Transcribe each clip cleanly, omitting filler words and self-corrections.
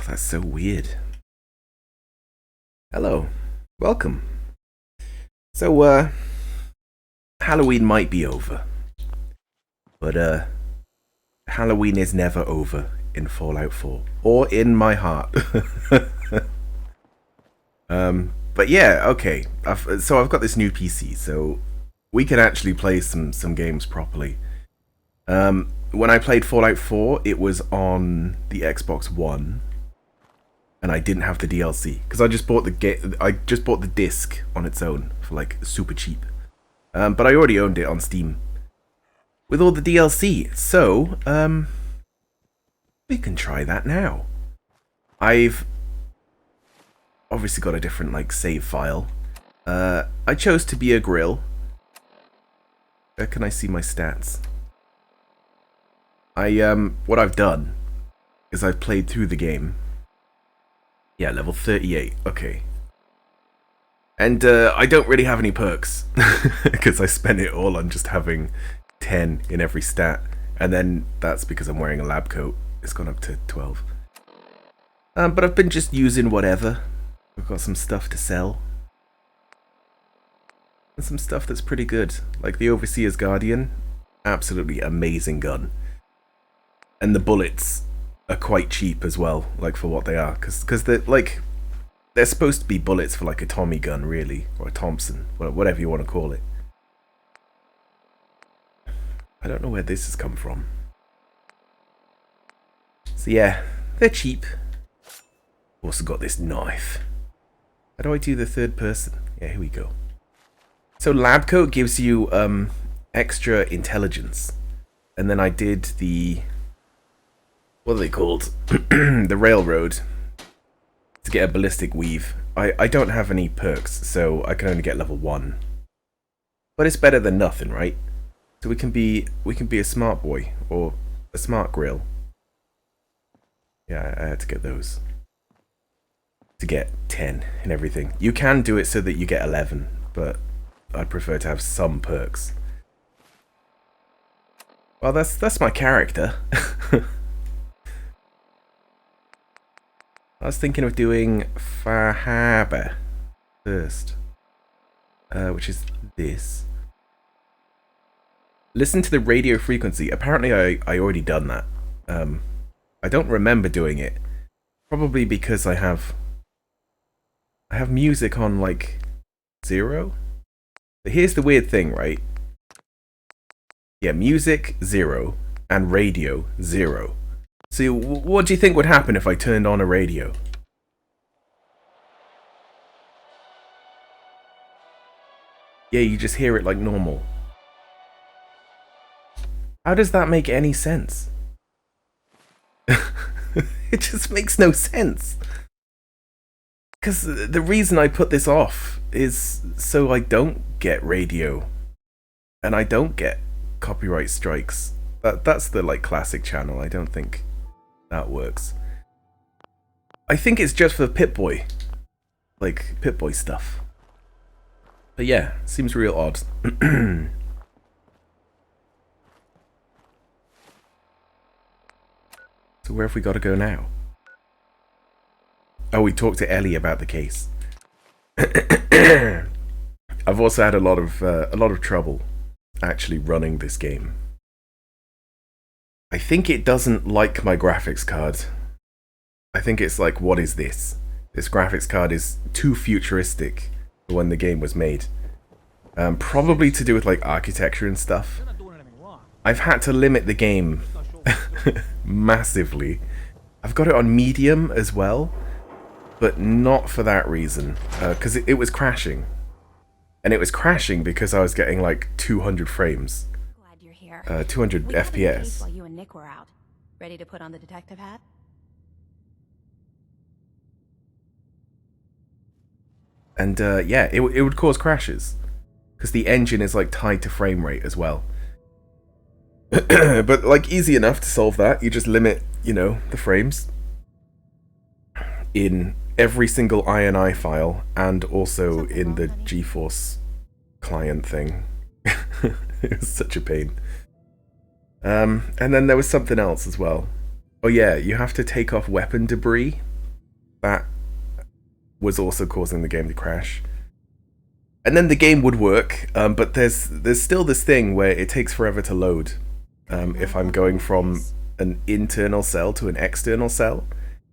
That's so weird. Hello. Welcome. So, Halloween might be over. But, Halloween is never over in Fallout 4. Or in my heart. But yeah, okay. I've got this new PC, so we can actually play some games properly. When I played Fallout 4, it was on the Xbox One. And I didn't have the DLC because I just bought the disc on its own for like super cheap. But I already owned it on Steam with all the DLC. So we can try that now. I've obviously got a different like save file. I chose to be a grill. Can I see my stats? What I've done is I've played through the game. Yeah, level 38. Okay. And I don't really have any perks because I spent it all on just having 10 in every stat. And then that's because I'm wearing a lab coat. It's gone up to 12. But I've been just using whatever. I've got some stuff to sell. And some stuff that's pretty good. Like the Overseer's Guardian. Absolutely amazing gun. And the bullets are quite cheap as well, like for what they are, because they're supposed to be bullets for like a Tommy gun, really, or a Thompson, whatever you want to call it. I don't know where this has come from. So yeah, they're cheap. Also got this knife. How do I do the third person? Yeah, here we go. So lab coat gives you extra intelligence, and then I did the what are they called? The railroad. To get a ballistic weave. I don't have any perks, so I can only get level 1. But it's better than nothing, right? So we can be a smart boy or a smart grill. Yeah, I had to get those. To get 10 and everything. You can do it so that you get 11, but I'd prefer to have some perks. Well, that's my character. I was thinking of doing Fahaba first, which is this. Listen to the radio frequency. Apparently I already done that. I don't remember doing it. Probably because I have music on like 0. But here's the weird thing, right? Yeah, music 0 and radio 0. So what do you think would happen if I turned on a radio? Yeah, you just hear it like normal. How does that make any sense? It just makes no sense. Because the reason I put this off is so I don't get radio. And I don't get copyright strikes. That's the like classic channel. I don't think that works. I think it's just for Pip-Boy. Like, Pip-Boy stuff. But yeah, seems real odd. So where have we got to go now? Oh, we talked to Ellie about the case. I've also had a lot of trouble actually running this game. I think it doesn't like my graphics card. I think it's like, what is this? This graphics card is too futuristic for when the game was made. Probably to do with like architecture and stuff. I've had to limit the game massively. I've got it on medium as well, but not for that reason. Because it was crashing. And it was crashing because I was getting like 200 frames. 200 FPS. While you and Nick were out, ready to put on the detective hat? And yeah, it would cause crashes because the engine is like tied to frame rate as well. But like easy enough to solve that. You just limit, the frames in every single INI file and also in the GeForce client thing. It was such a pain. And then there was something else as well. Oh yeah, you have to take off weapon debris That was also causing the game to crash. And then the game would work, but there's still this thing where it takes forever to load. If I'm going from an internal cell to an external cell.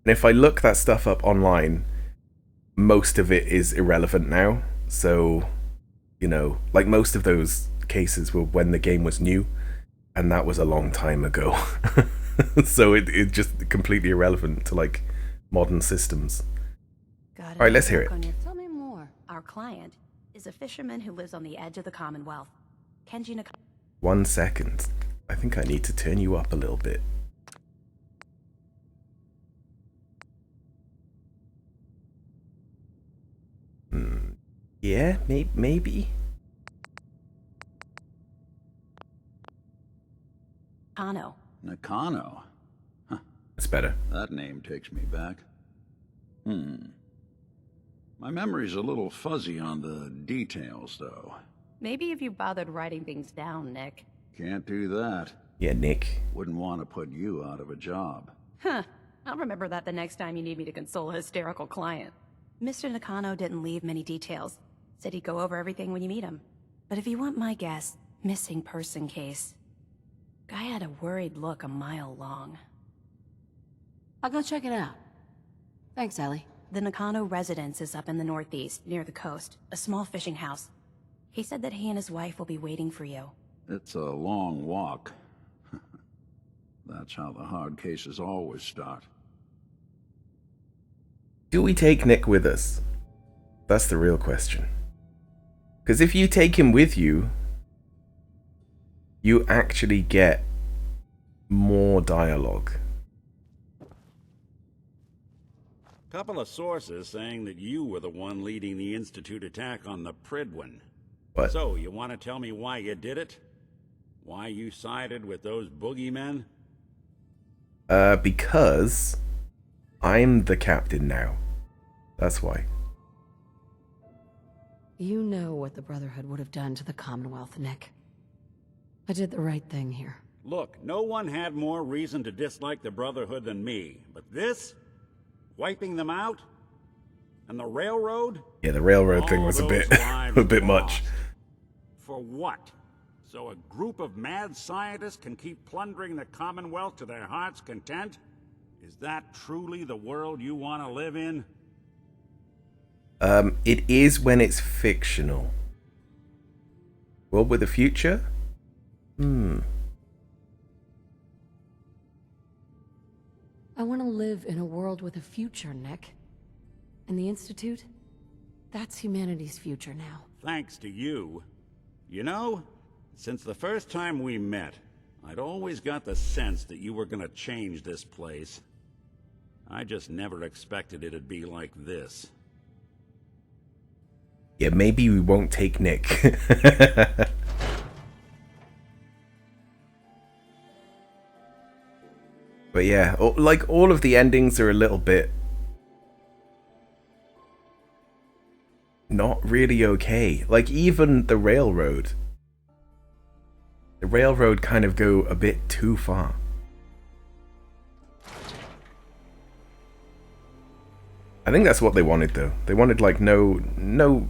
And if I look that stuff up online, most of it is irrelevant now. So, you know, like most of those cases were when the game was new, and that was a long time ago. So it just completely irrelevant to like modern systems. Got Alright, let's hear it. Tell me more. Our client is a fisherman who lives on the edge of the Commonwealth. Kenji Nakano. 1 second. I think I need to turn you up a little bit. Yeah, maybe. Nakano. Nakano? Huh, It's better. that name takes me back. My memory's a little fuzzy on the details, though. Maybe if you bothered writing things down, Nick. Can't do that. Yeah, Nick. Wouldn't want to put you out of a job. Huh. I'll remember that the next time you need me to console a hysterical client. Mr. Nakano didn't leave many details. Said he'd go over everything when you meet him. But if you want my guess, missing person case. Guy had a worried look a mile long. I'll go check it out. Thanks, Ellie. The Nakano residence is up in the northeast, near the coast. A small fishing house. He said that he and his wife will be waiting for you. It's a long walk. That's how the hard cases always start. Do we take Nick with us? That's the real question. Because if you take him with you, you actually get more dialogue. Couple of sources saying that you were the one leading the Institute attack on the Pridwin. But So, you want to tell me why you did it? Why you sided with those boogeymen? because I'm the captain now. That's why. You know what the Brotherhood would have done to the Commonwealth, Nick. I did the right thing here. Look, no one had more reason to dislike the Brotherhood than me. But this? Wiping them out? And the railroad? Yeah, the railroad thing All was a those bit lives a bit much. lost. For what? So a group of mad scientists can keep plundering the Commonwealth to their heart's content? Is that truly the world you want to live in? It is when it's fictional. World with a future? I want to live in a world with a future, Nick. And the Institute? That's humanity's future now. Thanks to you. You know, since the first time we met, I'd always got the sense that you were gonna change this place. I just never expected it'd be like this. Yeah, maybe we won't take Nick. But yeah, like all of the endings are a little bit not really okay. Like even the railroad. The railroad kind of go a bit too far. I think that's what they wanted though. They wanted like no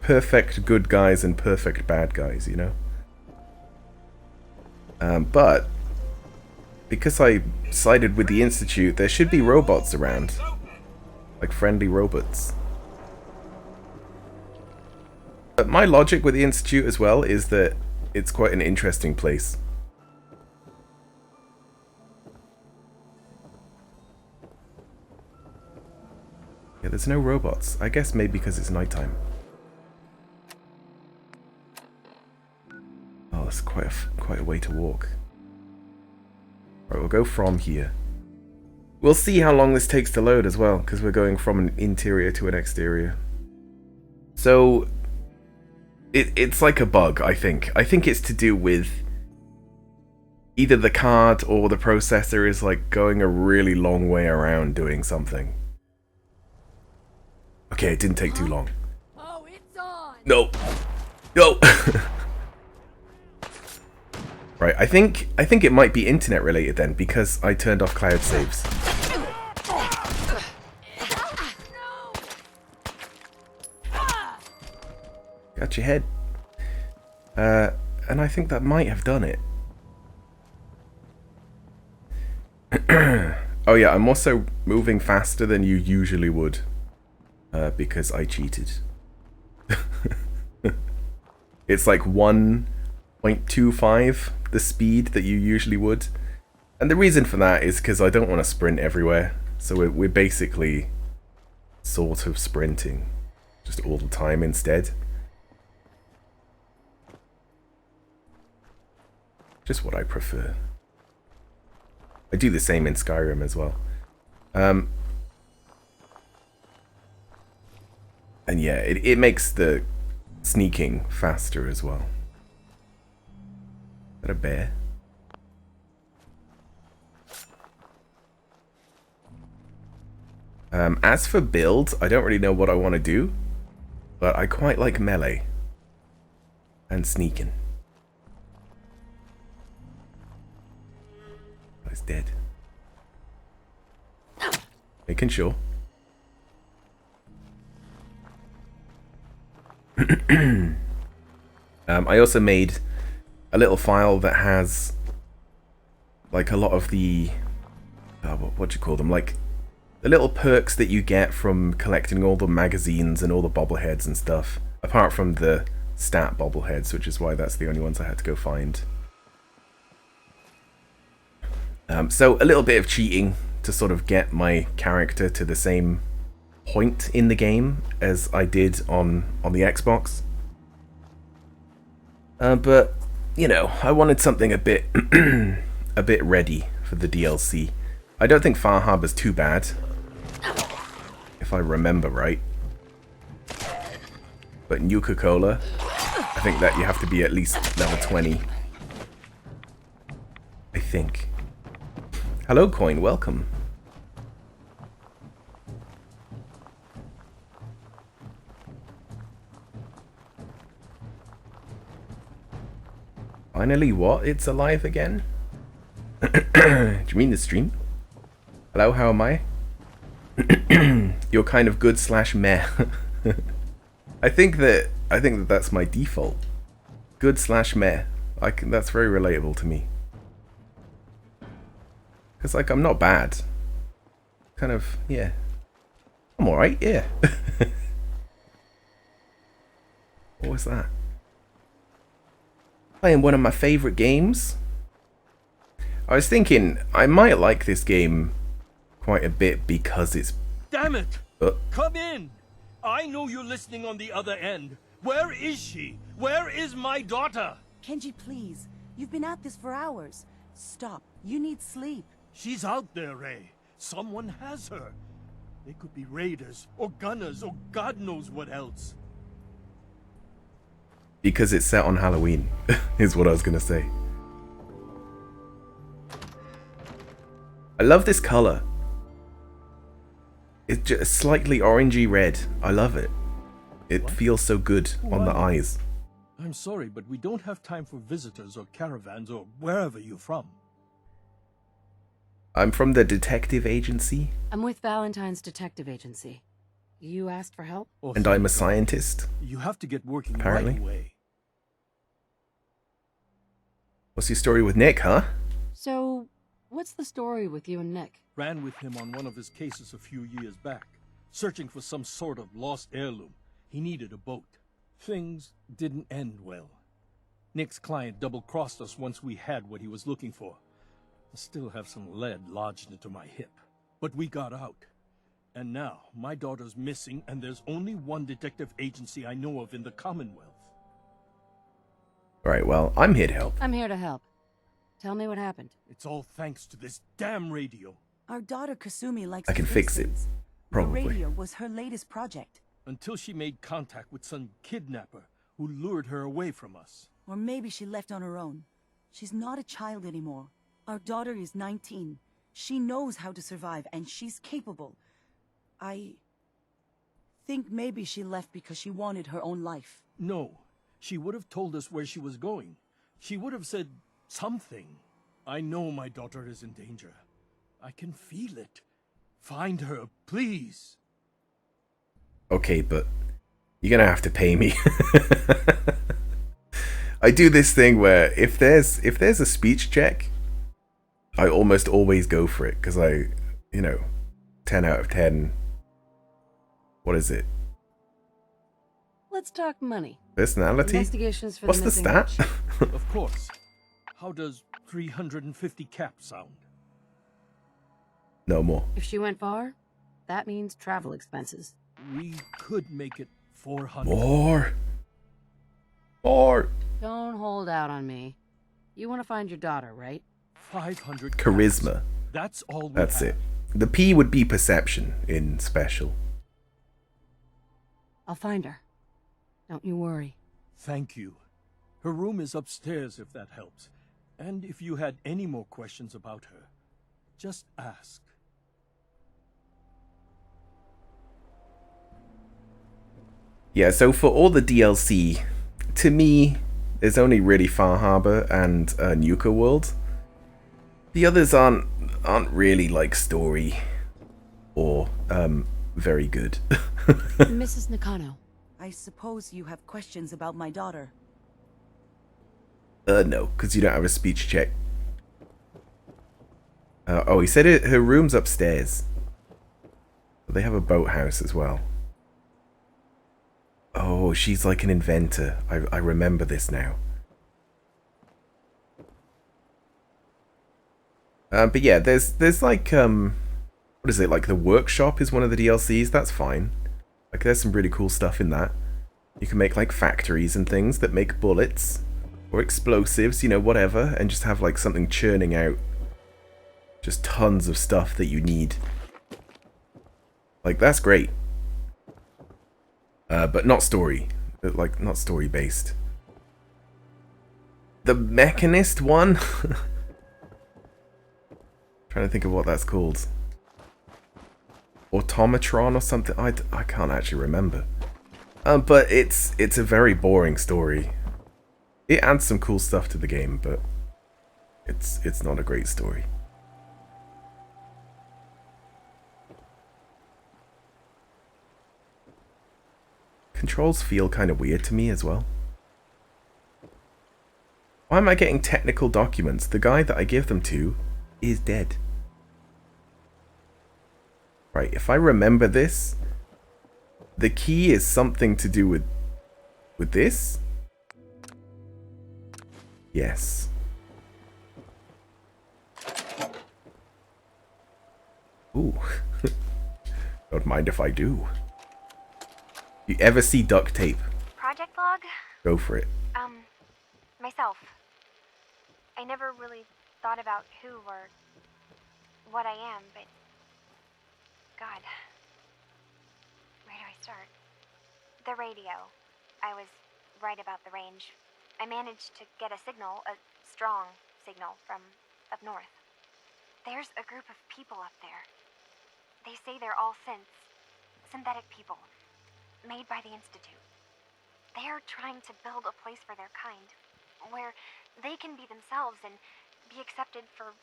perfect good guys and perfect bad guys, you know? But because I sided with the Institute, there should be robots around. Like friendly robots. But my logic with the Institute as well is that it's quite an interesting place. Yeah, there's no robots. I guess maybe because it's nighttime. Oh, that's quite a way to walk. Right, we'll go from here. We'll see how long this takes to load as well, because we're going from an interior to an exterior. So, it's like a bug, I think. I think it's to do with either the card or the processor is like going a really long way around doing something. Okay, it didn't take too long. Oh, it's on! No! No! Right, I think it might be internet related then, because I turned off cloud saves. Got your head. And I think that might have done it. Oh yeah, I'm also moving faster than you usually would. Because I cheated. It's like 1.25 the speed that you usually would. And the reason for that is because I don't want to sprint everywhere. So we're basically sort of sprinting just all the time instead. Just what I prefer. I do the same in Skyrim as well. And yeah, it makes the sneaking faster as well. Is that a bear? As for builds, I don't really know what I want to do, but I quite like melee and sneaking. Oh, he's dead. Making sure. I also made a little file that has like a lot of the what do you call them, like the little perks that you get from collecting all the magazines and all the bobbleheads and stuff, apart from the stat bobbleheads, which is why that's the only ones I had to go find. So a little bit of cheating to sort of get my character to the same point in the game as I did on the Xbox. But you know, I wanted something a bit a bit ready for the DLC. I don't think Far Harbor's too bad, if I remember right. But Nuka-Cola, I think that you have to be at least level 20. I think. Hello, Coin, welcome. Finally, what? It's alive again? Do you mean the stream? Hello, how am I? You're kind of good / meh. I think that that's my default. Good / meh. That's very relatable to me. Cause like I'm not bad. Kind of, yeah. I'm alright, yeah. What was that? Playing one of my favorite games. I was thinking I might like this game quite a bit because it's... Damn it! Come in! I know you're listening on the other end. Where is she? Where is my daughter? Kenji, please. You've been at this for hours. Stop. You need sleep. She's out there, Ray. Someone has her. They could be raiders, or gunners, or God knows what else. Because it's set on Halloween, is what I was going to say. I love this color. It's just slightly orangey red. I love it. It feels so good on the eyes. I'm sorry, but we don't have time for visitors or caravans or wherever you're from. I'm from the detective agency. I'm with Valentine's detective agency. You asked for help? And I'm a scientist. You have to get working apparently. right away. What's your story with Nick, huh? So, what's the story with you and Nick? Ran with him on one of his cases a few years back, searching for some sort of lost heirloom. He needed a boat. Things didn't end well. Nick's client double-crossed us once we had what he was looking for. I still have some lead lodged into my hip. But we got out. And now, my daughter's missing, and there's only one detective agency I know of in the Commonwealth. Right, well, I'm here to help. I'm here to help. Tell me what happened. It's all thanks to this damn radio. Our daughter Kasumi likes I can to fix it, things. probably. The radio was her latest project. Until she made contact with some kidnapper who lured her away from us. Or maybe she left on her own. She's not a child anymore. Our daughter is 19. She knows how to survive, and she's capable. I think maybe she left because she wanted her own life. No, she would have told us where she was going. She would have said something. I know my daughter is in danger. I can feel it. Find her, please. Okay, but You're gonna have to pay me. I do this thing where if there's a speech check, I almost always go for it because I, 10 out of 10. What is it? Let's talk money. Personality? Investigations for What's the missing stat? witch. Of course. How does 350 cap sound? No more. If she went far, that means travel expenses. We could make it 400. More. More. Don't hold out on me. You want to find your daughter, right? 500 Charisma. caps. That's all we That's have. it. The P would be perception in special. I'll find her. Don't you worry. Thank you. Her room is upstairs if that helps. And if you had any more questions about her, just ask. Yeah, so for all the DLC, to me, there's only really Far Harbor and Nuka World. The others aren't really like story or very good. Mrs. Nakano. I suppose you have questions about my daughter. No, because you don't have a speech check. Oh, he said her room's upstairs. They have a boathouse as well. Oh, she's like an inventor. I remember this now. But yeah, there's like what is it, like the workshop is one of the DLCs. That's fine. Like there's some really cool stuff in that. You can make like factories and things that make bullets or explosives, whatever, and just have like something churning out just tons of stuff that you need. Like that's great. But not story. Like not story based. The Mechanist one? Trying to think of what that's called. Automatron or something. I can't actually remember. But it's a very boring story. It adds some cool stuff to the game, but it's not a great story. Controls feel kind of weird to me as well. Why am I getting technical documents? The guy that I give them to is dead. Right, if I remember this, the key is something to do with this? Yes. Ooh. Don't mind if I do. You ever see duct tape? Project log? Go for it. Myself. I never really thought about who or what I am, but God. Where do I start? The radio. I was right about the range. I managed to get a signal, a strong signal, from up north. There's a group of people up there. They say they're all synthetic people, made by the Institute. They're trying to build a place for their kind, where they can be themselves and be accepted for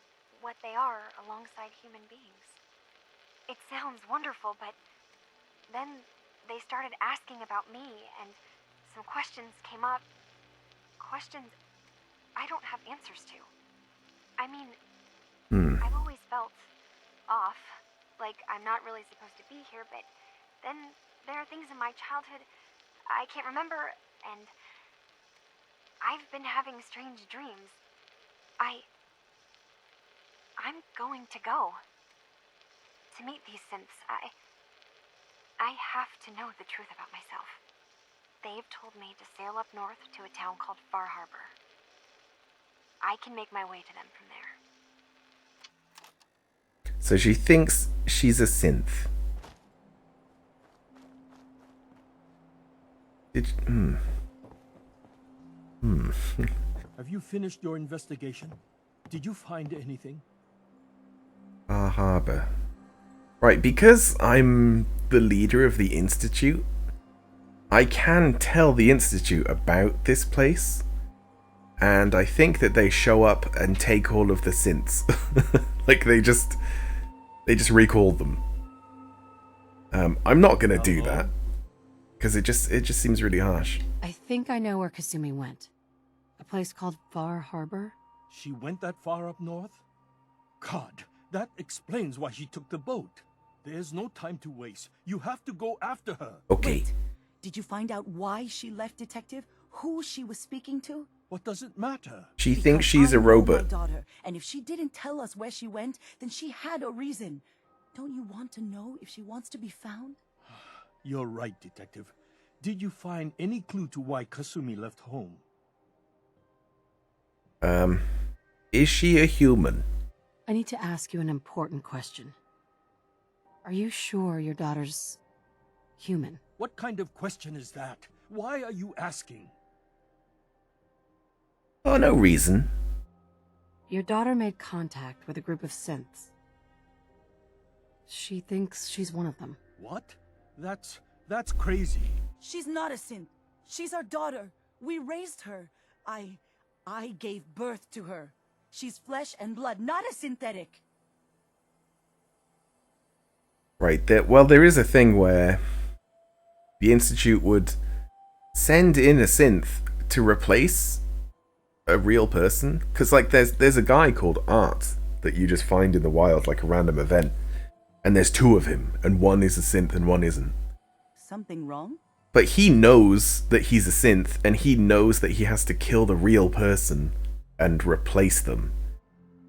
what they are alongside human beings. It sounds wonderful, but then they started asking about me, and some questions came up. Questions I don't have answers to. I mean, I've always felt off, like I'm not really supposed to be here, but then there are things in my childhood I can't remember, and I've been having strange dreams. I'm going to go to meet these synths. I have to know the truth about myself. They've told me to sail up north to a town called Far Harbor. I can make my way to them from there. So she thinks she's a synth. Have you finished your investigation? Did you find anything? Far Harbor. Right, because I'm the leader of the Institute, I can tell the Institute about this place, and I think that they show up and take all of the synths. Like they just recall them. I'm not gonna do that, Because it just seems really harsh. I think I know where Kasumi went. A place called Far Harbor? She went that far up north? God, that explains why she took the boat. There's no time to waste. You have to go after her. Okay. Wait, did you find out why she left, Detective? Who she was speaking to? What does it matter? She Because thinks she's I a know robot. my daughter, and if she didn't tell us where she went, then she had a reason. Don't you want to know if she wants to be found? You're right, Detective. Did you find any clue to why Kasumi left home? Is she a human? I need to ask you an important question. Are you sure your daughter's human? What kind of question is that? Why are you asking? Oh, no reason. Your daughter made contact with a group of synths. She thinks she's one of them. What? That's crazy. She's not a synth. She's our daughter. We raised her. I gave birth to her. She's flesh and blood, not a synthetic. Right, there is a thing where the Institute would send in a synth to replace a real person. Because, like, there's a guy called Art that you just find in the wild, like a random event. And there's two of him, and one is a synth and one isn't. Something wrong? But he knows that he's a synth, and he knows that he has to kill the real person and replace them.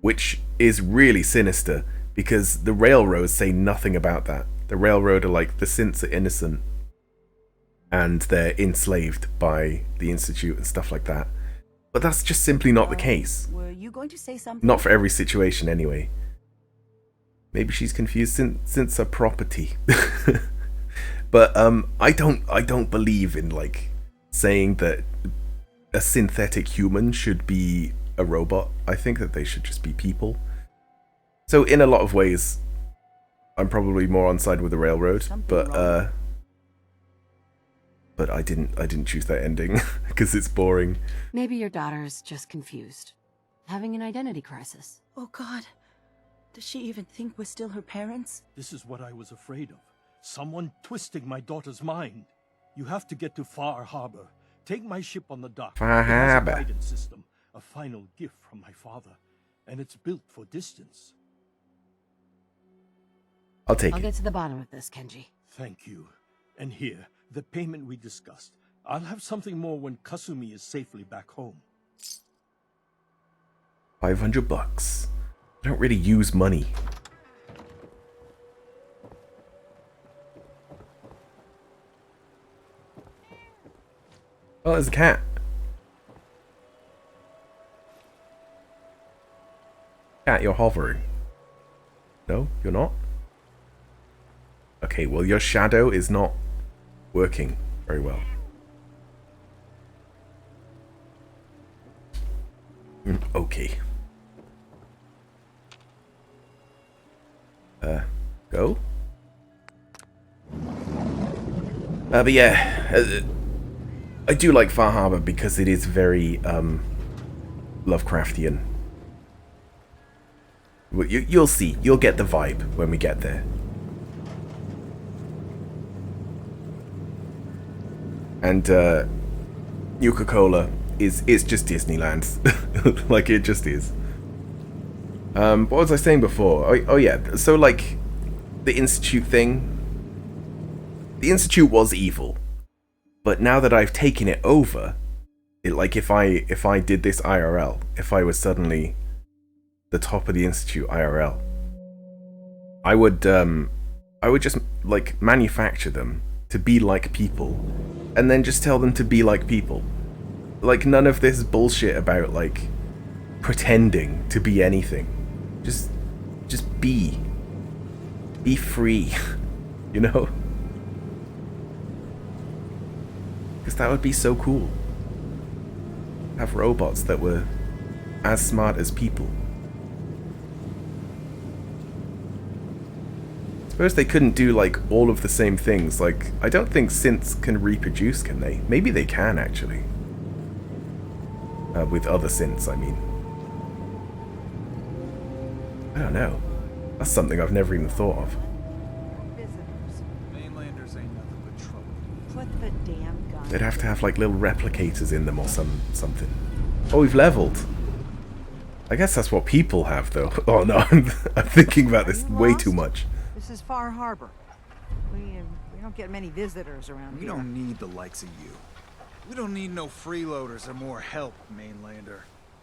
Which is really sinister, because the Railroads say nothing about that. The Railroad are like, the synths are innocent, and they're enslaved by the Institute and stuff like that. But that's just simply not the case. Were you going to say something? Not for every situation, anyway. Maybe she's confused since her property. But I don't believe in, like, saying that a synthetic human should be a robot. I think that they should just be people. So in a lot of ways, I'm probably more on side with the Railroad, but I didn't choose that ending because it's boring. Maybe your daughter's just confused. Having an identity crisis. Oh God. Does she even think we're still her parents? This is what I was afraid of. Someone twisting my daughter's mind. You have to get to Far Harbor. Take my ship on the dock. Far It has a Harbor. guidance system, a final gift from my father, and it's built for distance. I'll take I'll it. get to the bottom of this, Kenji. Thank you. And here, the payment we discussed. I'll have something more when Kasumi is safely back home. $500. I don't really use money. Oh, there's a cat. Cat, you're hovering. No, you're not? Okay, well, your shadow is not working very well. Okay. Go? But yeah, I do like Far Harbor because it is very, Lovecraftian. You'll see. You'll get the vibe when we get there. And, Nuka-Cola it's just Disneyland. Like, it just is. What was I saying before? Oh yeah, so, like, the Institute thing. The Institute was evil. But now that I've taken it over, like, if I did this IRL, if I was suddenly the top of the Institute IRL, I would just, like, manufacture them to be like people, and then just tell them to be like people. Like, none of this bullshit about, like, pretending to be anything. Just be. Be free. You know? Because that would be so cool. Have robots that were as smart as people. Suppose they couldn't do, like, all of the same things. Like, I don't think synths can reproduce, can they? Maybe they can, actually. With other synths, I mean. I don't know. That's something I've never even thought of. Visitors. Mainlanders ain't nothing but trouble. Put the damn gun. They'd have to have like little replicators in them or something. Oh, we've leveled. I guess that's what people have, though. Oh no, I'm thinking about this way too much. This is Far Harbor. We don't get many visitors around We here. don't need the likes of you. We don't need no freeloaders or more help, mainlander.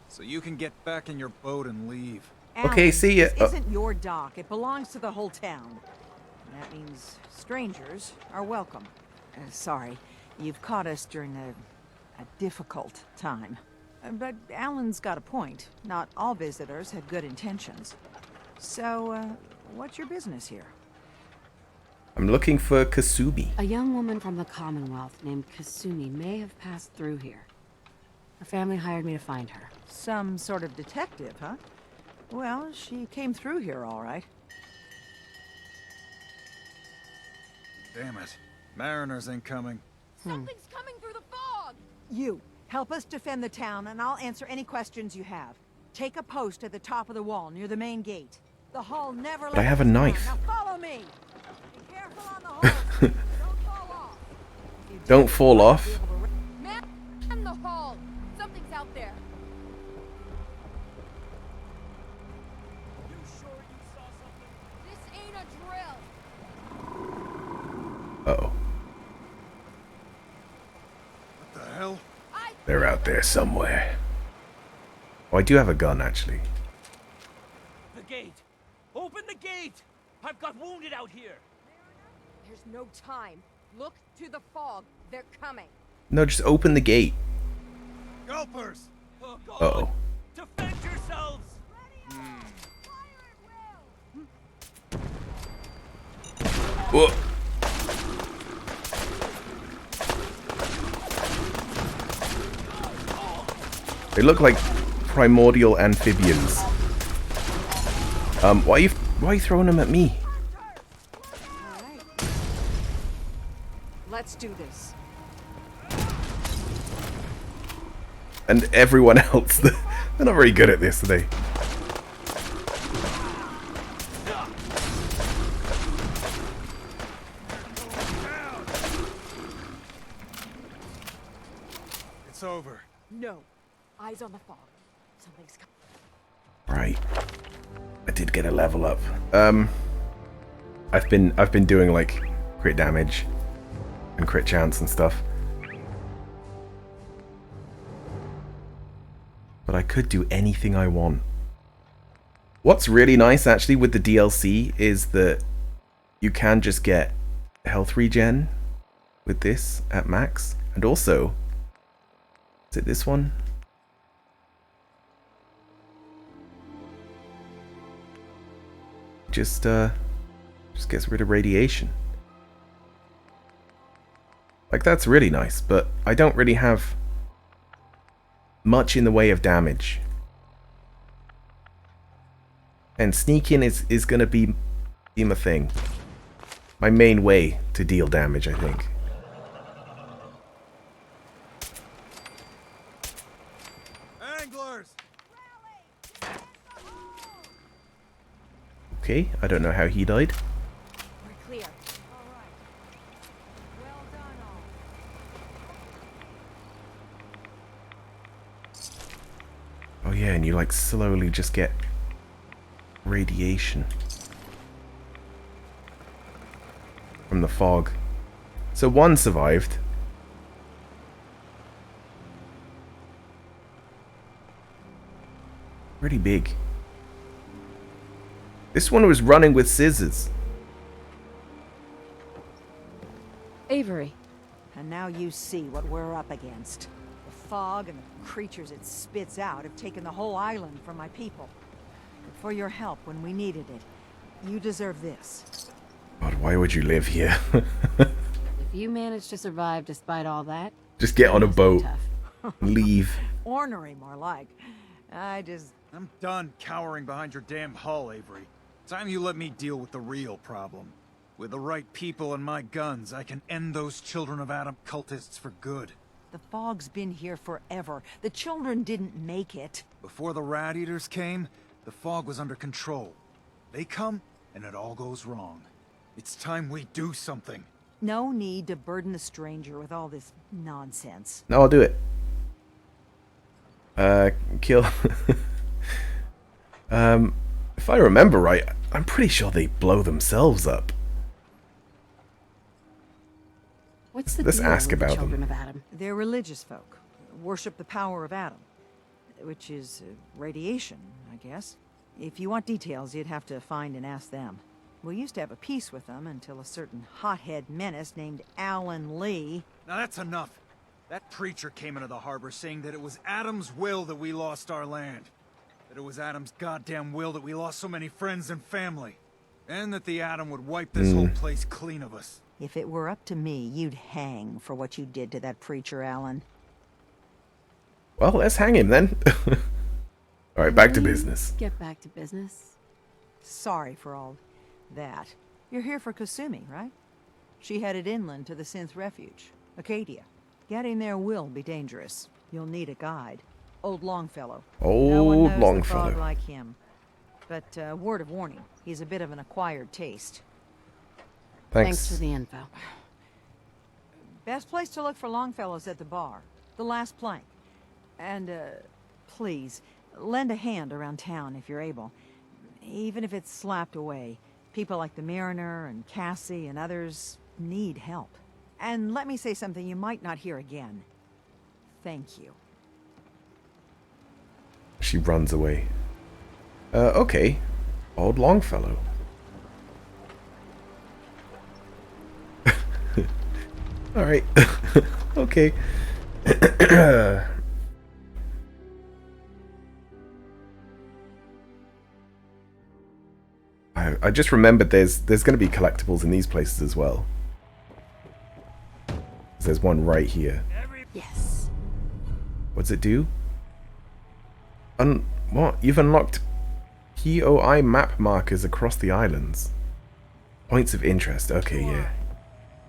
So you can get back in your boat and leave. Okay, Alan, see ya. This isn't your dock. It belongs to the whole town. And that means strangers are welcome. Sorry, you've caught us during a difficult time. But Alan's got a point. Not all visitors have good intentions. So, what's your business here? I'm looking for Kasumi. A young woman from the Commonwealth named Kasumi may have passed through here. Her family hired me to find her. Some sort of detective, huh? Well, she came through here all right. Damn it. Mariners ain't coming. Something's coming through the fog! You, help us defend the town, and I'll answer any questions you have. Take a post at the top of the wall, near the main gate. The hall never But I have a knife. Now follow me! Be careful on the hall! Don't fall off! If you do, Don't fall you might off. be able to Man in the hall! Something's out there! You sure you saw something? This ain't a drill! Uh-oh. What the hell? They're out there somewhere. Oh, I do have a gun, actually. The gate! Open the gate! I've got wounded out here! There's no time. Look to the fog. They're coming. No, just open the gate. Gulpers! Oh, God! Uh-oh. Defend yourselves! Whoa. They look like primordial amphibians. Why are you throwing them at me? Alright. Let's do this. And everyone else, they're not very good at this, are they? It's over. No. Eyes on the fog. Something's coming. Right. I did get a level up. I've been doing like crit damage and crit chance and stuff. But I could do anything I want. What's really nice actually with the DLC is that you can just get health regen with this at max. And also, is it this one? Just gets rid of radiation. Like, that's really nice, but I don't really have much in the way of damage. And sneaking is gonna be my thing. My main way to deal damage, I think. Anglers! Okay, I don't know how he died. We're clear. Well done, all. Oh yeah, and you like slowly just get radiation from the fog. So one survived. Pretty big. This one was running with scissors. Avery. And now you see what we're up against. The fog and the creatures it spits out have taken the whole island from my people. But for your help when we needed it, you deserve this. God, why would you live here? If you manage to survive despite all that, Just get on a must be boat. tough. Leave. Ornery, more like. I'm done cowering behind your damn hull, Avery. Time you let me deal with the real problem. With the right people and my guns, I can end those Children of Adam cultists for good. The fog's been here forever. The children didn't make it. Before the Rat Eaters came, the fog was under control. They come, and it all goes wrong. It's time we do something. No need to burden the stranger with all this nonsense. No, I'll do it. Kill. If I remember right, I'm pretty sure they blow themselves up. What's the Let's deal ask with the about children them. of Adam? They're religious folk. Worship the power of Adam. Which is radiation, I guess. If you want details, you'd have to find and ask them. We used to have a peace with them until a certain hothead menace named Alan Lee. Now that's enough. That preacher came into the harbor saying that it was Adam's will that we lost our land. That it was Adam's goddamn will that we lost so many friends and family. And that the Adam would wipe this whole place clean of us. If it were up to me, you'd hang for what you did to that preacher, Alan. Well, let's hang him then. Alright, back to business. Get back to business. Sorry for all that. You're here for Kasumi, right? She headed inland to the Synth Refuge, Acadia. Getting there will be dangerous. You'll need a guide. Old Longfellow. No one Old knows Longfellow. the fog like him. But word of warning, he's a bit of an acquired taste. Thanks for the info. Best place to look for Longfellow's at the bar. The last plank. And, please, lend a hand around town if you're able. Even if it's slapped away. People like the Mariner and Cassie and others need help. And let me say something you might not hear again. Thank you. She runs away. Okay. Old Longfellow. Alright. Okay. I just remembered there's going to be collectibles in these places as well. There's one right here. Yes. What's it do? What? You've unlocked POI map markers across the islands. Points of interest. Okay, yeah.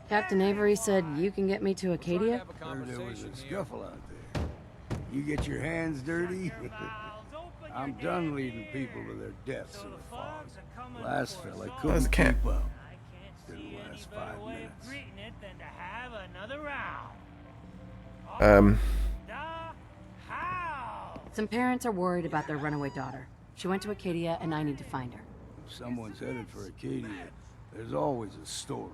Captain Avery said you can get me to Acadia? Heard there was a scuffle out there. You get your hands dirty? I'm done leading people to their deaths in the fog. Last fella couldn't keep up. Didn't last 5 minutes. Some parents are worried about their runaway daughter. She went to Acadia and I need to find her. If someone's headed for Acadia, there's always a story.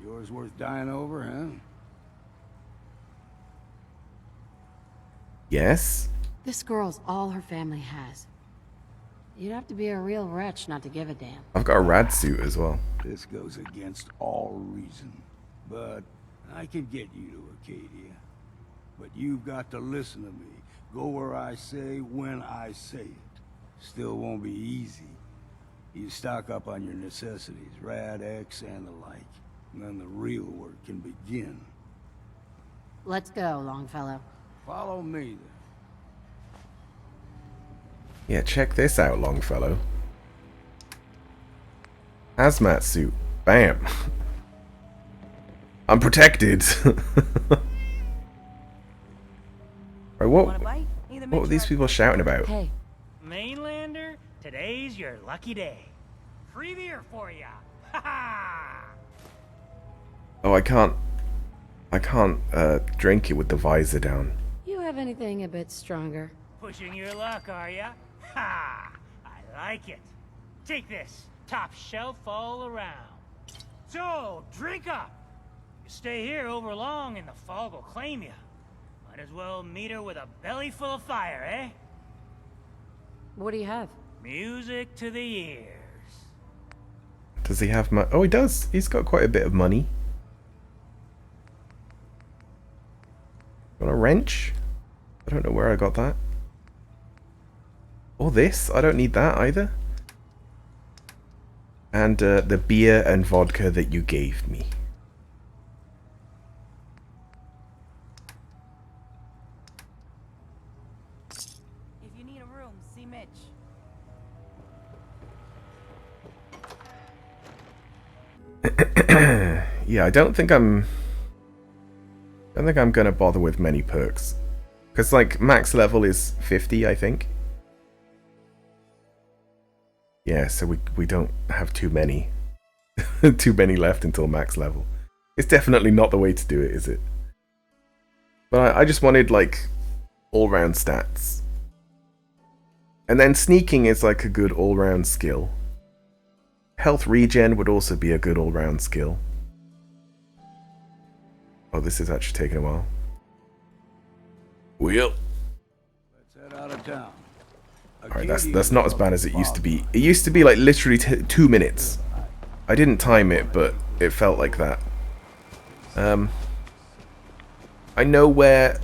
Yours worth dying over, huh? Yes? This girl's all her family has. You'd have to be a real wretch not to give a damn. I've got a rad suit as well. This goes against all reason. But I can get you to Acadia. But you've got to listen to me. Go where I say, when I say it. Still won't be easy. You stock up on your necessities, Rad, X, and the like. And then the real work can begin. Let's go, Longfellow. Follow me, then. Yeah, check this out, Longfellow. Hazmat suit. Bam. I'm protected. Right, what were these people shouting about? Hey. Mainlander, today's your lucky day. Free beer for ya. Ha ha! Oh, I can't drink it with the visor down. You have anything a bit stronger? Pushing your luck, are ya? Ha! I like it. Take this. Top shelf all around. So, drink up. You stay here over long and the fog will claim you. Might as well meet her with a belly full of fire, eh? What do you have? Music to the ears. Does he have money? Oh, he does. He's got quite a bit of money. Got a wrench? I don't know where I got that. Or this. I don't need that either. And the beer and vodka that you gave me. If you need a room, see Mitch. Yeah, I don't think I'm gonna bother with many perks. Because, like, max level is 50, I think. Yeah, so we don't have too many. Too many left until max level. It's definitely not the way to do it, is it? But I just wanted, like, all-round stats. And then sneaking is like a good all-round skill. Health regen would also be a good all-round skill. Oh, this is actually taking a while. Well. Let's head out of town. Alright, that's not as bad as it used to be. It used to be like literally 2 minutes. I didn't time it, but it felt like that. I know where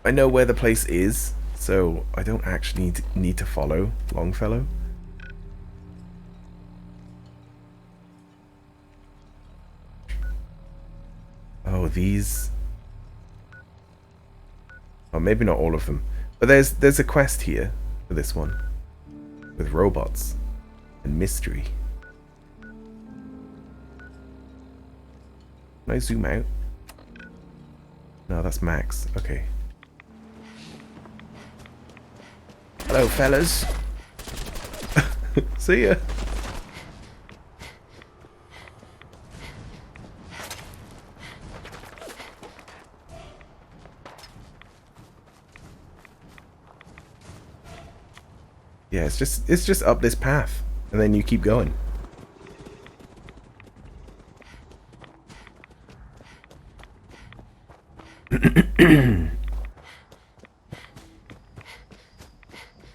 the place is, so I don't actually need to follow Longfellow. Oh, these. Oh, maybe not all of them. But there's a quest here for this one. With robots. And mystery. Can I zoom out? No, that's Max. Okay. Hello, fellas. See ya. Yeah, it's just up this path, and then you keep going.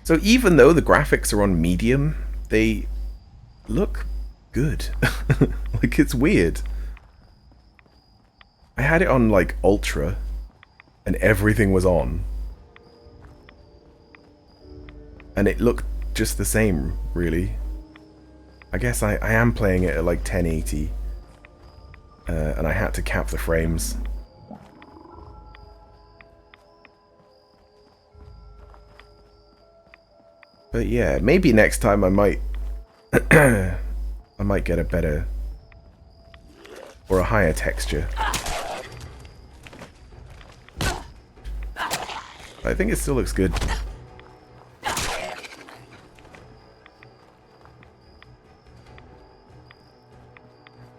So even though the graphics are on medium, they look good. Like, it's weird. I had it on like ultra, and everything was on. And it looked just the same, really. I guess I am playing it at like 1080. And I had to cap the frames. But yeah, maybe next time I might I might get a better or a higher texture. I think it still looks good.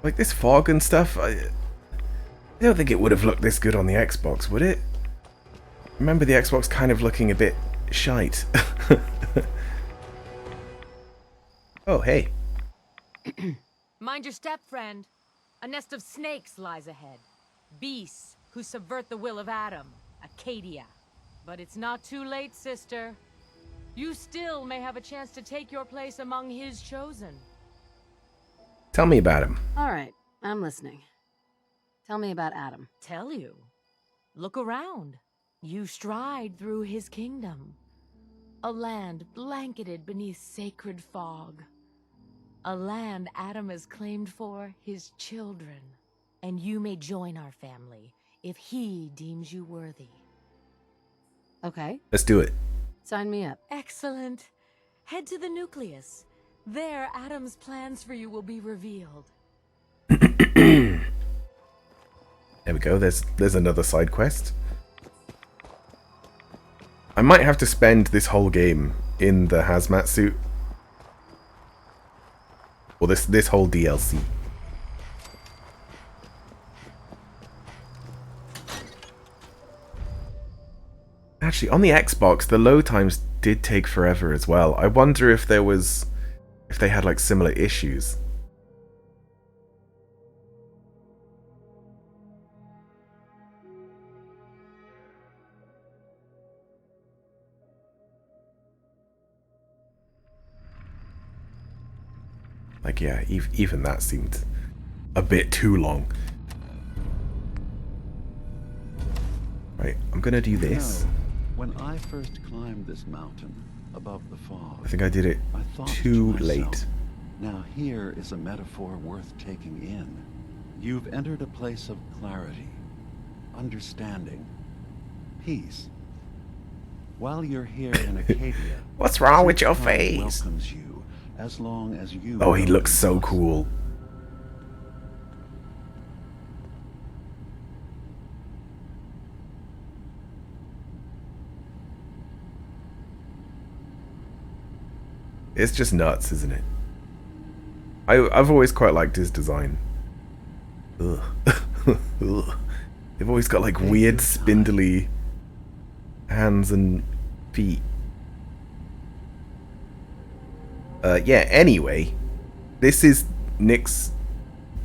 Like this fog and stuff, I don't think it would have looked this good on the Xbox, would it? Remember the Xbox kind of looking a bit shite. Oh, hey. Mind your step, friend. A nest of snakes lies ahead. Beasts who subvert the will of Adam, Acadia. But it's not too late, sister. You still may have a chance to take your place among his chosen. Tell me about him. All right, I'm listening. Tell me about Adam. Tell you. Look around. You stride through his kingdom. A land blanketed beneath sacred fog. A land Adam has claimed for his children. And you may join our family if he deems you worthy. Okay. Let's do it. Sign me up. Excellent. Head to the nucleus. There, Adam's plans for you will be revealed. There we go. There's another side quest. I might have to spend this whole game in the hazmat suit. Or this whole DLC. Actually, on the Xbox, the load times did take forever as well. I wonder if they had like similar issues. Like, yeah, even that seemed a bit too long. Right, I'm gonna do this. You know, when I first climbed this mountain above the fog, I think I did it too late. Now here is a metaphor worth taking in. You've entered a place of clarity, understanding, peace. While you're here in Acadia, what's wrong with your face? Welcomes you. As long as you. Oh, he looks so cool. It's just nuts, isn't it? I've always quite liked his design. Ugh. Ugh. They've always got like weird spindly hands and feet. Yeah, anyway, this is Nick's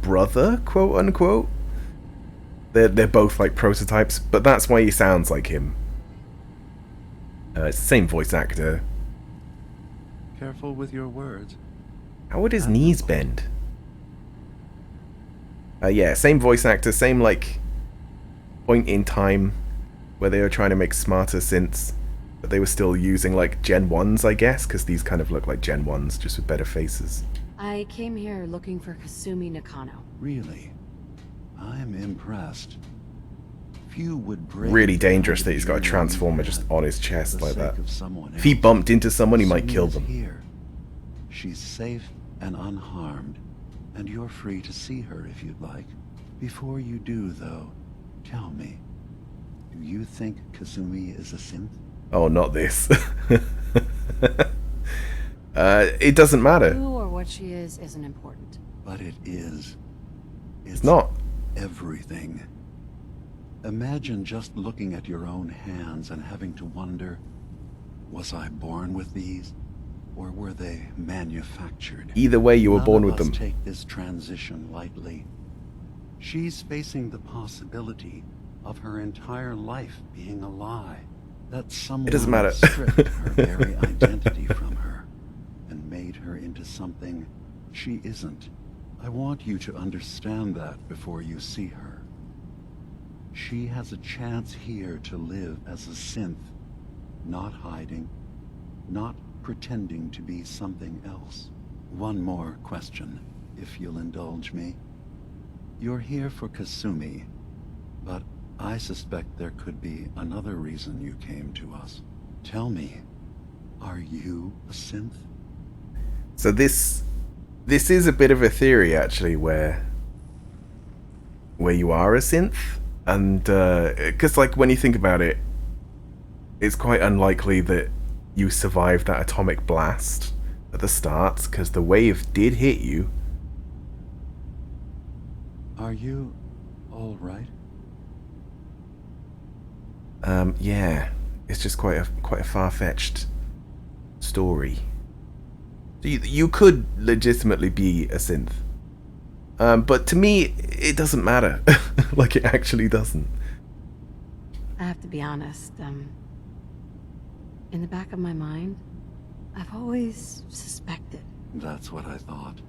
brother, quote unquote. They're both like prototypes, but that's why he sounds like him. It's the same voice actor. Careful with your words. How would his knees bend? Yeah, same voice actor, same like point in time where they were trying to make smarter synths, but they were still using like Gen 1s, I guess, because these kind of look like Gen 1s, just with better faces. I came here looking for Kasumi Nakano. Really? I'm impressed. Few would break. Really dangerous that he's got a transformer just on his chest like that. If he bumped into someone, he might kill them. Here. She's safe and unharmed, and you're free to see her if you'd like. Before you do, though, tell me, do you think Kasumi is a synth? Oh, not this. It doesn't matter. Who or what she is isn't important. But it is. It's not. Everything. Imagine just looking at your own hands and having to wonder, was I born with these? Or were they manufactured? Either way, you were born with them. None of us take this transition lightly. She's facing the possibility of her entire life being a lie. That someone it doesn't matter. stripped her very identity from her and made her into something she isn't. I want you to understand that before you see her. She has a chance here to live as a synth, not hiding, not pretending to be something else. One more question, if you'll indulge me. You're here for Kasumi, but I suspect there could be another reason you came to us. Tell me, are you a synth? So this is a bit of a theory, actually, where you are a synth, and because like when you think about it, it's quite unlikely that you survived that atomic blast at the start, because the wave did hit you. Are you all right? Yeah, it's just quite a far-fetched story. So you could legitimately be a synth, but to me, it doesn't matter. Like, it actually doesn't. I have to be honest, in the back of my mind, I've always suspected. That's what I thought.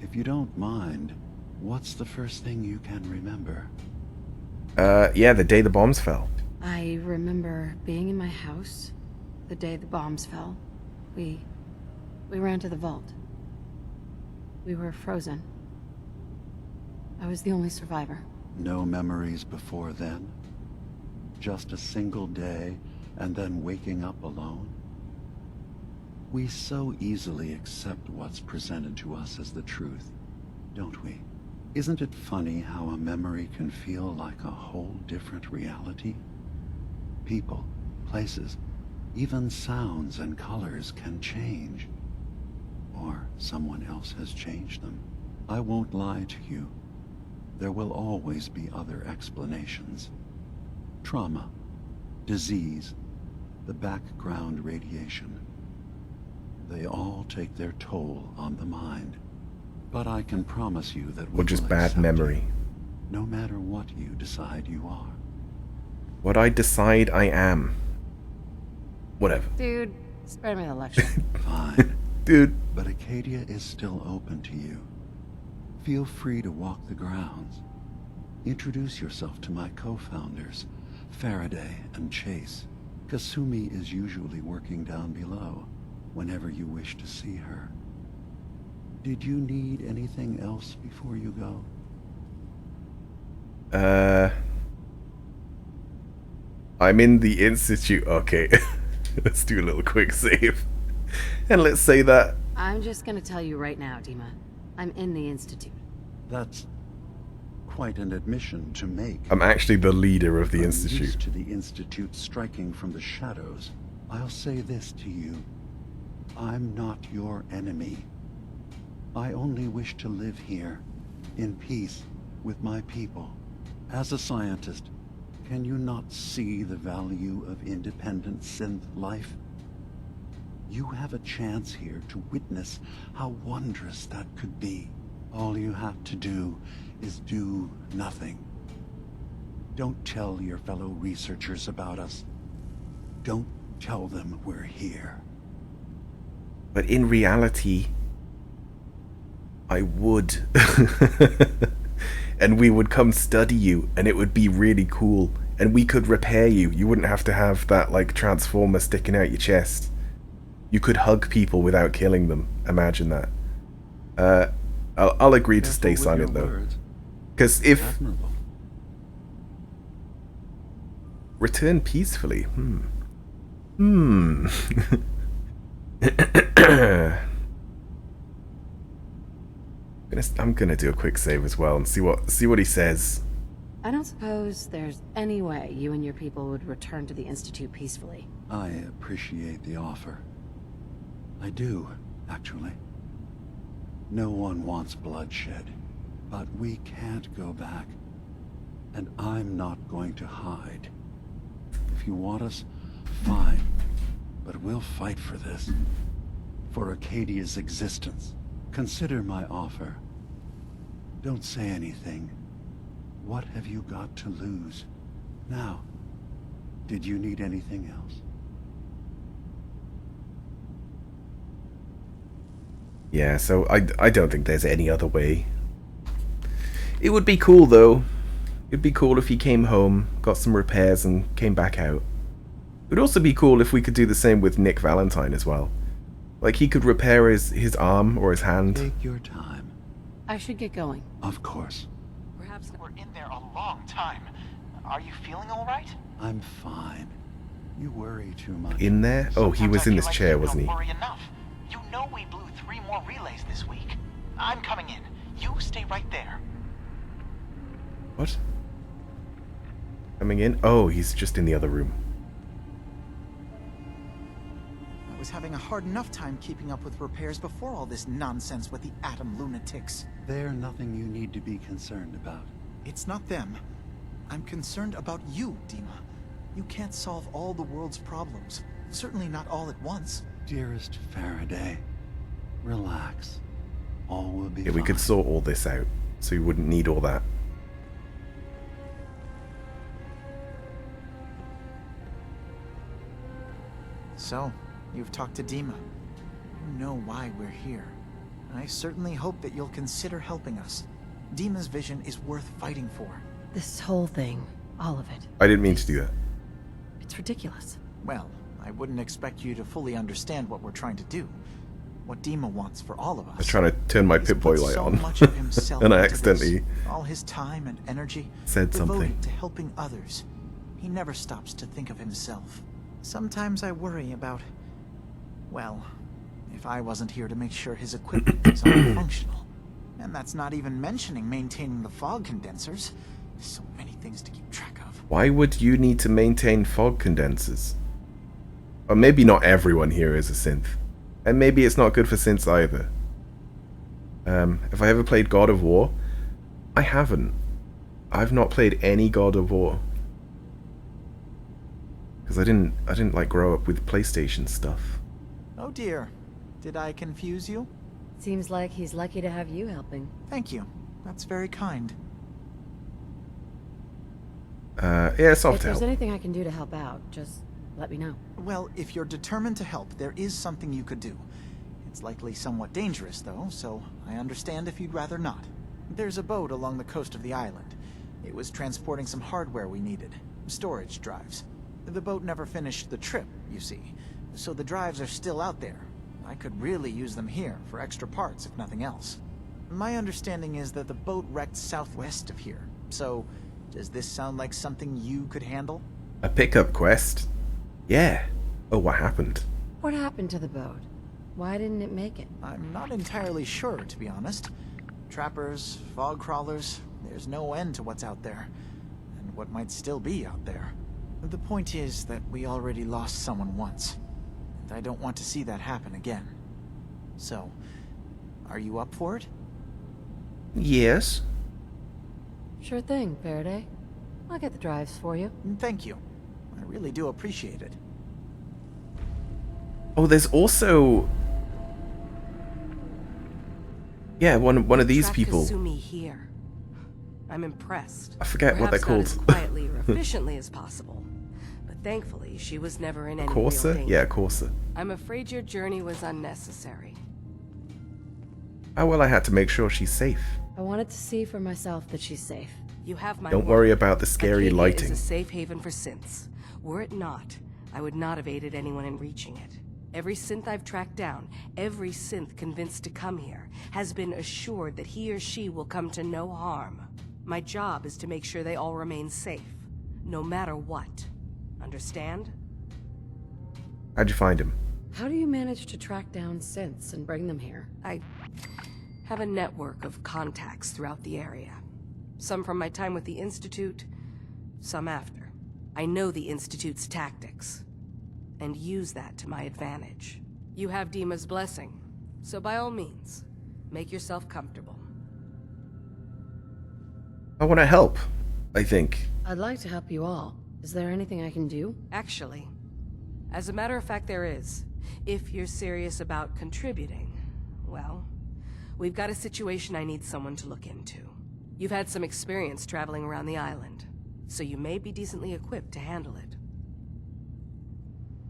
If you don't mind, what's the first thing you can remember? Yeah, the day the bombs fell. I remember being in my house the day the bombs fell. We ran to the vault. We were frozen. I was the only survivor. No memories before then? Just a single day, and then waking up alone? We so easily accept what's presented to us as the truth, don't we? Isn't it funny how a memory can feel like a whole different reality? People, places, even sounds and colors can change. Or someone else has changed them. I won't lie to you. There will always be other explanations. Trauma, disease, the background radiation. They all take their toll on the mind. But I can promise you that we or just will bad accept memory. you, no matter what you decide you are. What I decide I am. Whatever. Dude, spare me the lecture. Fine. Dude. But Acadia is still open to you. Feel free to walk the grounds. Introduce yourself to my co-founders, Faraday and Chase. Kasumi is usually working down below, whenever you wish to see her. Did you need anything else before you go? I'm in the Institute. Okay. Let's do a little quick save. And let's say that. I'm just gonna tell you right now, Dima. I'm in the Institute. That's quite an admission to make. I'm actually the leader of the I'm Institute. Used to the Institute striking from the shadows. I'll say this to you. I'm not your enemy. I only wish to live here, in peace, with my people. As a scientist, can you not see the value of independent synth life? You have a chance here to witness how wondrous that could be. All you have to do is do nothing. Don't tell your fellow researchers about us. Don't tell them we're here. But in reality, I would. And we would come study you, and it would be really cool. And we could repair you. You wouldn't have to have that, like, transformer sticking out your chest. You could hug people without killing them. Imagine that. I'll agree to stay silent, though. Because if... Return peacefully. I'm gonna do a quick save as well and see what he says. I don't suppose there's any way you and your people would return to the Institute peacefully. I appreciate the offer. I do, actually. No one wants bloodshed, but we can't go back. And I'm not going to hide. If you want us, fine. But we'll fight for this. For Arcadia's existence. Consider my offer. Don't say anything. What have you got to lose? Now, did you need anything else? Yeah, so I don't think there's any other way. It would be cool, though. It'd be cool if he came home, got some repairs, and came back out. It would also be cool if we could do the same with Nick Valentine as well. Like, he could repair his arm or his hand. Take your time. I should get going. Of course. Perhaps we're in there a long time. Are you feeling all right? I'm fine. You worry too much. In there? Oh, he was in this chair, wasn't he? Don't worry enough. You know we blew 3 more relays this week. I'm coming in. You stay right there. What? Coming in? Oh, he's just in the other room. I was having a hard enough time keeping up with repairs before all this nonsense with the Atom lunatics. They're nothing you need to be concerned about. It's not them. I'm concerned about you, Dima. You can't solve all the world's problems. Certainly not all at once. Dearest Faraday, relax. All will be Yeah, fine. we could sort all this out, so you wouldn't need all that. So, you've talked to Dima. You know why we're here. I certainly hope that you'll consider helping us. Dima's vision is worth fighting for. This whole thing, all of it. I didn't mean to do that. It's ridiculous. Well, I wouldn't expect you to fully understand what we're trying to do. What Dima wants for all of us. I was trying to turn my Pip-Boy light so on, much of himself and I into accidentally this. All his time and energy said devoted something. to helping others. He never stops to think of himself. Sometimes I worry about, well, if I wasn't here to make sure his equipment is all functional. And that's not even mentioning maintaining the fog condensers. So many things to keep track of. Why would you need to maintain fog condensers? Or maybe not everyone here is a synth. And maybe it's not good for synths either. Have I ever played God of War? I haven't. I've not played any God of War. Because I didn't like grow up with PlayStation stuff. Oh dear. Did I confuse you? Seems like he's lucky to have you helping. Thank you. That's very kind. Yeah, soft If there's help. anything I can do to help out, just let me know. Well, if you're determined to help, there is something you could do. It's likely somewhat dangerous, though, so I understand if you'd rather not. There's a boat along the coast of the island. It was transporting some hardware we needed. Storage drives. The boat never finished the trip, you see, so the drives are still out there. I could really use them here for extra parts, if nothing else. My understanding is that the boat wrecked southwest of here, so does this sound like something you could handle? A pickup quest? Yeah. Oh, what happened? What happened to the boat? Why didn't it make it? I'm not entirely sure, to be honest. Trappers, fog crawlers, there's no end to what's out there. And what might still be out there. The point is that we already lost someone once. And I don't want to see that happen again. So, are you up for it? Yes. Sure thing, Faraday. I'll get the drives for you. Thank you. I really do appreciate it. Oh, there's also... Yeah, one of these Track people. Kasumi here. I'm impressed. I forget what they're Perhaps called. Not as quietly or efficiently as possible. But thankfully, she was never in any real Corsa? danger. Yeah, Corsa. I'm afraid your journey was unnecessary. Oh, well, I had to make sure she's safe. I wanted to see for myself that she's safe. You have my Don't word. worry about the scary Acadia lighting. is a safe haven for synths. Were it not, I would not have aided anyone in reaching it. Every synth I've tracked down, every synth convinced to come here, has been assured that he or she will come to no harm. My job is to make sure they all remain safe, no matter what. Understand? How'd you find him? How do you manage to track down synths and bring them here? I have a network of contacts throughout the area. Some from my time with the Institute, some after. I know the Institute's tactics, and use that to my advantage. You have Dima's blessing, so by all means, make yourself comfortable. I want to help, I think. I'd like to help you all. Is there anything I can do? Actually, as a matter of fact, there is. If you're serious about contributing, well, we've got a situation I need someone to look into. You've had some experience traveling around the island, so you may be decently equipped to handle it.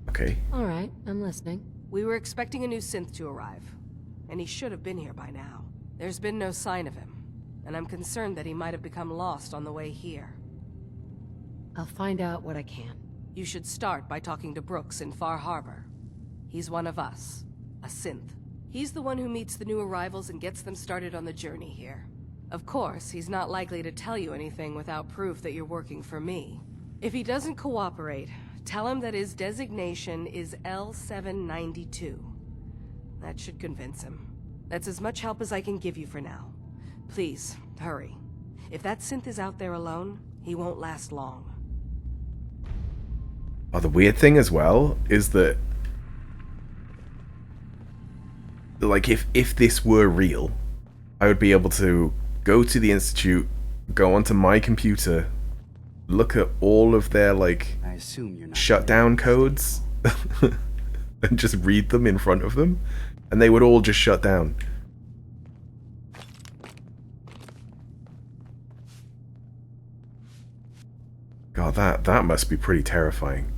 Okay. All right, I'm listening. We were expecting a new synth to arrive, and he should have been here by now. There's been no sign of him, and I'm concerned that he might have become lost on the way here. I'll find out what I can. You should start by talking to Brooks in Far Harbor. He's one of us, a synth. He's the one who meets the new arrivals and gets them started on the journey here. Of course, he's not likely to tell you anything without proof that you're working for me. If he doesn't cooperate, tell him that his designation is L792. That should convince him. That's as much help as I can give you for now. Please, hurry. If that synth is out there alone, he won't last long. Oh, the weird thing as well is that, like, if this were real, I would be able to go to the Institute, go onto my computer, look at all of their, like, I assume you're not shutdown codes, and just read them in front of them, and they would all just shut down. God, that must be pretty terrifying.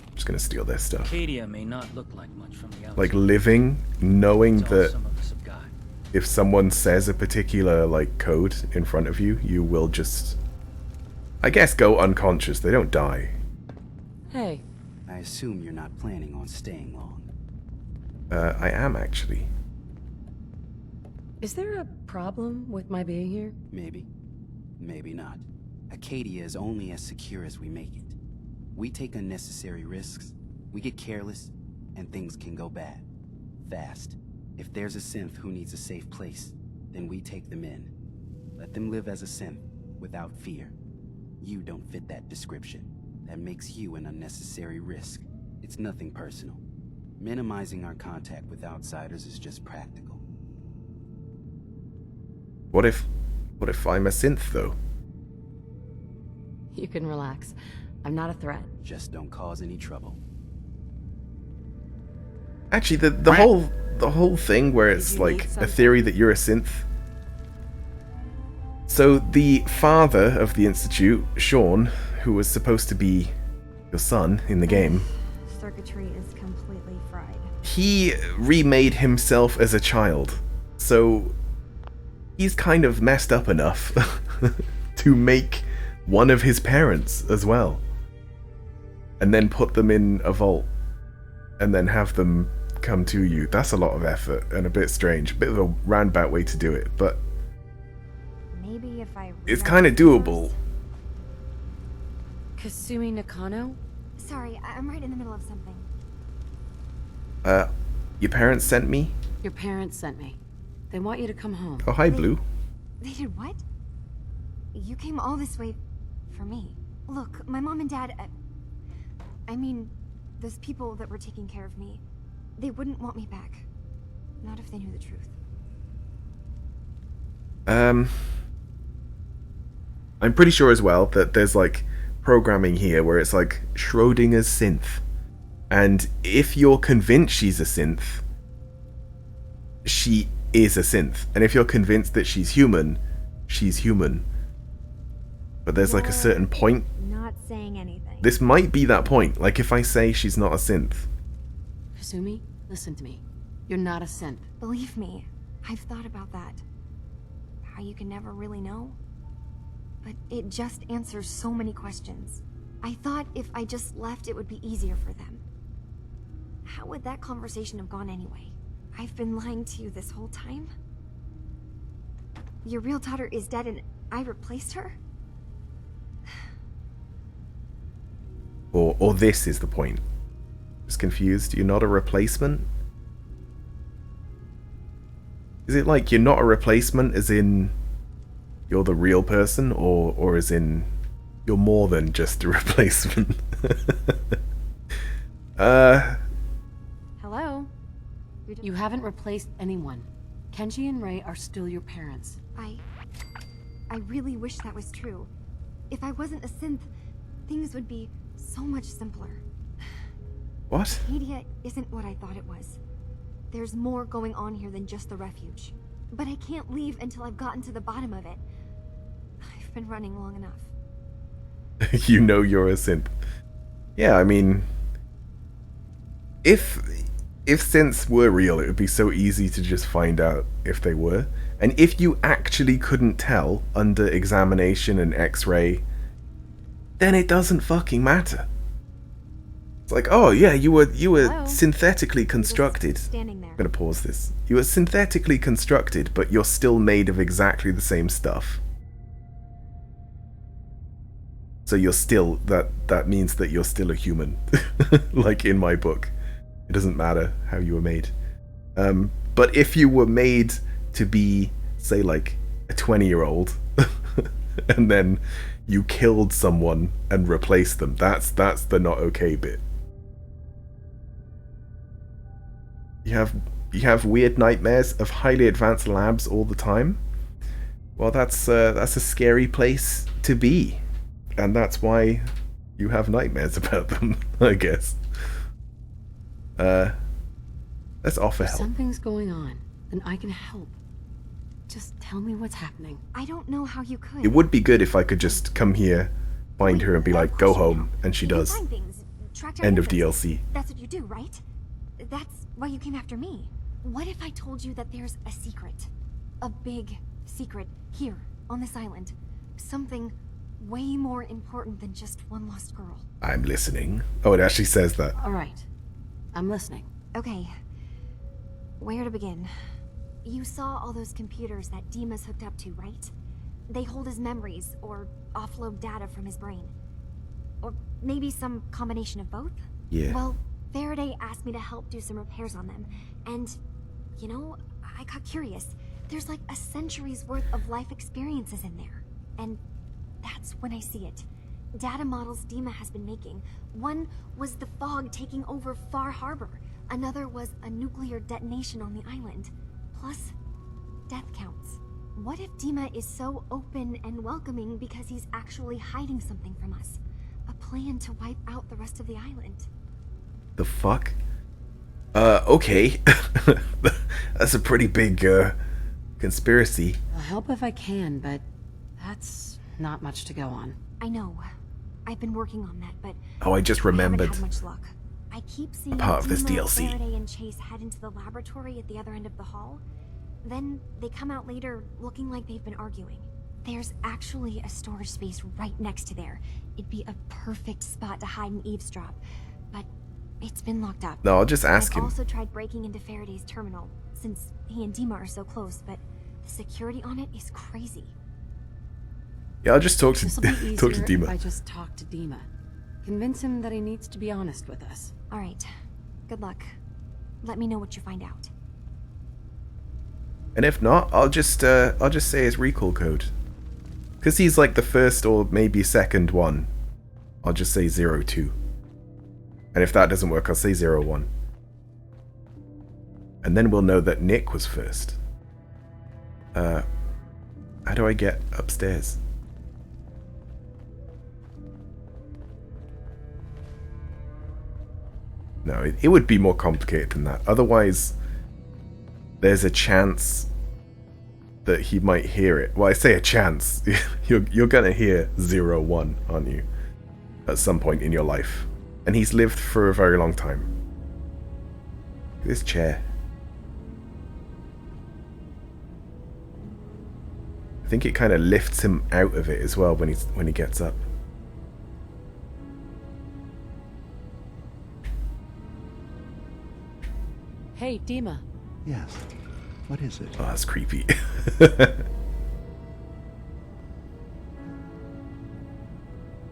I'm just gonna steal their stuff. Acadia may not look like much from the outside. Like living, knowing It's all that some of us have got. if someone says a particular like code in front of you, you will just, I guess, go unconscious. They don't die. Hey. I assume you're not planning on staying long. I am actually. Is there a problem with my being here? Maybe. Maybe not. Acadia is only as secure as we make it. We take unnecessary risks, we get careless, and things can go bad. Fast. If there's a synth who needs a safe place, then we take them in. Let them live as a synth, without fear. You don't fit that description. That makes you an unnecessary risk. It's nothing personal. Minimizing our contact with outsiders is just practical. What if I'm a synth though? You can relax. I'm not a threat. Just don't cause any trouble. Actually, the whole thing where it's like a theory that you're a synth. So the father of the Institute, Sean, who was supposed to be your son in the game, Circuitry is completely fried. he remade himself as a child. So he's kind of messed up enough to make one of his parents as well. And then put them in a vault. And then have them come to you. That's a lot of effort and a bit strange. A bit of a roundabout way to do it, but Maybe if I it's kind of doable. Kasumi Nakano? Sorry, I'm right in the middle of something. Your parents sent me? Your parents sent me. They want you to come home. Oh, hi, Blue. They did what? You came all this way for me. Look, my mom and dad... I mean, those people that were taking care of me, they wouldn't want me back. Not if they knew the truth. I'm pretty sure as well that there's like programming here where it's like Schrodinger's synth. And if you're convinced she's a synth, she is a synth. And if you're convinced that she's human, she's human. But there's like a certain point. Not saying anything. This might be that point. Like if I say she's not a synth. Kasumi, listen to me. You're not a synth. Believe me, I've thought about that. How you can never really know. But it just answers so many questions. I thought if I just left, it would be easier for them. How would that conversation have gone anyway? I've been lying to you this whole time? Your real daughter is dead and I replaced her? Or this is the point. Just confused. You're not a replacement? Is it like you're not a replacement as in you're the real person, or as in you're more than just a replacement? Hello? You haven't replaced anyone. Kenji and Rei are still your parents. I really wish that was true. If I wasn't a synth, things would be so much simpler. What? Acadia isn't what I thought it was. There's more going on here than just the refuge. But I can't leave until I've gotten to the bottom of it. I've been running long enough. You know you're a synth. Yeah, I mean, if synths were real, it would be so easy to just find out if they were. And if you actually couldn't tell under examination and X-ray, then it doesn't fucking matter. It's like, oh yeah, you were synthetically constructed. Standing there. I'm gonna pause this. You were synthetically constructed, but you're still made of exactly the same stuff. So you're still, that means that you're still a human. Like in my book. It doesn't matter how you were made. But if you were made to be, say, like a 20-year-old, and then you killed someone and replaced them, that's the not okay bit. You have weird nightmares of highly advanced labs all the time. Well, that's a scary place to be, and that's why you have nightmares about them, I guess. Let's offer help. If something's going on, then I can help. Just tell me what's happening. I don't know how you could. It would be good if I could just come here, find her, and be like, go home, and she does. Find things, track down End of evidence. DLC. That's what you do, right? That's why you came after me. What if I told you that there's a secret? A big secret here, on this island. Something way more important than just one lost girl. I'm listening. Oh, it actually says that. Alright. I'm listening. Okay. Where to begin? You saw all those computers that Dima's hooked up to, right? They hold his memories, or offload data from his brain. Or maybe some combination of both? Yeah. Well, Faraday asked me to help do some repairs on them, and, you know, I got curious. There's like a century's worth of life experiences in there. And that's when I see it. Data models Dima has been making. One was the fog taking over Far Harbor. Another was a nuclear detonation on the island. Plus, death counts. What if Dima is so open and welcoming because he's actually hiding something from us? A plan to wipe out the rest of the island. The fuck? Okay. That's a pretty big, conspiracy. I'll help if I can, but that's not much to go on. I know. I've been working on that, but Oh, I just remembered. I haven't had much luck. I keep seeing Part of this Dima, DLC. Faraday, and Chase head into the laboratory at the other end of the hall. Then they come out later looking like they've been arguing. There's actually a storage space right next to there. It'd be a perfect spot to hide and eavesdrop, but it's been locked up. No, I'll just ask I've him. also tried breaking into Faraday's terminal, since he and Dima are so close, but the security on it is crazy. Yeah, I'll just talk to This'll be talk to easier if Dima. I just talk to Dima. Convince him that he needs to be honest with us. All right. Good luck. Let me know what you find out. And if not, I'll just say his recall code. Because he's like the first or maybe second one. I'll just say 02. And if that doesn't work, I'll say 01. And then we'll know that Nick was first. How do I get upstairs? No, it would be more complicated than that. Otherwise, there's a chance that he might hear it. Well, I say a chance. You're gonna hear 01, aren't you? At some point in your life. And he's lived for a very long time. Look at this chair. I think it kind of lifts him out of it as well when he gets up. Hey, Dima. Yes. What is it? Oh, that's creepy.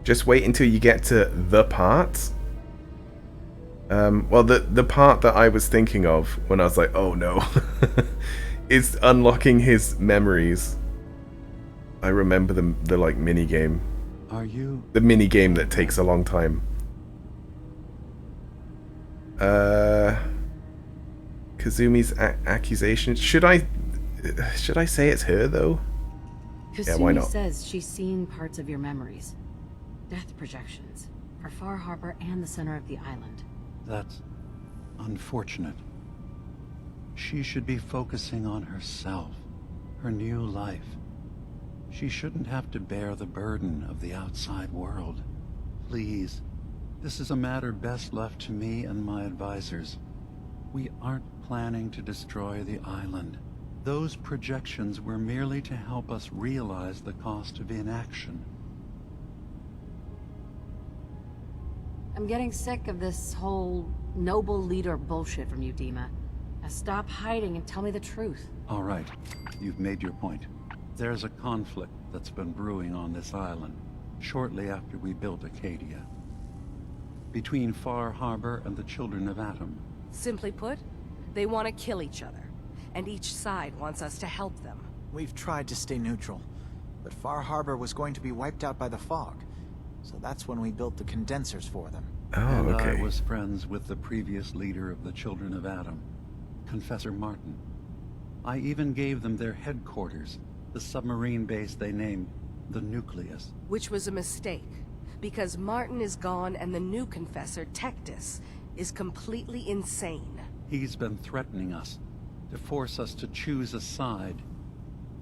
Just wait until you get to the part. Well, the part that I was thinking of when I was like, oh no, is unlocking his memories. I remember the like mini game. Are you? The mini game that takes a long time. Kazumi's accusation. Should I say it's her though? Kasumi Yeah, why not? says she's seen parts of your memories. Death projections for Far Harbor and the center of the island. That's unfortunate. She should be focusing on herself, her new life. She shouldn't have to bear the burden of the outside world. Please, this is a matter best left to me and my advisors. We aren't planning to destroy the island. Those projections were merely to help us realize the cost of inaction. I'm getting sick of this whole noble leader bullshit from you, Dima. Now stop hiding and tell me the truth. All right, you've made your point. There's a conflict that's been brewing on this island, shortly after we built Acadia. Between Far Harbor and the Children of Atom. Simply put, they want to kill each other, and each side wants us to help them. We've tried to stay neutral, but Far Harbor was going to be wiped out by the fog, so that's when we built the condensers for them. Oh, and okay. I was friends with the previous leader of the Children of Atom, Confessor Martin. I even gave them their headquarters, the submarine base they named the Nucleus. Which was a mistake, because Martin is gone and the new Confessor, Tectus, is completely insane. He's been threatening us, to force us to choose a side.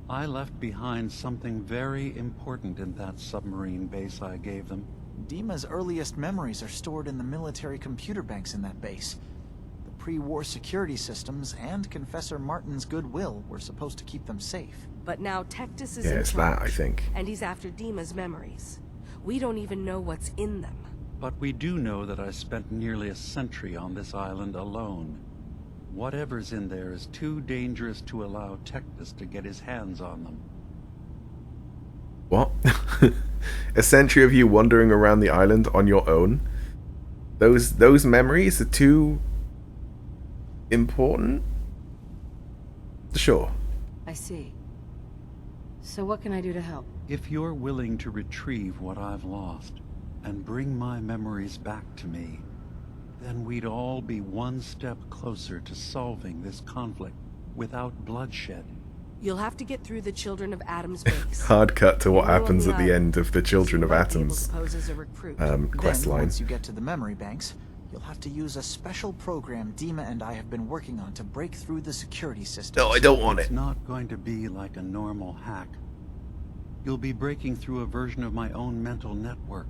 I left behind something very important in that submarine base I gave them. Dima's earliest memories are stored in the military computer banks in that base. The pre-war security systems and Confessor Martin's goodwill were supposed to keep them safe. But now Tectus is Yeah, in it's charge, that, I think. and he's after Dima's memories. We don't even know what's in them. But we do know that I spent nearly a century on this island alone. Whatever's in there is too dangerous to allow Tectus to get his hands on them. What? A century of you wandering around the island on your own? Those memories are too important? Sure. I see. So what can I do to help? If you're willing to retrieve what I've lost, and bring my memories back to me, then we'd all be one step closer to solving this conflict without bloodshed. You'll have to get through the Children of Atom's base. Hard cut to what You're on happens the at the island. end of the Children of You might be able Atoms to pose as a recruit. quest Then, line. once you get to the memory banks, you'll have to use a special program Dima and I have been working on to break through the security system. No, I don't want It's it. not going to be like a normal hack. You'll be breaking through a version of my own mental network.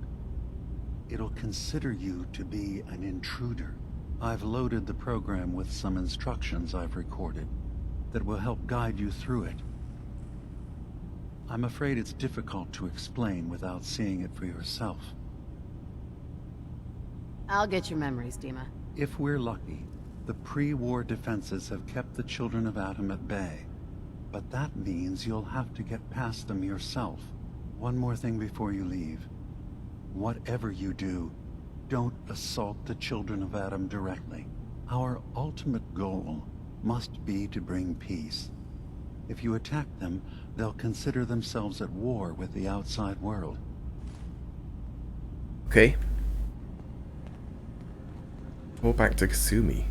It'll consider you to be an intruder. I've loaded the program with some instructions I've recorded that will help guide you through it. I'm afraid it's difficult to explain without seeing it for yourself. I'll get your memories, Dima. If we're lucky, the pre-war defenses have kept the Children of Atom at bay. But that means you'll have to get past them yourself. One more thing before you leave. Whatever you do, don't assault the Children of Atom directly. Our ultimate goal must be to bring peace. If you attack them, they'll consider themselves at war with the outside world. Okay. Go back to Kasumi.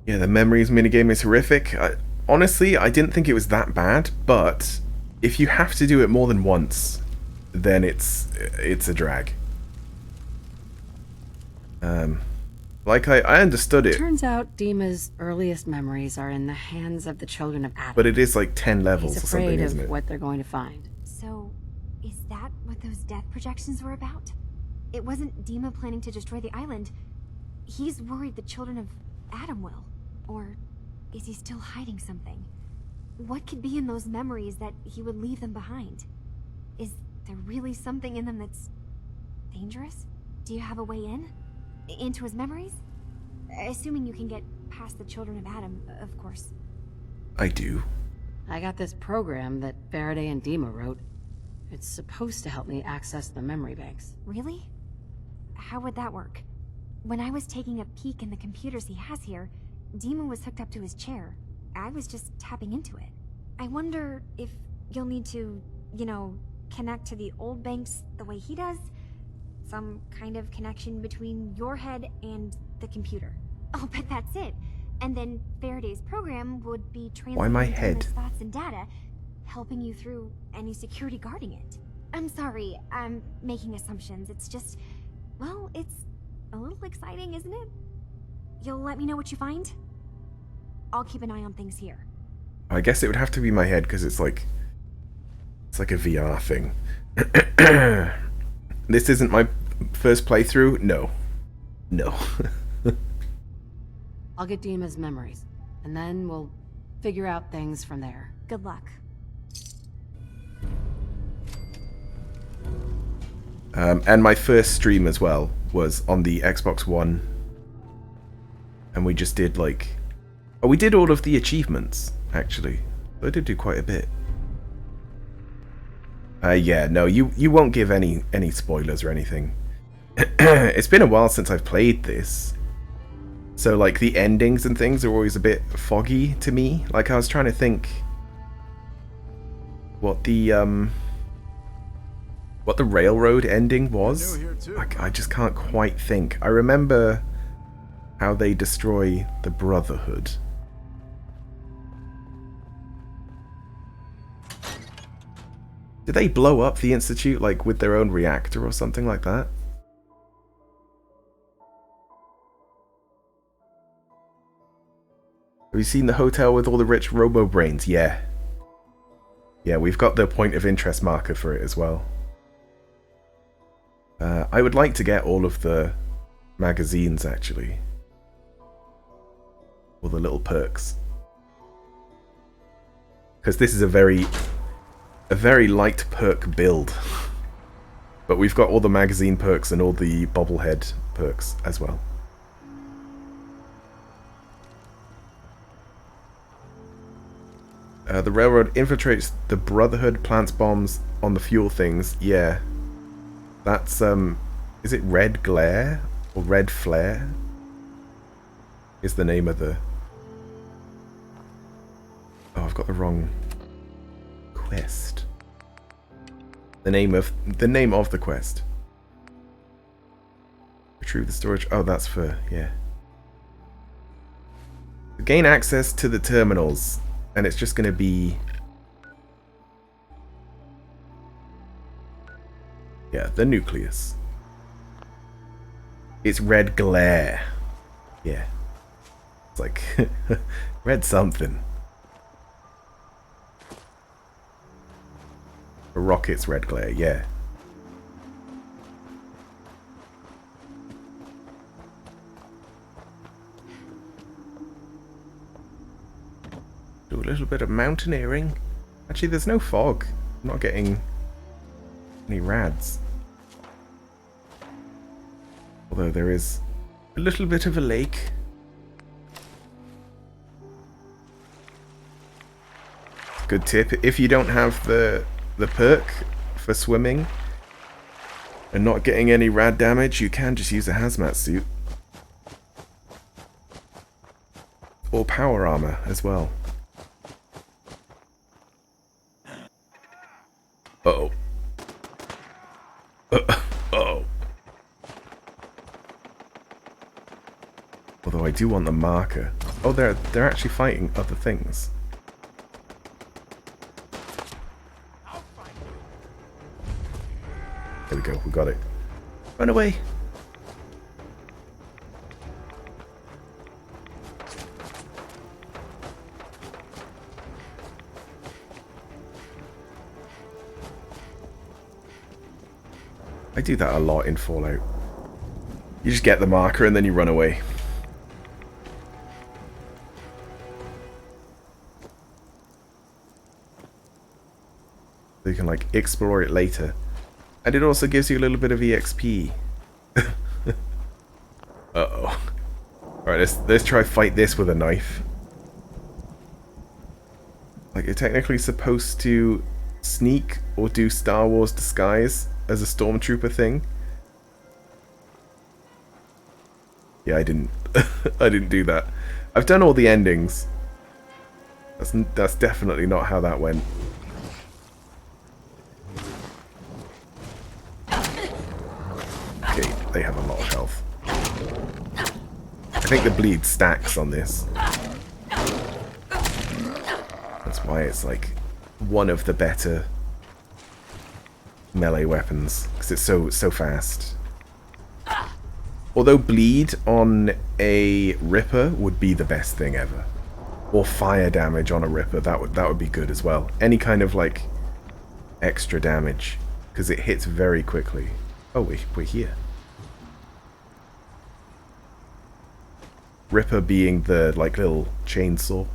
Yeah, the memories minigame is horrific. Honestly, I didn't think it was that bad, but if you have to do it more than once, then it's a drag. Like, I understood it, Turns out Dima's earliest memories are in the hands of the children of Adam. but it is like 10 levels He's or something, afraid isn't of it? what they're going to find. So, is that what those death projections were about? It wasn't Dima planning to destroy the island. He's worried the children of Adam will. Or is he still hiding something? What could be in those memories that he would leave them behind? Is there really something in them that's dangerous? Do you have a way in? Into his memories? Assuming you can get past the children of Adam, of course. I do. I got this program that Faraday and Dima wrote. It's supposed to help me access the memory banks. Really? How would that work? When I was taking a peek in the computers he has here, Dima was hooked up to his chair. I was just tapping into it. I wonder if you'll need to, connect to the old banks the way he does? Some kind of connection between your head and the computer. I'll bet that's it. And then Faraday's program would be Why my translating head? Dima's thoughts and data, helping you through any security guarding it. I'm sorry, I'm making assumptions. It's just, well, it's a little exciting, isn't it? You'll let me know what you find? I'll keep an eye on things here. I guess it would have to be my head because it's like a VR thing. This isn't my first playthrough. No. I'll get Dima's memories, and then we'll figure out things from there. Good luck. And my first stream as well was on the Xbox One, and we just did we did all of the achievements actually. I did do quite a bit. Yeah, no, you won't give any spoilers or anything. It's been a while since I've played this, so like the endings and things are always a bit foggy to me. Like I was trying to think what the railroad ending was. I just can't quite think. I remember how they destroy the Brotherhood. Did they blow up the Institute, like, with their own reactor or something like that? Have you seen the hotel with all the rich robo-brains? Yeah. Yeah, we've got the point of interest marker for it as well. I would like to get all of the magazines, actually. All the little perks. Because this is a very light perk build. But we've got all the magazine perks and all the bobblehead perks as well. The railroad infiltrates the Brotherhood, plants bombs on the fuel things. Yeah. That's, is it Red Glare? Or Red Flare? Is the name of the... Oh, I've got the wrong quest. The name of the quest. Retrieve the storage. Oh, that's for, yeah. Gain access to the terminals. And it's just going to be... Yeah, the nucleus. It's Red Glare. Yeah. It's like... red something. A rocket's Red Glare, yeah. Do a little bit of mountaineering. Actually, there's no fog. I'm not getting any rads. Although there is a little bit of a lake. Good tip. If you don't have the perk for swimming and not getting any rad damage, you can just use a hazmat suit. Or power armor as well. Uh-oh. Uh-oh. Although I do want the marker. Oh, they're actually fighting other things. There we go, we got it. Run away. I do that a lot in Fallout. You just get the marker and then you run away. So you can like explore it later. And it also gives you a little bit of EXP. Uh-oh. Alright, let's try fight this with a knife. Like, you're technically supposed to sneak or do Star Wars disguise as a stormtrooper thing. Yeah, I didn't I didn't do that. I've done all the endings. That's definitely not how that went. Okay, they have a lot of health. I think the bleed stacks on this. That's why it's like one of the better melee weapons, because it's so fast. Although bleed on a Ripper would be the best thing ever, or fire damage on a Ripper, that would be good as well. Any kind of like extra damage, because it hits very quickly. Oh, we're here. Ripper being the like little chainsaw.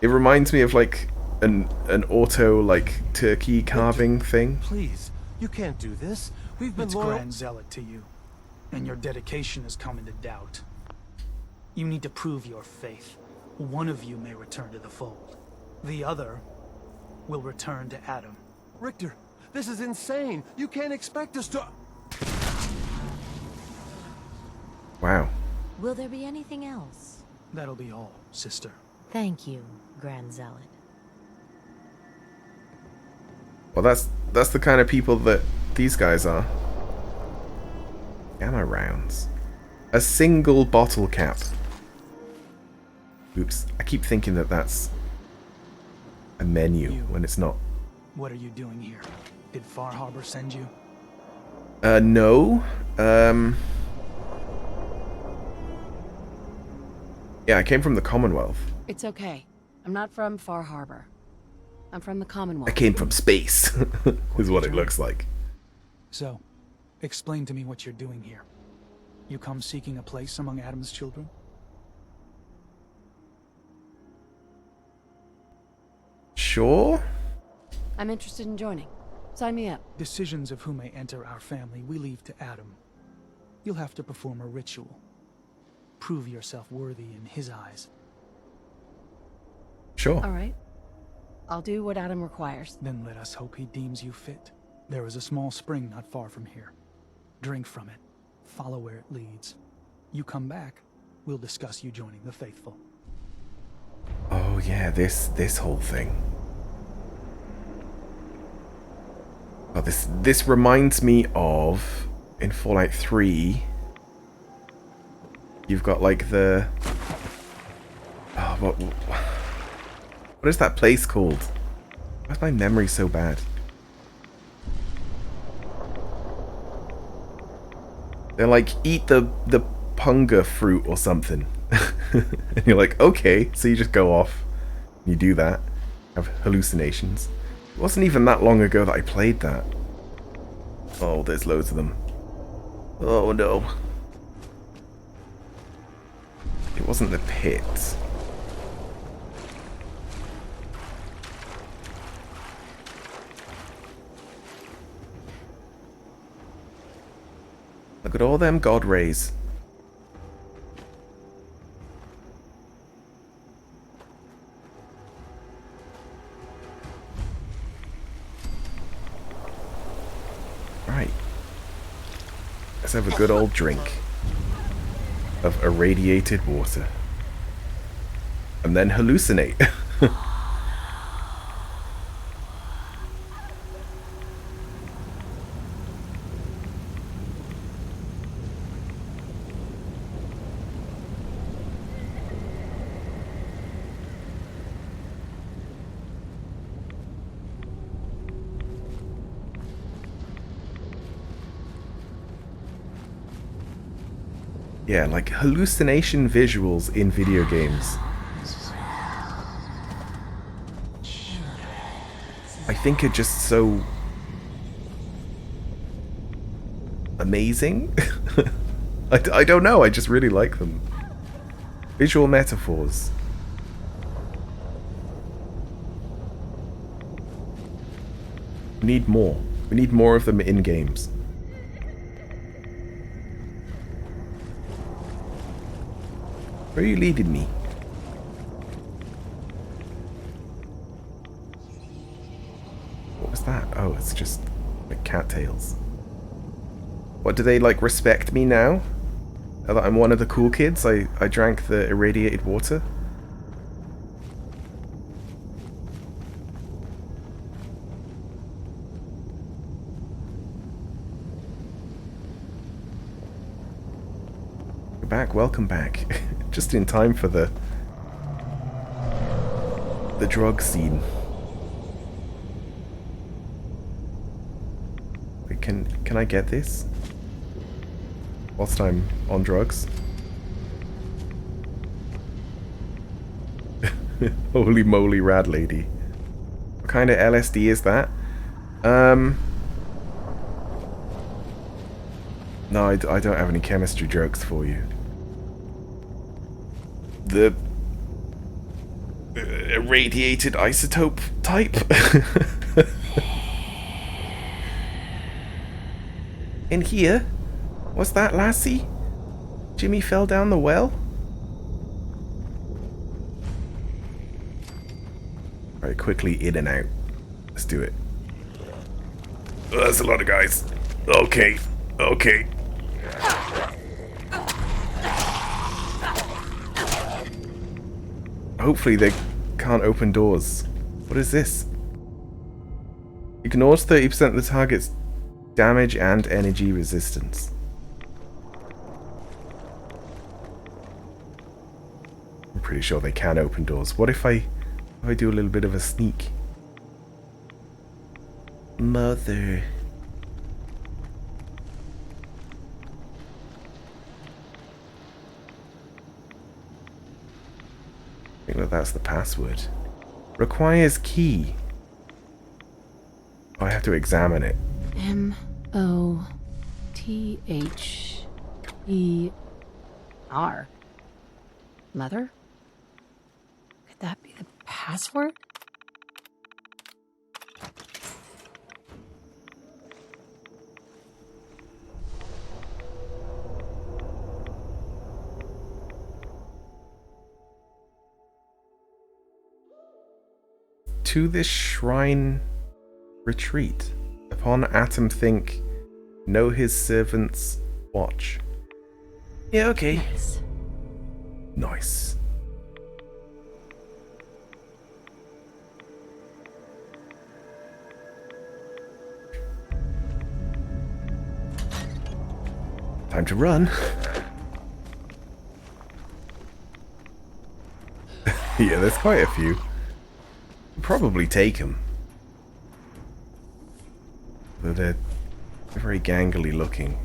It reminds me of like an auto like turkey carving thing. Please, you can't do this. We've been It's loyal. Grand Zealot to you, and your dedication has come into doubt. You need to prove your faith. One of you may return to the fold. The other will return to Adam. Richter, this is insane. You can't expect us to... Wow. Will there be anything else? That'll be all, sister. Thank you, Grand Zealot. Well, that's the kind of people that these guys are. Gamma rounds. A single bottle cap. Oops. I keep thinking that that's a menu when it's not. What are you doing here? Did Far Harbor send you? No. Yeah, I came from the Commonwealth. It's okay. I'm not from Far Harbor. I'm from the Commonwealth. I came from space, is what it looks like. So, explain to me what you're doing here. You come seeking a place among Adam's children? Sure. I'm interested in joining. Sign me up. Decisions of who may enter our family we leave to Adam. You'll have to perform a ritual. Prove yourself worthy in his eyes. Sure. All right. I'll do what Adam requires. Then let us hope he deems you fit. There is a small spring not far from here. Drink from it. Follow where it leads. You come back, we'll discuss you joining the faithful. Oh yeah, this whole thing. Oh, this reminds me of in Fallout 3. You've got like the what is that place called? Why's my memory so bad? They're like, eat the punga fruit or something. And you're like, okay, so you just go off. You do that. Have hallucinations. It wasn't even that long ago that I played that. Oh, there's loads of them. Oh no. It wasn't the pit. Look at all them god rays. Right. Let's have a good old drink of irradiated water. And then hallucinate. Yeah, like hallucination visuals in video games. I think are just so amazing. I don't know, I just really like them. Visual metaphors. We need more. We need more of them in games. Where are you leading me? What was that? Oh, it's just like cattails. What, do they like respect me now? That I'm one of the cool kids? I drank the irradiated water? Back, welcome back. Just in time for the drug scene. Wait, can I get this? Whilst I'm on drugs? Holy moly, rad lady. What kind of LSD is that? No, I don't have any chemistry jokes for you. The irradiated isotope type? In here? What's that, lassie? Jimmy fell down the well? Alright, quickly in and out. Let's do it. Oh, that's a lot of guys. Okay. Okay. Hopefully they can't open doors. What is this? Ignores 30% of the target's damage and energy resistance. I'm pretty sure they can open doors. What if I do a little bit of a sneak? Mother. I think that's the password. Requires key. Oh, I have to examine it. M-O-T-H-E-R. Mother? Could that be the password? To this shrine retreat. Upon Atom think, know his servants watch. Yeah, okay. Nice. Time to run. Yeah, there's quite a few. Probably take him. Though they're very gangly looking.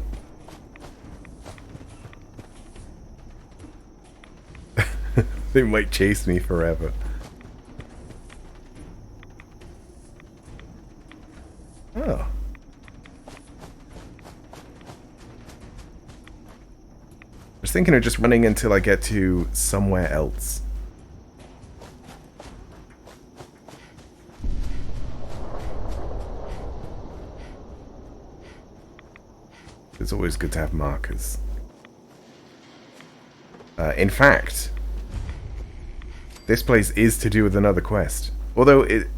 They might chase me forever. Oh. I was thinking of just running until I get to somewhere else. It's always good to have markers. In fact, this place is to do with another quest. Although it's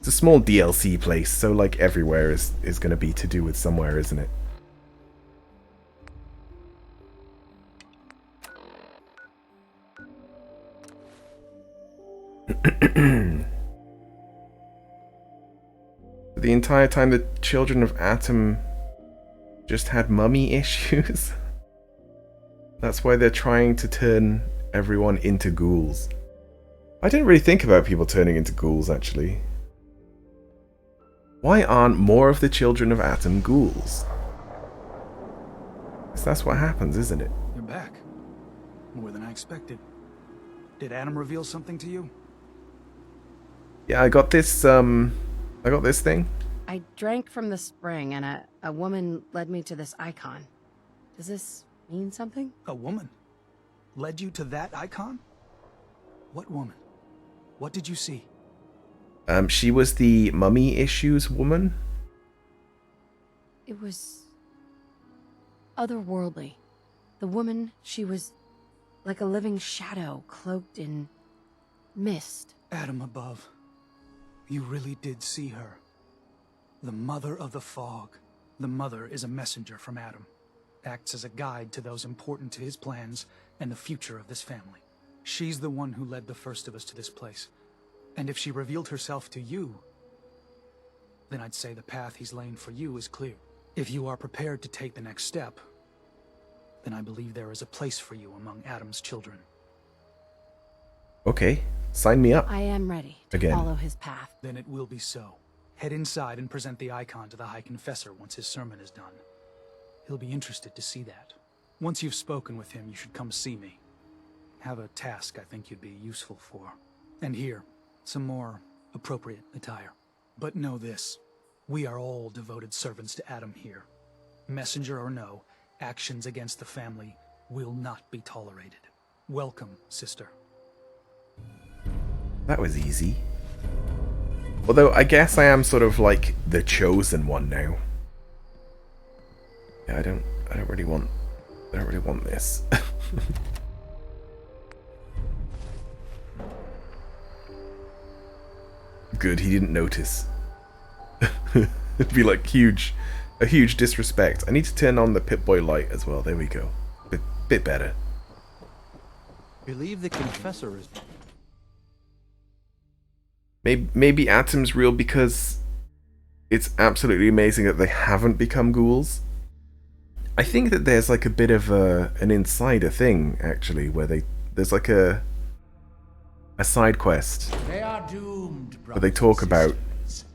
a small DLC place, so like everywhere is going to be to do with somewhere, isn't it? The entire time the children of Atom just had mummy issues. That's why they're trying to turn everyone into ghouls. I didn't really think about people turning into ghouls, actually. Why aren't more of the children of Atom ghouls? Because that's what happens, isn't it? You're back. More than I expected. Did Adam reveal something to you? Yeah, I got this thing. I drank from the spring, and a woman led me to this icon. Does this mean something? A woman? Led you to that icon? What woman? What did you see? She was the mummy issues woman. It was otherworldly. The woman, she was like a living shadow cloaked in mist. Adam above. You really did see her. The Mother of the Fog. The Mother is a messenger from Adam. Acts as a guide to those important to his plans and the future of this family. She's the one who led the first of us to this place. And if she revealed herself to you, then I'd say the path he's laying for you is clear. If you are prepared to take the next step, then I believe there is a place for you among Adam's children. Okay, sign me up. I am ready to Again. follow his path. Then it will be so. Head inside and present the icon to the High Confessor once his sermon is done. He'll be interested to see that. Once you've spoken with him, you should come see me. Have a task I think you'd be useful for. And here, some more appropriate attire. But know this, we are all devoted servants to Adam here. Messenger or no, actions against the family will not be tolerated. Welcome, sister. That was easy. Although I guess I am sort of like the chosen one now. Yeah, I don't really want this. Good, he didn't notice. It'd be like a huge disrespect. I need to turn on the Pip-Boy light as well. There we go. Bit better. Believe the Confessor is... Maybe Atom's real because it's absolutely amazing that they haven't become ghouls. I think that there's like a bit of an insider thing, actually, where there's like a side quest They are doomed, where they talk about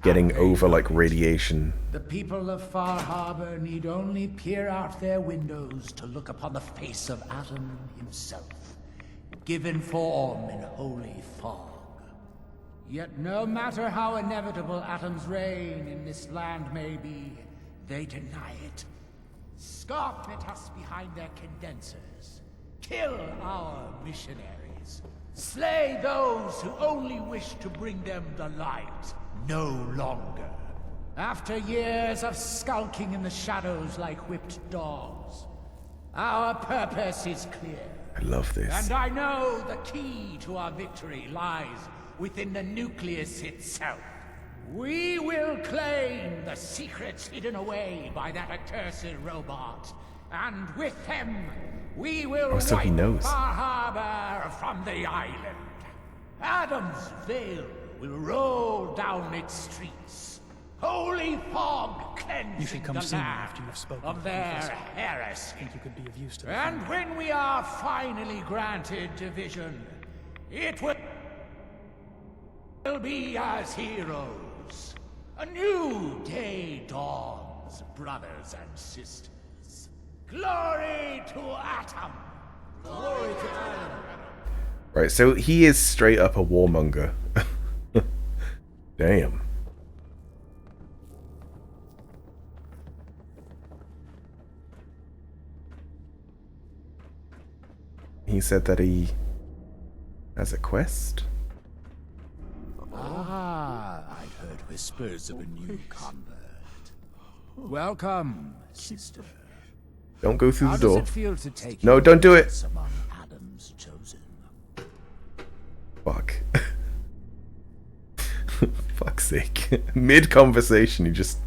getting over like radiation. The people of Far Harbor need only peer out their windows to look upon the face of Atom himself, given form in holy fog. Yet no matter how inevitable Atom's reign in this land may be, they deny it. Scoff at us behind their condensers. Kill our missionaries. Slay those who only wish to bring them the light no longer. After years of skulking in the shadows like whipped dogs, our purpose is clear. I love this. And I know the key to our victory lies within the nucleus itself. We will claim the secrets hidden away by that accursed robot, and with them, we will so he wipe knows. Far Harbor from the island. Adam's veil will roll down its streets. Holy fog cleansing You should come the see me land after you've spoken of with the their Confessor. heresy. I think you could be of use to the And family. when we are finally granted division, it will be as heroes. A new day dawns, brothers and sisters. Glory to Atom! Glory to Atom! Right, so he is straight up a warmonger. Damn. He said that he has a quest. Ah, I'd heard whispers of a new convert. Welcome, sister. Don't go through How the door. does it feel to take No, your don't do it. place among Adam's chosen? Fuck. Fuck's sake. Mid conversation, he just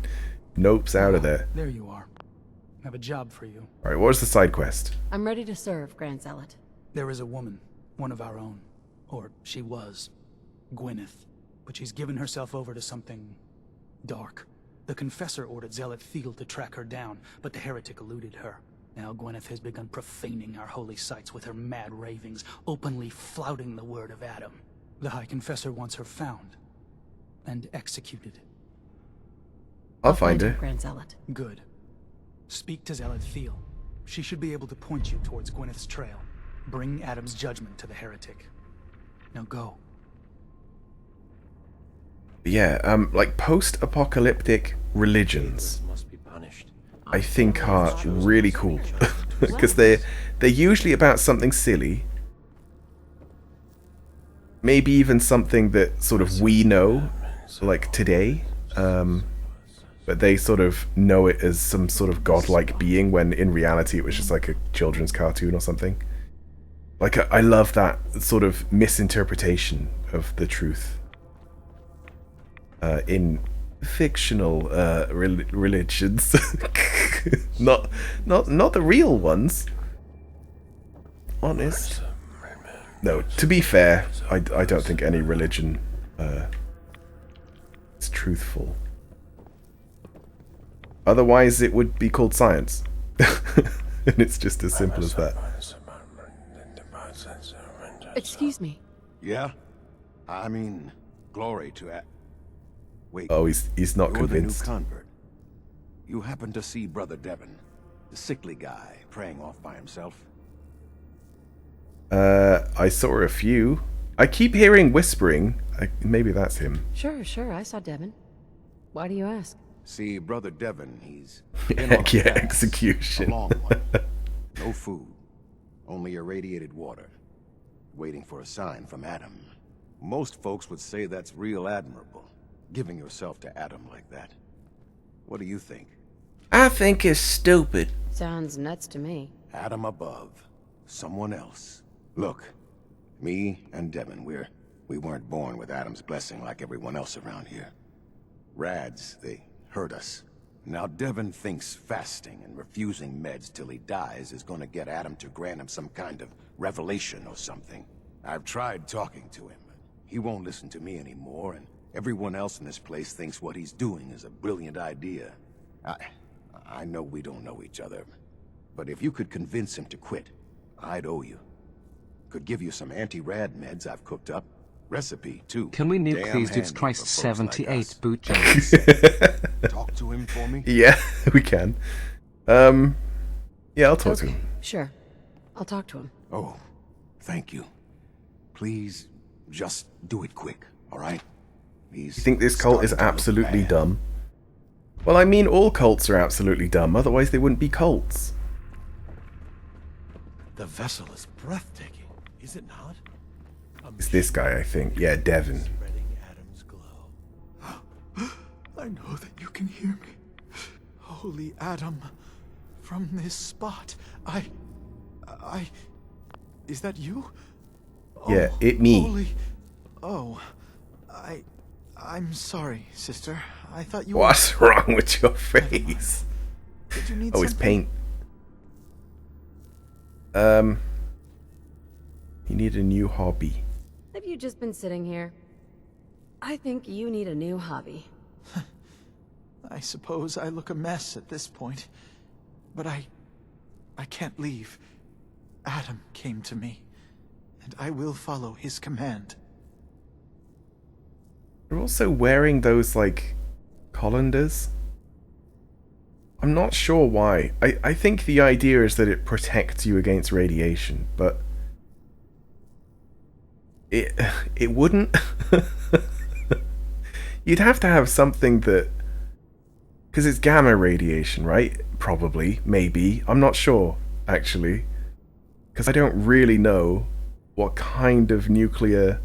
nopes out of there. There you are. I have a job for you. Alright, what was the side quest? I'm ready to serve, Grand Zealot. There is a woman, one of our own. Or she was. Gwyneth. But she's given herself over to something dark. The Confessor ordered Zealot Field to track her down, but the heretic eluded her. Now Gwyneth has begun profaning our holy sites with her mad ravings, openly flouting the word of Adam. The High Confessor wants her found and executed. I'll find her. Grand Zealot. Good. Speak to Zealot Field. She should be able to point you towards Gwyneth's trail. Bring Adam's judgment to the heretic. Now go. Yeah, like post-apocalyptic religions, I think are really cool because they're usually about something silly, maybe even something that sort of we know, like today, but they sort of know it as some sort of godlike being when in reality it was just like a children's cartoon or something. Like I love that sort of misinterpretation of the truth in fictional religions, not the real ones. Honest. No, to be fair, I don't think any religion is truthful. Otherwise, it would be called science, and it's just as simple as that. Excuse me. Yeah? I mean, glory to Wait. Oh, he's not convinced. The new convert. You happen to see Brother Devon, the sickly guy praying off by himself? I saw a few. I keep hearing whispering. Maybe that's him. Sure, I saw Devon. Why do you ask? See, Brother Devon, he's yeah, execution. A long one. No food, only irradiated water. Waiting for a sign from Adam. Most folks would say that's real admirable, giving yourself to Adam like that. What do you think? I think it's stupid. Sounds nuts to me. Adam above, someone else. Look, me and Devon, we weren't born with Adam's blessing like everyone else around here. Rads, they hurt us. Now Devon thinks fasting and refusing meds till he dies is gonna get Adam to grant him some kind of revelation or something. I've tried talking to him, but he won't listen to me anymore, and everyone else in this place thinks what he's doing is a brilliant idea. I know we don't know each other, but if you could convince him to quit, I'd owe you. Could give you some anti-rad meds I've cooked up. Recipe, too. Can we nuke these dudes Christ 78 boot junks? Talk to him for me? Yeah, we can. Yeah, I'll talk to him. Sure. I'll talk to him. Oh, thank you. Please, just do it quick, alright? You think this cult is absolutely dumb? Well, I mean, all cults are absolutely dumb, otherwise they wouldn't be cults. The vessel is breathtaking, is it not? It's this guy, I think. Yeah, Devon. I know that you can hear me. Holy Adam, from this spot, is that you? Yeah, it me. Holy... Oh, I'm sorry, sister. I thought you What's wrong with your face? Did you need it's something? paint. You need a new hobby. Have you just been sitting here? I think you need a new hobby. I suppose I look a mess at this point. But I can't leave. Adam came to me, and I will follow his command. You're also wearing those, like, colanders. I'm not sure why. I think the idea is that it protects you against radiation, but it wouldn't. You'd have to have something that... Because it's gamma radiation, right? Probably. Maybe. I'm not sure, actually. Because I don't really know what kind of nuclear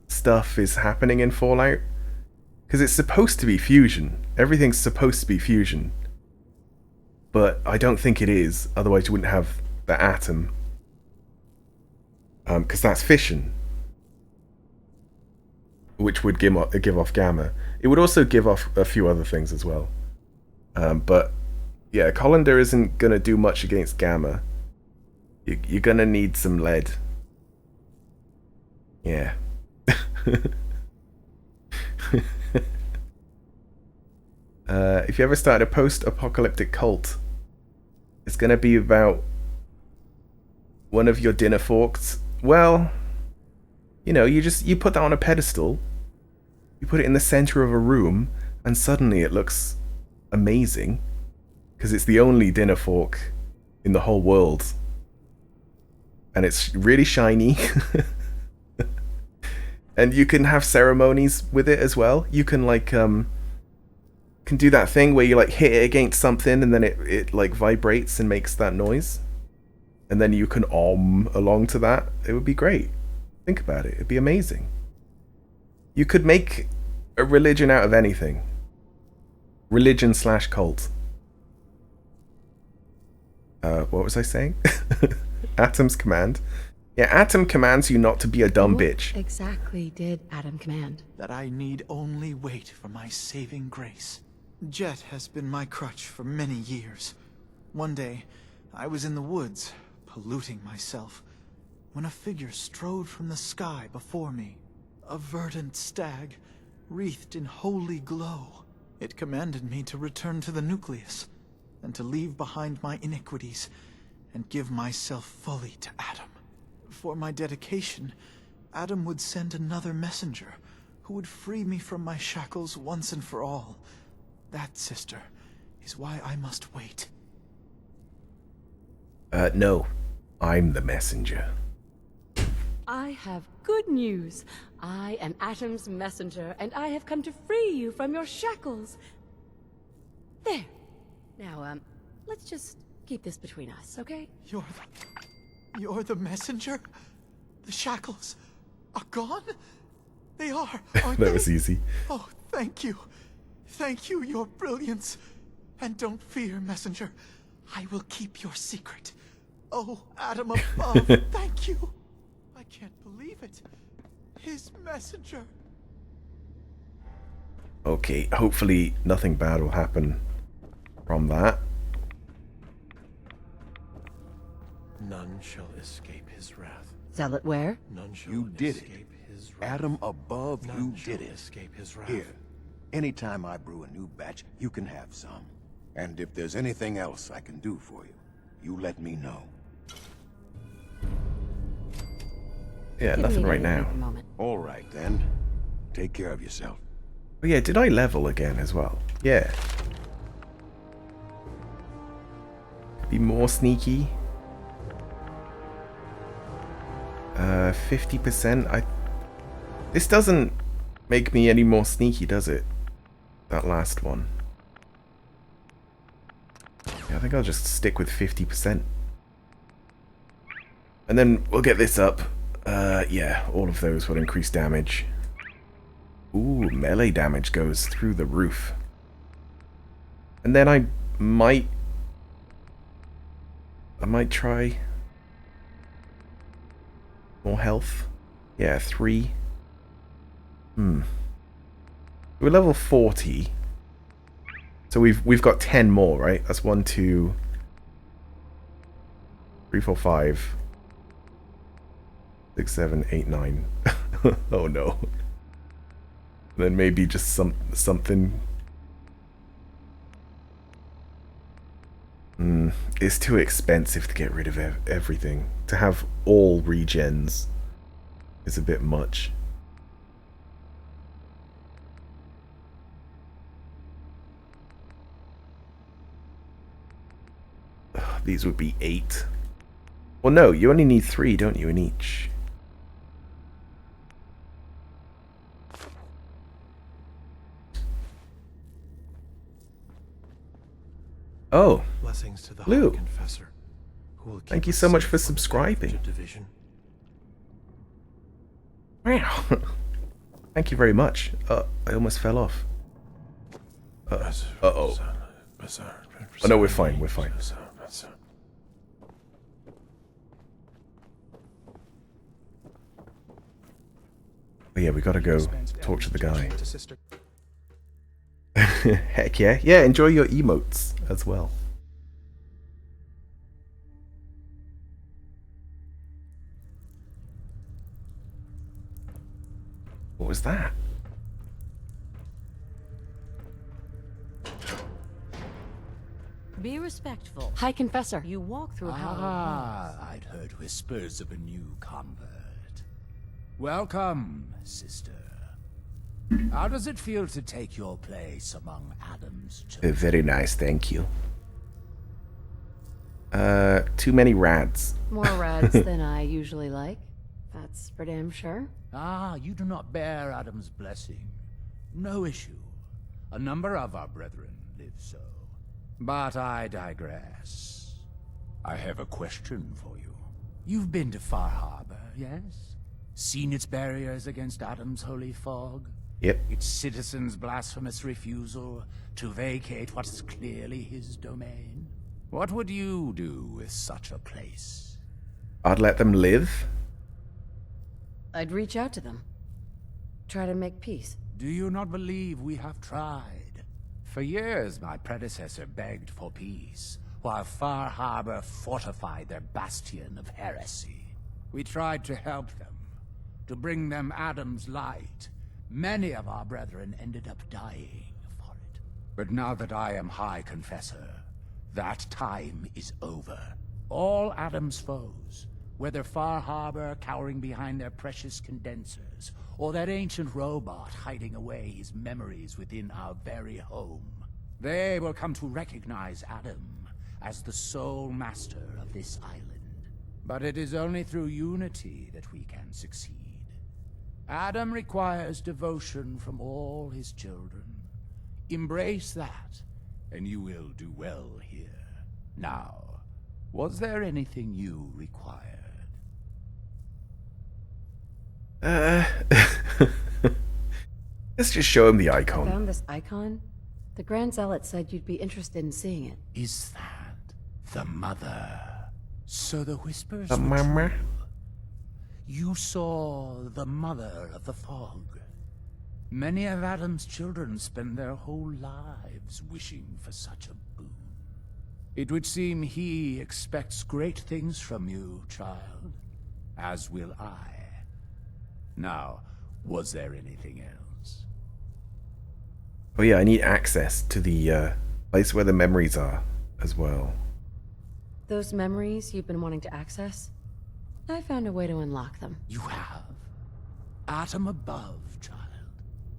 stuff is happening in Fallout. Because it's supposed to be fusion. Everything's supposed to be fusion. But I don't think it is. Otherwise you wouldn't have the atom. Because that's fission. Which would give off gamma. It would also give off a few other things as well. But yeah, colander isn't going to do much against gamma. You're going to need some lead. Yeah. If you ever start a post-apocalyptic cult, it's going to be about one of your dinner forks. Well, you know, you put that on a pedestal, you put it in the center of a room, and suddenly it looks amazing, because it's the only dinner fork in the whole world, and it's really shiny. And you can have ceremonies with it as well. You can like can do that thing where you like hit it against something and then it like vibrates and makes that noise. And then you can along to that. It would be great. Think about it. It'd be amazing. You could make a religion out of anything. Religion/cult. What was I saying? Atom's command. Yeah, Atom commands you not to be a dumb What bitch. exactly did Atom command? That I need only wait for my saving grace. Jet has been my crutch for many years. One day, I was in the woods, polluting myself, when a figure strode from the sky before me. A verdant stag, wreathed in holy glow. It commanded me to return to the nucleus, and to leave behind my iniquities, and give myself fully to Atom. For my dedication, Atom would send another messenger, who would free me from my shackles once and for all. That, sister, is why I must wait. No. I'm the messenger. I have good news. I am Atom's messenger, and I have come to free you from your shackles. There. Now, let's just keep this between us, okay? You're the messenger? The shackles are gone? They are, aren't That was easy. Oh, thank you. Thank you, your brilliance. And don't fear, messenger. I will keep your secret. Oh, Atom above, thank you. I can't believe it. His messenger. Okay, hopefully nothing bad will happen from that. None shall escape his wrath. Zealot where? None shall You did it. escape his wrath. Atom above, None you shall did it. escape his wrath. Here, anytime I brew a new batch, you can have some. And if there's anything else I can do for you, you let me know. Yeah, nothing right now. All right, then. Take care of yourself. Oh yeah, did I level again as well? Yeah. Be more sneaky. 50%. This doesn't make me any more sneaky, does it? That last one. Yeah, I think I'll just stick with 50%. And then we'll get this up. Yeah, all of those will increase damage. Ooh, melee damage goes through the roof. And then I might try more health. Yeah, 3. We're level 40. So we've got 10 more, right? That's 1, 2, 3, 4, 5, 6, 7, 8, 9. Oh no. Then maybe just something. It's too expensive to get rid of everything. To have all regens is a bit much. These would be 8. Well, no, you only need 3, don't you, in each? Oh, Blessings to the Lou. High Confessor, who will keep Thank you us so much safe for from the subscribing. Ravage of Division. Wow. Thank you very much. I almost fell off. Uh-oh. Oh, no, we're fine, we're fine. But yeah, we gotta go torture the guy. Heck yeah. Yeah, enjoy your emotes as well. What was that? Be respectful. High Confessor. You walk through I'd heard whispers of a new convert. Welcome, sister. How does it feel to take your place among Adam's children? Very nice, thank you. Too many rads. More rads than I usually like. That's for damn sure. Ah, you do not bear Adam's blessing. No issue. A number of our brethren live so. But I digress. I have a question for you. You've been to Far Harbor, yes? Seen its barriers against Adam's holy fog? Yep. Its citizens' blasphemous refusal to vacate what is clearly his domain? What would you do with such a place? I'd let them live. I'd reach out to them. Try to make peace. Do you not believe we have tried? For years, my predecessor begged for peace, while Far Harbor fortified their bastion of heresy. We tried to help them, to bring them Adam's light. Many of our brethren ended up dying for it. But now that I am High Confessor, that time is over. All Adam's foes, whether Far Harbor cowering behind their precious condensers, or that ancient robot hiding away his memories within our very home, they will come to recognize Adam as the sole master of this island. But it is only through unity that we can succeed. Adam requires devotion from all his children. Embrace that, and you will do well here. Now, was there anything you required? Let's just show him the icon. Found this icon? The Grand Zealot said you'd be interested in seeing it. Is that the mother? So the whispers The were mama? true. You saw the mother of the fog. Many of Adam's children spend their whole lives wishing for such a boon. It would seem he expects great things from you, child, as will I. Now, was there anything else? Oh yeah, I need access to the place where the memories are as well. Those memories you've been wanting to access? I found a way to unlock them. You have? Atom above, child.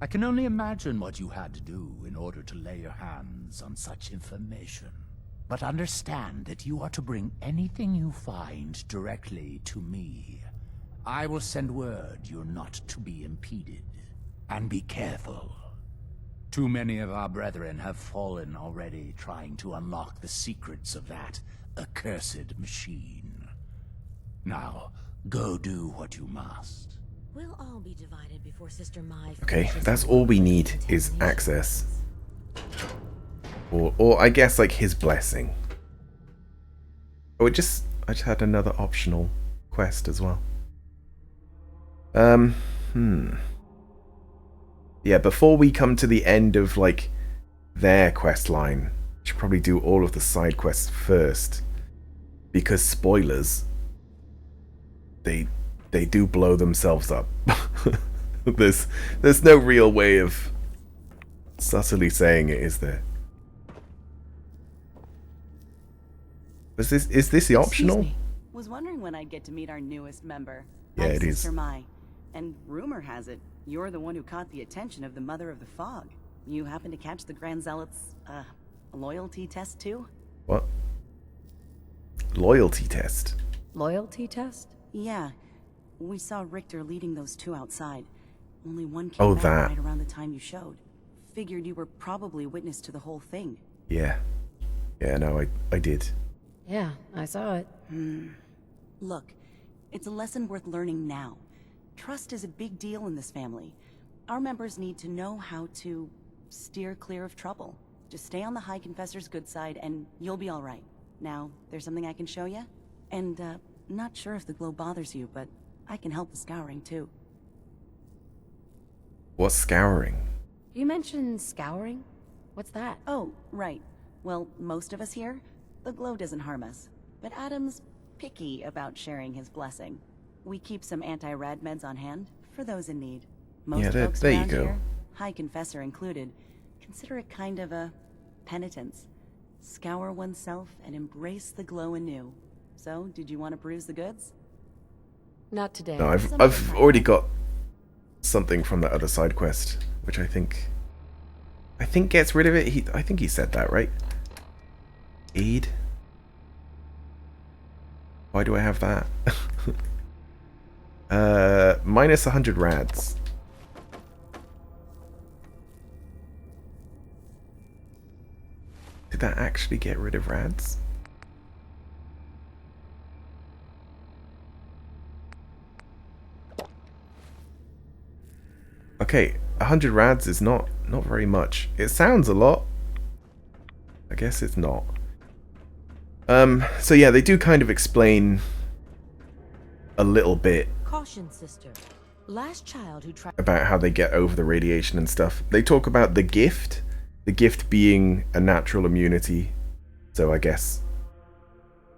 I can only imagine what you had to do in order to lay your hands on such information. But understand that you are to bring anything you find directly to me. I will send word you're not to be impeded. And be careful. Too many of our brethren have fallen already trying to unlock the secrets of that accursed machine. Now, go do what you must. We'll all be divided before Sister Mai. Okay, that's all we need is access. Or I guess like his blessing. Oh, I just had another optional quest as well. Yeah, before we come to the end of like their quest line, we should probably do all of the side quests first. Because spoilers, they do blow themselves up. There's no real way of subtly saying it, is there? Is this the optional? Was wondering when I'd get to meet our newest member. Yeah, I'm it is. Sister Mai. And rumor has it, you're the one who caught the attention of the Mother of the Fog. You happen to catch the Grand Zealot's, loyalty test too? What? Loyalty test? Loyalty test? Yeah. We saw Richter leading those two outside. Only one came Oh, back that. right around the time you showed. Figured you were probably witness to the whole thing. Yeah. Yeah, no, I did. Yeah, I saw it. Look, it's a lesson worth learning now. Trust is a big deal in this family. Our members need to know how to steer clear of trouble. Just stay on the High Confessor's good side and you'll be alright. Now, there's something I can show you? And, not sure if the glow bothers you, but I can help with scouring too. What's scouring? You mentioned scouring? What's that? Oh, right. Well, most of us here, the glow doesn't harm us. But Adam's picky about sharing his blessing. We keep some anti-rad meds on hand for those in need. Most Yeah, folks there you around go. here, High Confessor included, consider it kind of a penitence. Scour oneself and embrace the glow anew. So, did you want to peruse the goods? Not today. No, I've already got something from that other side quest, which I think gets rid of it. I think he said that, right? Aid? Why do I have that? Minus 100 rads. Did that actually get rid of rads? Okay, 100 rads is not very much. It sounds a lot. I guess it's not. So yeah, they do kind of explain a little bit Caution, sister. Last child who tried about how they get over the radiation and stuff. They talk about the gift being a natural immunity. So I guess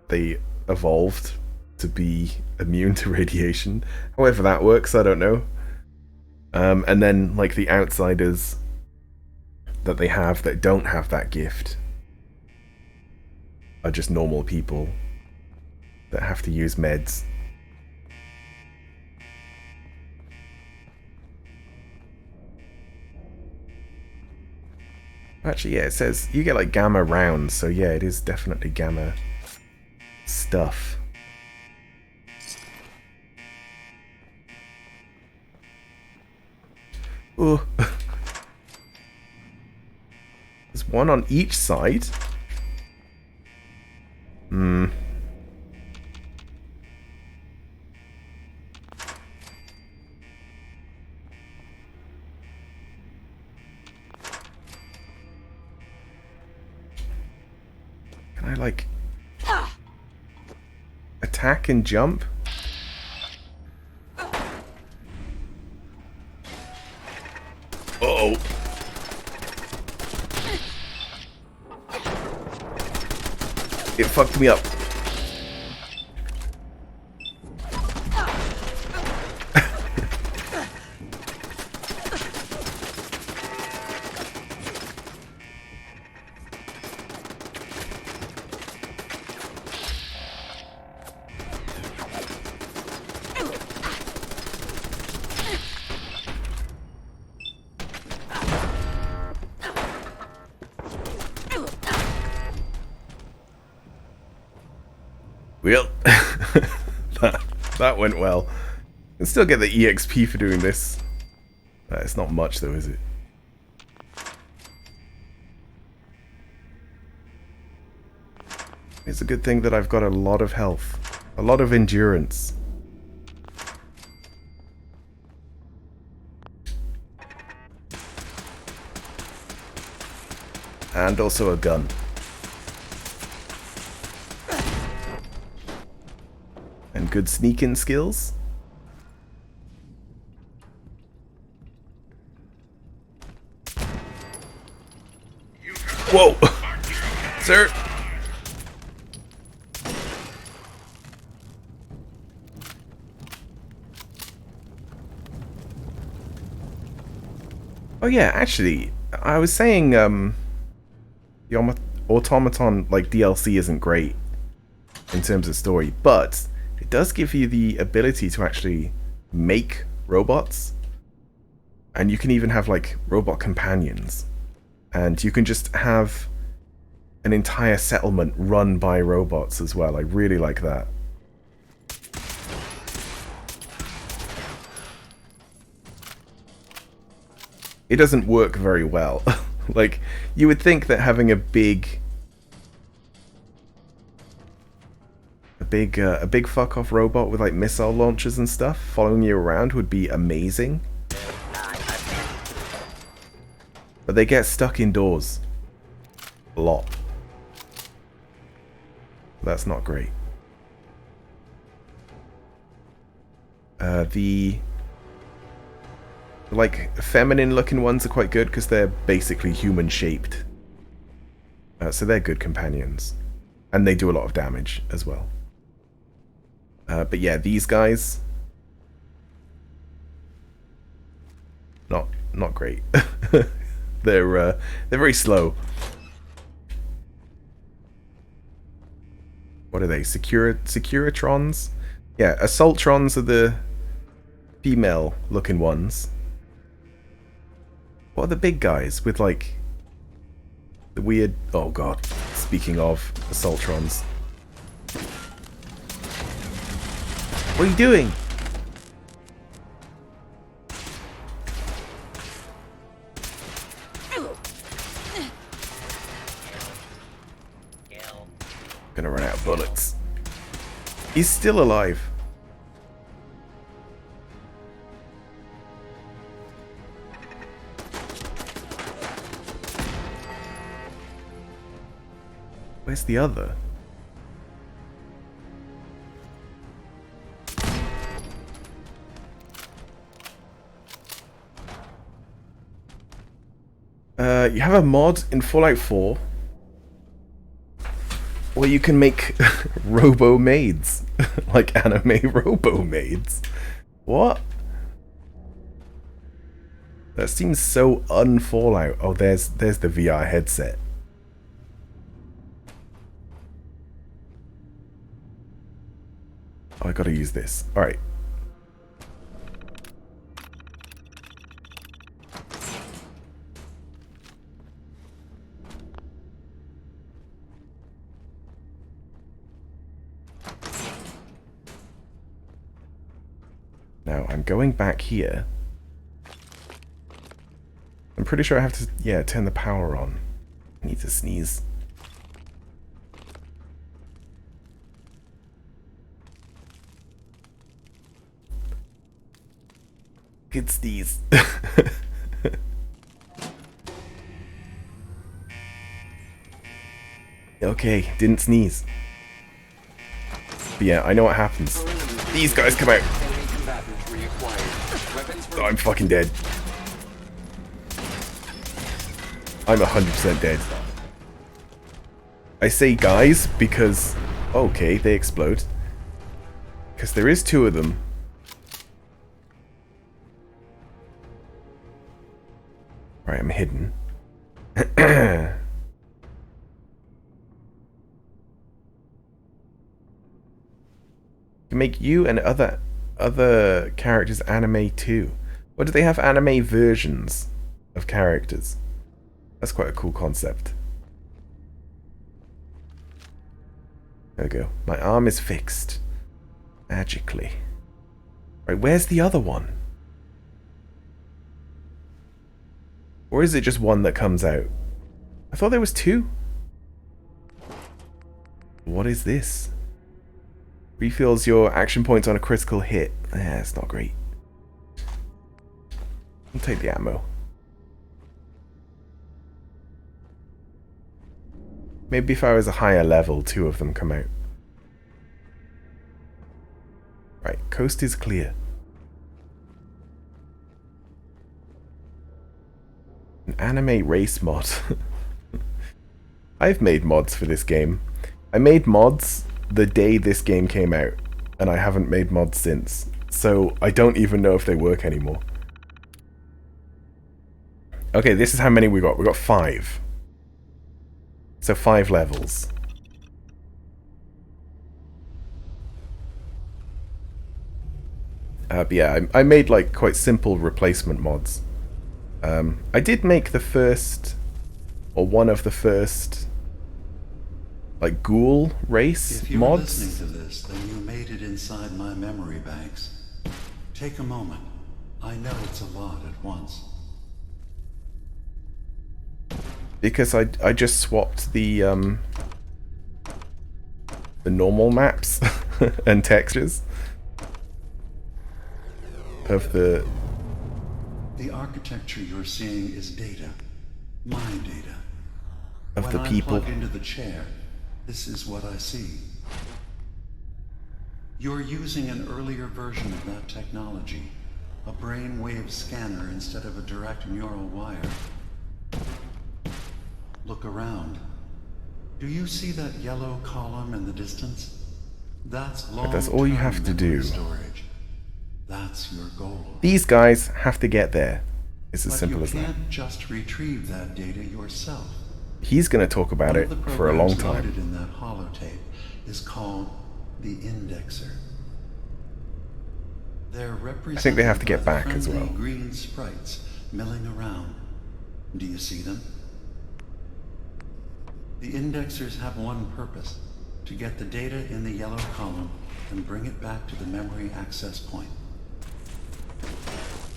they evolved to be immune to radiation. However that works, I don't know. And then like the outsiders that they have that don't have that gift are just normal people that have to use meds. Actually, yeah, it says you get like gamma rounds, so yeah, it is definitely gamma stuff. Ooh. There's one on each side. Hmm. Can I, like, attack and jump? Uh-oh. It fucked me up. Well, that went well. And still get the EXP for doing this. It's not much though, is it? It's a good thing that I've got a lot of health. A lot of endurance. And also a gun. And good sneaking skills. Whoa! Sir! Oh yeah, actually, I was saying, the Automaton, like, DLC isn't great in terms of story, but it does give you the ability to actually make robots. And you can even have, like, robot companions. And you can just have an entire settlement run by robots as well. I really like that. It doesn't work very well. Like, you would think that having a big fuck off robot with like missile launchers and stuff following you around would be amazing. But they get stuck indoors a lot. That's not great. The like feminine looking ones are quite good because they're basically human shaped. So they're good companions. And they do a lot of damage as well. But yeah, these guys, not great. They're very slow. What are they? Securitrons? Yeah, Assaultrons are the female looking ones. What are the big guys with like the weird... Oh god, speaking of Assaultrons. What are you doing? He's still alive. Where's the other? You have a mod in Fallout 4 where you can make robo-maids. Like anime robo-maids. What? That seems so un-Fallout. Oh, there's the VR headset. Oh, I gotta use this. Alright. Now, I'm going back here. I'm pretty sure I have to, yeah, turn the power on. I need to sneeze. Good sneeze. Okay, didn't sneeze. But yeah, I know what happens. These guys come out. Oh, I'm fucking dead. I'm 100% dead. I say guys because... Okay, they explode. Because there is two of them. Right, I'm hidden. To make you and other characters anime too. Or do they have anime versions of characters? That's quite a cool concept. There we go. My arm is fixed. Magically. Right, where's the other one? Or is it just one that comes out? I thought there was two. What is this? Refills your action points on a critical hit. It's not great. I'll take the ammo. Maybe if I was a higher level, two of them come out. Right, coast is clear. An anime race mod. I've made mods for this game. I made mods the day this game came out, and I haven't made mods since. So I don't even know if they work anymore. Okay, this is how many we got. We got 5. So 5 levels. But yeah, I made like quite simple replacement mods. I did make the first, or one of the first, like ghoul race if you're mods. Listening to this, then you made it inside my memory banks. Take a moment. I know it's a lot at once. Because I just swapped the normal maps and textures of the architecture you're seeing is data. My data. Of when the people. I plug into the chair, this is what I see. You're using an earlier version of that technology. A brainwave scanner instead of a direct neural wire. Look around. Do you see that yellow column in the distance? That's long-term That's all you have to do. storage. That's your goal. These guys have to get there. It's as simple as that. You can't just retrieve that data yourself. He's going to talk about it for a long time. Loaded in that holotape is called the Indexer. They're represented I think they have to get by back as well. green sprites milling around. Do you see them? The Indexers have one purpose: to get the data in the yellow column and bring it back to the memory access point.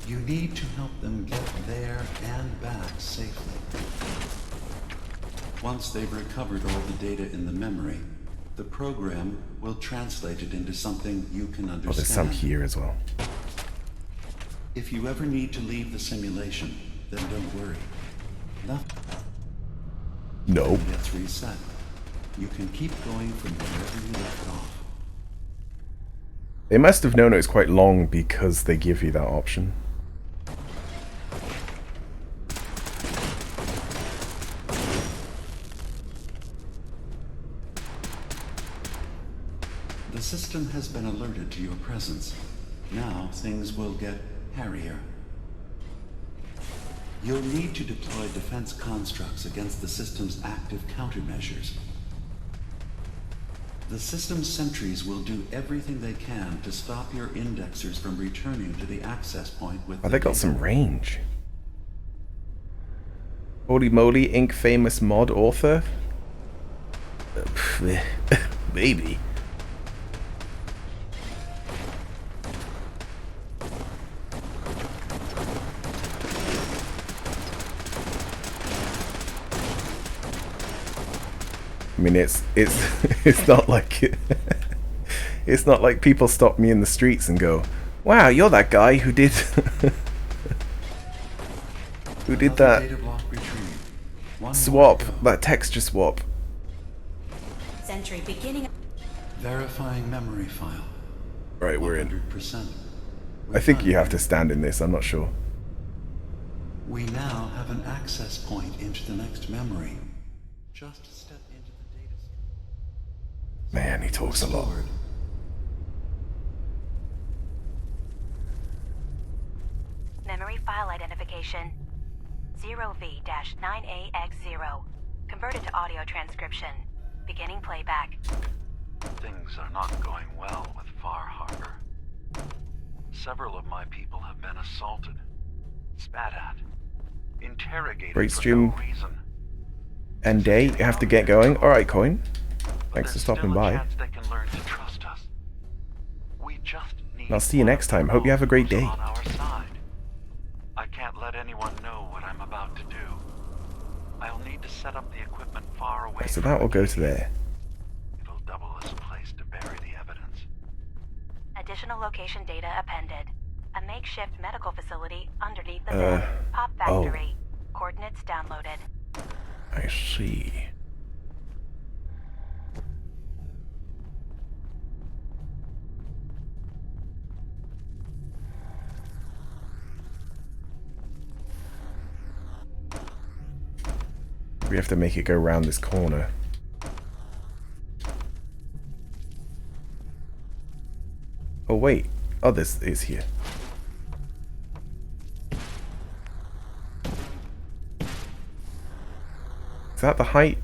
You need to help them get there and back safely. Once they've recovered all the data in the memory, The program will translate it into something you can understand. Oh, there's some here as well. If you ever need to leave the simulation, then don't worry. Nothing gets reset. You can keep going from wherever you left off. They must have known it was quite long because they give you that option. The system has been alerted to your presence. Now things will get hairier. You'll need to deploy defense constructs against the system's active countermeasures. The system's sentries will do everything they can to stop your indexers from returning to the access point with Oh, they got some range. Holy moly, Inc. famous mod author? Maybe. I mean, it's it's not like it's not like people stop me in the streets and go, "Wow, you're that guy who did who did that swap, that texture swap." Sentry beginning. Verifying memory file. Right, we're in. 100%. I think you have to stand in this. I'm not sure. We now have an access point into the next memory. Just step into the data stream. Man, he talks a lot. Memory file identification 0V-9AX0. Converted to audio transcription. Beginning playback. Things are not going well with Far Harbor. Several of my people have been assaulted, spat at, interrogated Great for stream. no reason. End day, you have to get going. Alright, Coin. Thanks for stopping by. They can learn to trust us. We just need I'll see you next time. Hope you have a great day. on our side. I can't let anyone know what I'm about to do. I'll need to set up the equipment far away. So that will go to there. It'll double as a place to bury the evidence. Additional location data appended. A makeshift medical facility underneath the bed. Pop factory. Coordinates downloaded. I see. We have to make it go around this corner. Oh wait. Oh, this is here. Is that the height?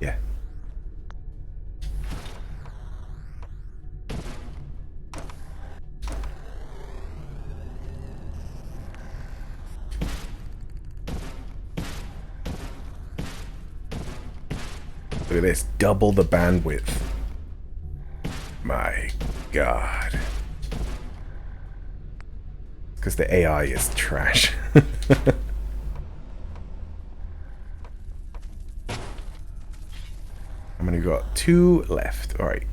Yeah. Look at this. Double the bandwidth. My God. Because the AI is trash. How many we got? 2 left. Alright.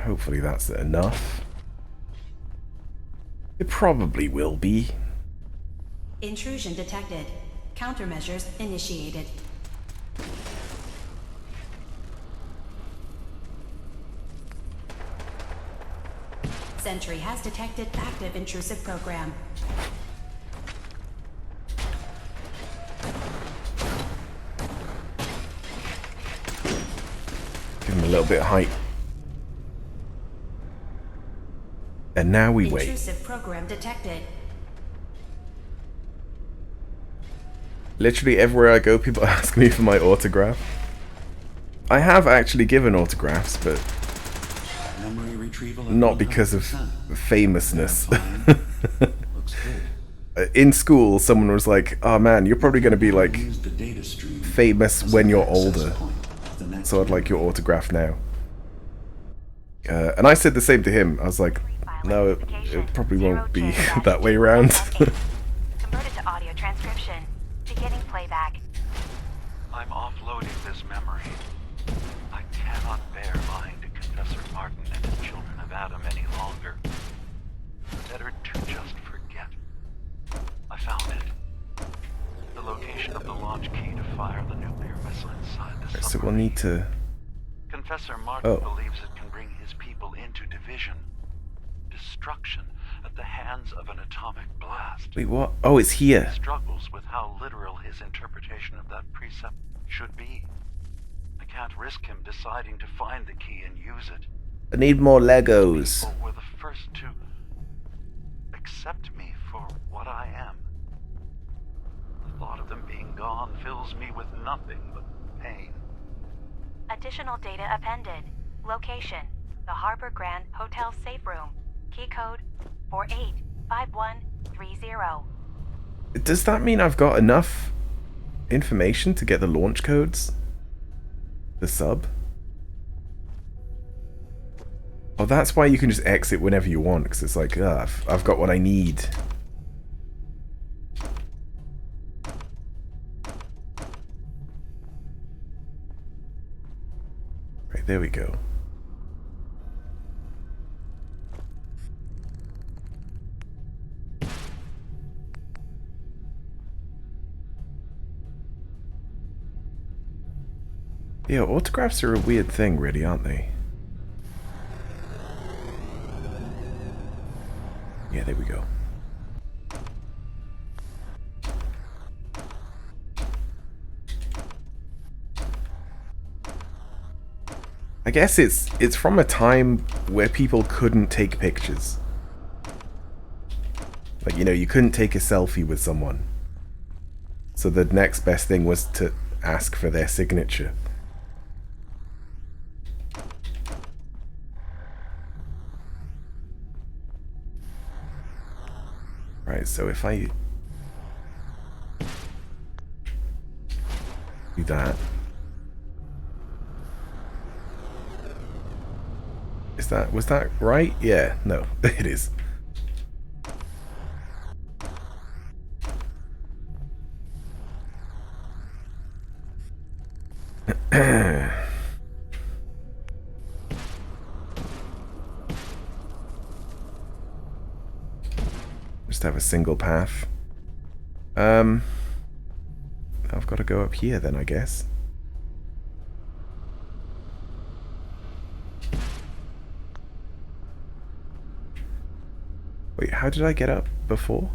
Hopefully that's enough. It probably will be. Intrusion detected. Countermeasures initiated. Sentry has detected active intrusive program. Give him a little bit of height. And now we wait. Intrusive program detected. Literally everywhere I go, people ask me for my autograph. I have actually given autographs, but Memory retrieval not because of famousness. Looks good. In school, someone was like, "Oh man, you're probably going to be like Use the data stream famous when you're older, the next so I'd like your autograph now." And I said the same to him. I was like, "No, it probably won't be that way around." Beginning playback. I'm offloading this memory. I cannot bear lying to Confessor Martin and his children of Adam any longer. Better to just forget. I found it. The location of the launch key to fire the nuclear missile inside the submarine. So we'll need to... Confessor Martin believes it can bring his people into division. Destruction at the hands of an atomic blast. Wait, what? Oh, it's here. He struggles with how literal his interpretation of that precept should be. I can't risk him deciding to find the key and use it. I need more Legos. People were the first to accept me for what I am. The thought of them being gone fills me with nothing but pain. Additional data appended. Location: the Harbor Grand Hotel safe room. Key code 485130. Does that mean I've got enough information to get the launch codes? The sub? Oh, that's why you can just exit whenever you want, because it's like, I've got what I need. Right, there we go. Yeah, autographs are a weird thing, really, aren't they? Yeah, there we go. I guess it's from a time where people couldn't take pictures. Like, you know, you couldn't take a selfie with someone. So the next best thing was to ask for their signature. Right, so if I do that, was that right? Yeah, no, it is. Just have a single path. I've got to go up here then, I guess. Wait, how did I get up before?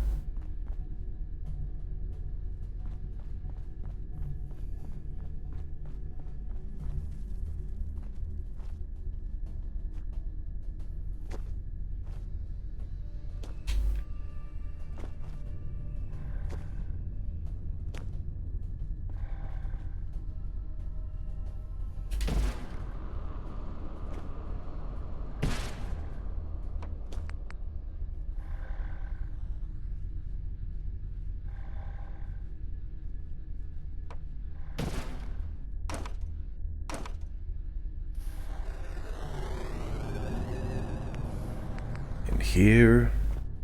Here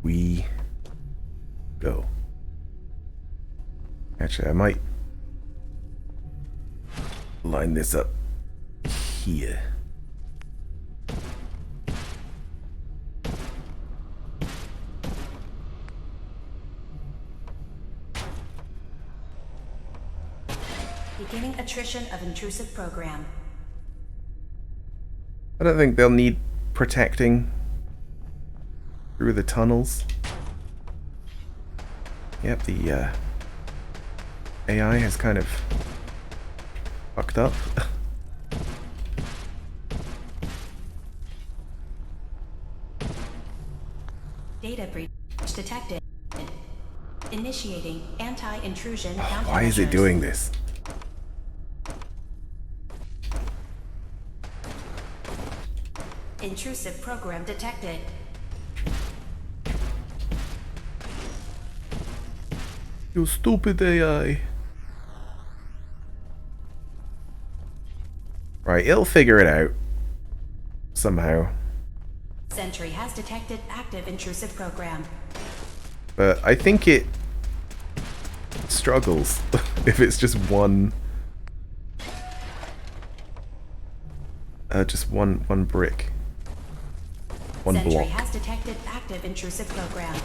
we go. Actually, I might line this up here. Beginning attrition of intrusive program. I don't think they'll need protecting through the tunnels. Yep, the AI has kind of fucked up. Data breach detected. Initiating anti-intrusion countermeasures. Why is it doing this? Intrusive program detected. You stupid AI. Right, it'll figure it out. Somehow. Sentry has detected active intrusive program. But I think it struggles if it's just one brick. One Sentry block. has detected active intrusive program.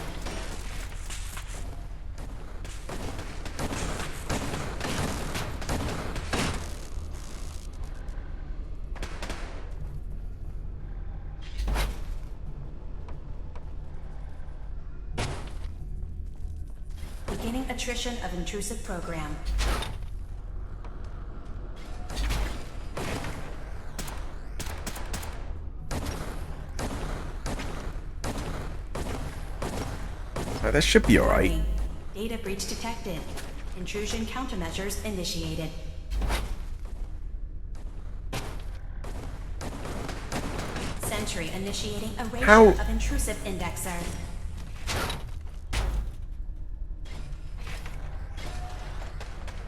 Beginning attrition of intrusive program. That should be alright. Data breach detected. Intrusion countermeasures initiated. Sentry initiating erasure How? of intrusive indexer.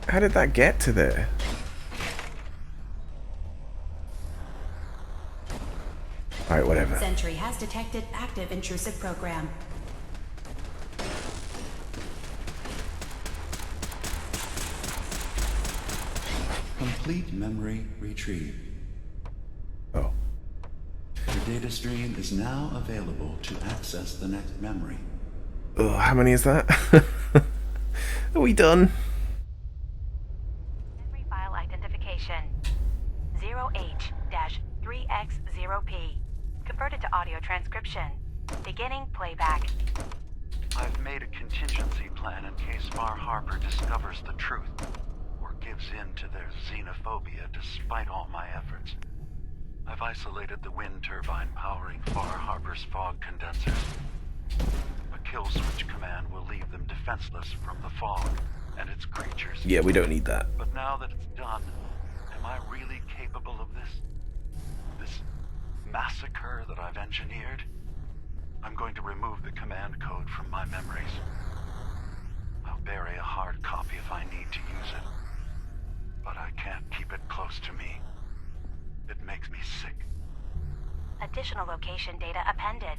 How did that get to there? Alright, whatever. Sentry has detected active intrusive program. Complete memory retrieved. Oh. Your data stream is now available to access the next memory. Oh, how many is that? Are we done? Memory file identification 0H-3X0P. Converted to audio transcription. Beginning playback. I've made a contingency plan in case Far Harbor discovers the truth, or gives in to their xenophobia despite all my efforts. I've isolated the wind turbine powering Far Harbor's fog condensers. A kill switch command will leave them defenseless from the fog and its creatures. Yeah, we don't need that. But now that it's done, am I really capable of this? This massacre that I've engineered? I'm going to remove the command code from my memories. I'll bury a hard copy if I need to use it. But I can't keep it close to me. It makes me sick. Additional location data appended.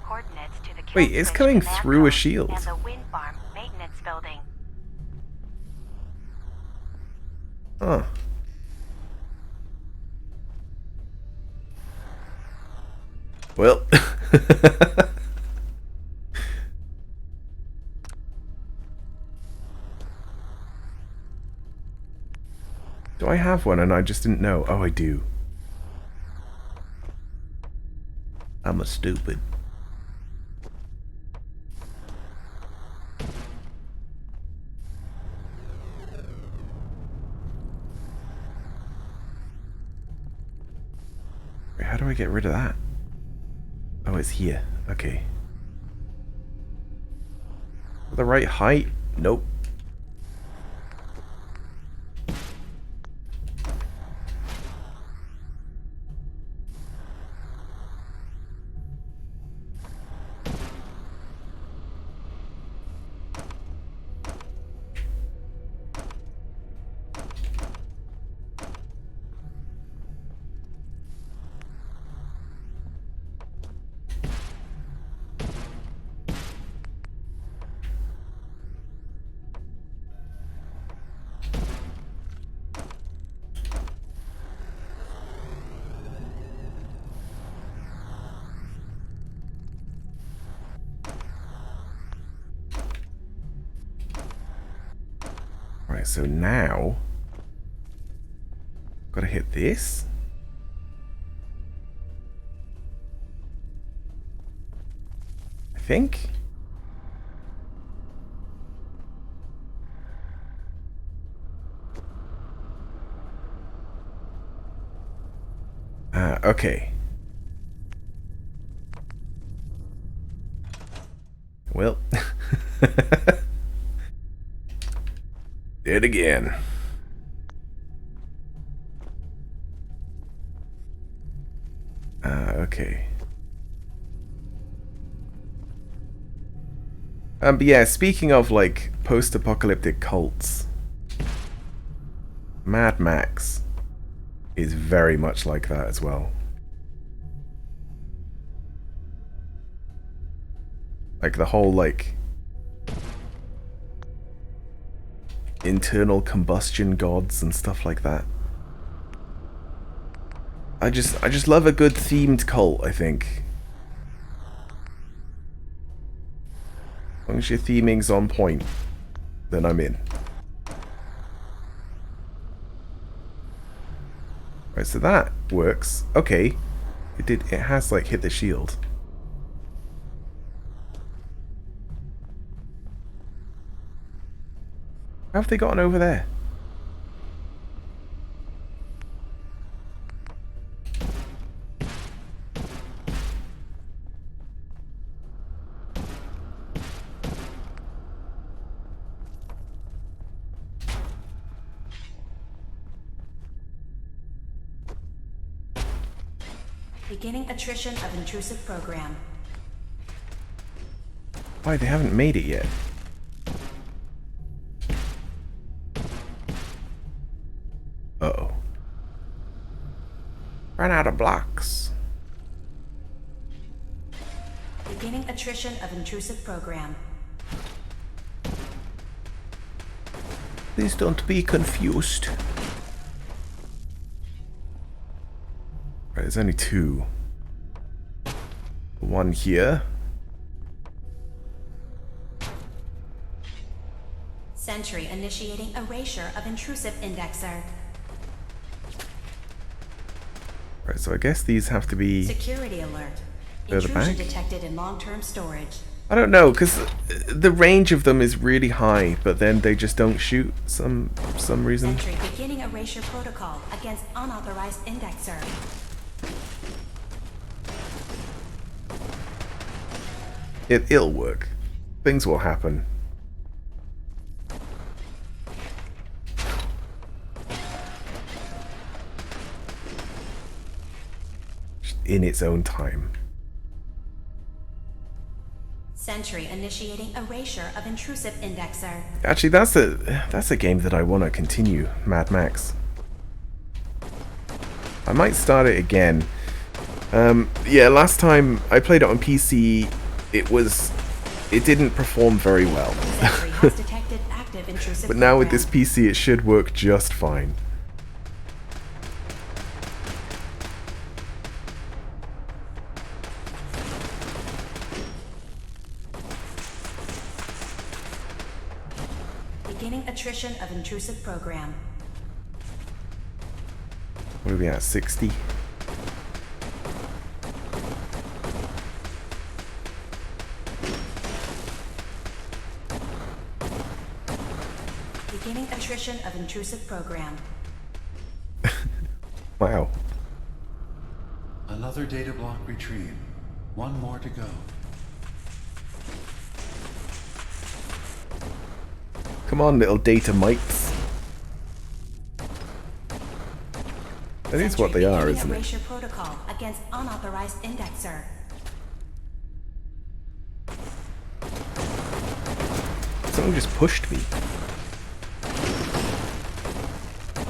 Coordinates to the Wait, it's coming through a shield. and the wind farm maintenance building. Huh. Well. Do I have one and I just didn't know? Oh, I do. I'm a stupid. Wait, how do I get rid of that? Oh, it's here. Okay. The right height? Nope. Right, so now gotta hit this. I think. Okay. Well. Did again. Okay. But yeah, speaking of like post-apocalyptic cults, Mad Max is very much like that as well. Like the whole like internal combustion gods and stuff like that. I just love a good themed cult, I think. As long as your theming's on point, then I'm in. Right, so that works. Okay. It has like hit the shield. How have they gotten over there? Beginning attrition of intrusive program. Why, they haven't made it yet. Uh-oh. Ran out of blocks. Beginning attrition of intrusive program. Please don't be confused. Right, there's only two. One here. Sentry initiating erasure of intrusive indexer. Right, so I guess these have to be Security alert. further Intrusion back. detected in long-term storage. I don't know, because the range of them is really high, but then they just don't shoot some reason. Sentry beginning erasure protocol against unauthorized indexer. It'll work. Things will happen. Just in its own time. Sentry initiating erasure of intrusive indexer. Actually, that's a game that I want to continue, Mad Max. I might start it again. Yeah, last time I played it on PC, it didn't perform very well. Sentry has detected active intrusive But now with program. this PC, it should work just fine. Beginning attrition of intrusive program. What are we at, 60? Beginning attrition of intrusive program. Wow. Another data block retrieved. One more to go. Come on, little data mites. That is what they are, Beginning isn't it? erasure protocol against unauthorized indexer. Someone just pushed me.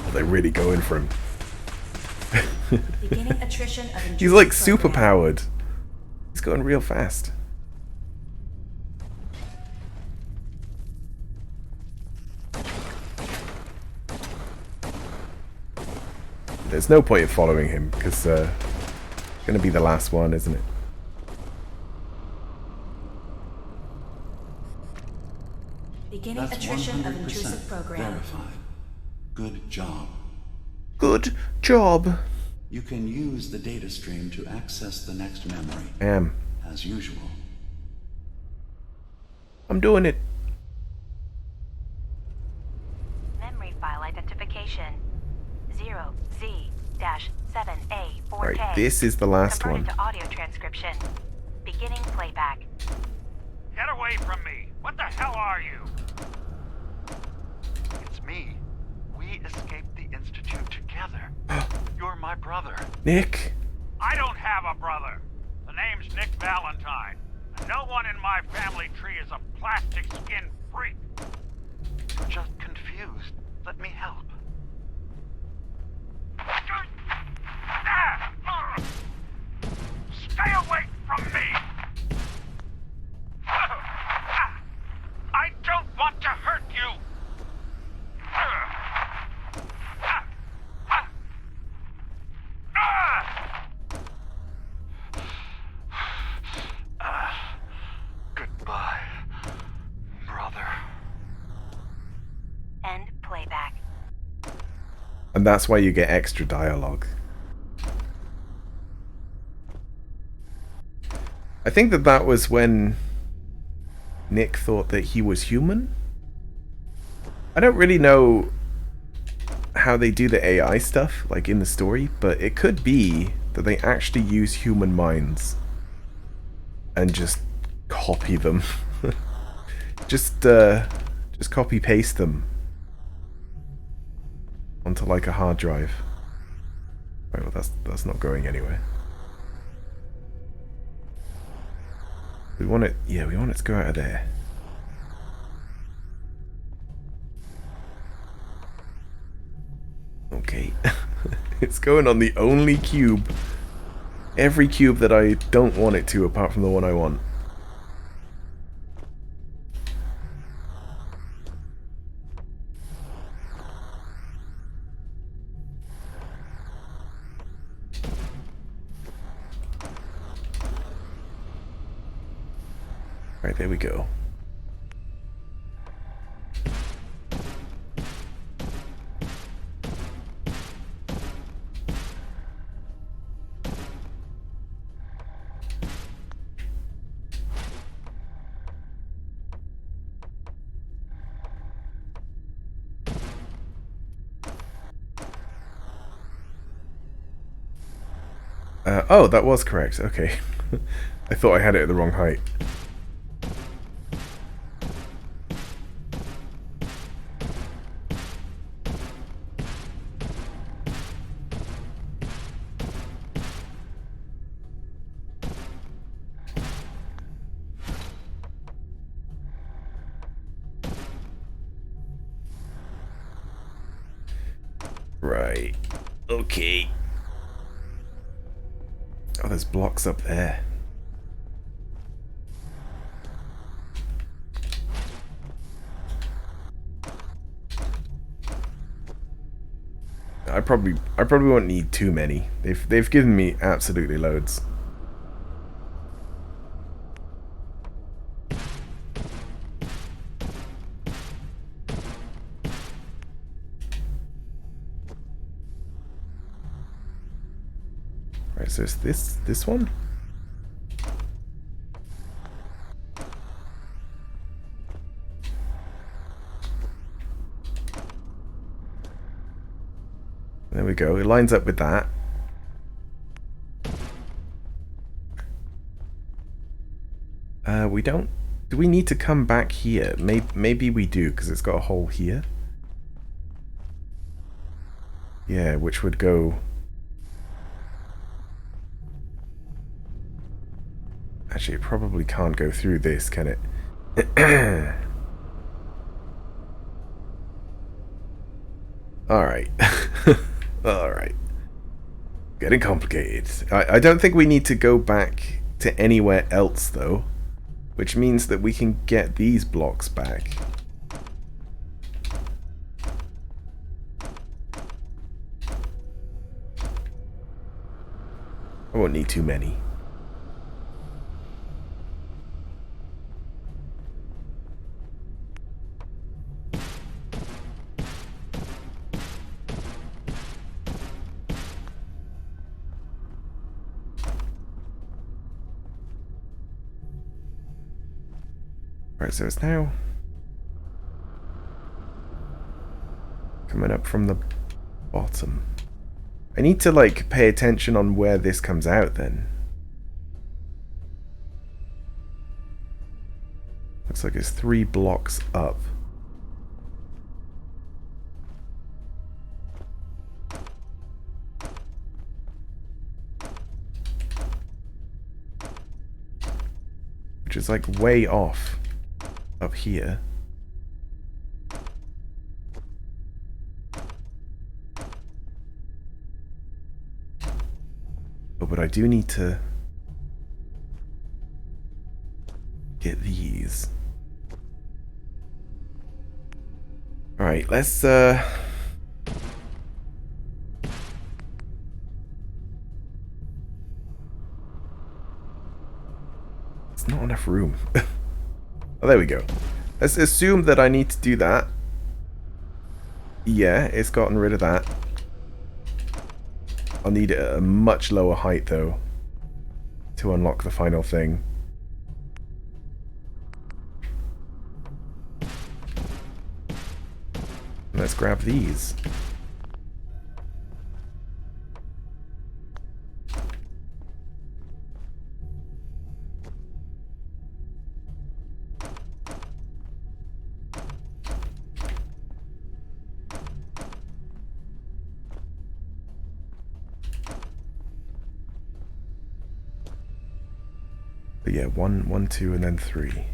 Are they really going for him? Beginning attrition of intrusive He's like program. super powered. He's going real fast. There's no point in following him because it's going to be the last one, isn't it? Beginning That's attrition of 100% intrusive program. verified. Good job. Good job. You can use the data stream to access the next memory. As usual. I'm doing it. Memory file identification 0Z-7A4K. Right, this is the last Converted one. to audio transcription. Beginning playback. Get away from me! What the hell are you? It's me. We escaped the Institute together. You're my brother. Nick. I don't have a brother. The name's Nick Valentine. And no one in my family tree is a plastic skin freak. You're just confused. Let me help. Stay away from me! I don't want to hurt you! playback. And that's why you get extra dialogue. I think that was when Nick thought that he was human. I don't really know how they do the AI stuff, like in the story, but it could be that they actually use human minds and just copy them. just copy paste them onto like a hard drive. Right, well that's not going anywhere. We want it, yeah, we want it to go out of there. Okay. It's going on the only cube. Every cube that I don't want it to, apart from the one I want. Right, there we go. Oh, that was correct. Okay. I thought I had it at the wrong height. Right. Okay. Oh, there's blocks up there. I probably won't need too many. They've given me absolutely loads. Right, so it's this one? There we go. It lines up with that. We don't... Do we need to come back here? Maybe we do, because it's got a hole here. Yeah, which would go... Actually, it probably can't go through this, can it? Alright. Alright. Getting complicated. I don't think we need to go back to anywhere else, though. Which means that we can get these blocks back. I won't need too many. Right, so it's now coming up from the bottom. I need to, like, pay attention on where this comes out, then. Looks like it's 3 blocks up. Which is, like, way off up here. Oh, but I do need to get these. Alright, let's It's not enough room. Oh, there we go. Let's assume that I need to do that. Yeah, it's gotten rid of that. I'll need it at a much lower height, though, to unlock the final thing. Let's grab these. But yeah, 1, 2, and then 3.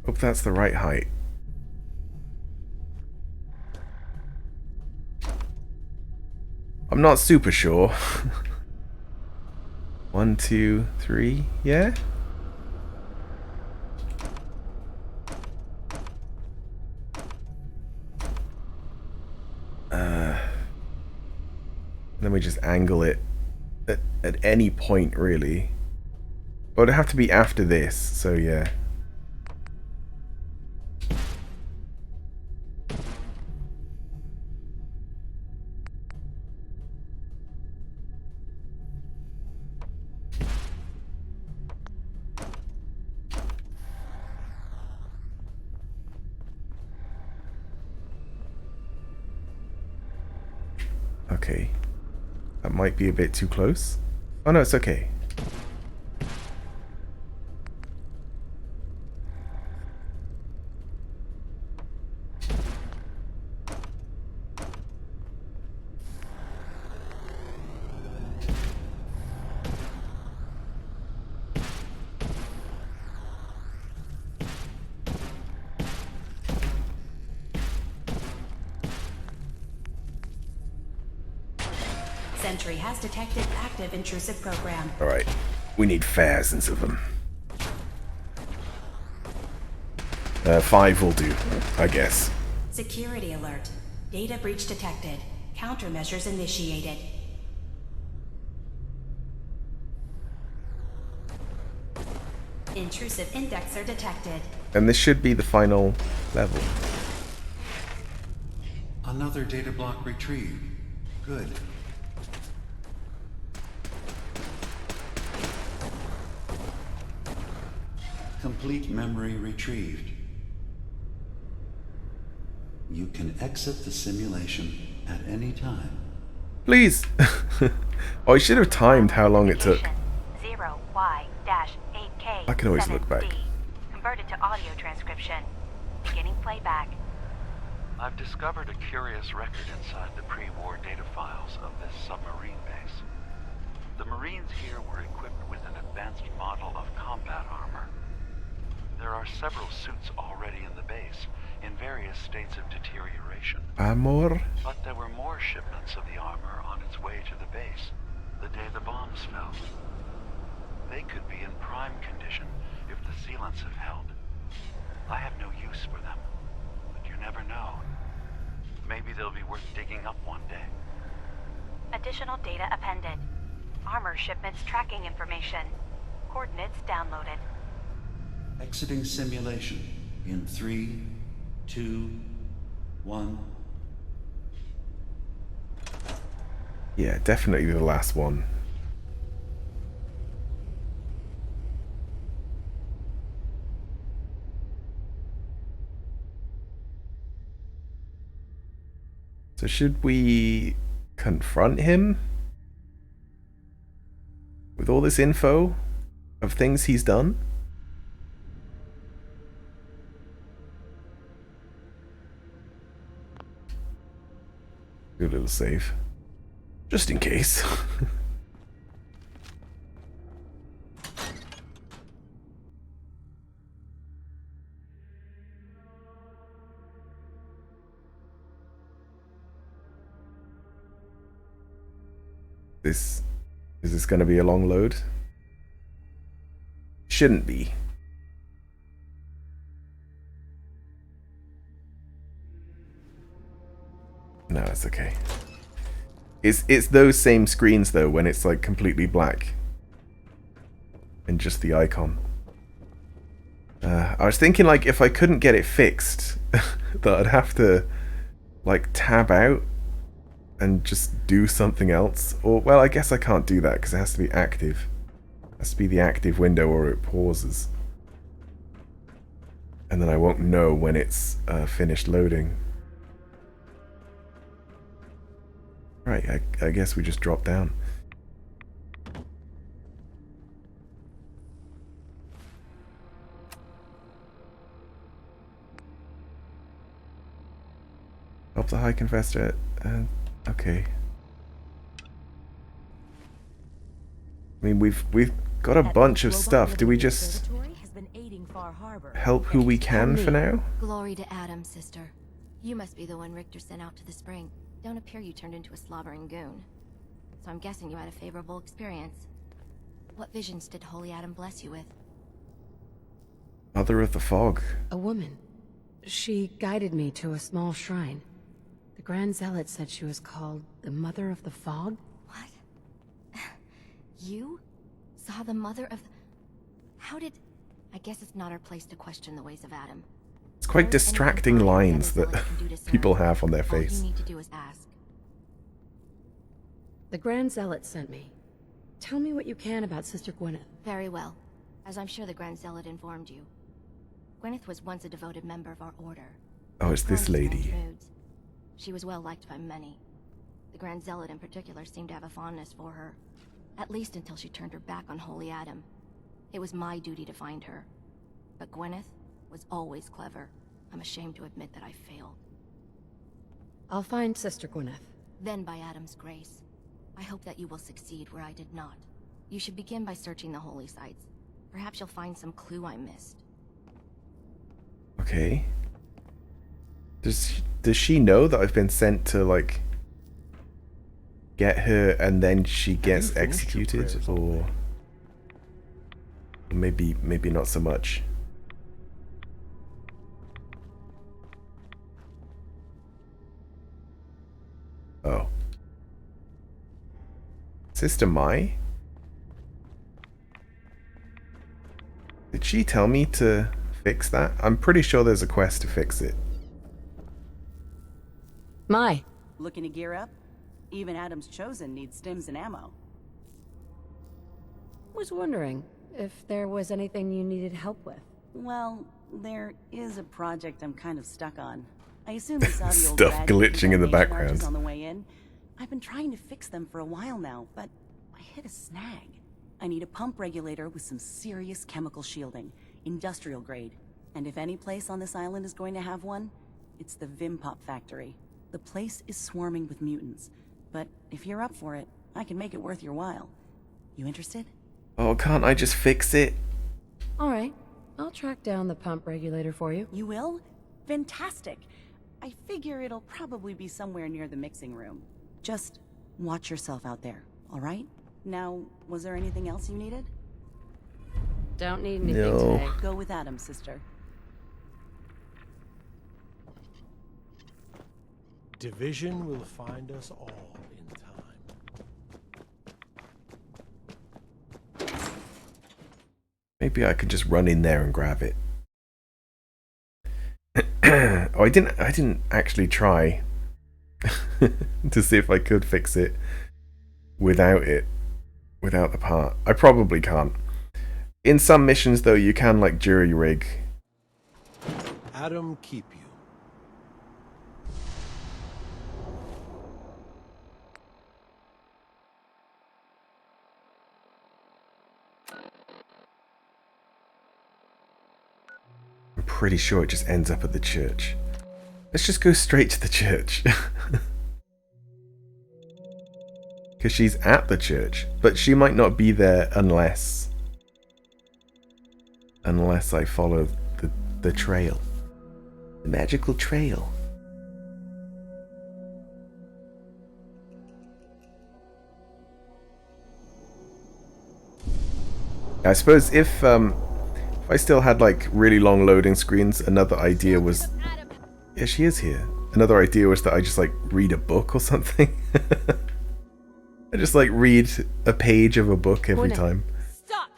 Hope that's the right height. I'm not super sure. 1, 2, 3, yeah? Then we just angle it at any point, really. But it'd have to be after this, so yeah. Okay. That might be a bit too close. Oh no, it's okay. Sentry has detected active intrusive program. Alright. We need thousands of them. 5 will do, I guess. Security alert. Data breach detected. Countermeasures initiated. Intrusive indexer detected. And this should be the final level. Another data block retrieved. Good. Complete memory retrieved. You can exit the simulation at any time. Please! Oh, I should have timed how long it took. 0Y-8K. I can always look back. Converted to audio transcription. Beginning playback. I've discovered a curious record inside the pre-war data files of this submarine base. The Marines here were equipped with an advanced model of combat armor. There are several suits already in the base, in various states of deterioration. Amor? But there were more shipments of the armor on its way to the base, the day the bombs fell. They could be in prime condition if the sealants have held. I have no use for them, but you never know. Maybe they'll be worth digging up one day. Additional data appended. Armor shipments tracking information. Coordinates downloaded. Exiting simulation in 3, 2, 1. Yeah, definitely the last one. So should we confront him? With all this info of things he's done? Do a little save. Just in case. Is this going to be a long load? Shouldn't be. No, it's okay. It's those same screens though when it's like completely black and just the icon. I was thinking like if I couldn't get it fixed that I'd have to like tab out and just do something else. Or well, I guess I can't do that because it has to be active. It has to be the active window or it pauses. And then I won't know when it's finished loading. Right, I guess we just drop down. Help the High Confessor. Okay. I mean, we've got a bunch of stuff. Do we just help who we can for now? Glory to Adam, sister. You must be the one Richter sent out to the spring. Don't appear you turned into a slobbering goon. So I'm guessing you had a favorable experience. What visions did Holy Adam bless you with? Mother of the Fog. A woman. She guided me to a small shrine. The Grand Zealot said she was called the Mother of the Fog. What? You saw the Mother of... How did... I guess it's not our place to question the ways of Adam. It's quite distracting lines that people have on their face. All you need to do is ask. The Grand Zealot sent me. Tell me what you can about Sister Gwyneth. Very well. As I'm sure the Grand Zealot informed you. Gwyneth was once a devoted member of our order. Oh, it's this lady. She was well liked by many. The Grand Zealot in particular seemed to have a fondness for her. At least until she turned her back on Holy Adam. It was my duty to find her. But Gwyneth was always clever. I'm ashamed to admit that I failed. I'll find Sister Gwyneth. Then by Adam's grace, I hope that you will succeed where I did not. You should begin by searching the holy sites. Perhaps you'll find some clue I missed. Okay. Does she know that I've been sent to like get her and then she gets executed, or maybe not so much? Oh. Sister Mai? Did she tell me to fix that? I'm pretty sure there's a quest to fix it. Mai. Looking to gear up? Even Adam's Chosen needs stims and ammo. Was wondering if there was anything you needed help with. Well, there is a project I'm kind of stuck on. I assume you saw the old stuff glitching in the background on the way in. I've been trying to fix them for a while now, but I hit a snag. I need a pump regulator with some serious chemical shielding, industrial grade. And if any place on this island is going to have one, it's the Vimpop factory. The place is swarming with mutants, but if you're up for it, I can make it worth your while. You interested? Oh, can't I just fix it? Alright, I'll track down the pump regulator for you. You will? Fantastic. I figure it'll probably be somewhere near the mixing room. Just watch yourself out there, alright? Now, was there anything else you needed? Don't need anything today. Go with Adam, sister. Division will find us all in time. Maybe I could just run in there and grab it. Oh, I didn't actually try to see if I could fix it without the part. I probably can't. In some missions though, you can like jury rig. Adam keep you. I'm pretty sure it just ends up at the church. Let's just go straight to the church. Because she's at the church, but she might not be there unless I follow the trail. The magical trail. I suppose if I still had like really long loading screens, another idea was... Yeah, she is here. Another idea was that I just like read a book or something. I just like read a page of a book every time. Stop!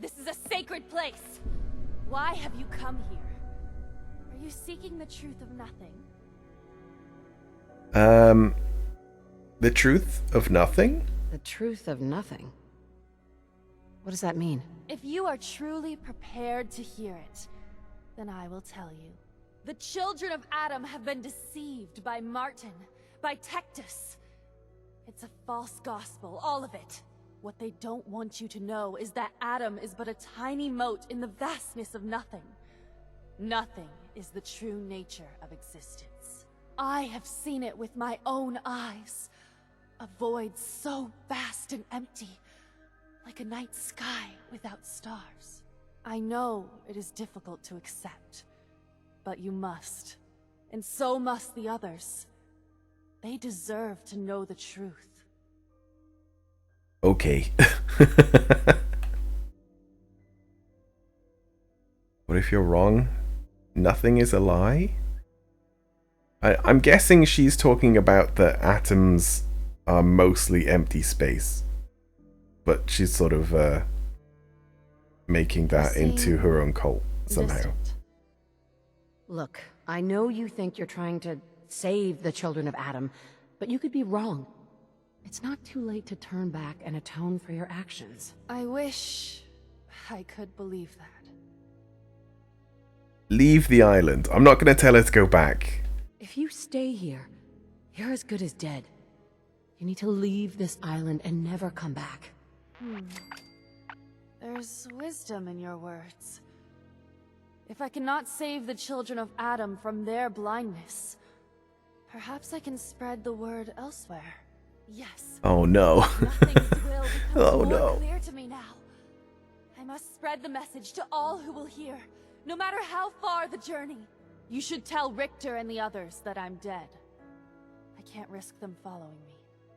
This is a sacred place! Why have you come here? Are you seeking the truth of nothing? The truth of nothing? The truth of nothing? What does that mean? If you are truly prepared to hear it, then I will tell you. The children of Adam have been deceived by Martin, by Tectus. It's a false gospel, all of it. What they don't want you to know is that Adam is but a tiny mote in the vastness of nothing. Nothing is the true nature of existence. I have seen it with my own eyes. A void so vast and empty, like a night sky without stars. I know it is difficult to accept, but you must. And so must the others. They deserve to know the truth. Okay. What if you're wrong? Nothing is a lie? I'm guessing she's talking about the atoms are mostly empty space. But she's sort of making that into her own cult somehow. Distant. Look, I know you think you're trying to save the children of Adam, but you could be wrong. It's not too late to turn back and atone for your actions. I wish I could believe that. Leave the island. I'm not going to tell her to go back. If you stay here, you're as good as dead. You need to leave this island and never come back. There's wisdom in your words. If I cannot save the children of Adam from their blindness, perhaps I can spread the word elsewhere. Yes. Oh no. Nothing's will becomes Oh more no. clear to me now. I must spread the message to all who will hear, no matter how far the journey. You should tell Richter and the others that I'm dead. I can't risk them following me.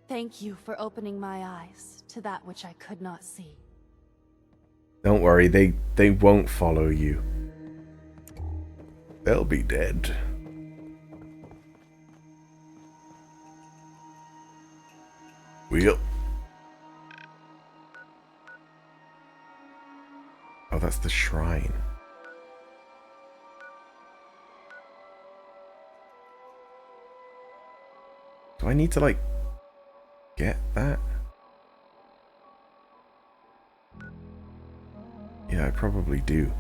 Thank you for opening my eyes to that which I could not see. Don't worry, they won't follow you. They'll be dead. Well. Oh, that's the shrine. Do I need to, like, get that? Yeah, I probably do.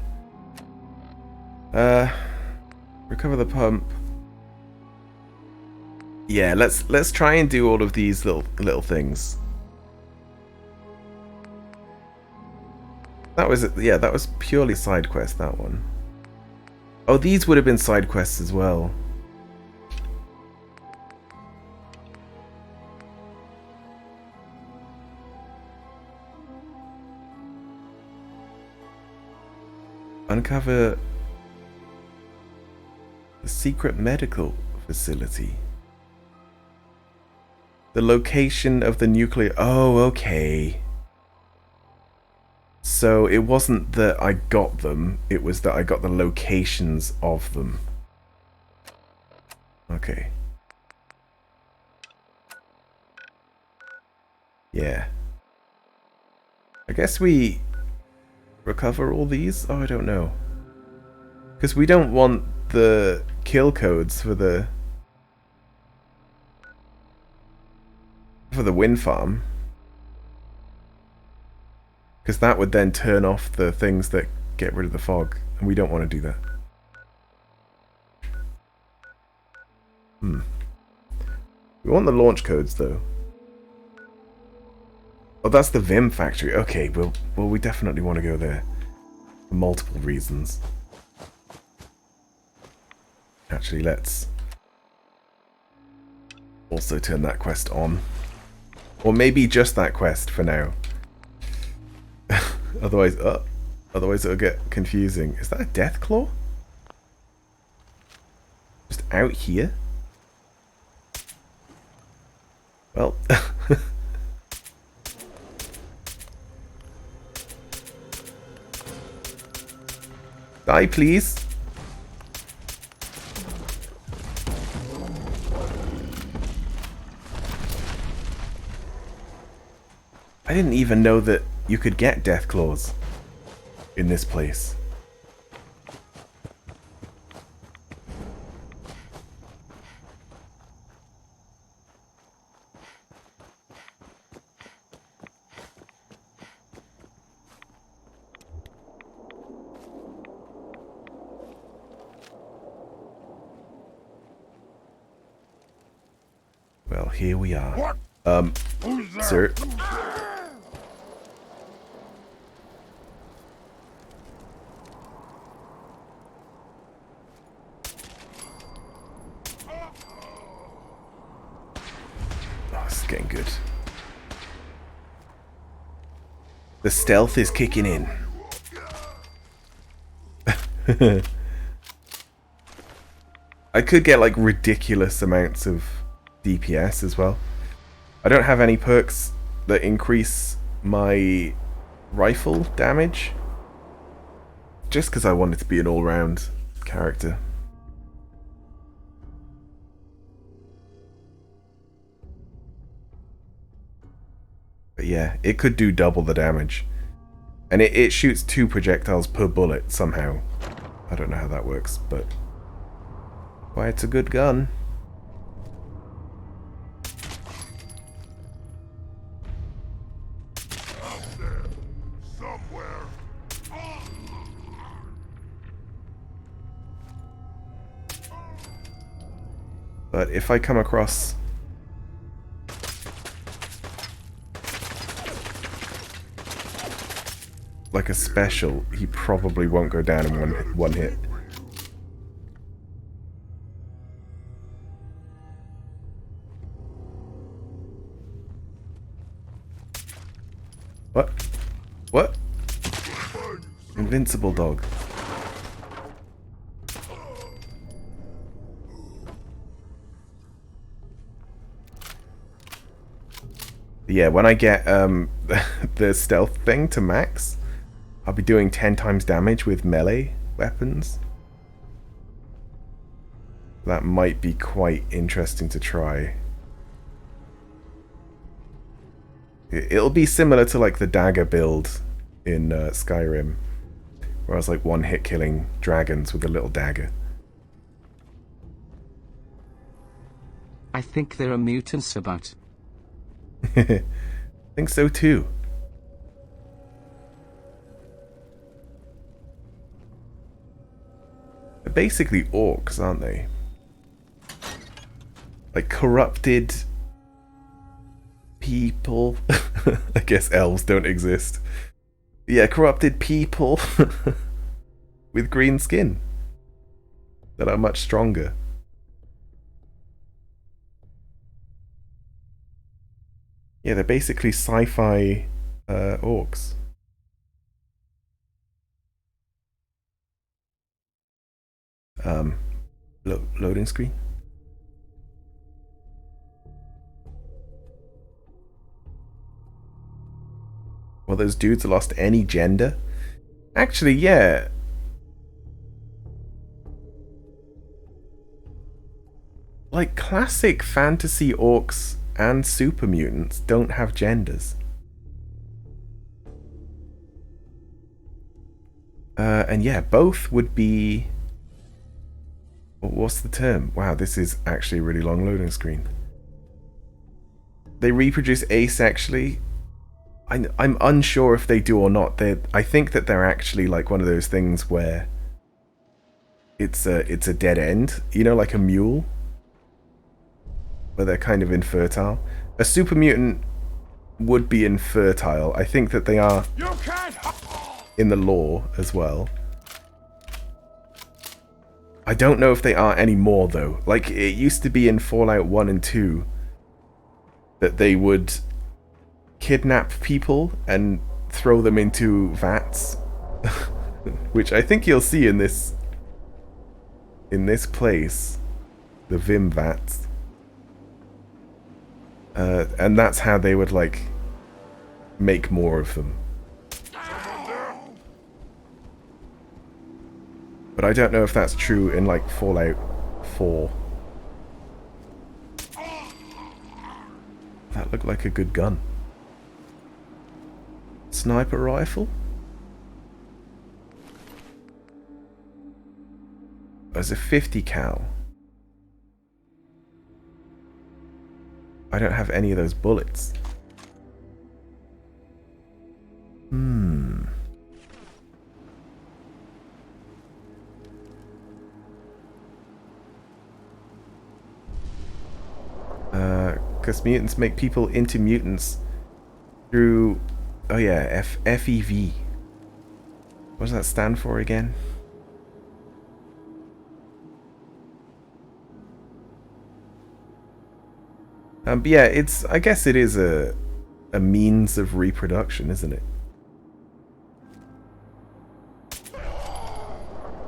Recover the pump. Yeah, let's try and do all of these little things. That was it. Yeah, that was purely side quest, that one. Oh, these would have been side quests as well. Uncover the secret medical facility. The location of the nuclear... Oh, okay. So it wasn't that I got them, it was that I got the locations of them. Okay. Yeah. I guess we recover all these? Oh, I don't know. Because we don't want the kill codes for the wind farm. Because that would then turn off the things that get rid of the fog. And we don't want to do that. We want the launch codes though. Oh, that's the Vim factory. Okay, well we definitely want to go there. For multiple reasons. Actually, let's also turn that quest on. Or maybe just that quest for now. Otherwise it'll get confusing. Is that a death claw? Just out here? Well... Die, please. I didn't even know that you could get death claws in this place. Well, here we are. Sir. Getting good. The stealth is kicking in. I could get like ridiculous amounts of DPS as well. I don't have any perks that increase my rifle damage, just because I want it to be an all-round character. But yeah, it could do double the damage. And it shoots 2 projectiles per bullet somehow. I don't know how that works, but... why, it's a good gun. But if I come across... like a special, he probably won't go down in one hit. What? What? Invincible dog. Yeah, when I get the stealth thing to max, I'll be doing 10 times damage with melee weapons. That might be quite interesting to try. It'll be similar to like the dagger build in Skyrim, where I was like one-hit killing dragons with a little dagger. I think there are mutants about. I think so too. They're basically orcs, aren't they? Like corrupted people. I guess elves don't exist. Yeah, corrupted people with green skin that are much stronger. Yeah, they're basically sci-fi orcs. Loading screen. Well, those dudes lost any gender? Actually, yeah. Like, classic fantasy orcs and super mutants don't have genders. And yeah, both would be... what's the term? Wow, this is actually a really long loading screen. They reproduce asexually. I'm unsure if they do or not. I think that they're actually like one of those things where it's a dead end, you know, like a mule, where they're kind of infertile. A super mutant would be infertile. I think that they are in the lore as well. I don't know if they are anymore though. Like, it used to be in Fallout 1 and 2 that they would kidnap people and throw them into vats. Which I think you'll see in this place. The Vim vats. And that's how they would, like, make more of them. But I don't know if that's true in like Fallout 4. That looked like a good gun. Sniper rifle? There's a 50 cal. I don't have any of those bullets. Because mutants make people into mutants through... Oh yeah, FEV. What does that stand for again? But yeah, it's... I guess it is a means of reproduction, isn't it?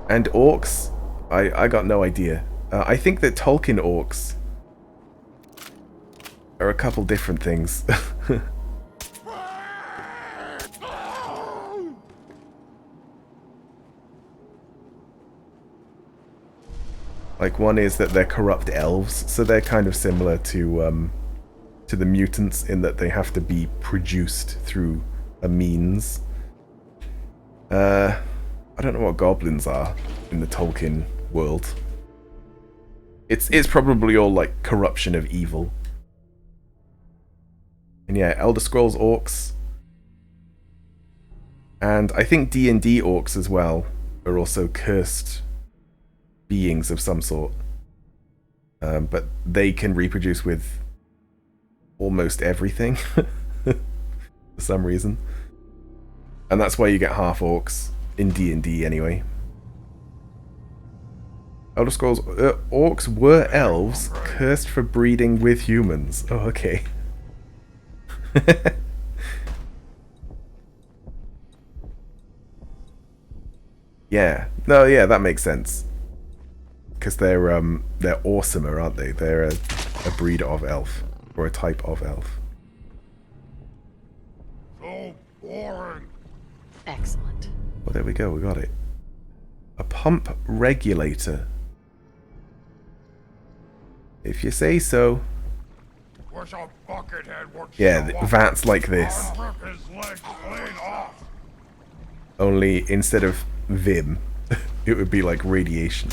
And orcs? I got no idea. I think that Tolkien orcs are a couple different things. Like, one is that they're corrupt elves, so they're kind of similar to the mutants in that they have to be produced through a means. I don't know what goblins are in the Tolkien world. It's probably all like corruption of evil. And yeah, Elder Scrolls orcs. And I think D&D orcs as well are also cursed beings of some sort. But they can reproduce with almost everything for some reason. And that's why you get half orcs in D&D anyway. Elder Scrolls orcs were elves cursed for breeding with humans. Oh, okay. Yeah. No, yeah, that makes sense. Because they're awesomer, aren't they? They're a breed of elf. Or a type of elf. So boring. Excellent. Well, there we go, we got it. A pump regulator. If you say so. Yeah, vats like this. Only instead of Vim, it would be like radiation.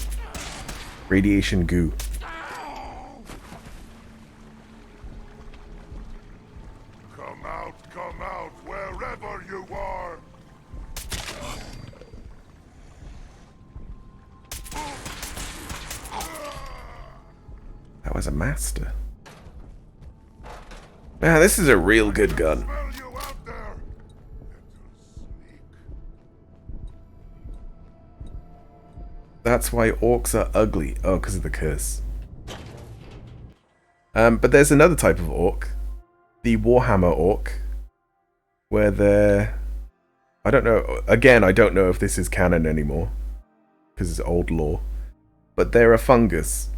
Radiation goo. Come out, wherever you are. That was a master. Now, this is a real good gun. That's why orcs are ugly. Oh, because of the curse. But there's another type of orc. The Warhammer orc. Where they're... I don't know. Again, I don't know if this is canon anymore. Because it's old lore. But they're a fungus.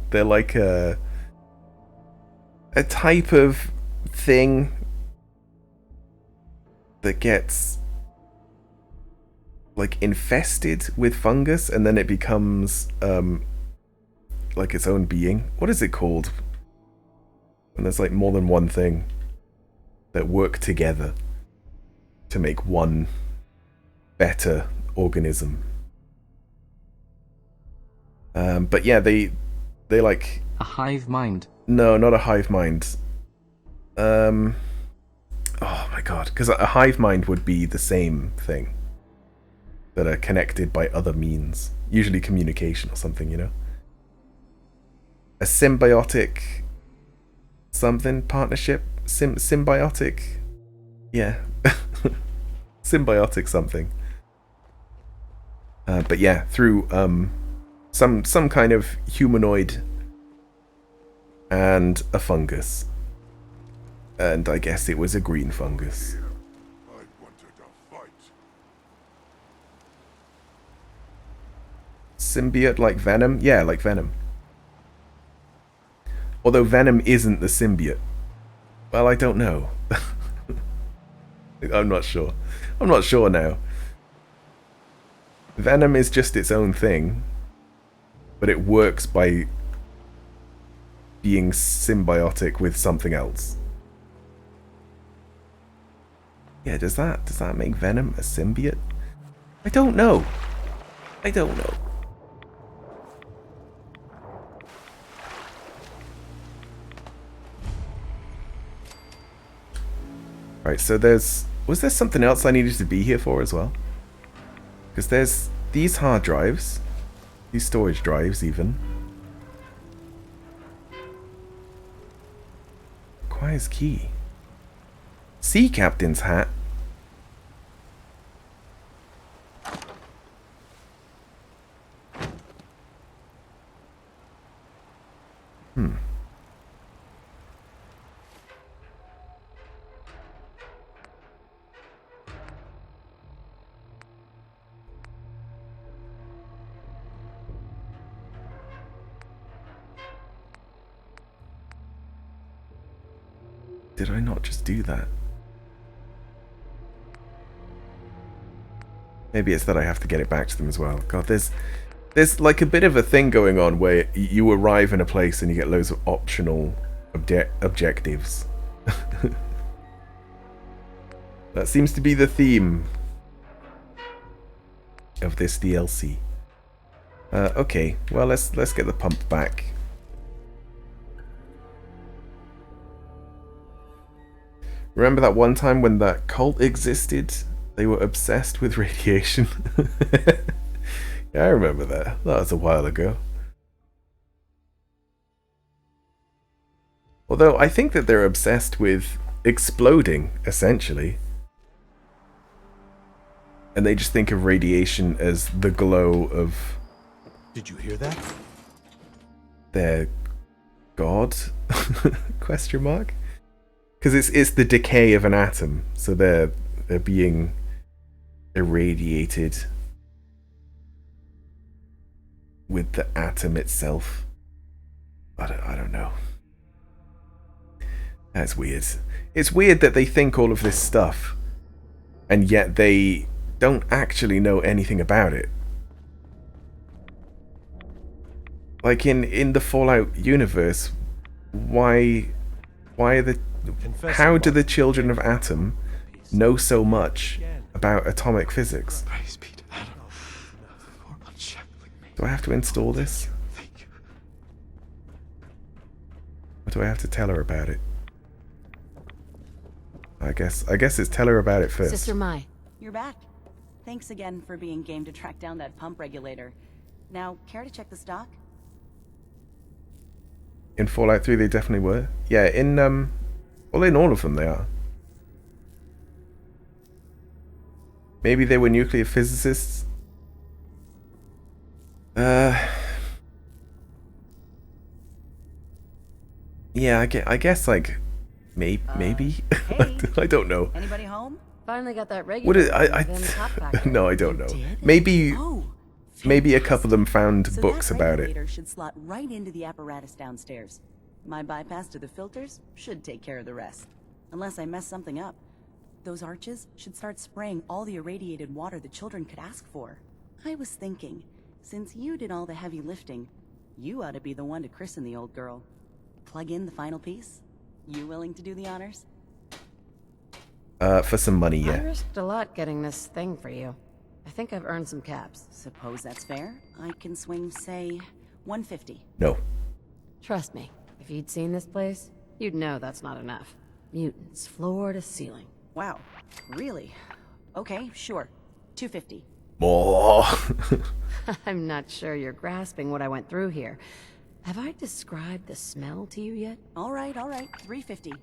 They're like a type of thing that gets like infested with fungus and then it becomes like its own being. What is it called? And there's like more than one thing that work together to make one better organism. But yeah, they like... A hive mind. No, not a hive mind. Oh my god. Because a hive mind would be the same thing. That are connected by other means. Usually communication or something, you know? A symbiotic... something? Partnership? Symbiotic? Yeah. Symbiotic something. But yeah, through some kind of humanoid and a fungus. And I guess it was a green fungus. Symbiote like Venom? Yeah, like Venom. Although Venom isn't the symbiote. Well, I don't know. I'm not sure. I'm not sure now. Venom is just its own thing, but it works by being symbiotic with something else. Yeah, does that make Venom a symbiote? I don't know. I don't know. Right, so was there something else I needed to be here for as well? Because there's these hard drives, these storage drives even. Requires key. Sea captain's hat. Did I not just do that? Maybe it's that I have to get it back to them as well. God, there's like a bit of a thing going on where you arrive in a place and you get loads of optional objectives. That seems to be the theme of this DLC. Okay, well let's get the pump back. Remember that one time when that cult existed? They were obsessed with radiation. Yeah, I remember that. That was a while ago. Although I think that they're obsessed with exploding, essentially. And they just think of radiation as the glow of... Did you hear that? Their god? Question mark? Because it's the decay of an atom, so they're being irradiated with the atom itself. I don't know. That's weird. It's weird that they think all of this stuff, and yet they don't actually know anything about it. Like in the Fallout universe, why are the... How do the children of Atom know so much about atomic physics? Do I have to install this? Or do I have to tell her about it? I guess it's tell her about it first. Sister Mai. You're back. Thanks again for being game to track down that pump regulator. Now, care to check the stock? In Fallout 3 they definitely were. Yeah, well, in all of them they are. Maybe they were nuclear physicists? Yeah, I guess like maybe. Hey, I don't know. Anybody home? Finally got that regular. What is No, I don't know. Maybe maybe a couple of them found So books that about it. regulator should slot right into the apparatus downstairs. My bypass to the filters should take care of the rest. Unless I mess something up. Those arches should start spraying all the irradiated water the children could ask for. I was thinking, since you did all the heavy lifting, you ought to be the one to christen the old girl. Plug in the final piece? You willing to do the honors? For some money, I yeah. risked a lot getting this thing for you. I think I've earned some caps. Suppose that's fair. I can swing, say, 150. No. Trust me, if you'd seen this place, you'd know that's not enough. Mutants, floor to ceiling. Wow, really? Okay, sure. 250. More. I'm not sure you're grasping what I went through here. Have I described the smell to you yet? All right, 350.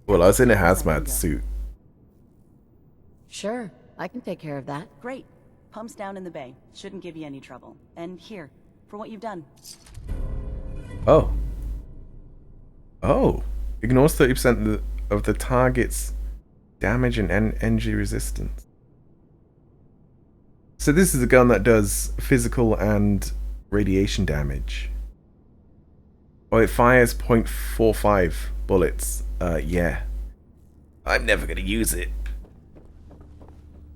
Well, I was in a hazmat suit. Sure, I can take care of that. Great. Pumps down in the bay. Shouldn't give you any trouble. And here, for what you've done. Oh. Oh. Ignores 30% of the target's damage and energy resistance. So this is a gun that does physical and radiation damage. Oh, it fires 0.45 bullets. Yeah. I'm never gonna use it.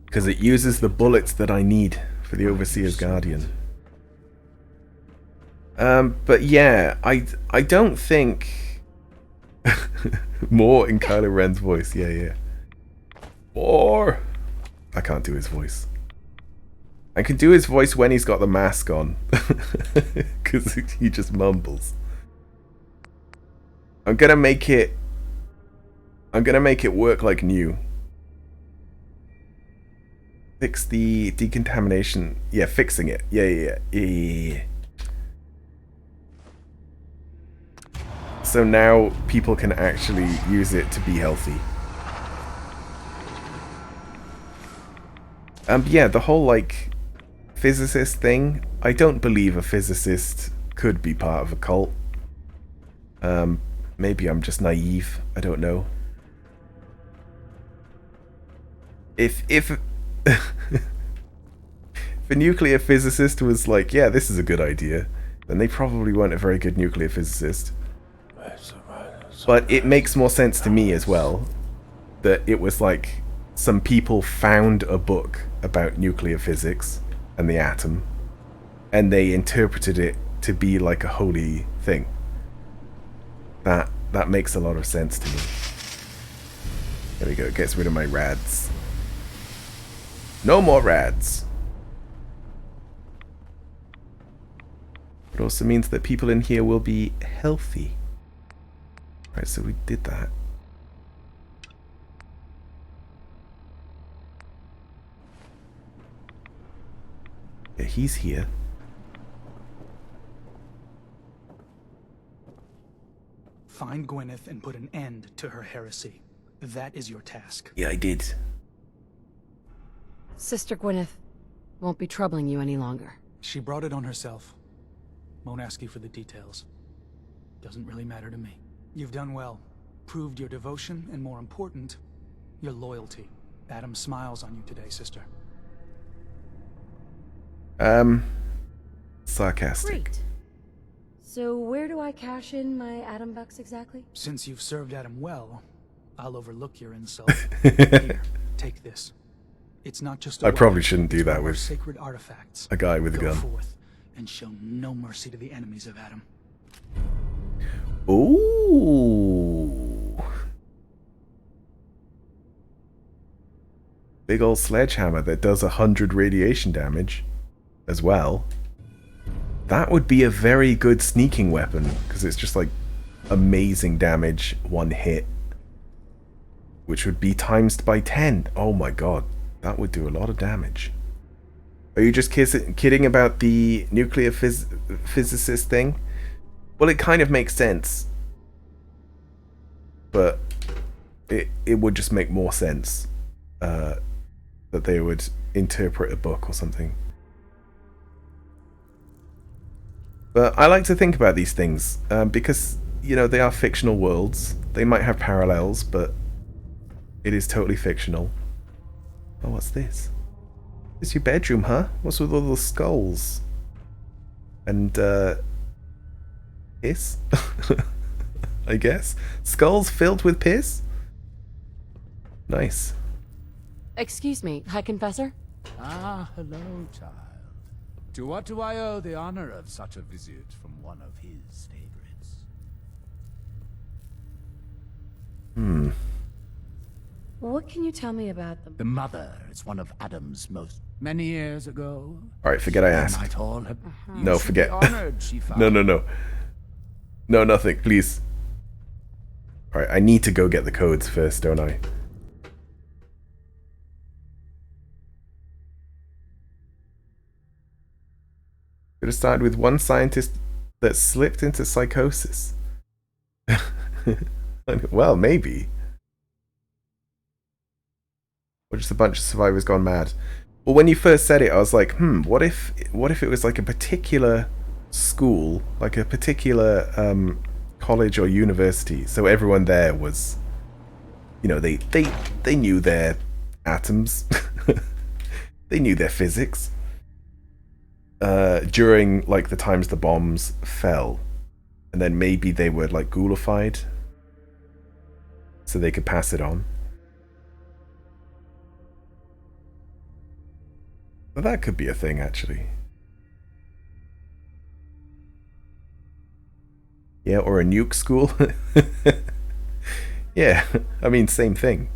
Because it uses the bullets that I need for for the Overseer's Guardian. But yeah, I don't think more in Kylo Ren's voice. Yeah. More. I can't do his voice. I can do his voice when he's got the mask on, because he just mumbles. I'm gonna make it work like new. Fix the decontamination. Yeah, fixing it. Yeah. So now people can actually use it to be healthy. Yeah, the whole like physicist thing. I don't believe a physicist could be part of a cult. Maybe I'm just naive. I don't know. If a nuclear physicist was like, yeah, this is a good idea, then they probably weren't a very good nuclear physicist. But it makes more sense to me as well that it was like some people found a book about nuclear physics and the atom, and they interpreted it to be like a holy thing. That makes a lot of sense to me. There we go, it gets rid of my rads. No more rads. It also means that people in here will be healthy. Right, so we did that. Yeah, he's here. Find Gwyneth and put an end to her heresy. That is your task. Yeah, I did. Sister Gwyneth won't be troubling you any longer. She brought it on herself. Won't ask you for the details. Doesn't really matter to me. You've done well. Proved your devotion, and more important, your loyalty. Adam smiles on you today, sister. Sarcastic. Great. So where do I cash in my Adam bucks exactly? Since you've served Adam well, I'll overlook your insult. Here, take this. It's not just I probably shouldn't do that with sacred artifacts. A guy with a gun. Go forth and show no mercy to the enemies of Adam. Ooh. Big old sledgehammer that does 100 radiation damage as well. That would be a very good sneaking weapon, because it's just like amazing damage, one hit. Which would be times by 10. Oh my god, that would do a lot of damage. Are you just kidding about the nuclear physicist thing? Well, it kind of makes sense. But it would just make more sense that they would interpret a book or something. But I like to think about these things because, you know, they are fictional worlds. They might have parallels, but it is totally fictional. Oh, what's this? It's your bedroom, huh? What's with all the skulls? And, piss? I guess. Skulls filled with piss? Nice. Excuse me, High Confessor? Ah, hello, child. To what do I owe the honor of such a visit from one of his favorites? What can you tell me about The mother is one of Adam's most... Many years ago... Alright, forget I asked. Might all have... No, forget. Honored, she found. No. No, nothing, please. Alright, I need to go get the codes first, don't I? Could have started with one scientist that slipped into psychosis. Well, maybe. Or just a bunch of survivors gone mad. Well, when you first said it, I was like, what if it was like a particular school, like a particular college or university, so everyone there was, you know, they knew their atoms, they knew their physics. During like the times the bombs fell, and then maybe they were like ghoulified so they could pass it on. Well, that could be a thing, actually. Yeah, or a nuke school. Yeah, I mean, same thing.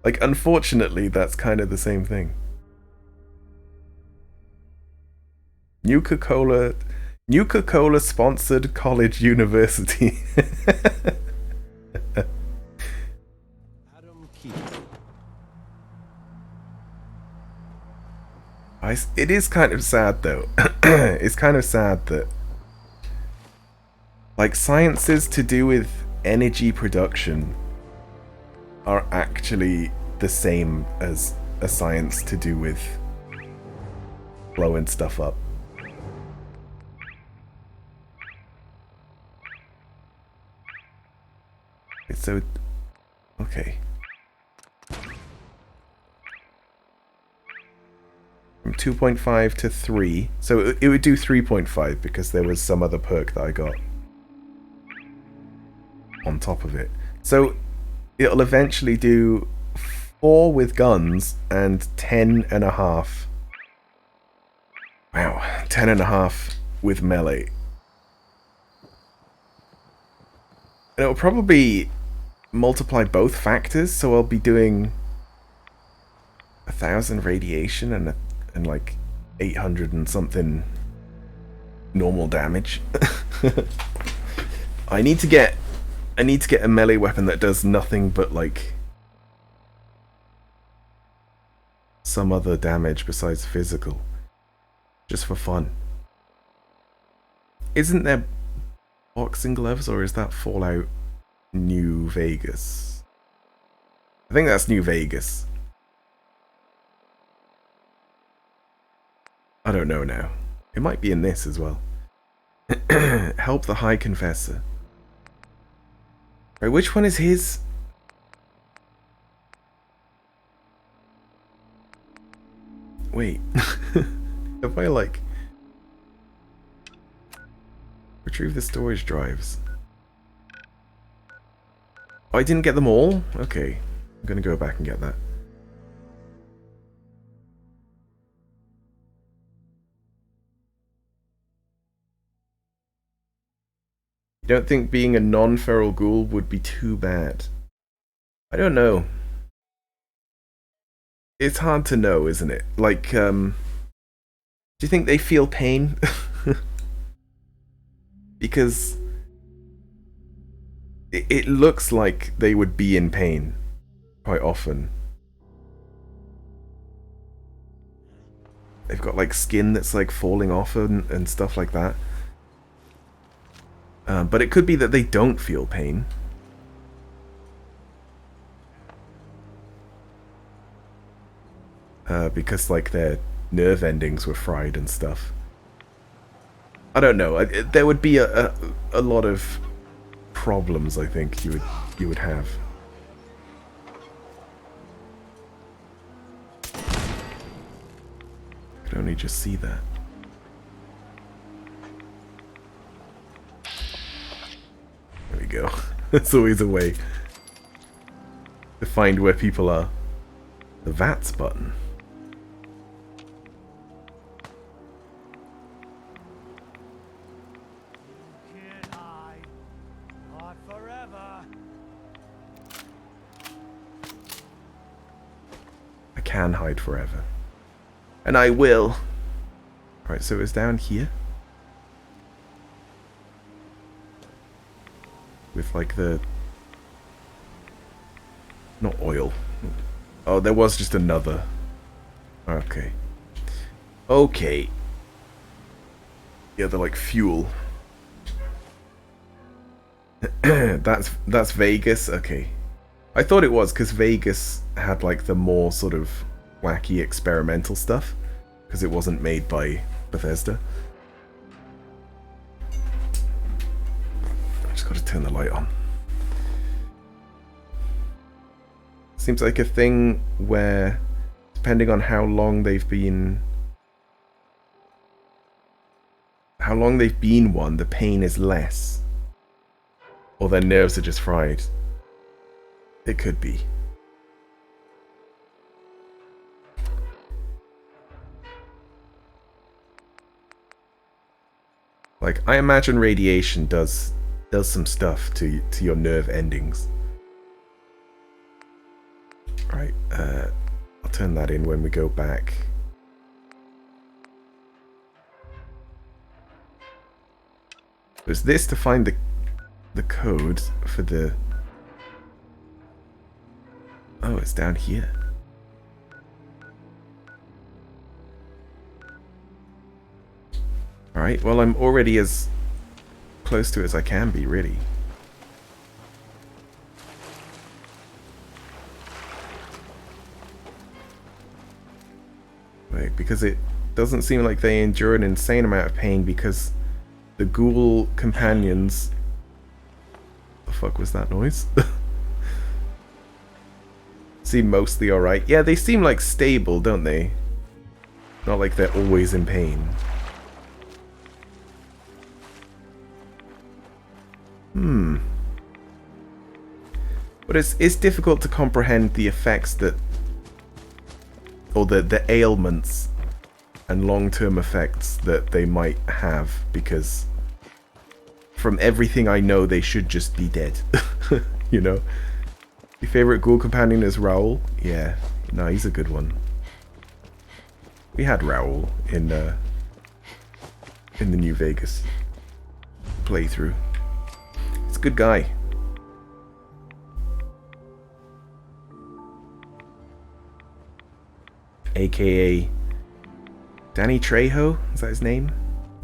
Like, unfortunately, that's kind of the same thing. Nuka-Cola sponsored college university. It is kind of sad, though. It's kind of sad that, like, sciences to do with energy production are actually the same as a science to do with blowing stuff up. It's so... okay. From 2.5 to 3. So it would do 3.5 because there was some other perk that I got on top of it. So it'll eventually do 4 with guns and 10.5. Wow, 10.5 with melee. And it'll probably multiply both factors, so I'll be doing 1,000 radiation and like 800 and something normal damage. I need to get a melee weapon that does nothing but like some other damage besides physical, just for fun. Isn't there boxing gloves, or is that Fallout New Vegas? I think that's New Vegas. I don't know now. It might be in this as well. Help the High Confessor. Right, which one is his? Wait. Have I, like... retrieve the storage drives. Oh, I didn't get them all? Okay. I'm gonna go back and get that. You don't think being a non-feral ghoul would be too bad? I don't know. It's hard to know, isn't it? Like, do you think they feel pain? Because it looks like they would be in pain quite often. They've got like skin that's like falling off and stuff like that. But it could be that they don't feel pain. Because like their nerve endings were fried and stuff. I don't know. There would be a lot of problems, I think you would have. I could only just see that. There we go. There's always a way to find where people are. The VATS button. I can hide forever. And I will. Alright, so it's down here. With like the... not oil. Oh, there was just another. Okay. Okay. Yeah, they're like fuel. That's Vegas? Okay. I thought it was, because Vegas had like the more sort of wacky experimental stuff. Because it wasn't made by Bethesda. I just got to turn the light on. Seems like a thing where, depending on how long they've been one, the pain is less. Or their nerves are just fried. It could be. Like, I imagine radiation does some stuff to your nerve endings. Right, I'll turn that in when we go back. Was this to find the code for the... Oh, it's down here. Alright, well, I'm already as close to it as I can be, really. Wait, because it doesn't seem like they endure an insane amount of pain because the ghoul companions... The fuck was that noise? Seem mostly alright. Yeah, they seem like stable, don't they? Not like they're always in pain. But it's difficult to comprehend the effects that... or the ailments and long-term effects that they might have, because from everything I know, they should just be dead. You know? Your favorite ghoul companion is Raoul? Yeah. No, he's a good one. We had Raoul in the New Vegas playthrough. He's a good guy. AKA Danny Trejo? Is that his name?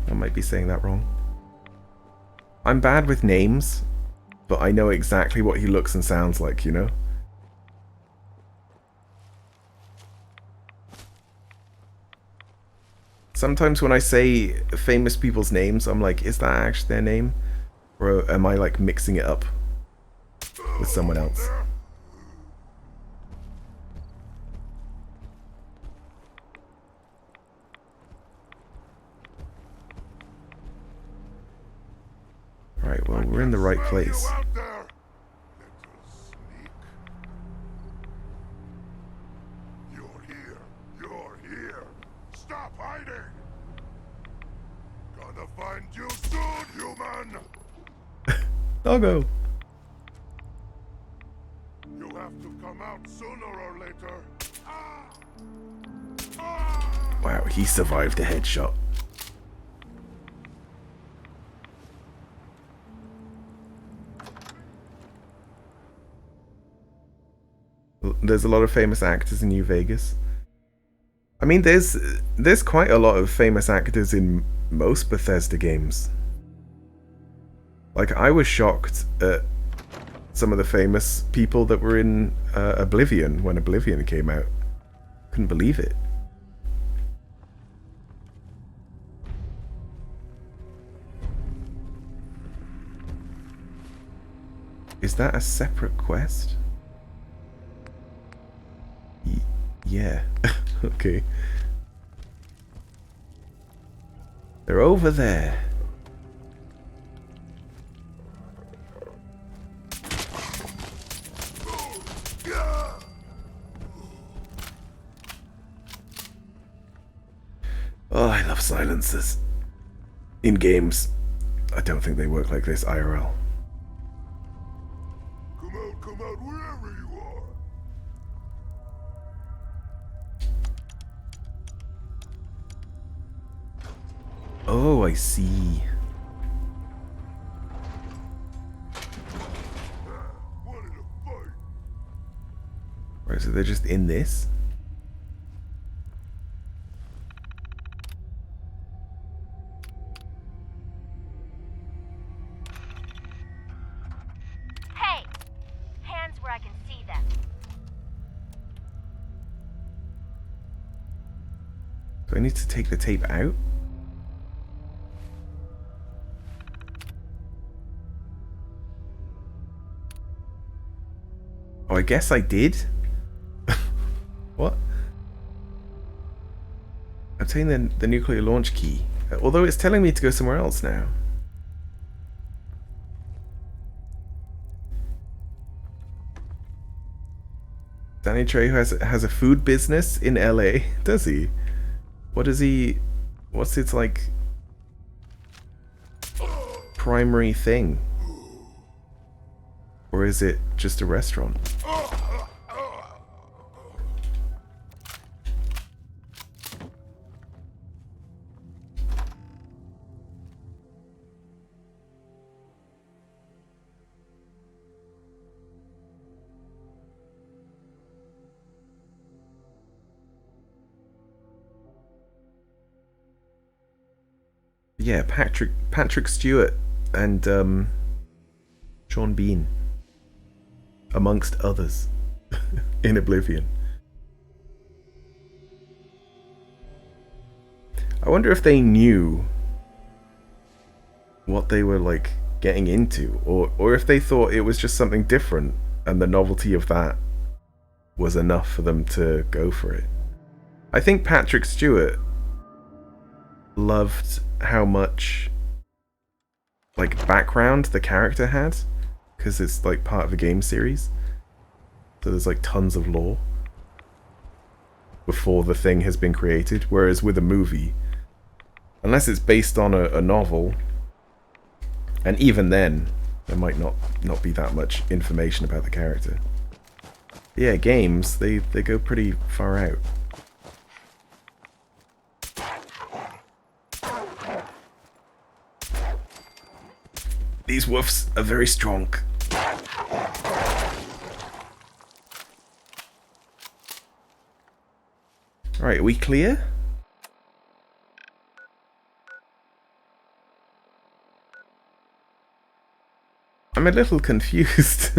I might be saying that wrong. I'm bad with names, but I know exactly what he looks and sounds like, you know? Sometimes when I say famous people's names, I'm like, is that actually their name? Or am I like mixing it up with someone else? Alright, well, we're in the right place. You're here. Stop hiding. Gonna find you soon, human. Doggo. You have to come out sooner or later. Wow, he survived a headshot. There's a lot of famous actors in New Vegas. I mean, there's quite a lot of famous actors in most Bethesda games. Like, I was shocked at some of the famous people that were in Oblivion when Oblivion came out. Couldn't believe it. Is that a separate quest? Yeah. Okay. They're over there. Oh, I love silencers. In games. I don't think they work like this IRL. Come out wherever you are. Oh, I see. Right, so they're just in this? Hey! Hands where I can see them. Do I need to take the tape out? Oh, I guess I did. What? Obtain the nuclear launch key. Although it's telling me to go somewhere else now. Danny Trejo has a food business in LA, does he? What is he... What's its like... primary thing? Or is it just a restaurant? Yeah, Patrick Stewart and Sean Bean, amongst others, in Oblivion. I wonder if they knew what they were like getting into, or if they thought it was just something different and the novelty of that was enough for them to go for it. I think Patrick Stewart loved how much like background the character had, because it's like part of a game series, so there's like tons of lore before the thing has been created, whereas with a movie, unless it's based on a novel, and even then there might not be that much information about the character. Yeah, games, they go pretty far out. These wolves are very strong. Alright, are we clear? I'm a little confused.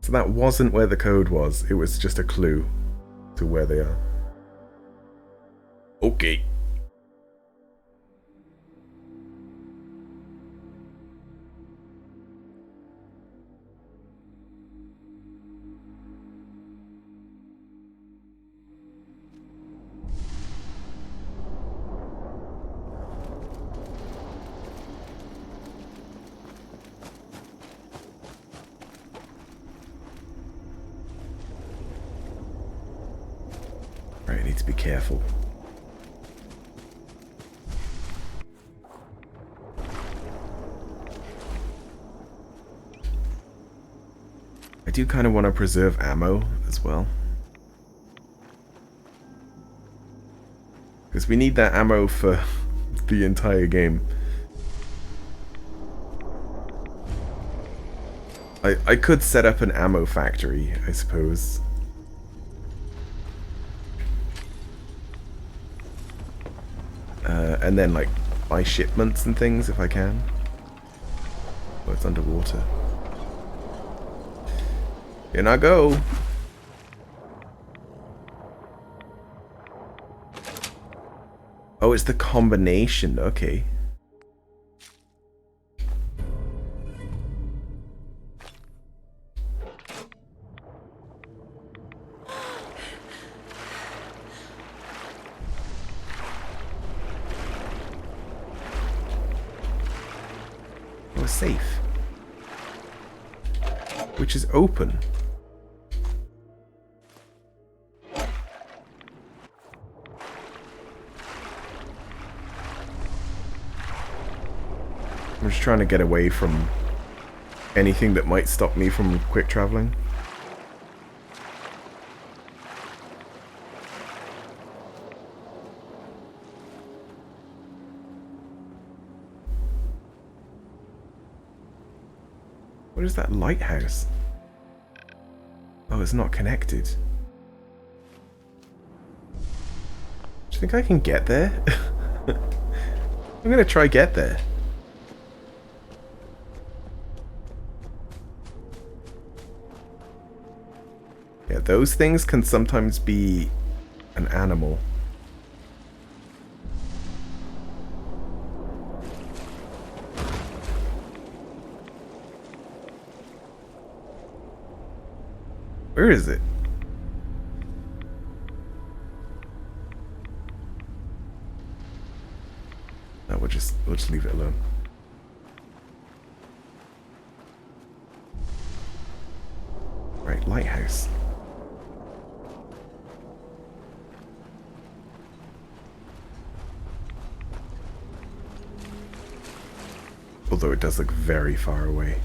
So that wasn't where the code was, it was just a clue to where they are. Okay. Right, I need to be careful. I do kind of want to preserve ammo as well, because we need that ammo for the entire game. I could set up an ammo factory, I suppose. And then like buy shipments and things if I can. Oh, it's underwater. In I go. Oh, it's the combination. Okay. Oh, safe. Which is open. I'm just trying to get away from anything that might stop me from quick traveling. What is that lighthouse? Oh, it's not connected. Do you think I can get there? I'm gonna try get there. Yeah, those things can sometimes be an animal. Where is it? No, we'll just leave it alone. Right, lighthouse. Although it does look very far away.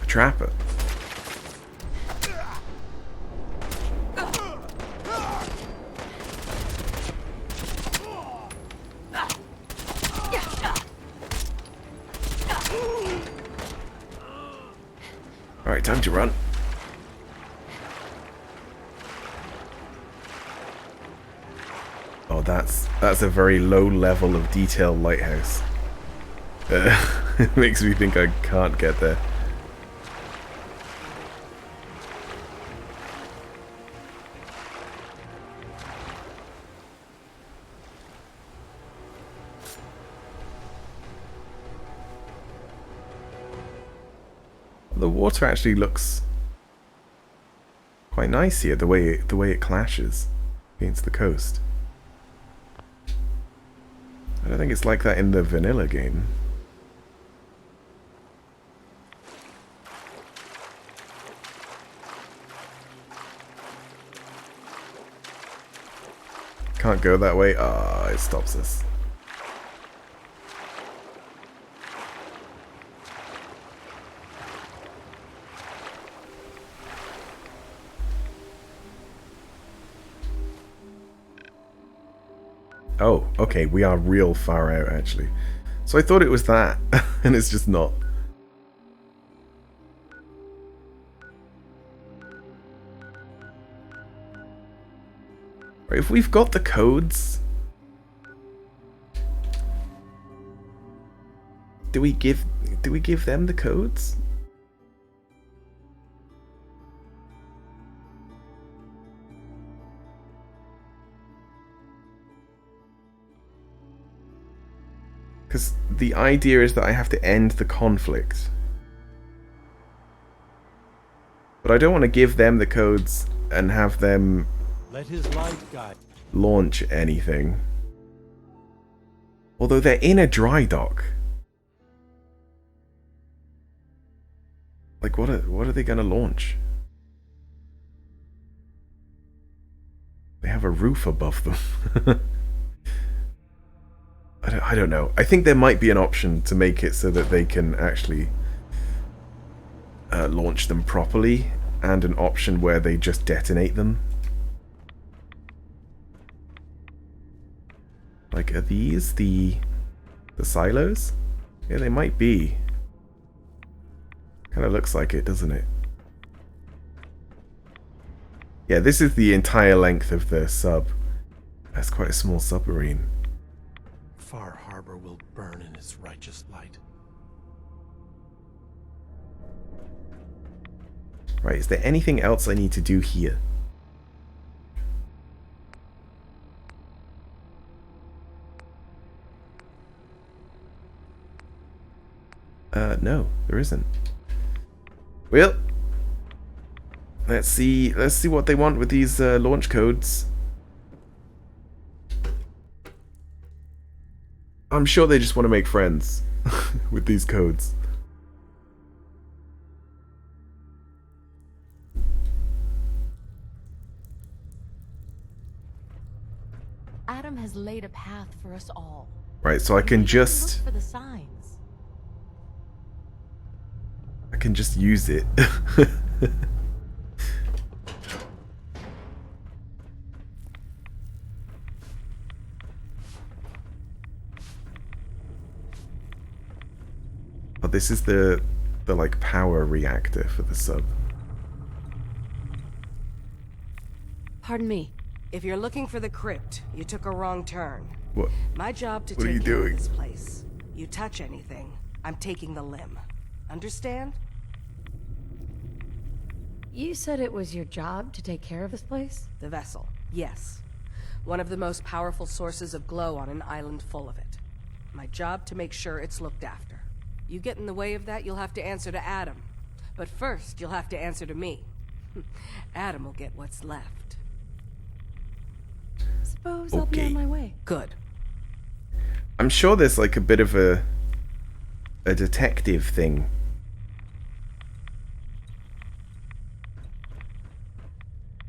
A trapper. Alright, time to run. Oh, that's a very low level of detail lighthouse. It makes me think I can't get there. The water actually looks quite nice here, the way it clashes against the coast. I don't think it's like that in the vanilla game. Can't go that way. Ah, it stops us. Oh, okay, we are real far out, actually. So I thought it was that, and it's just not. Right, if we've got the codes, do we give them the codes? Because the idea is that I have to end the conflict. But I don't want to give them the codes and have them Let his light guide. launch anything. Although they're in a dry dock. Like, what are they going to launch? They have a roof above them. I don't know. I think there might be an option to make it so that they can actually launch them properly, and an option where they just detonate them. Like, are these the silos? Yeah, they might be. Kind of looks like it, doesn't it? Yeah, this is the entire length of the sub. That's quite a small submarine. Far Harbor will burn in its righteous light. Right, is there anything else I need to do here? No, there isn't. Well, let's see what they want with these launch codes. I'm sure they just want to make friends with these codes. Adam has laid a path for us all. Right, so I can just Look for the signs. I can just use it. Oh, this is the like power reactor for the sub. Pardon me. If you're looking for the crypt, you took a wrong turn. What? My job to What are you take care of doing? this place. You touch anything, I'm taking the limb. Understand? You said it was your job to take care of this place? The vessel, yes. One of the most powerful sources of glow on an island full of it. My job to make sure it's looked after. You get in the way of that, you'll have to answer to Adam. But first, you'll have to answer to me. Adam will get what's left. Suppose I'll be on my way. Good. I'm sure there's like a bit of a detective thing.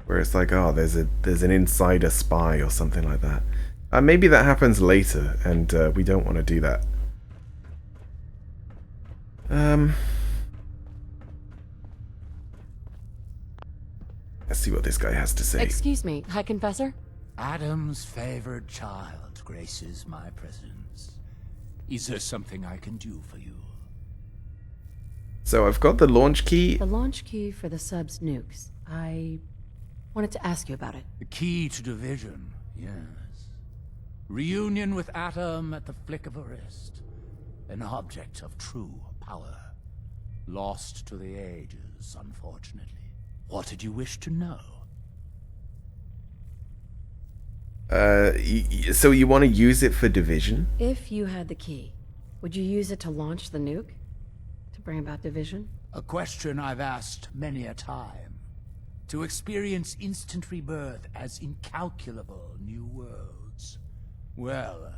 Where it's like, oh, there's an insider spy or something like that. Maybe that happens later, and we don't want to do that. Let's see what this guy has to say. Excuse me, High Confessor? Adam's favored child graces my presence. Is there something I can do for you? So I've got the launch key. The launch key for the sub's nukes. I wanted to ask you about it. The key to division, yes. Reunion with Atom at the flick of a wrist. An object of true power. Lost to the ages, unfortunately. What did you wish to know? So you want to use it for division? If you had the key, would you use it to launch the nuke? To bring about division? A question I've asked many a time. To experience instant rebirth as incalculable new worlds. Well,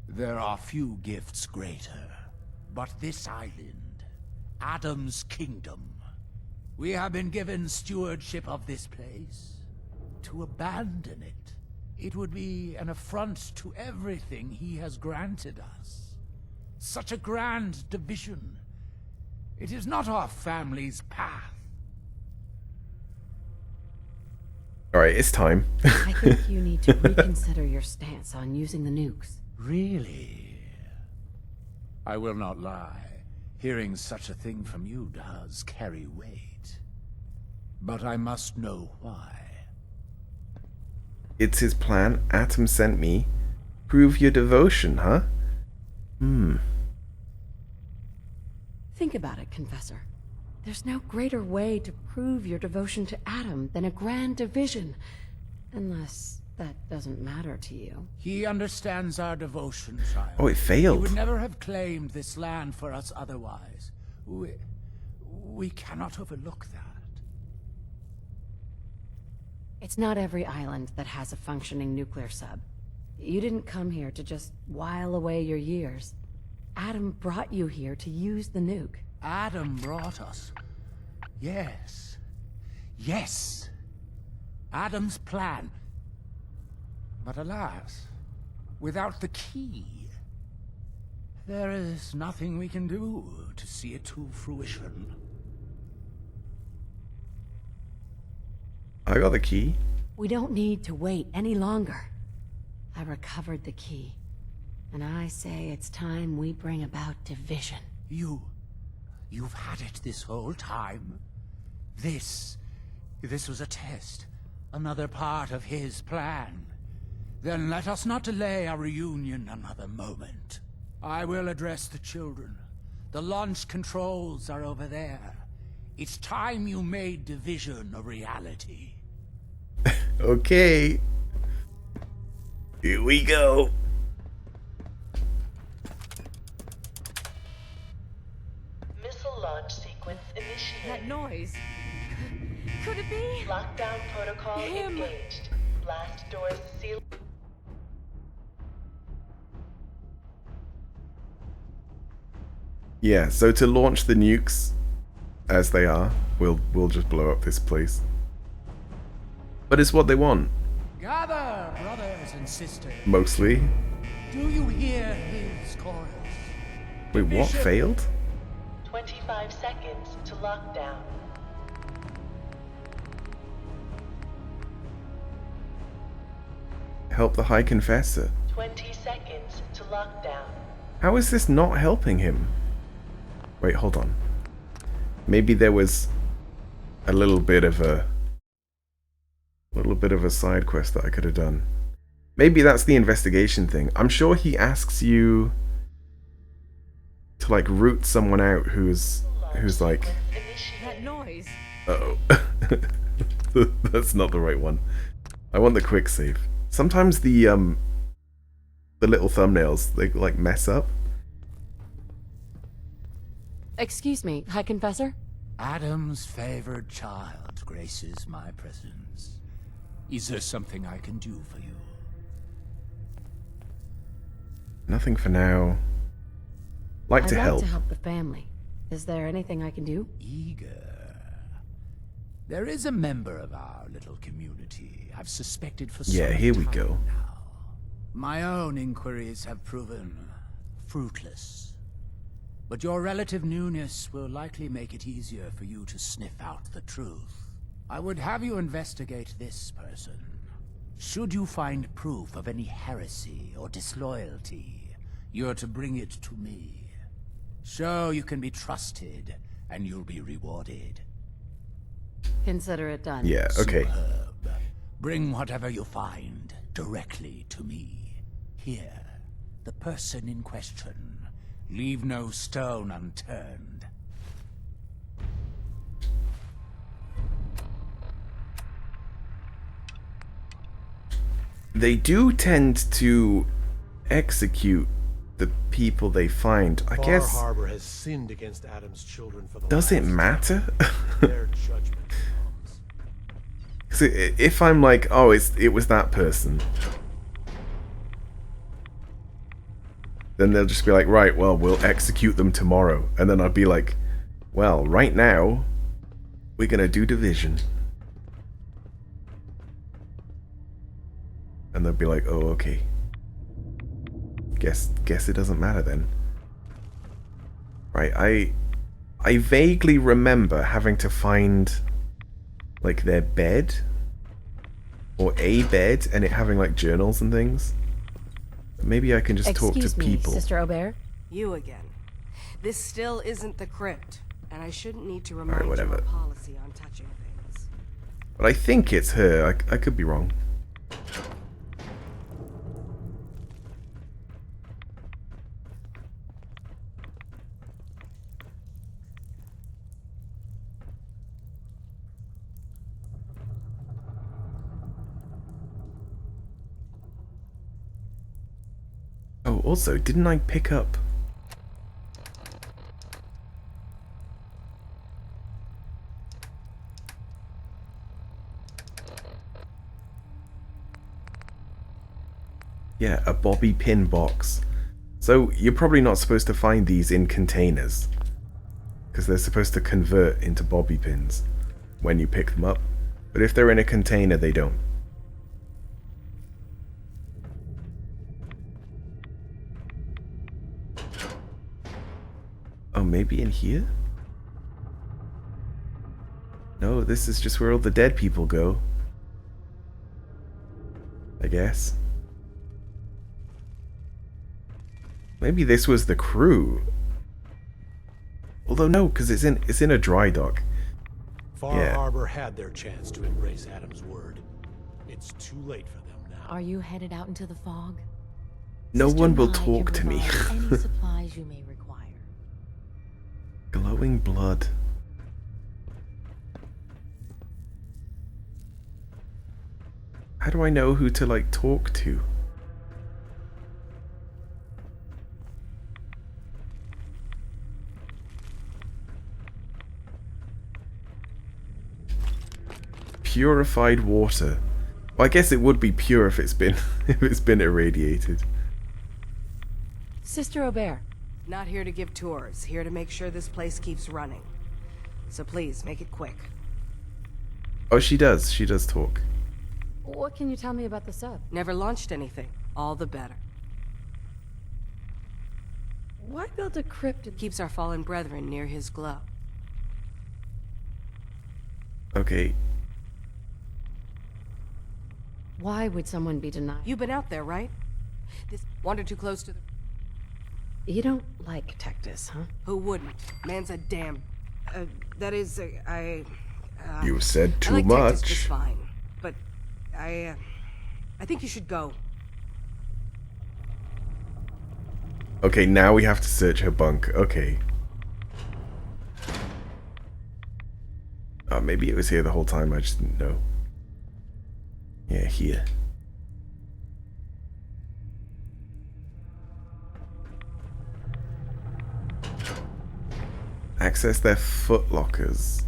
there are few gifts greater. But this island, Adam's kingdom, we have been given stewardship of this place. To abandon it, it would be an affront to everything he has granted us. Such a grand division. It is not our family's path. Alright, it's time. I think you need to reconsider your stance on using the nukes. Really? I will not lie. Hearing such a thing from you does carry weight. But I must know why. It's his plan. Atom sent me. Prove your devotion, huh? Think about it, Confessor. There's no greater way to prove your devotion to Atom than a grand division. Unless that doesn't matter to you. He understands our devotion, child. Oh, it failed. He would never have claimed this land for us otherwise. We cannot overlook that. It's not every island that has a functioning nuclear sub. You didn't come here to just while away your years. Adam brought you here to use the nuke. Adam brought us. Yes. Yes. Adam's plan. But alas, without the key, there is nothing we can do to see it to fruition. I got the key. We don't need to wait any longer. I recovered the key. And I say it's time we bring about division. You've had it this whole time? This was a test. Another part of his plan. Then let us not delay our reunion another moment. I will address the children. The launch controls are over there. It's time you made division a reality. Okay. Here we go. Missile launch sequence initiated. That noise. Could it be? Lockdown protocol engaged. Blast doors sealed. Yeah, so to launch the nukes, as they are, we'll just blow up this place. But it's what they want. Gather, brothers and sisters. Mostly. Do you hear his chorus? Wait, what? Failed? 25 seconds to lockdown. Help the High Confessor. 20 seconds to lockdown. How is this not helping him? Wait, hold on. Maybe there was a little bit of a side quest that I could have done. Maybe that's the investigation thing. I'm sure he asks you to like root someone out who's like. That noise. Uh-oh. That's not the right one. I want the quick save. Sometimes the little thumbnails, they like mess up. Excuse me, High Confessor? Adam's favored child graces my presence. Is there something I can do for you? Nothing for now. Like I'd to like help. to help the family. Is there anything I can do? Eager. There is a member of our little community I've suspected for Yeah, some here we time go. now. My own inquiries have proven fruitless. But your relative newness will likely make it easier for you to sniff out the truth. I would have you investigate this person. Should you find proof of any heresy or disloyalty, you're to bring it to me. Show you can be trusted, and you'll be rewarded. Consider it done. Yeah, okay. Superb. Bring whatever you find directly to me. Here, the person in question. Leave no stone unturned. They do tend to execute the people they find. I Far guess. Harbor has sinned against Adam's children for the Does it last matter? Their judgment comes. 'Cause if I'm like, oh, it was that person, then they'll just be like, right, well, we'll execute them tomorrow. And then I'd be like, well, right now, we're gonna do division. And they'll be like, oh, okay. Guess it doesn't matter then. Right, I vaguely remember having to find like their bed or a bed and it having like journals and things. Maybe I can just talk to people. Sister Aubert? You again. This still isn't the crypt, and I shouldn't need to remind you whatever. of policy on touching things. But I think it's her. I could be wrong. Oh, also, didn't I pick up... Yeah, a bobby pin box. So, you're probably not supposed to find these in containers. Because they're supposed to convert into bobby pins when you pick them up. But if they're in a container, they don't. Oh, maybe in here? No, this is just where all the dead people go. I guess. Maybe this was the crew. Although no, because it's in a dry dock. Far Harbor had their chance to embrace Adam's word. It's too late for them now. Are you headed out into the fog? No Sister one will Mai talk can to me. provide any supplies you may require. Glowing blood. How do I know who to, like, talk to? Purified water. Well, I guess it would be pure if it's been if it's been irradiated. Sister Aubert. Not here to give tours, here to make sure this place keeps running. So please, make it quick. Oh, she does. She does talk. What can you tell me about the sub? Never launched anything. All the better. Why build a crypt? It keeps our fallen brethren near his glow. Okay. Why would someone be denied? You've been out there, right? This wandered too close to the... You don't like Tectus, huh? Who wouldn't? Man's a damn... that is, You said I too like Tectus much. just fine, but I think you should go. Okay, now we have to search her bunk. Okay. Oh, maybe it was here the whole time. I just didn't know. Yeah, here. Access their foot lockers.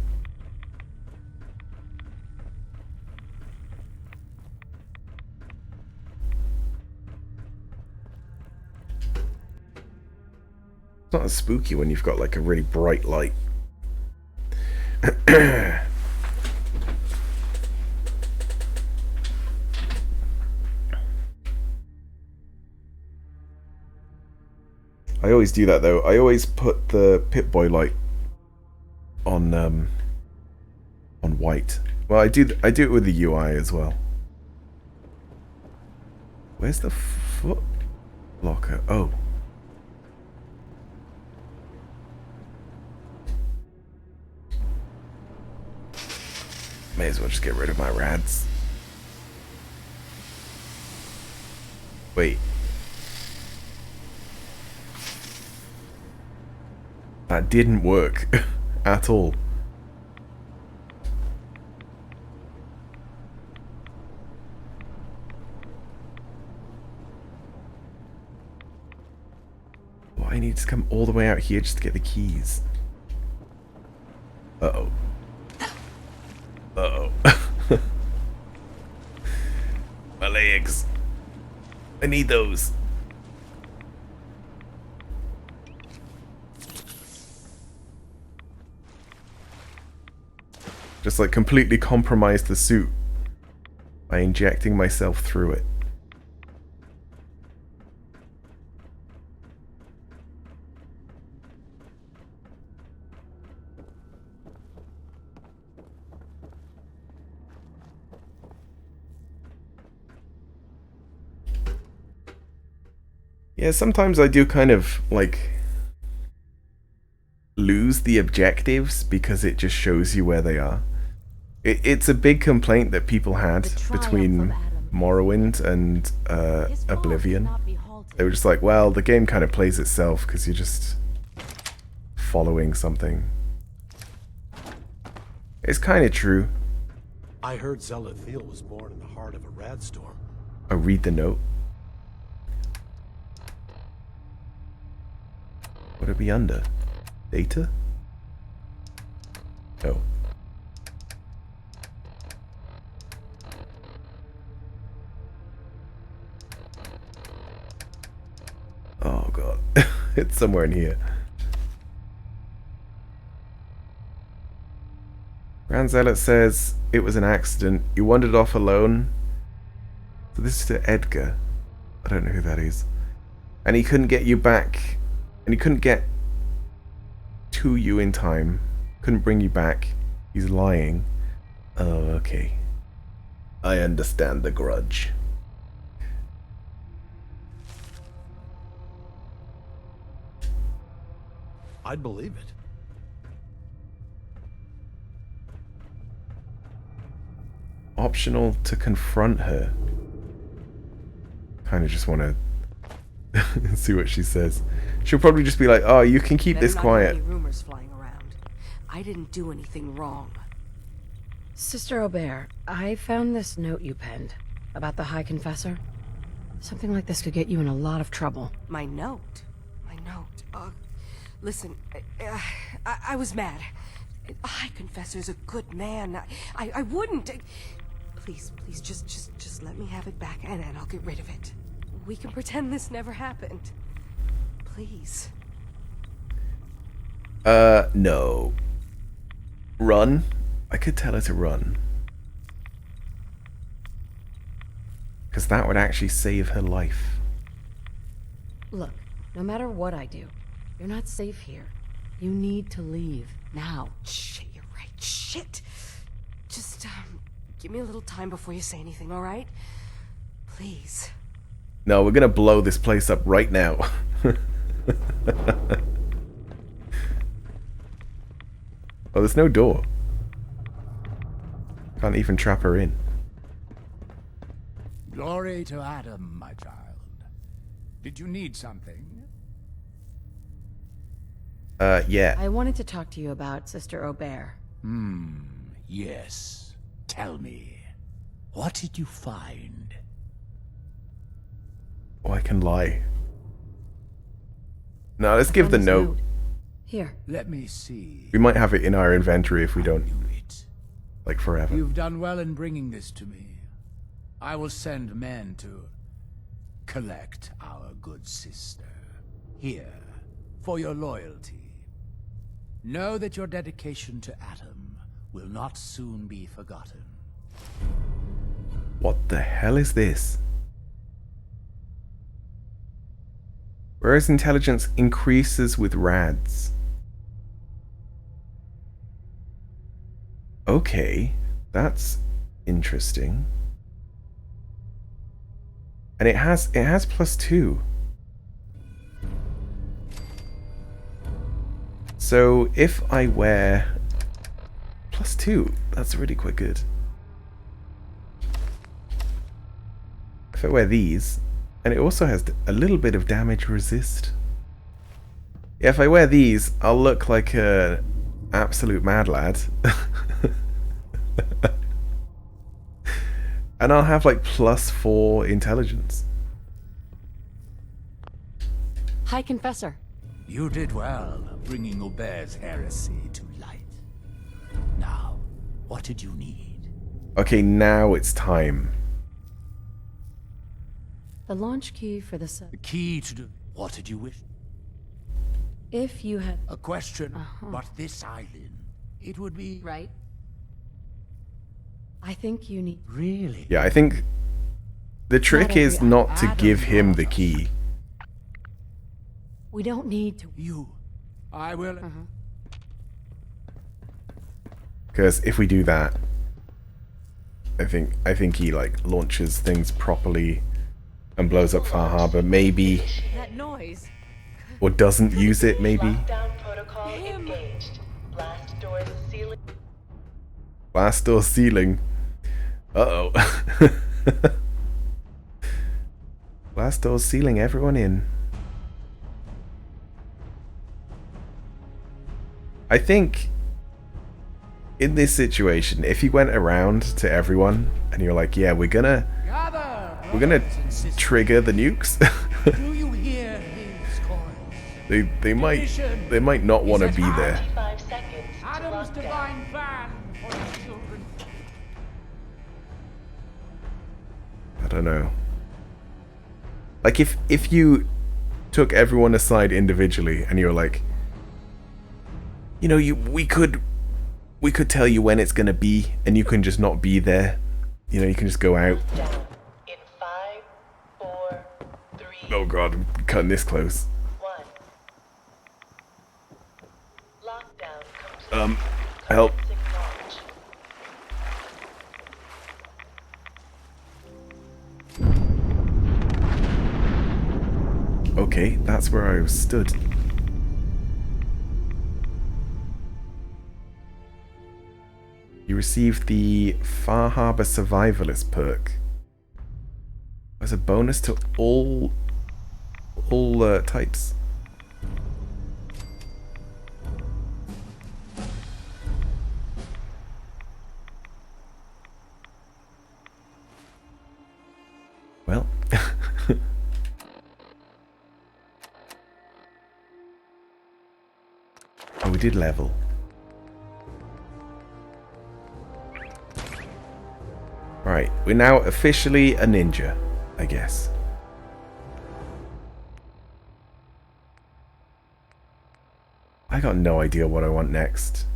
It's not as spooky when you've got like a really bright light. I always do that though. I always put the Pip-Boy light on white. Well, I do it with the UI as well. Where's the foot locker? Oh. May as well just get rid of my rads. Wait. That didn't work at all. Well, I need to come all the way out here just to get the keys. Uh-oh. Uh-oh. My legs. I need those. Just like completely compromise the suit by injecting myself through it. Yeah, sometimes I do kind of like lose the objectives because it just shows you where they are. It's a big complaint that people had between Morrowind and Oblivion. They were just like, well, the game kind of plays itself because you're just following something. It's kind of true. I heard Zealoth was born in the heart of a rad storm. I read the note. What would it be under? Data? No. Oh god. It's somewhere in here. Grand Zealot says it was an accident. You wandered off alone. So this is to Edgar. I don't know who that is. And he couldn't get you back. And he couldn't get to you in time. Couldn't bring you back. He's lying. Oh, okay. I understand the grudge. I'd believe it. Optional to confront her. Kind of just want to see what she says. She'll probably just be like, "Oh, you can keep this quiet." Any rumors flying around. I didn't do anything wrong. Sister Aubert, I found this note you penned about the High Confessor. Something like this could get you in a lot of trouble. My note. Listen, I was mad. High Confessor's a good man. I wouldn't. Please, just let me have it back, and I'll get rid of it. We can pretend this never happened. Please. No. Run? I could tell her to run. Because that would actually save her life. Look, no matter what I do, you're not safe here. You need to leave, now. Shit, you're right. Shit! Just, give me a little time before you say anything, alright? Please. No, we're gonna blow this place up right now. Oh, there's no door. Can't even trap her in. Glory to Adam, my child. Did you need something? Yeah. I wanted to talk to you about Sister Aubert. Yes. Tell me. What did you find? Oh, I can lie. No, let's give the note. Here. Let me see. We might have it in our inventory if we don't. Like forever. You've done well in bringing this to me. I will send men to collect our good sister. Here, for your loyalty. Know that your dedication to Atom will not soon be forgotten. What the hell is this? Whereas intelligence increases with RADs. Okay, that's interesting. And it has +2. So if I wear +2, that's really quite good. If I wear these, and it also has a little bit of damage resist. Yeah, if I wear these, I'll look like a absolute mad lad. And I'll have like +4 intelligence. Hi, Confessor. You did well bringing Aubert's heresy to light. Now, what did you need? Okay, now it's time. The launch key for the The key to do... What did you wish? If you had... A question, but this island, it would be... Right. I think you need... Really? Yeah, I think the trick is not to give him the key. We don't need to... I will... Because if we do that, I think he like launches things properly and blows up Far Harbor, maybe. That noise. Or doesn't use it, maybe. Lockdown protocol engaged. Blast doors sealing. Blast door ceiling. Uh-oh. Blast door sealing everyone in. I think in this situation, if you went around to everyone and you're like, yeah, we're gonna trigger the nukes. Do you hear his call? they might not want to be there. 5 seconds to Adam's lockdown. divine plan for his children. I don't know. Like if you took everyone aside individually and you're like, you know, we could tell you when it's gonna be, and you can just not be there. You know, you can just go out. In 5, 4, 3. Oh god, I'm cutting this close. 1. Lockdown complete. Help. Okay, that's where I stood. You received the Far Harbor Survivalist perk. As a bonus to all types. Well. Oh, we did level. Right, we're now officially a ninja, I guess. I got no idea what I want next.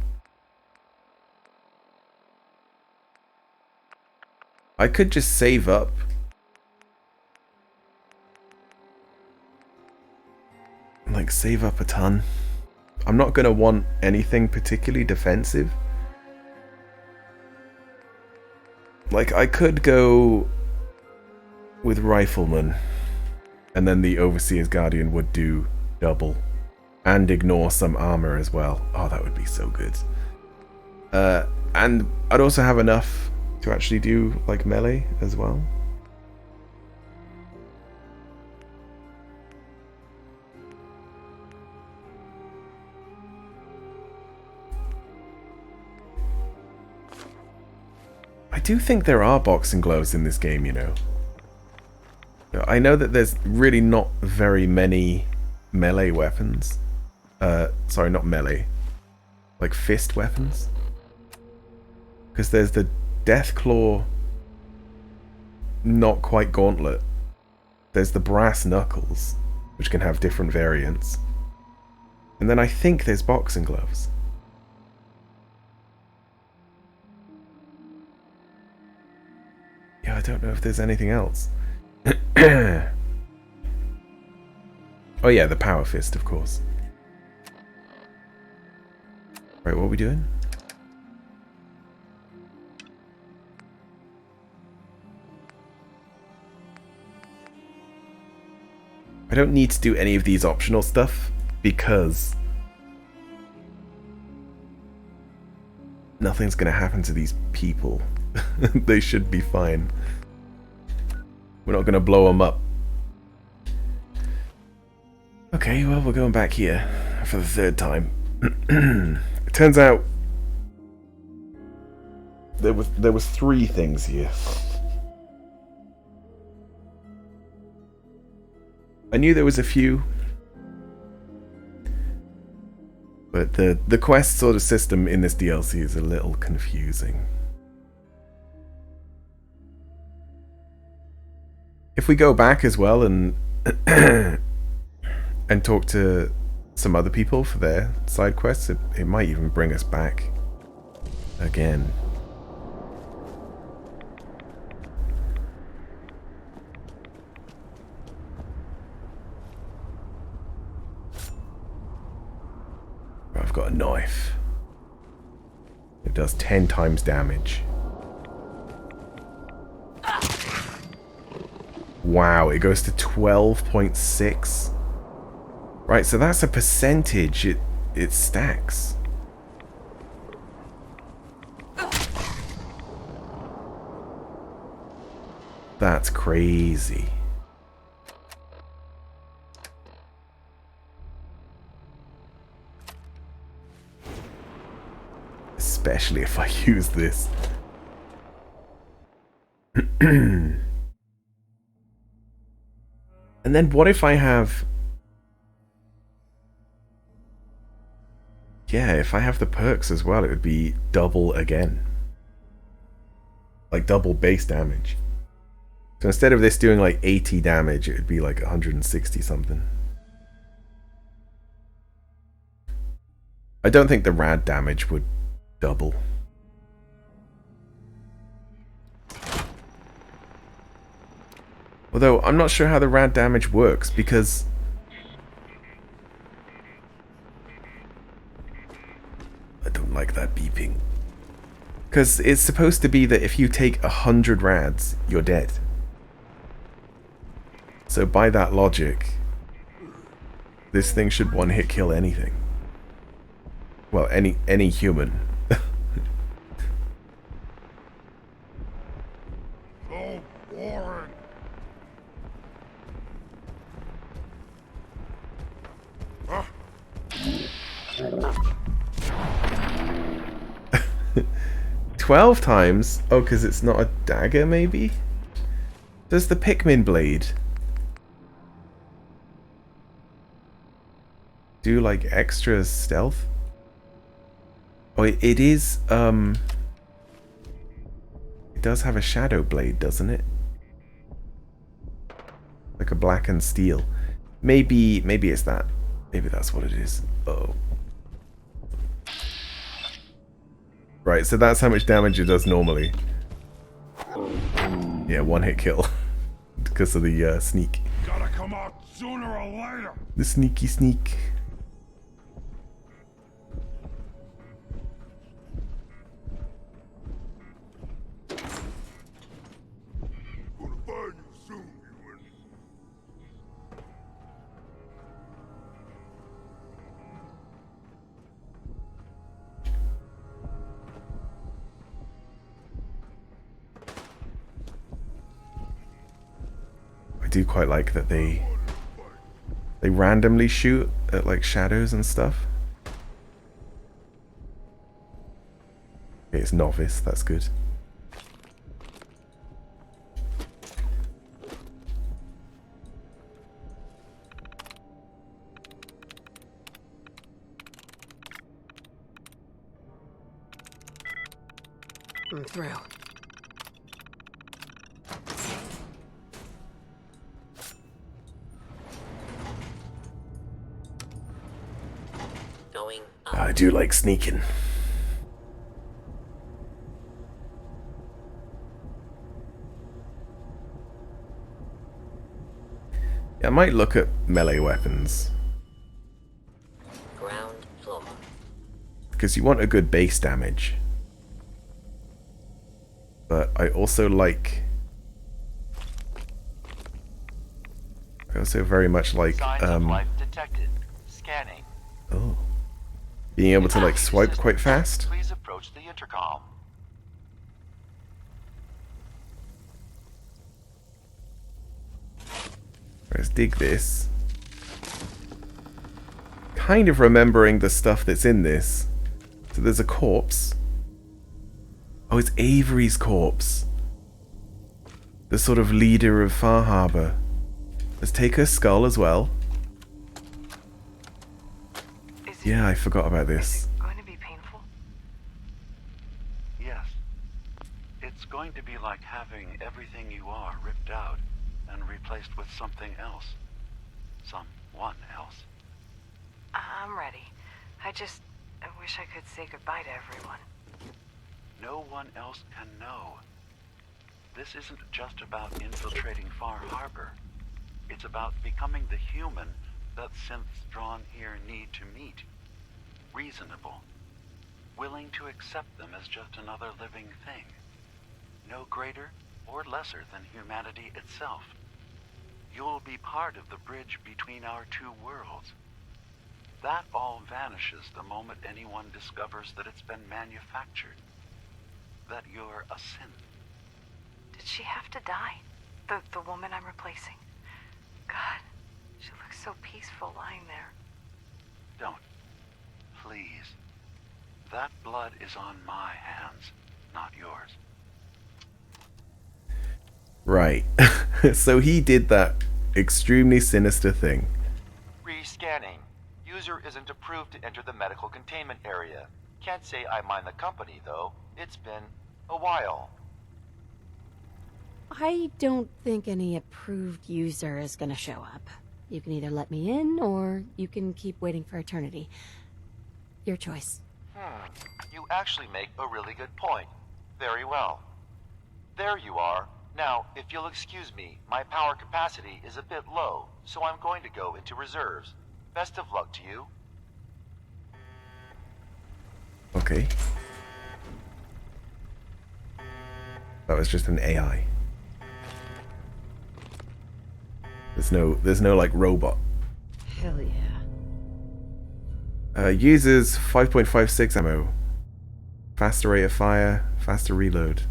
I could just save up. Like, save up a ton. I'm not gonna want anything particularly defensive. Like, I could go with Rifleman, and then the Overseer's Guardian would do double, and ignore some armor as well. Oh, that would be so good. And I'd also have enough to actually do, like, melee as well. I do think there are boxing gloves in this game, you know. I know that there's really not very many melee weapons. Sorry, not melee. Like fist weapons. Because there's the Deathclaw, not quite gauntlet. There's the Brass Knuckles, which can have different variants. And then I think there's boxing gloves. Yeah, I don't know if there's anything else. Oh yeah, the power fist, of course. Right, what are we doing? I don't need to do any of these optional stuff because nothing's gonna happen to these people. They should be fine. We're not gonna blow them up. Okay, well, we're going back here for the 3rd time. It turns out there was 3 things here. I knew there was a few, but the quest sort of system in this DLC is a little confusing. If we go back as well and and talk to some other people for their side quests, it might even bring us back again. I've got a knife. It does 10 times damage. Wow, it goes to 12.6. Right, so that's a percentage. It stacks. That's crazy. Especially if I use this. And then what if I have... Yeah, if I have the perks as well, it would be double again. Like double base damage. So instead of this doing like 80 damage, it would be like 160 something. I don't think the rad damage would double. Although, I'm not sure how the rad damage works, because... I don't like that beeping. Because it's supposed to be that if you take 100 rads, you're dead. So by that logic, this thing should one-hit kill anything. Well, any human. So boring. 12 times? Oh, because it's not a dagger, maybe? Does the Pikmin blade do, like, extra stealth? Oh, it is, it does have a shadow blade, doesn't it? Like a blackened steel. Maybe it's that. Maybe that's what it is. Oh. Right, so that's how much damage it does normally. Yeah, one-hit kill. Because of the sneak. Gotta come out sooner or later. The sneaky sneak. Gonna find you soon, human. I do quite like that they randomly shoot at like shadows and stuff. Okay, it's novice, that's good. I'm through. I do like sneaking. I might look at melee weapons. Ground floor. Because you want a good base damage. But I also like... I also very much like... Signs of life detected. Scanning. Oh. Being able to like swipe quite fast. Please approach the intercom. Let's dig this. Kind of remembering the stuff that's in this. So there's a corpse. Oh, it's Avery's corpse. The sort of leader of Far Harbor. Let's take her skull as well. Yeah, I forgot about this. Going to be painful? Yes. It's going to be like having everything you are ripped out and replaced with something else. Someone else. I'm ready. I wish I could say goodbye to everyone. No one else can know. This isn't just about infiltrating Far Harbor. It's about becoming the human that synths drawn here need to meet. Reasonable. Willing to accept them as just another living thing. No greater or lesser than humanity itself. You'll be part of the bridge between our two worlds. That all vanishes the moment anyone discovers that it's been manufactured. That you're a synth. Did she have to die? The woman I'm replacing? God, she looks so peaceful lying there. Don't. Please. That blood is on my hands, not yours. Right. So he did that extremely sinister thing. Rescanning. User isn't approved to enter the medical containment area. Can't say I mind the company, though. It's been a while. I don't think any approved user is gonna show up. You can either let me in, or you can keep waiting for eternity. Your choice. You actually make a really good point. Very well. There you are. Now, if you'll excuse me, my power capacity is a bit low, so I'm going to go into reserves. Best of luck to you. Okay. That was just an AI. There's no like robot. Hell yeah. Uses 5.56 ammo. Faster rate of fire, faster reload.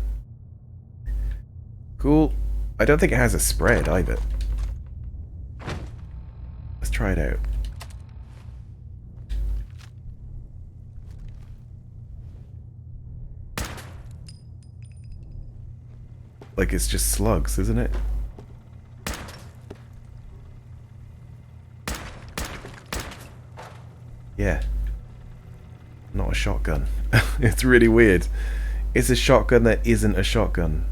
Cool. I don't think it has a spread either. Let's try it out. Like it's just slugs, isn't it? Yeah. Not a shotgun. It's really weird. It's a shotgun that isn't a shotgun.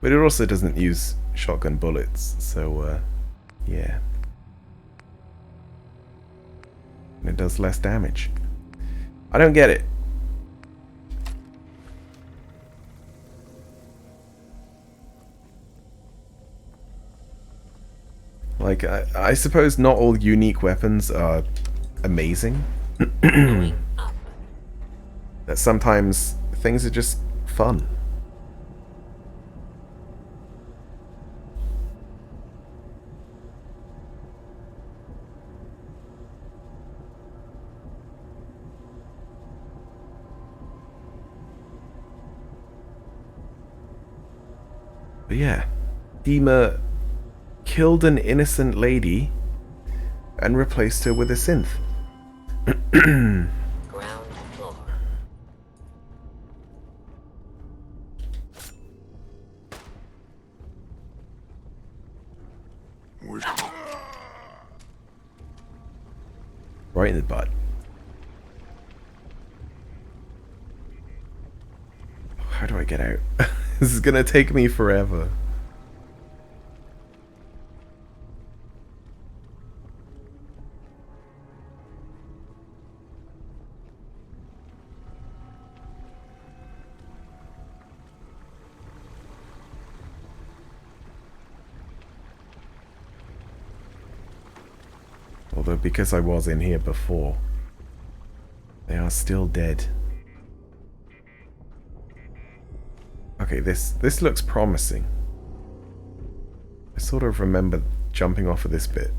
But it also doesn't use shotgun bullets, so yeah. And it does less damage. I don't get it. Like, I suppose not all unique weapons are amazing. That sometimes things are just fun. But yeah, Dima killed an innocent lady and replaced her with a synth. Ground floor. Right in the butt. How do I get out? This is gonna take me forever. Although because I was in here before, they are still dead. Okay, this looks promising. I sort of remember jumping off of this bit.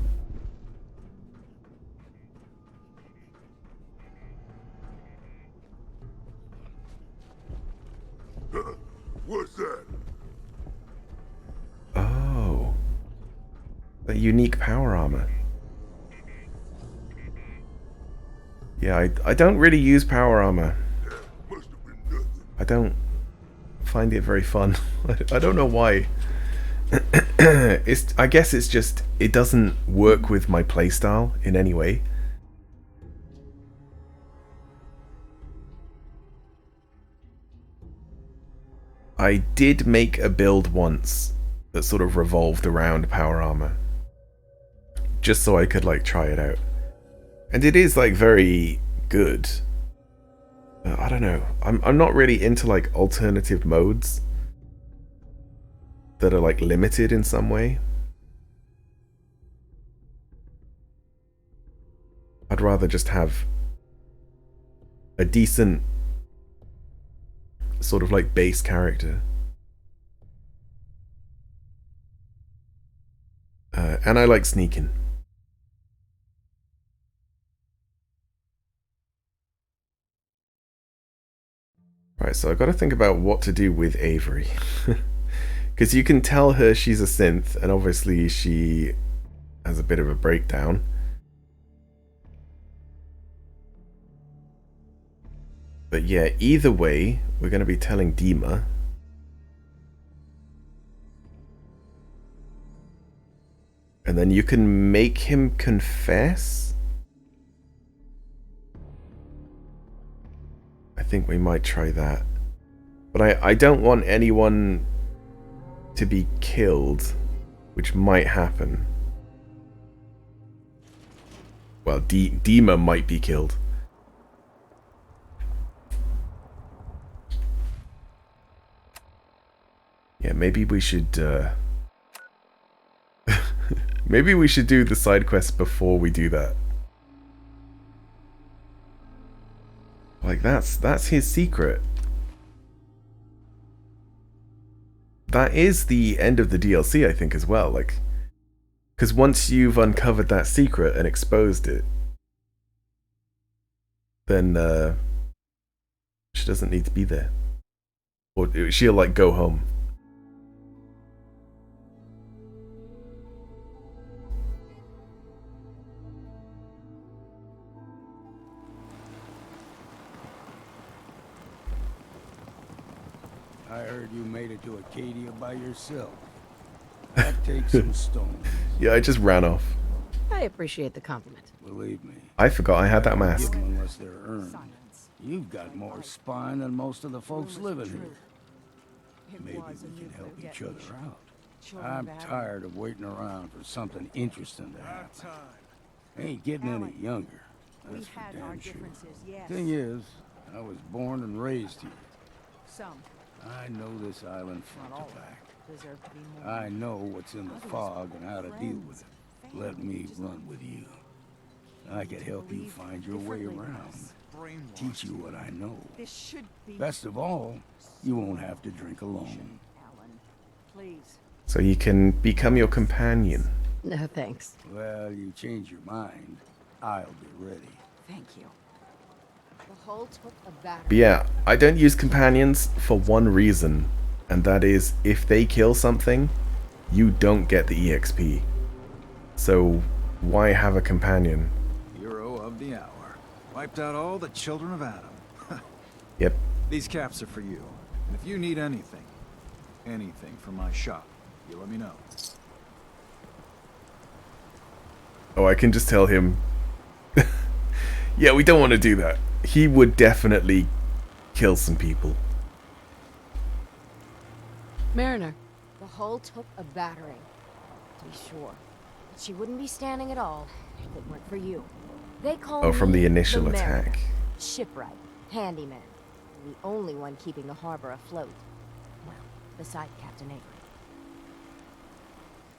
What's that? Oh. The unique power armor. Yeah, I don't really use power armor. I don't find it very fun. I don't know why. I guess it's just, it doesn't work with my playstyle in any way. I did make a build once that sort of revolved around power armor, just so I could like try it out, and it is like very good. I don't know. I'm not really into like alternative modes that are like limited in some way. I'd rather just have a decent sort of like base character. And I like sneaking. Right, so I've got to think about what to do with Avery. Because you can tell her she's a synth, and obviously she has a bit of a breakdown. But yeah, either way, we're going to be telling Dima. And then you can make him confess. I think we might try that. But I don't want anyone to be killed, which might happen. Well, Dima might be killed. Yeah, maybe we should maybe we should do the side quest before we do that. Like that's his secret. That is the end of the DLC, I think, as well. Like, because once you've uncovered that secret and exposed it, then she doesn't need to be there, or she'll like go home. I heard you made it to Acadia by yourself. That takes some stones. Yeah, I just ran off. I appreciate the compliment. Believe me. I forgot I had that mask. Give them unless they're earned. You've got more spine than most of the folks living here. Maybe we can help each other out. I'm tired of waiting around for something interesting to happen. I ain't getting any younger. That's for damn sure. Thing is, I was born and raised here. I know this island front to back. I know what's in the fog and how to deal with it. Let me run with you. I can help you find your way around. Teach you what I know. Best of all, you won't have to drink alone. So you can become your companion. No thanks. Well, you change your mind, I'll be ready. Thank you. The whole took a battle. But yeah, I don't use companions for one reason, and that is if they kill something, you don't get the EXP. So why have a companion? Hero of the hour. Wiped out all the children of Adam. Yep. These caps are for you. And if you need anything from my shop, you let me know. Oh, I can just tell him. Yeah, we don't want to do that. He would definitely kill some people. Mariner. The hull took a battering, to be sure. But she wouldn't be standing at all if it weren't for you. They call Oh, from me the initial the Mariner. attack. Shipwright, handyman, the only one keeping the harbor afloat. Well, beside Captain Avery.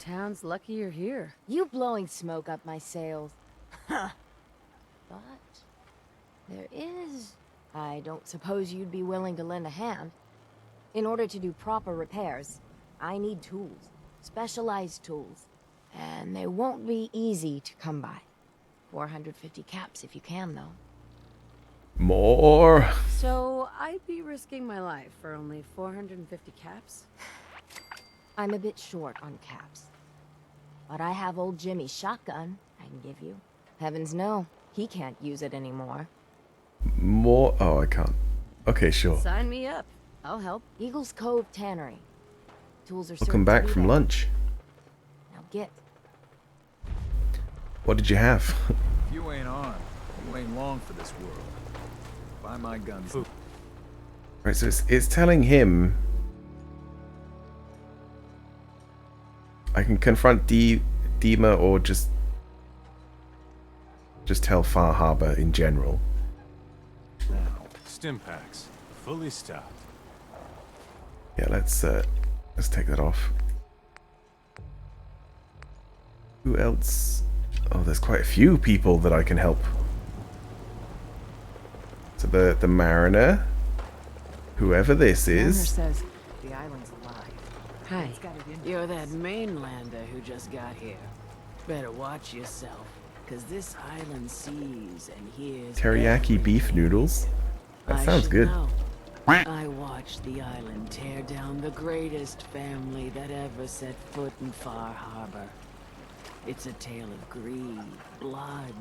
Town's lucky you're here. You blowing smoke up my sails. But there is... I don't suppose you'd be willing to lend a hand. In order to do proper repairs, I need tools. Specialized tools. And they won't be easy to come by. 450 caps if you can, though. More. So, I'd be risking my life for only 450 caps? I'm a bit short on caps. But I have old Jimmy's shotgun I can give you. Heavens no, he can't use it anymore. More? Oh, I can't. Okay, sure. Sign me up. I'll help. Eagles Cove Tannery. Tools are Welcome back from lunch. Now get. What did you have? If you ain't armed, you ain't long for this world. Buy my guns. Right, so it's telling him I can confront Dima or just tell Far Harbor in general. Stim packs, fully stocked. Yeah, let's take that off. Who else? Oh, there's quite a few people that I can help. So the Mariner, whoever this is. Says the island's alive. Hi, you're that mainlander who just got here. Better watch yourself, cause this island sees and hears. Teriyaki beef noodles. That sounds good. I watched the island tear down the greatest family that ever set foot in Far Harbor. It's a tale of greed, blood,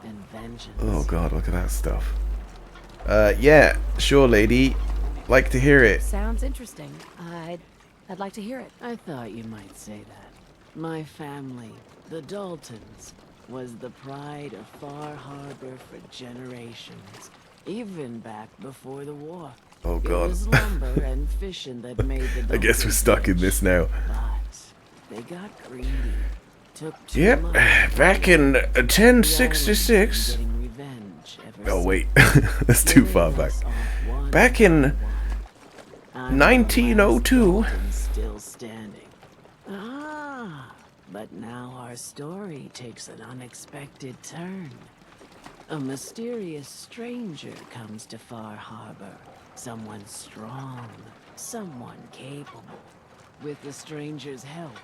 and vengeance. Oh god, look at that stuff. Yeah, sure, lady. Like to hear it. Sounds interesting. I'd like to hear it. I thought you might say that. My family, the Daltons, was the pride of Far Harbor for generations, even back before the war. Oh god. It was lumber and fishing that made the I guess we're stuck in this now. But they got greedy. Took too Yep, much. back in 1066. Oh wait, that's too far back. Back in 1902. Still standing. But now our story takes an unexpected turn. A mysterious stranger comes to Far Harbor. Someone strong, someone capable. With the stranger's help,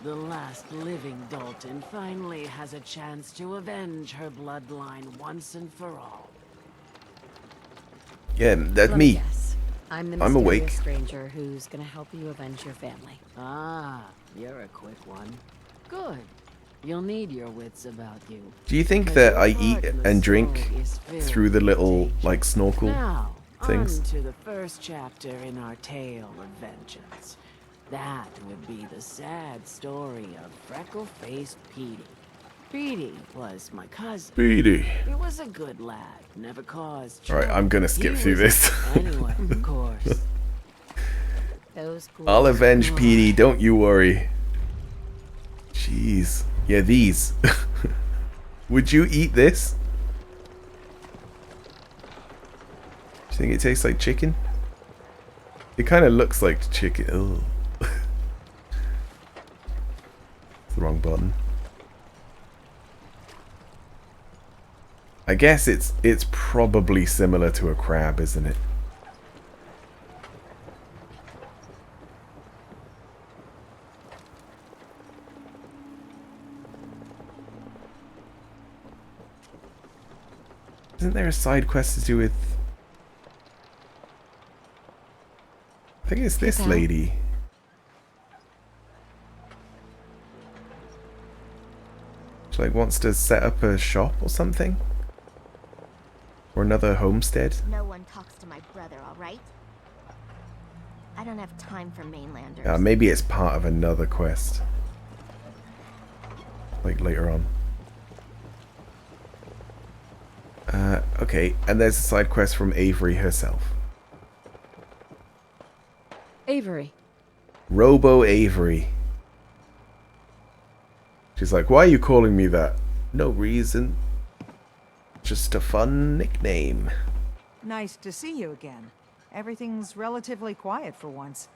the last living Dalton finally has a chance to avenge her bloodline once and for all. Yeah, that's Let me. guess. I'm the I'm mysterious awake. stranger who's gonna help you avenge your family. You're a quick one. Good. You'll need your wits about you. Do you think that I eat and drink through the little, like, snorkel Now, things? on to the first chapter in our tale of vengeance. That would be the sad story of freckle-faced Petey. Petey was my cousin. Petey. He was a good lad, never caused Alright, I'm gonna skip He through was- this. Anyway, of course. Those I'll avenge Petey, don't you worry. Jeez. Yeah, these. Would you eat this? Do you think it tastes like chicken? It kind of looks like chicken. Ugh. It's the wrong button. I guess it's probably similar to a crab, isn't it? Isn't there a side quest to do with... I think it's this Pal. lady. She like wants to set up a shop or something? Or another homestead? No one talks to my brother, alright? I don't have time for mainlanders. Maybe it's part of another quest. Like later on. Okay, and there's a side quest from Avery herself. Avery. Robo Avery. She's like, why are you calling me that? No reason. Just a fun nickname. Nice to see you again. Everything's relatively quiet for once.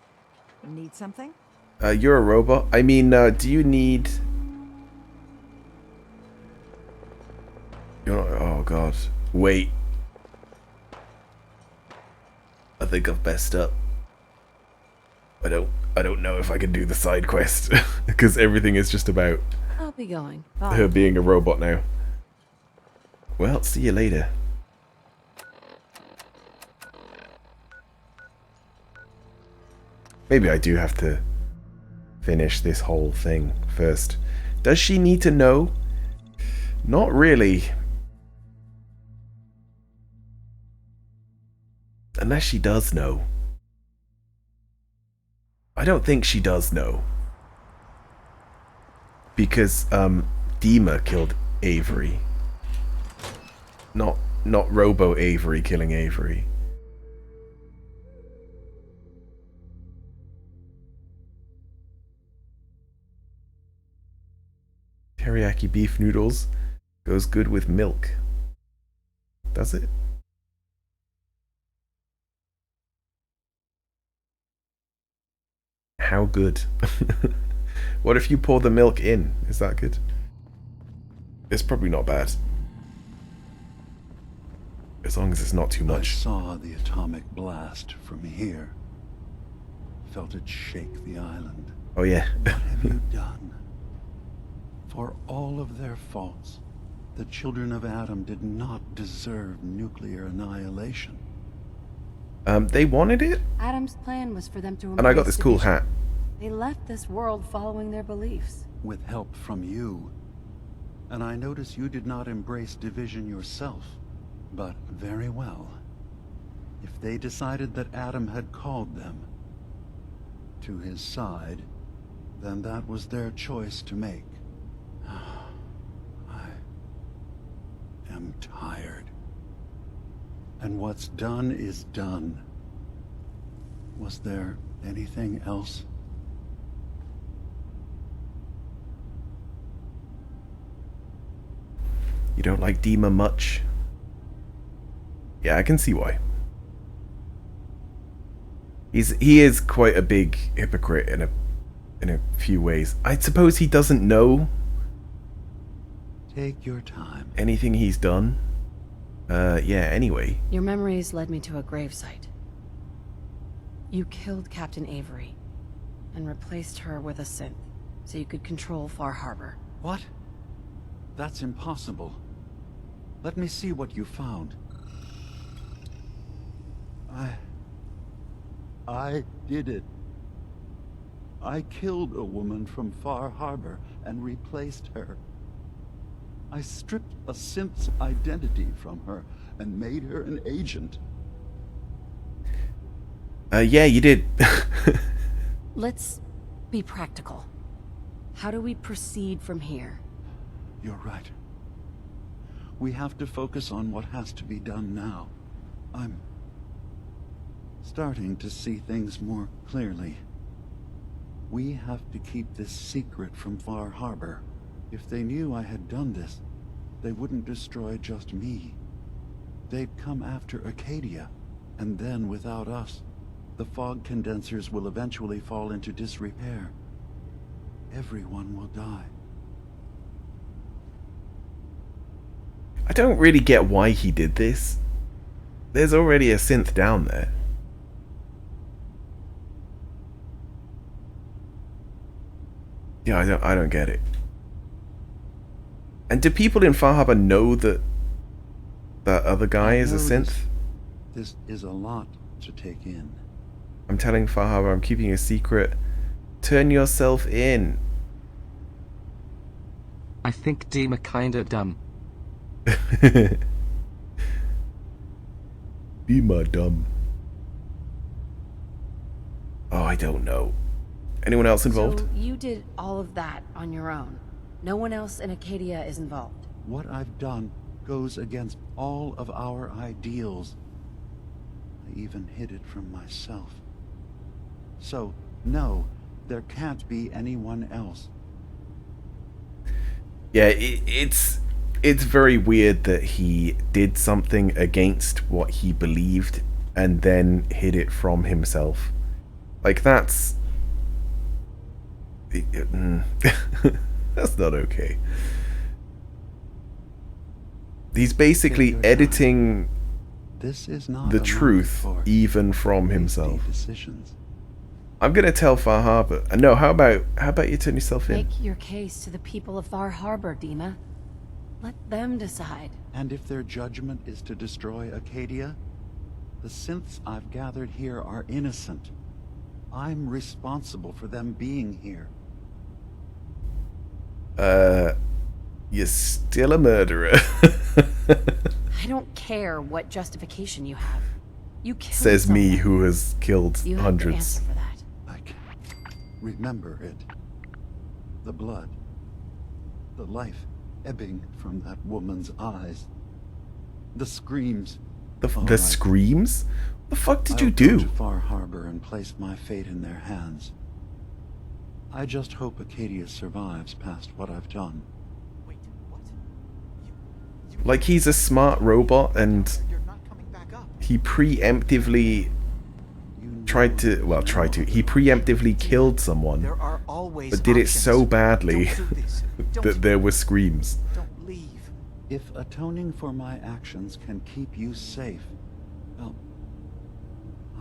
Need something? You're a robot. I mean, do you need... Oh god. Wait. I think I've messed up. I don't know if I can do the side quest because everything is just about I'll be going. her being a robot now. Well, see you later. Maybe I do have to finish this whole thing first. Does she need to know? Not really. Unless she does know. I don't think she does know. Because, Dima killed Avery. Not Robo Avery killing Avery. Teriyaki beef noodles goes good with milk. Does it? How good? What if you pour the milk in? Is that good? It's probably not bad. As long as it's not too much. I saw the atomic blast from here. Felt it shake the island. Oh yeah. What have you done? For all of their faults, the children of Adam did not deserve nuclear annihilation. They wanted it? Adam's plan was for them to And I got this cool division. hat. They left this world following their beliefs. With help from you. And I notice you did not embrace division yourself. But very well. If they decided that Adam had called them to his side, then that was their choice to make. I am tired. And what's done is done. Was there anything else? You don't like Dima much? Yeah, I can see why. He is quite a big hypocrite in a few ways. I suppose he doesn't know Take your time. anything he's done. Yeah, anyway. Your memories led me to a gravesite. You killed Captain Avery and replaced her with a synth so you could control Far Harbor. What? That's impossible. Let me see what you found. I did it. I killed a woman from Far Harbor and replaced her. I stripped a synth's identity from her and made her an agent. Yeah, you did. Let's be practical. How do we proceed from here? You're right. We have to focus on what has to be done now. I'm starting to see things more clearly. We have to keep this secret from Far Harbor. If they knew I had done this, they wouldn't destroy just me. They'd come after Acadia, and then without us, the fog condensers will eventually fall into disrepair. Everyone will die. I don't really get why he did this. There's already a synth down there. Yeah, I don't get it. And do people in Far Harbor know that that other guy is a synth? This is a lot to take in. I'm telling Far Harbor I'm keeping a secret. Turn yourself in. I think Dima kinda dumb. Dima dumb. Oh, I don't know. Anyone else involved? So you did all of that on your own. No one else in Acadia is involved. What I've done goes against all of our ideals. I even hid it from myself. So, no, there can't be anyone else. Yeah, it's very weird that he did something against what he believed and then hid it from himself. Like, that's... that's not okay. He's basically editing This is not the a truth moment for even from himself. decisions. I'm gonna tell Far Harbor. No, how about you turn yourself in? Make your case to the people of Far Harbor, Dima. Let them decide. And if their judgment is to destroy Acadia, the synths I've gathered here are innocent. I'm responsible for them being here. You're still a murderer. I don't care what justification you have. You killed Says me, someone. who has killed You have to hundreds. answer for that. Remember it. The blood. The life ebbing from that woman's eyes. The screams. The screams? What the fuck did you I'll do? go to Far Harbor and place my fate in their hands. I just hope Acadia survives past what I've done. Like he's a smart robot and he preemptively he preemptively killed someone, but did it so badly that there were screams. If atoning for my actions can keep you safe, well,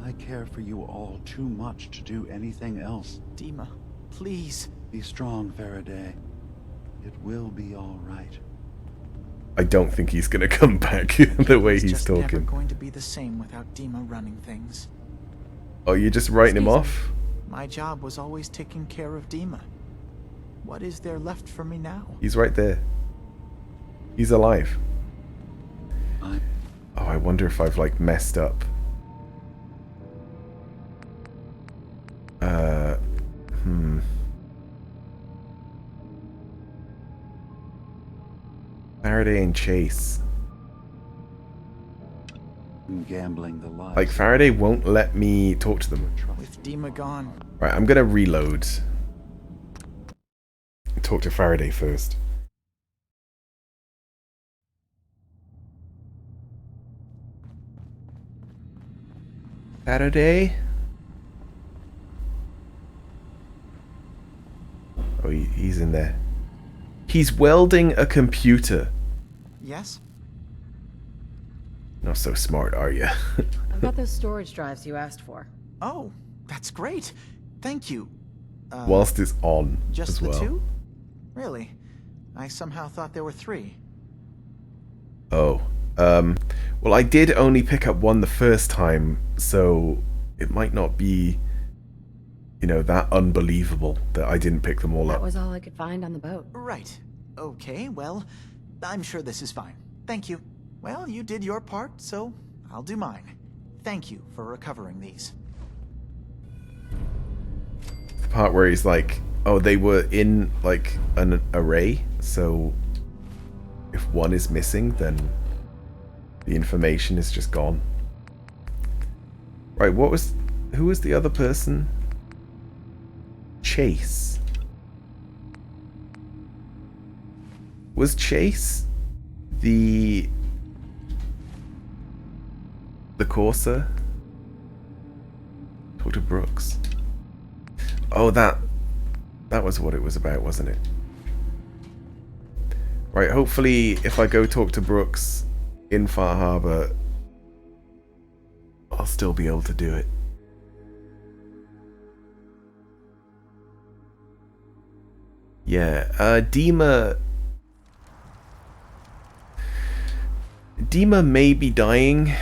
I care for you all too much to do anything else. Dima, please. Be strong, Faraday. It will be all right. I don't think he's gonna come back the way It's he's just never talking. going to be the same without Dima running things. Oh, you're just writing him off? My job was always taking care of Dima. What is there left for me now? He's right there. He's alive. Oh, I wonder if I've like messed up. Faraday and Chase. Gambling the lives. Like Faraday won't let me talk to them. With Dima gone, Right, I'm gonna reload. Talk to Faraday first. Faraday? Oh, he's in there. He's welding a computer. yes? Not so smart, are you? I've got those storage drives you asked for. Oh, that's great. Thank you. Whilst it's on Just as the well. two? Really? I somehow thought there were three. Oh. Well, I did only pick up one the first time, so it might not be, you know, that unbelievable that I didn't pick them all That up. was all I could find on the boat. Right. Okay, well, I'm sure this is fine. Thank you. Well, you did your part, so I'll do mine. Thank you for recovering these. The part where he's like, oh, they were in, like, an array, so if one is missing, then the information is just gone. Right, who was the other person? Chase. Was Chase the Corsair? Talk to Brooks. Oh, that was what it was about, wasn't it? Right, hopefully if I go talk to Brooks in Far Harbor, I'll still be able to do it. Yeah, Dima may be dying.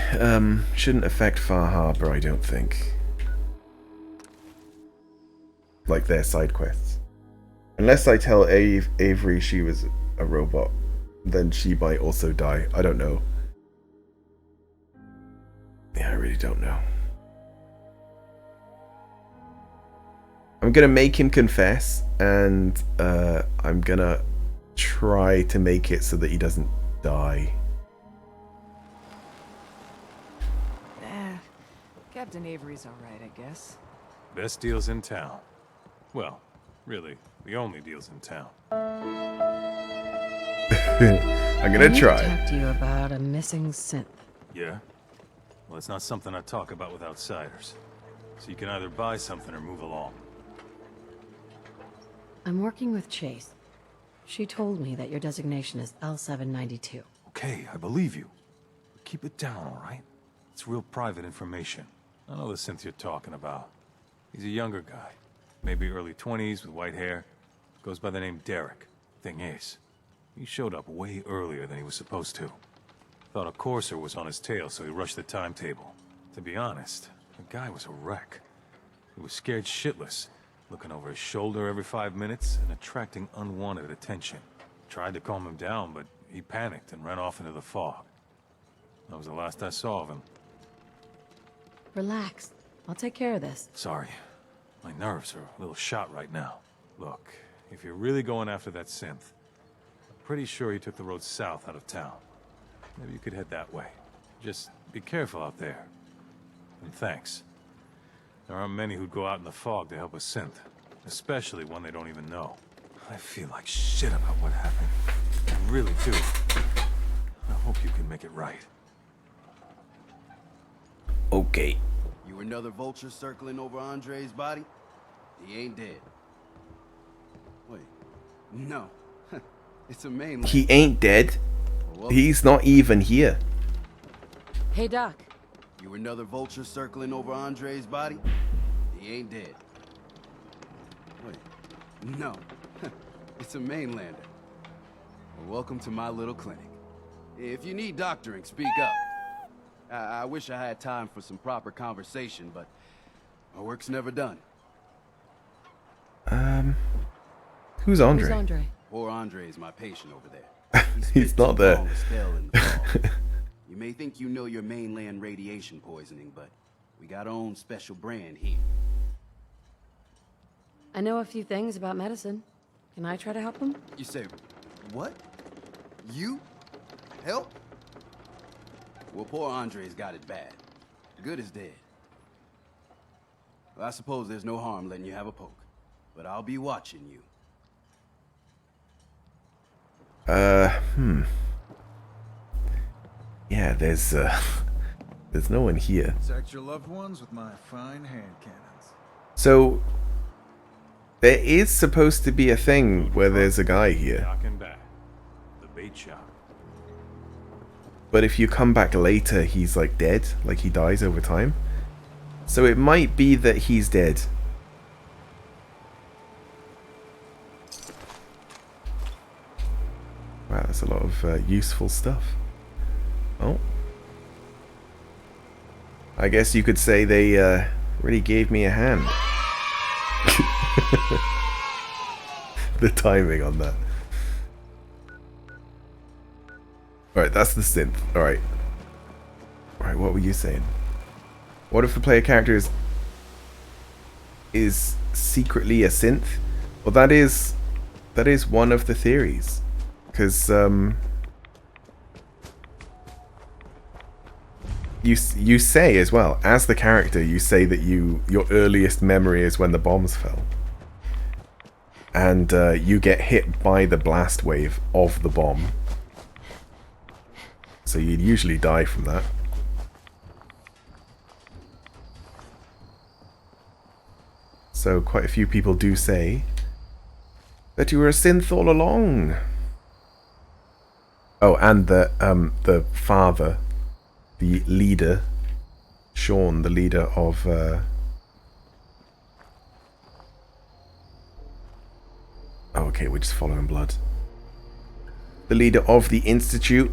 Shouldn't affect Far Harbor, I don't think. Like their side quests. Unless I tell Avery she was a robot, then she might also die. I don't know. Yeah, I really don't know. I'm gonna make him confess, and I'm gonna try to make it so that he doesn't die. Captain Avery's alright, I guess. Best deals in town. Well, really, the only deals in town. I'm gonna I need to try. talk to you about a missing synth. Yeah? Well, it's not something I talk about with outsiders. So you can either buy something or move along. I'm working with Chase. She told me that your designation is L792. okay, I believe you. But keep it down, all right? It's real private information. I know the synth you're talking about. He's a younger guy, maybe early 20s with white hair. Goes by the name Derek. Thing is, he showed up way earlier than he was supposed to. Thought a courser was on his tail, so he rushed the timetable. To be honest, the guy was a wreck. He was scared shitless, looking over his shoulder every 5 minutes and attracting unwanted attention. Tried to calm him down, but he panicked and ran off into the fog. That was the last I saw of him. Relax. I'll take care of this. Sorry. My nerves are a little shot right now. Look, if you're really going after that synth, I'm pretty sure he took the road south out of town. Maybe you could head that way. Just be careful out there. And thanks. There aren't many who'd go out in the fog to help a synth, especially one they don't even know. I feel like shit about what happened. I really do. I hope you can make it right. Okay. You another vulture circling over Andre's body? He ain't dead. Wait. No. It's a main... He ain't dead. He's not even here. Hey, Doc. You another vulture circling over Andre's body? He ain't dead. Wait. No. It's a mainlander. Well, welcome to my little clinic. If you need doctoring, speak up. I wish I had time for some proper conversation, but my work's never done. Who's Andre? Who's Andre? Poor Andre is my patient over there. He's not there. You may think you know your mainland radiation poisoning, but we got our own special brand here. I know a few things about medicine. Can I try to help him? You say, what? You? Help? Well, poor Andre's got it bad. The good is dead. Well, I suppose there's no harm letting you have a poke, but I'll be watching you. Yeah, there's no one here. Protect your loved ones with my fine hand cannons. So there is supposed to be a thing where there's a guy here. Knocking back. The bait shop. But if you come back later, he's like dead, like he dies over time. So it might be that he's dead. Wow, that's a lot of useful stuff. Oh. I guess you could say they really gave me a hand. The timing on that. Alright, that's the synth. Alright. Alright, what were you saying? What if the player character is secretly a synth? Well, that is one of the theories. Because you say as well, as the character, you say that your earliest memory is when the bombs fell. And you get hit by the blast wave of the bomb. So you'd usually die from that. So quite a few people do say that you were a synth all along. Oh, and the father, the leader, Sean, the leader of oh, okay, we're just following blood. The leader of the Institute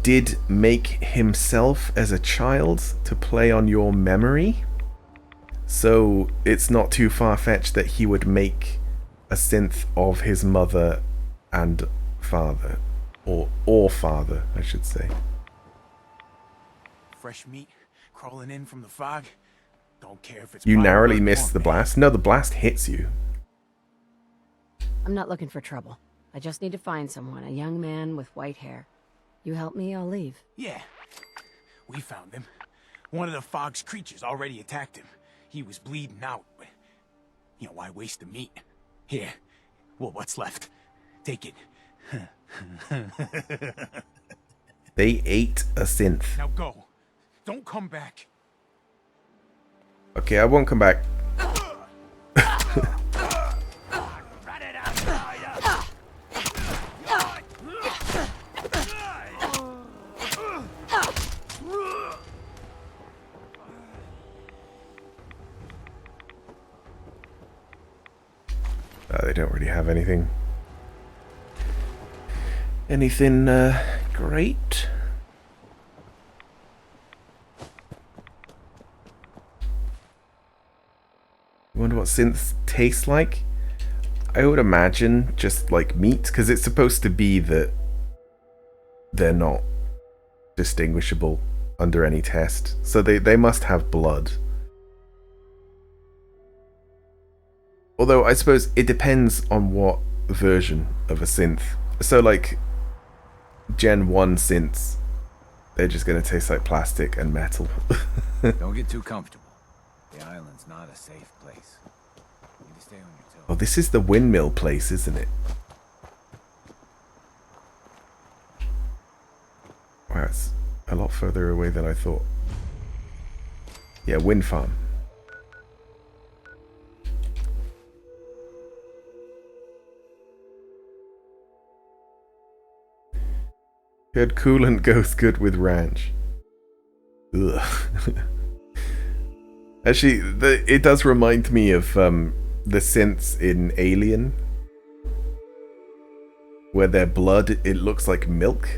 did make himself as a child to play on your memory. So it's not too far-fetched that he would make a synth of his mother and father. Or father, I should say. Fresh meat crawling in from the fog. Don't care if it's... You narrowly missed the blast? No, the blast hits you. I'm not looking for trouble. I just need to find someone, a young man with white hair. You help me, I'll leave. Yeah, we found him. One of the fog's creatures already attacked him. He was bleeding out, but, you know, why waste the meat? Here, well, what's left? Take it. They ate a synth. Now go. Don't come back. Okay, I won't come back. They don't really have anything. Anything great? I wonder what synths taste like. I would imagine just like meat, because it's supposed to be that they're not distinguishable under any test. So they must have blood. Although I suppose it depends on what version of a synth. So like Gen 1 synths, they're just going to taste like plastic and metal. Don't get too comfortable. The island's not a safe place. You need to stay on your toes. Oh, this is the windmill place, isn't it? Wow, it's a lot further away than I thought. Yeah, wind farm. Good coolant goes good with ranch. Ugh. Actually, it does remind me of the synths in Alien, where their blood, it looks like milk.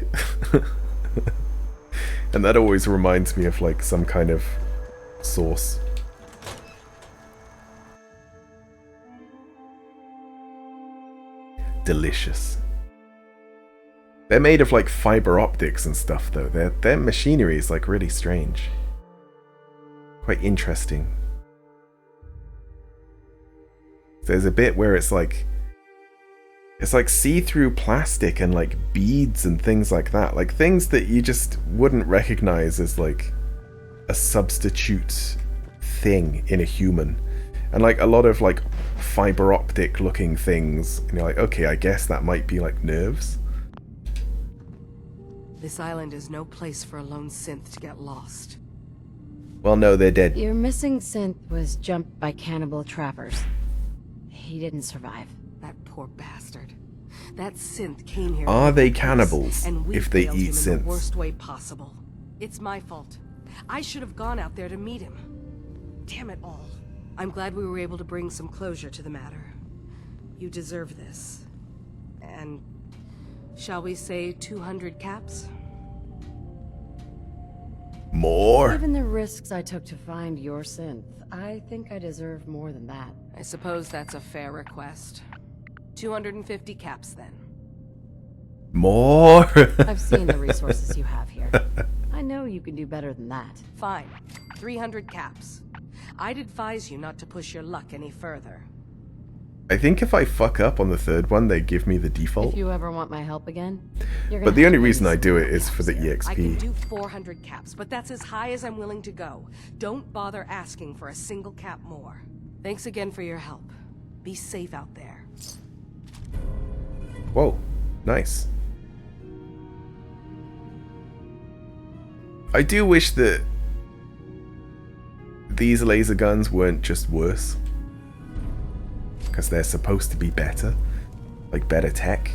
And that always reminds me of like some kind of sauce. Delicious. They're made of like fiber optics and stuff though. Their machinery is like really strange. Quite interesting. There's a bit where it's like see-through plastic and like beads and things like that. Like things that you just wouldn't recognize as like a substitute thing in a human. And like a lot of like fiber optic looking things. And you're like, okay, I guess that might be like nerves. This island is no place for a lone synth to get lost. Well, no, they're dead. Your missing synth was jumped by cannibal trappers. He didn't survive. That poor bastard. That synth came here. Are they cannibals and we if they failed eat him synths? in the worst way possible. It's my fault. I should have gone out there to meet him. Damn it all. I'm glad we were able to bring some closure to the matter. You deserve this. And shall we say 200 caps? More? Given the risks I took to find your synth, I think I deserve more than that. I suppose that's a fair request. 250 caps, then. More? I've seen the resources you have here. I know you can do better than that. Fine. 300 caps. I'd advise you not to push your luck any further. I think if I fuck up on the third one, they give me the default. If you ever want my help again, But the only reason I do it is for the EXP. I can do 400 caps, but that's as high as I'm willing to go. Don't bother asking for a single cap more. Thanks again for your help. Be safe out there. Whoa, nice. I do wish that these laser guns weren't just worse. Because they're supposed to be better. Like better tech.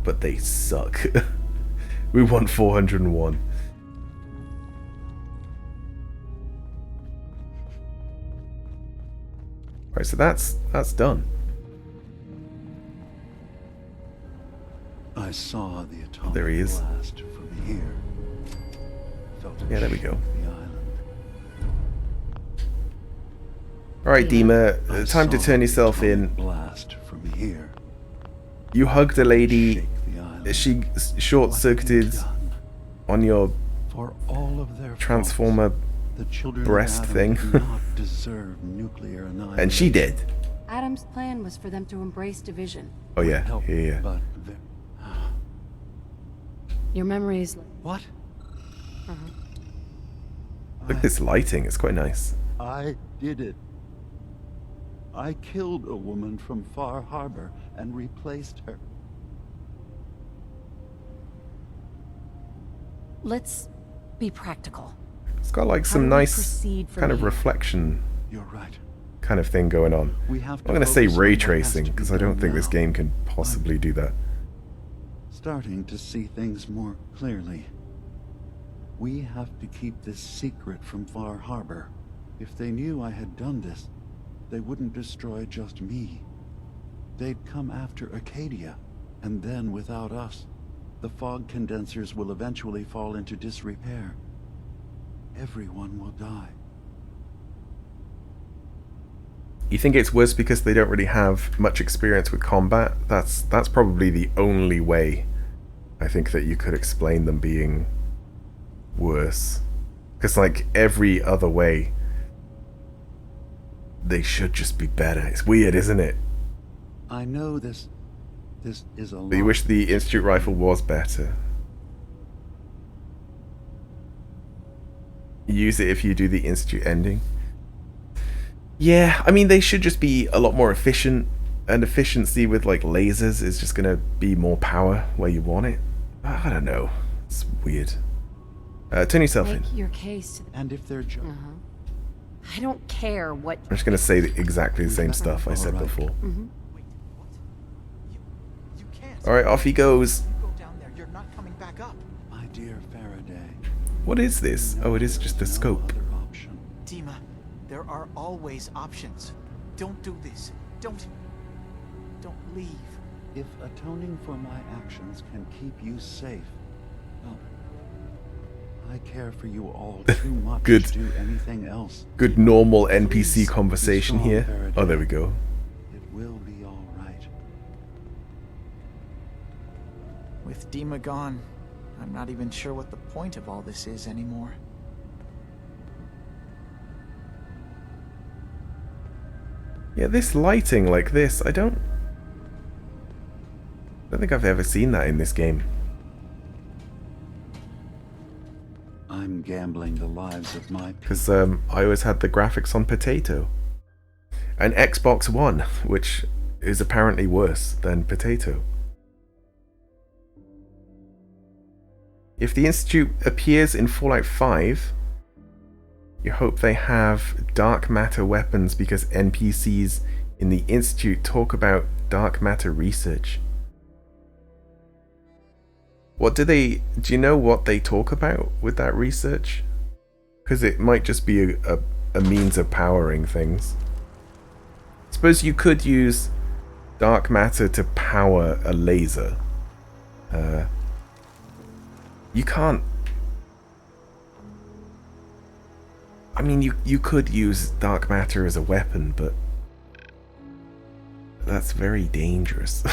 But they suck. We want 401. Right, so that's done. I saw the atomic There he is. blast from here. Felt it Yeah, there we shake go. the island. Alright, Dima, time to turn yourself in. Blast from here. You hugged a lady. She short-circuited on your For all of their transformer the children breast of thing. Adam did not deserve nuclear annihilation. And she did. Adam's plan was for them to embrace division. Oh yeah, yeah. But Your memories. What? Look at this lighting, it's quite nice. I did it. I killed a woman from Far Harbor and replaced her. Let's be practical. It's got like How some do we nice proceed from kind of here? reflection You're right. kind of thing going on. We have I'm to not going to say focus on ray what has tracing to be because I don't done think this now. game can possibly do that. Starting to see things more clearly. We have to keep this secret from Far Harbor. If they knew I had done this, they wouldn't destroy just me. They'd come after Acadia, and then without us, the fog condensers will eventually fall into disrepair. Everyone will die. You think it's worse because they don't really have much experience with combat? That's probably the only way I think that you could explain them being worse. Because like every other way, they should just be better. It's weird, isn't it? I know this is a lot. You wish the Institute rifle was better. Use it if you do the Institute ending. Yeah, I mean, they should just be a lot more efficient, and efficiency with, like, lasers is just gonna be more power where you want it. I don't know. It's weird. Turn yourself in. Make your case to the... And if they're just... I don't care what... I'm just gonna say exactly the same stuff I said before. Alright, off he goes. You're not coming back up. My dear Faraday. What is this? Oh, it is just a scope. Dima, there are always options. Don't do this. Don't leave. If atoning for my actions can keep you safe, well, I care for you all too much Good. to do anything else. Good normal NPC conversation here. Oh, there we go. It will be all right. With Dima gone, I'm not even sure what the point of all this is anymore. Yeah, this lighting like this, I don't think I've ever seen that in this game. I'm gambling the lives of my people. Because I always had the graphics on Potato. And Xbox One, which is apparently worse than Potato. If the Institute appears in Fallout 5, you hope they have dark matter weapons because NPCs in the Institute talk about dark matter research. Do you know what they talk about with that research? Because it might just be a means of powering things. Suppose you could use dark matter to power a laser. You can't... I mean, you could use dark matter as a weapon, but that's very dangerous.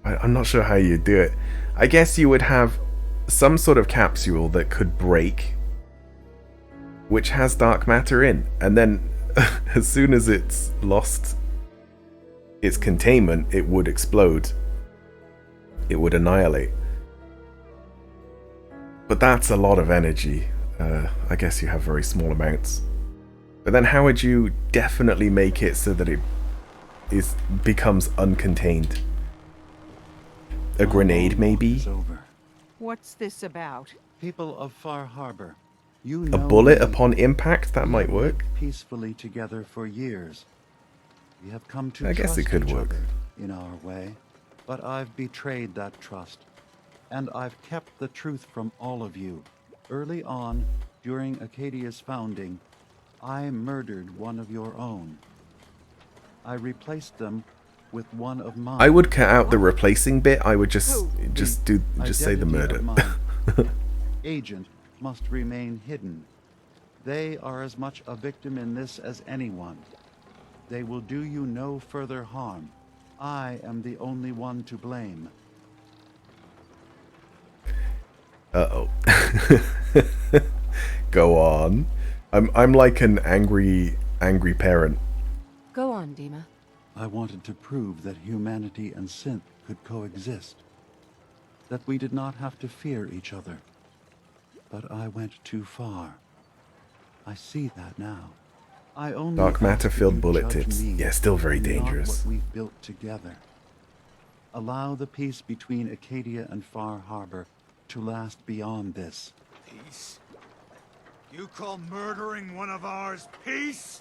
I'm not sure how you'd do it. I guess you would have some sort of capsule that could break, which has dark matter in, and then as soon as it's lost its containment, it would explode. It would annihilate. But that's a lot of energy. I guess you have very small amounts. But then how would you definitely make it so that it becomes uncontained? A grenade, maybe? What's this about? People of Far Harbor, you A know bullet me. upon impact? That might work. Peacefully together for years. We have come to I guess trust it could each work. other in our way, but I've betrayed that trust, and I've kept the truth from all of you. Early on, during Acadia's founding, I murdered one of your own. I replaced them with one of mine. I would cut out the replacing bit. I would just say the Identity murder. of mine. Agent must remain hidden. They are as much a victim in this as anyone. They will do you no further harm. I am the only one to blame. Uh-oh. Go on. I'm like an angry parent. Go on, Dima. I wanted to prove that humanity and synth could coexist. That we did not have to fear each other. But I went too far. I see that now. I only Dark matter ask filled you bullet judge tips. me Yeah, still very and not dangerous. what we've built together. Allow the peace between Acadia and Far Harbor to last beyond this. Peace? You call murdering one of ours peace?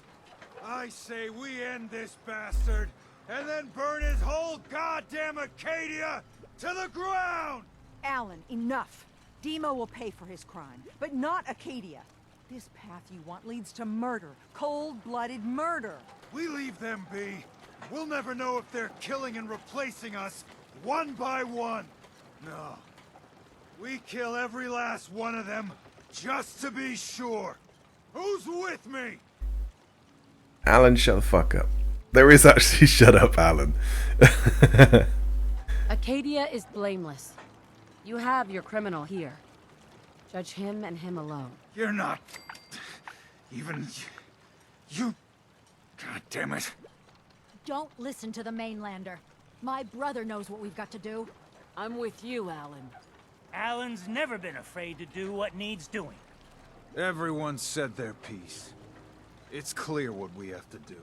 I say we end this bastard, and then burn his whole goddamn Acadia to the ground! Alan, enough. Dima will pay for his crime, but not Acadia. This path you want leads to murder. Cold-blooded murder. We leave them be. We'll never know if they're killing and replacing us, one by one. No. We kill every last one of them, just to be sure. Who's with me? Alan, shut the fuck up. There is actually shut up, Alan. Acadia is blameless. You have your criminal here. Judge him and him alone. You're not... even... you... God damn it. Don't listen to the mainlander. My brother knows what we've got to do. I'm with you, Alan. Alan's never been afraid to do what needs doing. Everyone said their piece. It's clear what we have to do.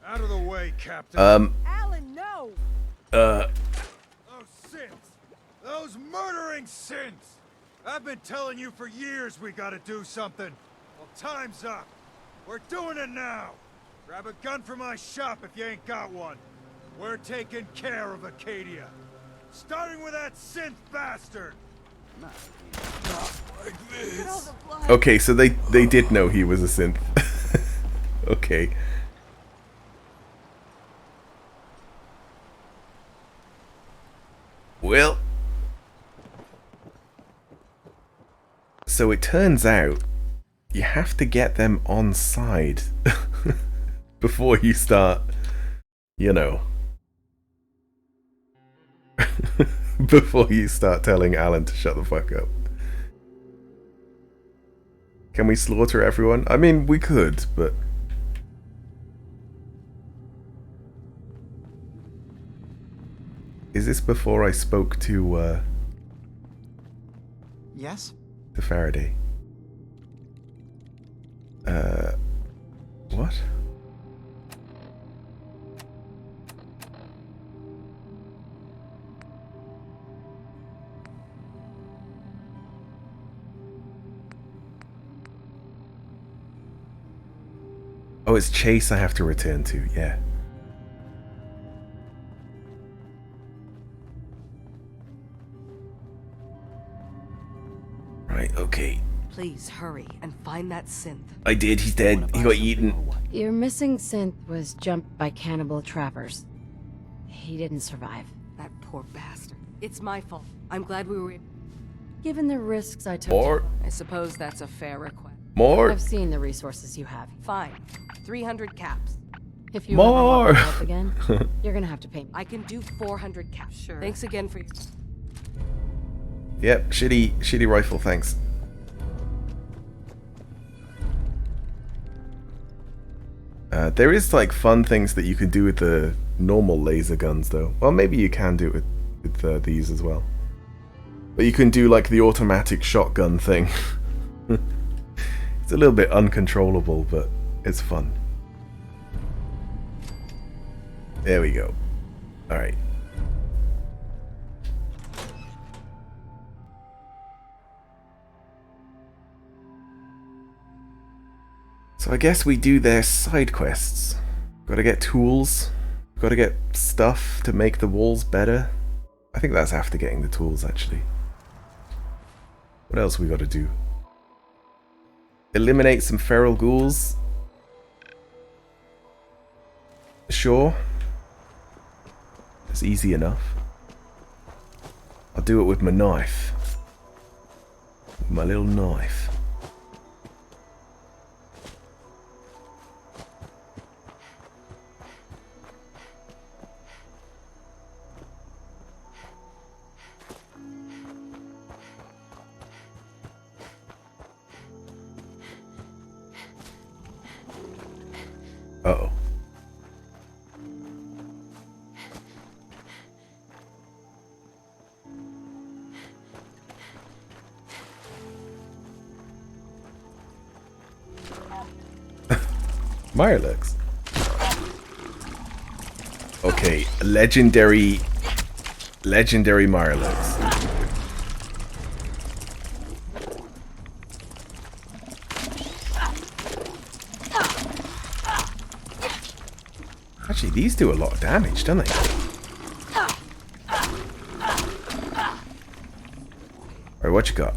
Out of the way, Captain. Alan, no! Those sins! Those murdering sins! I've been telling you for years we gotta do something. Well, time's up. We're doing it now. Grab a gun from my shop if you ain't got one. We're taking care of Acadia. Starting with that synth bastard. Not like this. Okay, so they did know he was a synth. Okay. Well, so it turns out you have to get them on side before you start, you know, before you start telling Alan to shut the fuck up. Can we slaughter everyone? I mean, we could, but... Is this before I spoke to, Yes? to Faraday? What? Oh, it's Chase I have to return to, yeah. Right, okay. Please hurry and find that synth. I did, he's dead. He got eaten. Your missing synth was jumped by cannibal trappers. He didn't survive. That poor bastard. It's my fault. I'm glad we were... Given the risks I took... More? I suppose that's a fair request. More? I've seen the resources you have. Fine. 300 caps. If you More! ever want help again, you're gonna have to pay me. I can do 400 caps. Sure. Thanks again for your... Yep, shitty rifle, thanks. There is like fun things that you can do with the normal laser guns though. Well, maybe you can do it with these as well. But you can do like the automatic shotgun thing. It's a little bit uncontrollable, but it's fun. There we go. Alright. So I guess we do their side quests. Gotta get tools. Gotta get stuff to make the walls better. I think that's after getting the tools, actually. What else we gotta do? Eliminate some feral ghouls. Sure. It's easy enough. I'll do it with my knife. My little knife. Uh-oh. Mirelurks. Okay, legendary Mirelurks. Actually, these do a lot of damage, don't they? Alright, what you got?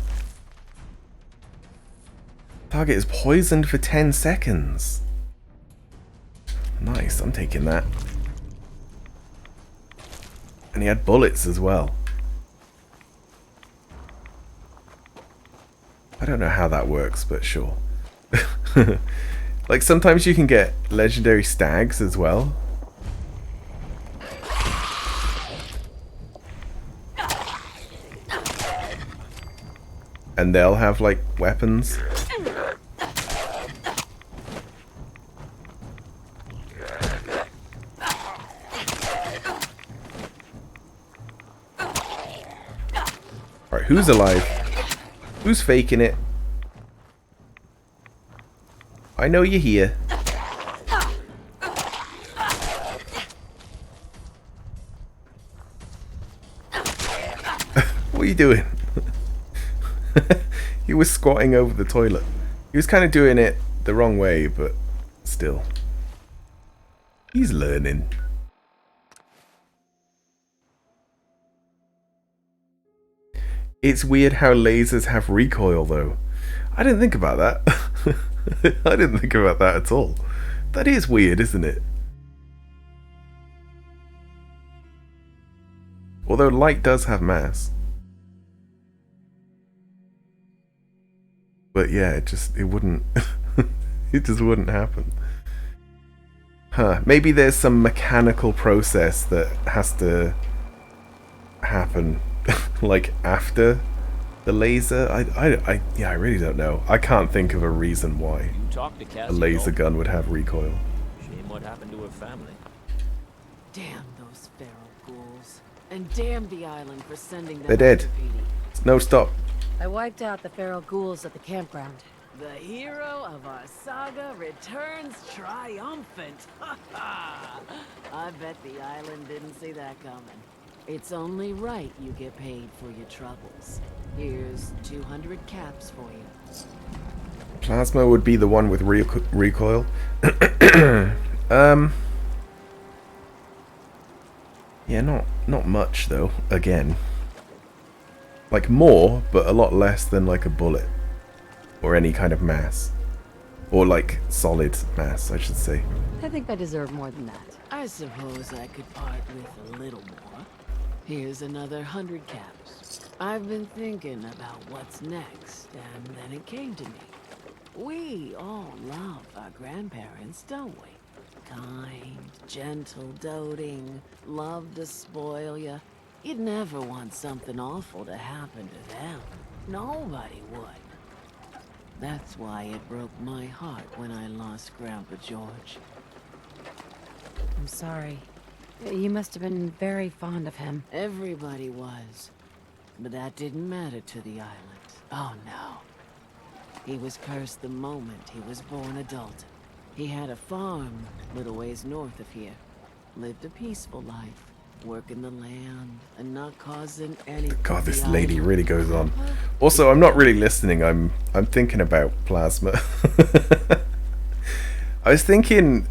Target is poisoned for 10 seconds. Nice, I'm taking that. And he had bullets as well. I don't know how that works, but sure. Like, sometimes you can get legendary stags as well. And they'll have, like, weapons. Alright, who's alive? Who's faking it? I know you're here. What are you doing? He was squatting over the toilet. He was kind of doing it the wrong way, but still. He's learning. It's weird how lasers have recoil, though. I didn't think about that. I didn't think about that at all. That is weird, isn't it? Although light does have mass. But yeah, it wouldn't... it just wouldn't happen. Huh, maybe there's some mechanical process that has to happen, like, after the laser. I really don't know. I can't think of a reason why a laser gun would have recoil. Shame what happened to her family. Damn those feral ghouls. And damn the island for sending them. They're dead. No, stop. I wiped out the feral ghouls at the campground. The hero of our saga returns triumphant. I bet the island didn't see that coming. It's only right you get paid for your troubles. Here's 200 caps for you. Plasma would be the one with recoil. Yeah, not much though. Again, like more, but a lot less than like a bullet or any kind of mass, or like solid mass, I should say. I think I deserve more than that. I suppose I could part with a little more. Here's another 100 caps. I've been thinking about what's next, and then it came to me. We all love our grandparents, don't we? Kind, gentle, doting, love to spoil you. You'd never want something awful to happen to them. Nobody would. That's why it broke my heart when I lost Grandpa George. I'm sorry. You must have been very fond of him. Everybody was. But that didn't matter to the island. Oh no. He was cursed the moment he was born adult. He had a farm little ways north of here. Lived a peaceful life, working the land and not causing any. God, this lady really goes on. Also, I'm not really listening. I'm thinking about plasma. I was thinking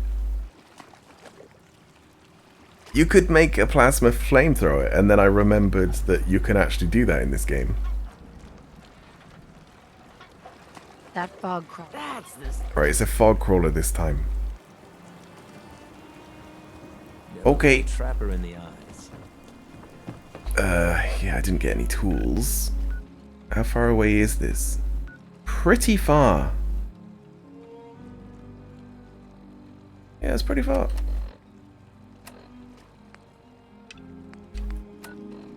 you could make a plasma flamethrower, and then I remembered that you can actually do that in this game. That fog crawler. That's this. Right, it's a fog crawler this time. Okay. Trapper in the eyes. Yeah, I didn't get any tools. How far away is this? Pretty far. Yeah, it's pretty far.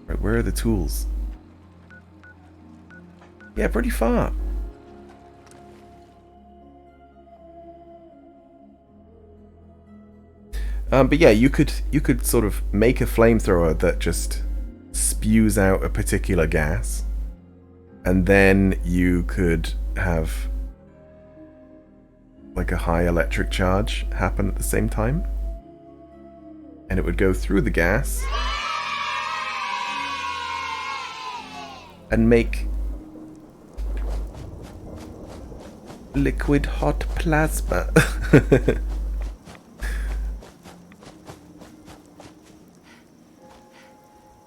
Right, where are the tools? Yeah, pretty far. But yeah, you could sort of make a flamethrower that just spews out a particular gas, and then you could have like a high electric charge happen at the same time, and it would go through the gas and make liquid hot plasma.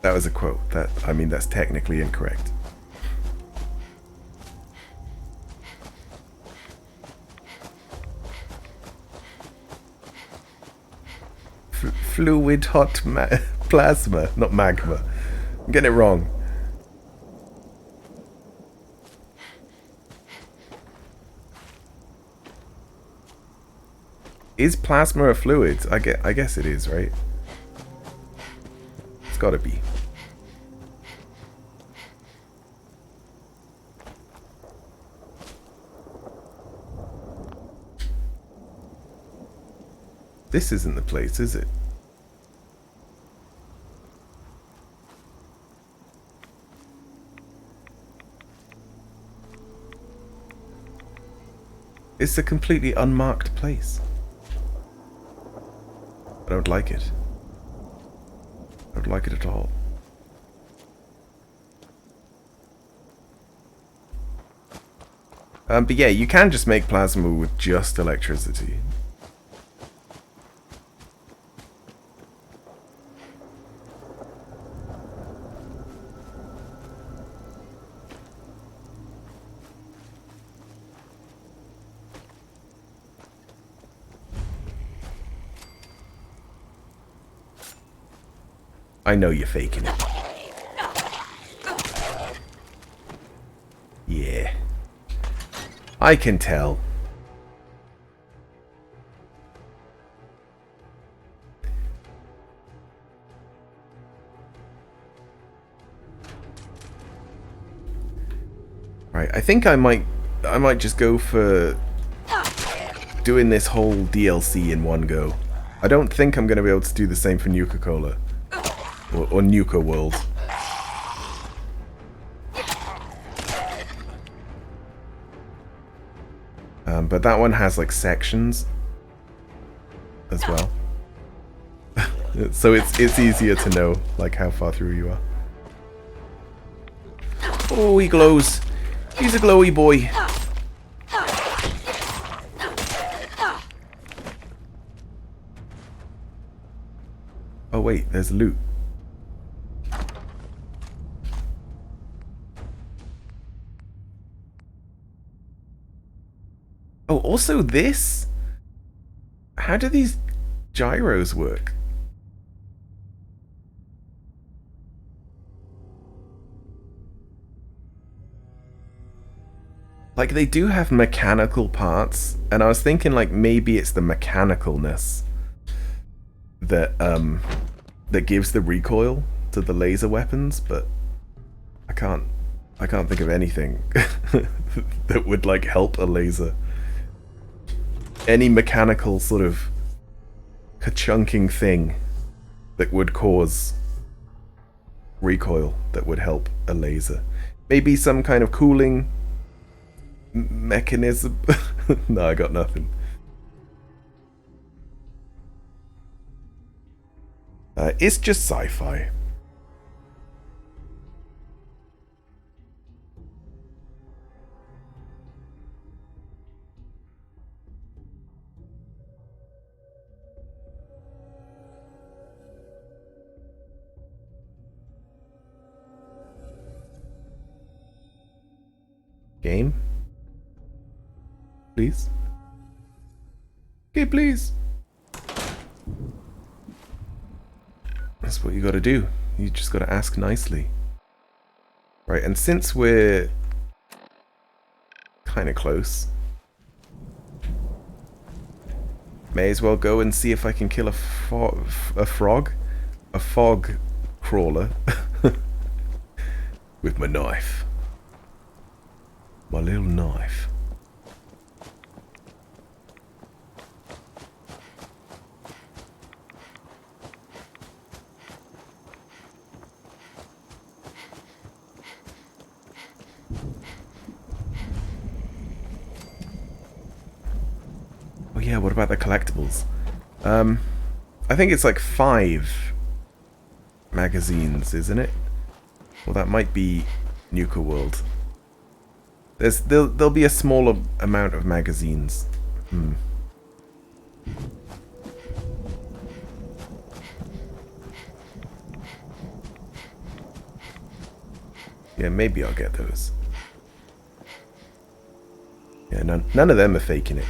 That was a quote. I mean, that's technically incorrect. fluid hot plasma, not magma. I'm getting it wrong. Is plasma a fluid? I guess it is, right? It's gotta be. This isn't the place, is it? It's a completely unmarked place. I don't like it. I don't like it at all. But yeah, you can just make plasma with just electricity. I know you're faking it. Yeah. I can tell. Right, I think I might just go for doing this whole DLC in one go. I don't think I'm going to be able to do the same for Nuka-Cola. Or Nuka World. But that one has like sections as well. So it's easier to know like how far through you are. Oh, he glows. He's a glowy boy. Oh wait, there's loot. Oh, also this? How do these gyros work? Like, they do have mechanical parts, and I was thinking, like, maybe it's the mechanicalness that, that gives the recoil to the laser weapons, but I can't think of anything that would, like, help a laser. Any mechanical sort of ka-chunking thing that would cause recoil that would help a laser. Maybe some kind of cooling mechanism. No, I got nothing. It's just sci-fi. Game? Please? Okay, please. That's what you gotta do. You just gotta ask nicely. Right, and since we're kinda close, may as well go and see if I can kill a fog crawler with my knife. My little knife. Oh yeah, what about the collectibles? I think it's like 5 magazines, isn't it? Well, that might be Nuka World. There'll be a smaller amount of magazines. Yeah, maybe I'll get those. Yeah, none of them are faking it.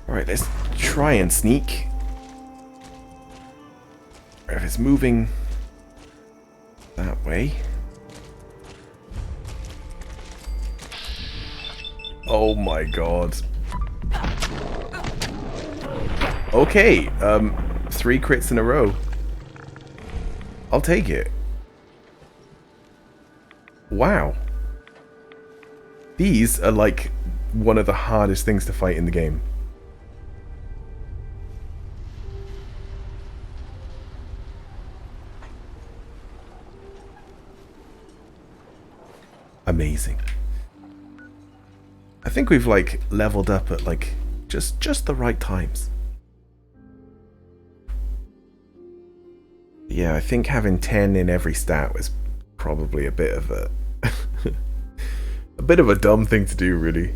Alright, let's try and sneak. If it's moving that way. Oh my god. Okay, 3 crits in a row. I'll take it. Wow. These are like one of the hardest things to fight in the game. Amazing. I think we've like leveled up at like just the right times. Yeah, I think having 10 in every stat was probably a bit of a a bit of a dumb thing to do, really.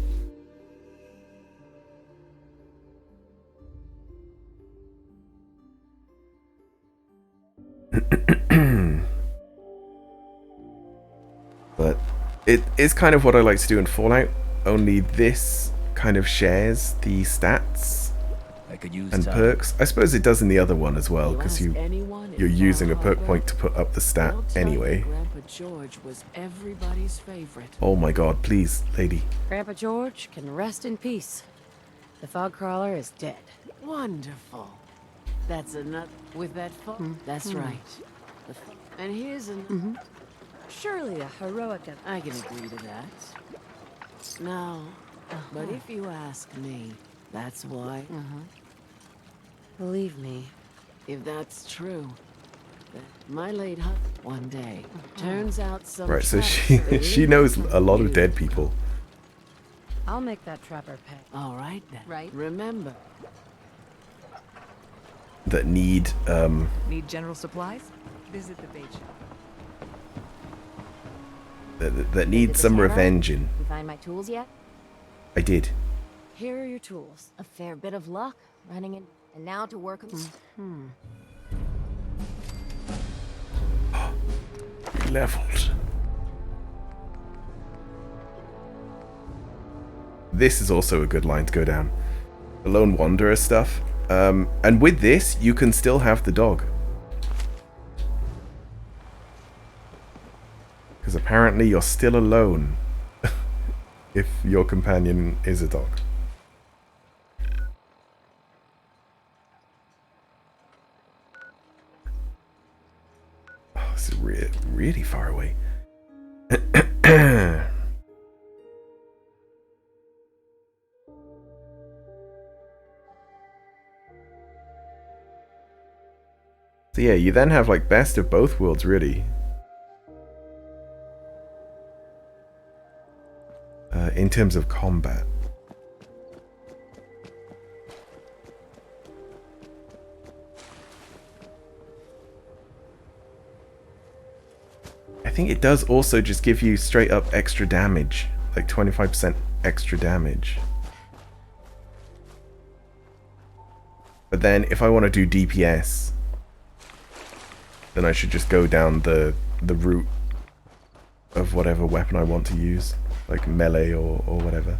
But it is kind of what I like to do in Fallout, only this kind of shares the stats and perks. I suppose it does in the other one as well, because you're using a perk point to put up the stat anyway. Grandpa George was everybody's favorite. Oh my god, please, lady. Grandpa George can rest in peace. The fog crawler is dead. Wonderful. That's enough with that phone. That's right. And here's an. Surely a heroic. I can agree to that. No, but if you ask me, that's why. Believe me. If that's true, my late husband one day turns out some. Right, so she knows a lot of dead people. I'll make that trapper pay. All right then. Right. Remember. That need Need general supplies? Visit the bait shop. that need some revenging. You find my tools yet? I did. Here are your tools. A fair bit of luck running in. And now to work on. Leveled. This is also a good line to go down. The Lone Wanderer stuff. And with this, you can still have the dog. Because apparently you're still alone if your companion is a dog. Oh, this is really far away. So yeah, you then have like best of both worlds, really. In terms of combat. I think it does also just give you straight up extra damage, like 25% extra damage. But then if I want to do DPS, then I should just go down the route of whatever weapon I want to use, like melee or whatever.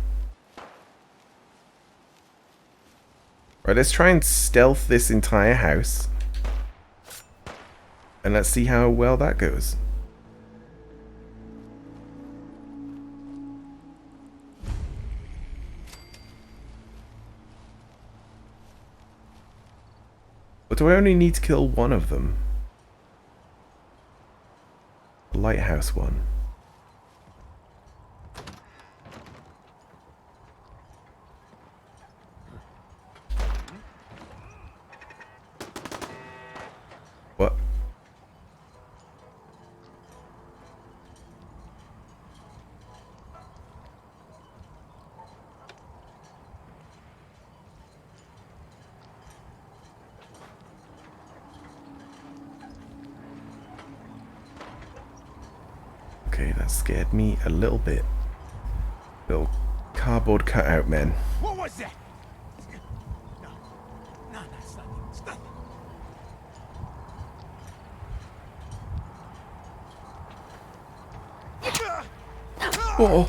Right, let's try and stealth this entire house. And let's see how well that goes. But do I only need to kill one of them? The lighthouse one. What? Okay, that scared me a little bit. Little cardboard cutout men. What was that? No, that's nothing. It's nothing. Oh.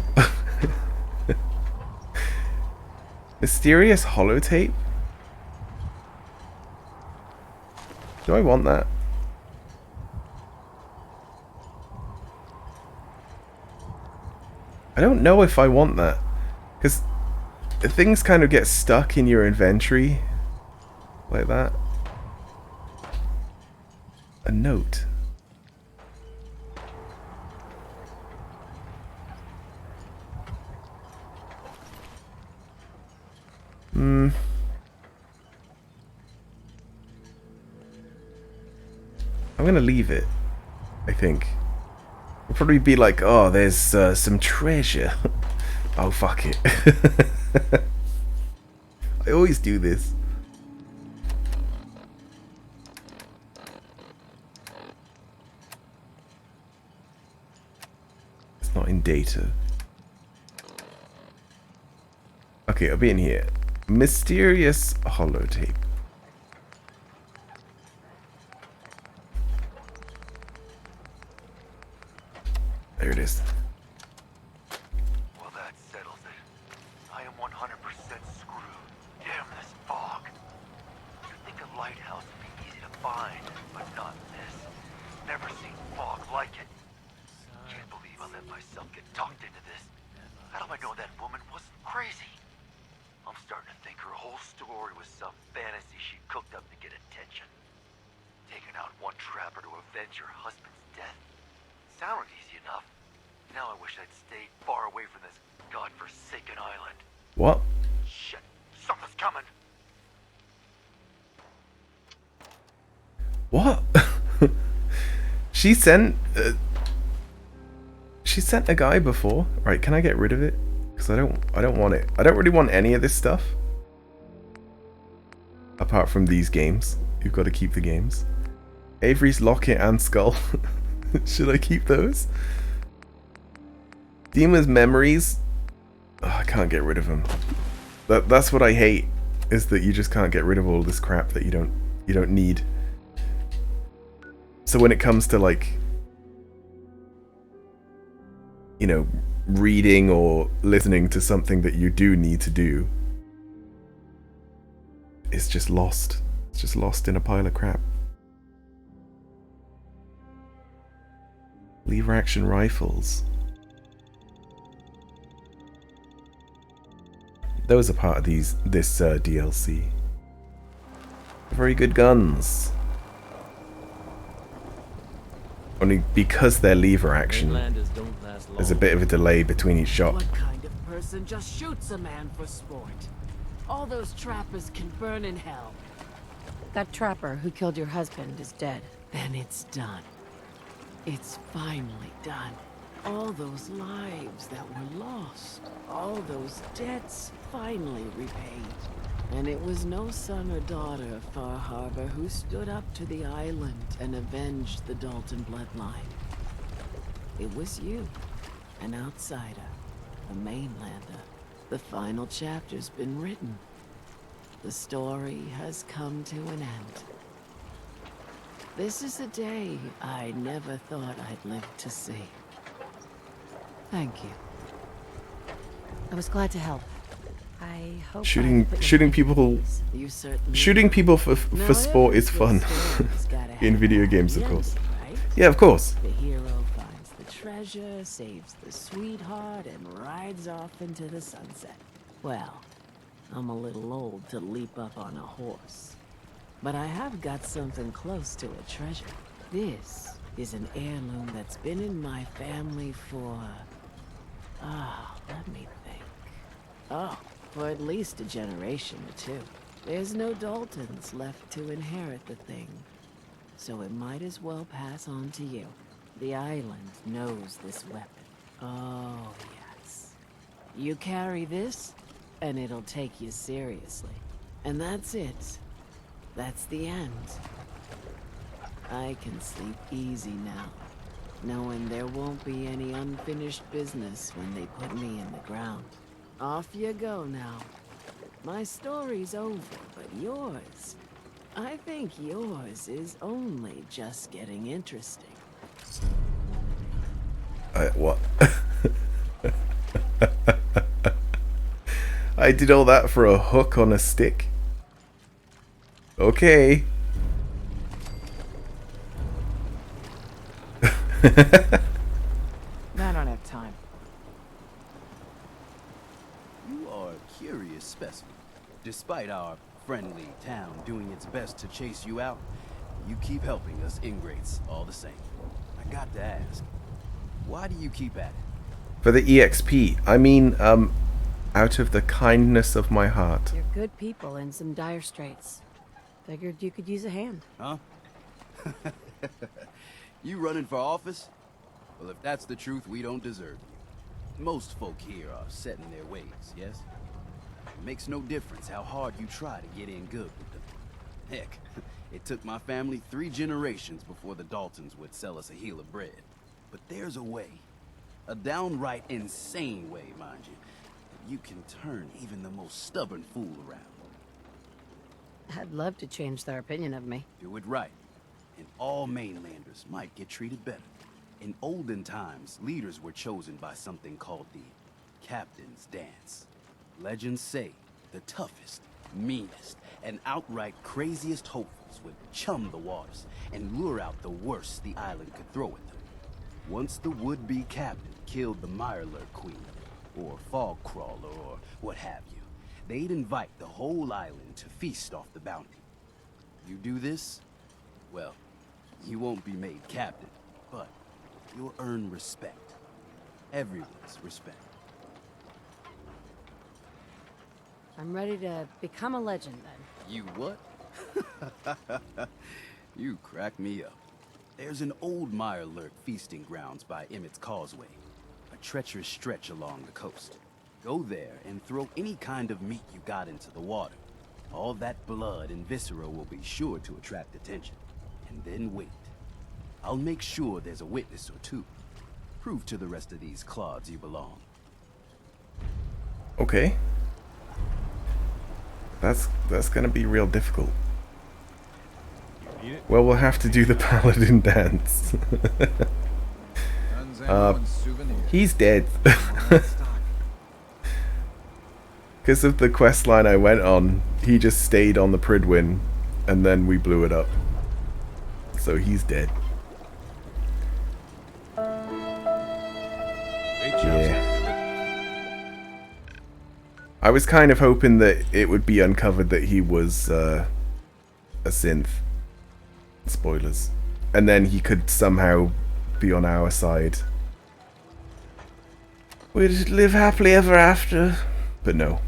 Mysterious holotape? Do I want that? I don't know if I want that. Because things kind of get stuck in your inventory. Like that. A note. I'm gonna leave it, I think. It'll probably be like, oh, there's some treasure. Oh, fuck it. I always do this. It's not in data. Okay, I'll be in here. Mysterious holotape. There it is. Well, that settles it. I am 100% screwed. Damn this fog. You'd think a lighthouse would be easy to find, but not this. Never seen fog like it. Can't believe I let myself get talked into this. How do I know that woman wasn't crazy? I'm starting to think her whole story was some fantasy she cooked up to get attention. Taking out one trapper to avenge her husband's death. Sounded easy enough. Now I wish I'd stayed far away from this godforsaken island. What? Shit, something's coming. What? She sent a guy before. Right, can I get rid of it? Because I don't want it. I don't really want any of this stuff. Apart from these games. You've got to keep the games. Avery's locket and skull. Should I keep those? Dima's memories. Oh, I can't get rid of them. That's what I hate. Is that you just can't get rid of all this crap that you don't need. So when it comes to like, you know, reading or listening to something that you do need to do, it's just lost. It's just lost in a pile of crap. Lever action rifles. Those are part of this DLC. Very good guns. Only because they're lever action, there's a bit of a delay between each shot. What kind of person just shoots a man for sport? All those trappers can burn in hell. That trapper who killed your husband is dead. Then it's done. It's finally done. All those lives that were lost, all those debts finally repaid. And it was no son or daughter of Far Harbor who stood up to the island and avenged the Dalton bloodline. It was you, an outsider, a mainlander. The final chapter's been written. The story has come to an end. This is a day I never thought I'd live to see. Thank you. I was glad to help. I hope Shooting people for sport is fun. In video games, of course. Yeah, of course. The hero finds the treasure, saves the sweetheart, and rides off into the sunset. Well, I'm a little old to leap up on a horse. But I have got something close to a treasure. This is an heirloom that's been in my family for... let me think. Oh, for at least a generation or two. There's no Daltons left to inherit the thing. So it might as well pass on to you. The island knows this weapon. Oh, yes. You carry this, and it'll take you seriously. And that's it. That's the end. I can sleep easy now, knowing there won't be any unfinished business when they put me in the ground. Off you go now. My story's over, but yours... I think yours is only just getting interesting. What? I did all that for a hook on a stick? Okay. I don't have time. You are a curious specimen. Despite our friendly town doing its best to chase you out, you keep helping us ingrates all the same. I got to ask, why do you keep at it? For the EXP. I mean, out of the kindness of my heart. You're good people in some dire straits. Figured you could use a hand. Huh? You running for office? Well, if that's the truth, we don't deserve you. Most folk here are set in their ways, yes? It makes no difference how hard you try to get in good with them. Heck, it took my family 3 generations before the Daltons would sell us a heel of bread. But there's a way. A downright insane way, mind you. That you can turn even the most stubborn fool around. I'd love to change their opinion of me. Do it right, and all mainlanders might get treated better. In olden times, leaders were chosen by something called the Captain's Dance. Legends say the toughest, meanest, and outright craziest hopefuls would chum the waters and lure out the worst the island could throw at them. Once the would-be captain killed the Mirelurk Queen, or Fog Crawler, or what have you, they'd invite the whole island to feast off the bounty. You do this, well, you won't be made captain, but you'll earn respect. Everyone's respect. I'm ready to become a legend, then. You what? You crack me up. There's an old Mirelurk feasting grounds by Emmett's Causeway, a treacherous stretch along the coast. Go there and throw any kind of meat you got into the water. All that blood and viscera will be sure to attract attention. And then wait. I'll make sure there's a witness or two. Prove to the rest of these clods you belong. Okay. That's gonna be real difficult. Well, we'll have to do the paladin dance. He's dead. Because of the quest line I went on, he just stayed on the Pridwin, and then we blew it up. So he's dead. Yeah. I was kind of hoping that it would be uncovered that he was a synth. Spoilers. And then he could somehow be on our side. We'd live happily ever after. But no.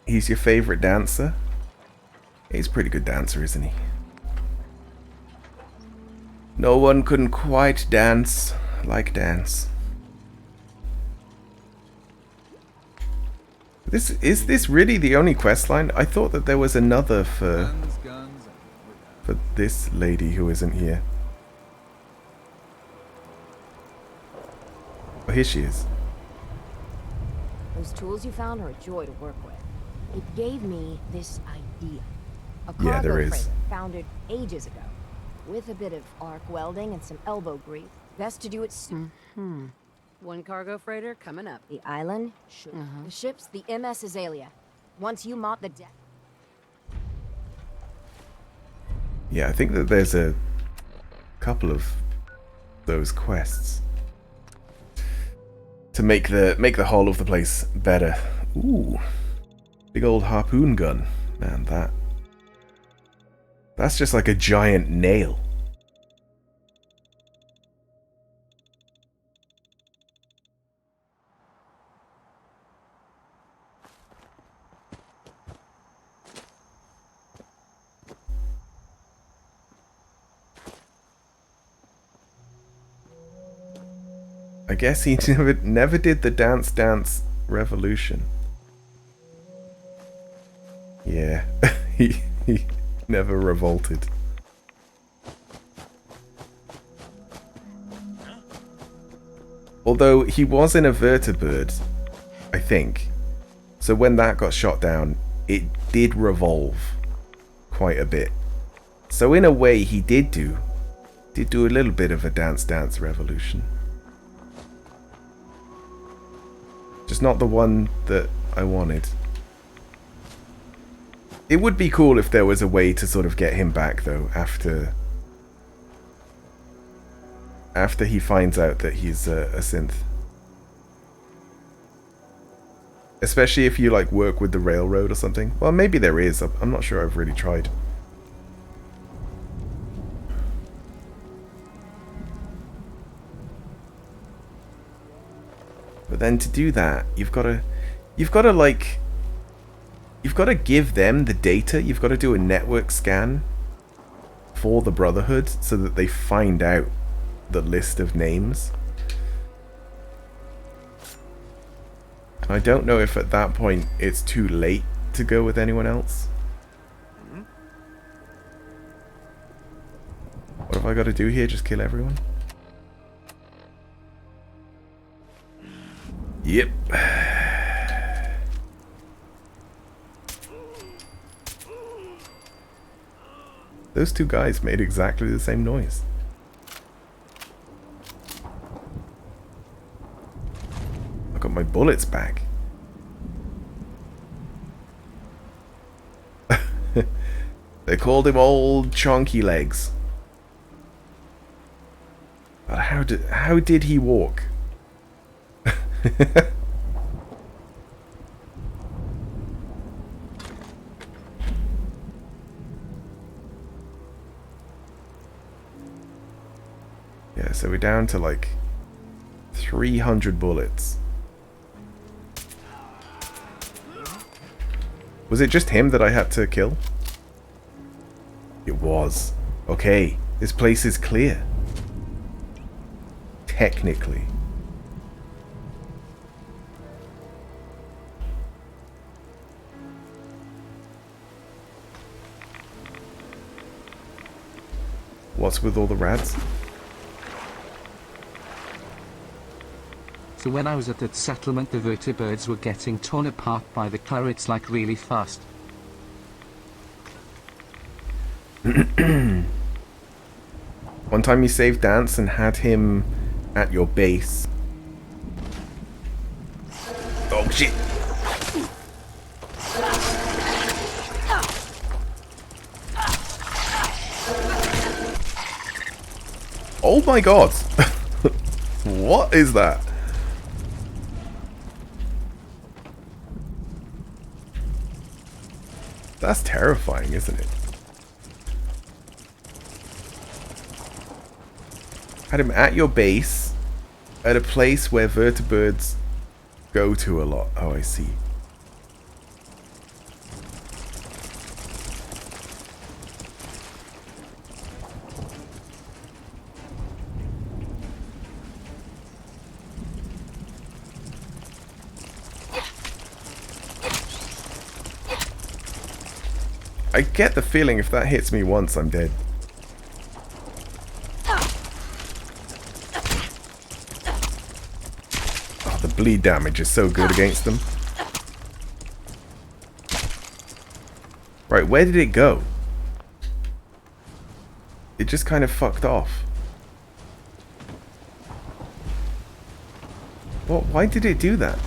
He's your favorite dancer? He's a pretty good dancer, isn't he? No one can quite dance like Is this really the only quest line? I thought that there was another for this lady who isn't here. Oh, here she is. Those tools you found are a joy to work with. It gave me this idea. A cargo Yeah, there is. freighter founded ages ago. With a bit of arc welding and some elbow grease. Best to do it soon. One cargo freighter coming up. The island, the ship's the MS Azalea. Once you mop the deck. Yeah, I think that there's a couple of those quests to make the whole of the place better. Ooh, big old harpoon gun, man. That's just like a giant nail. I guess he never did the Dance Revolution. Yeah, he never revolted. Although he was in a vertibird, I think. So when that got shot down, it did revolve quite a bit. So in a way, he did do a little bit of a Dance Revolution. was not the one that I wanted. It would be cool if there was a way to sort of get him back, though, after he finds out that he's a synth. Especially if you, like, work with the railroad or something. Well, maybe there is. I'm not sure. I've really tried. But then to do that, you've got to give them the data. You've got to do a network scan for the Brotherhood so that they find out the list of names. And I don't know if at that point it's too late to go with anyone else. What have I got to do here? Just kill everyone? Yep. Those two guys made exactly the same noise. I got my bullets back. They called him Old Chonky Legs. But how did he walk? Yeah, so we're down to like 300 bullets. Was it just him that I had to kill? It was. Okay, this place is clear. Technically. What's with all the rats? So when I was at that settlement, the vertibirds were getting torn apart by the turrets like really fast. One time you saved Dance and had him at your base. Oh shit! Oh my god! What is that? That's terrifying, isn't it? Had him at your base, at a place where vertibirds go to a lot. Oh, I see. I get the feeling if that hits me once, I'm dead. Oh, the bleed damage is so good against them. Right, where did it go? It just kind of fucked off. What? Why did it do that?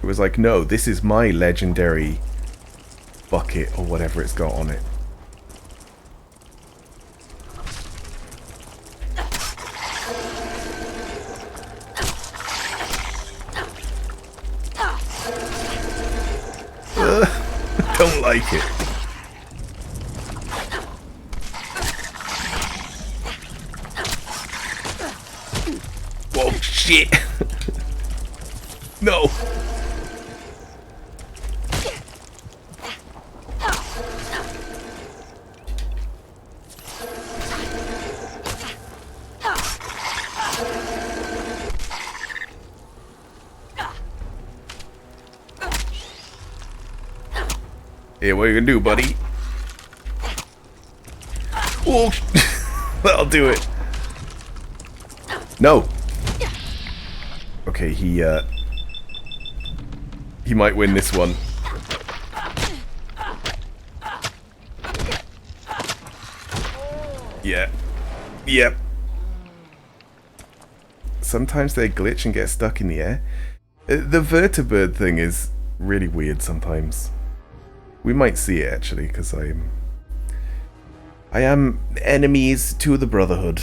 It was like, no, this is my legendary bucket or whatever it's got on it. Don't like it. Whoa, shit. No. Yeah, what are you gonna do, buddy? Oh, that'll do it. No. Okay, he might win this one. Yeah. Yep. Sometimes they glitch and get stuck in the air. The vertibird thing is really weird sometimes. We might see it actually, because I am enemies to the Brotherhood.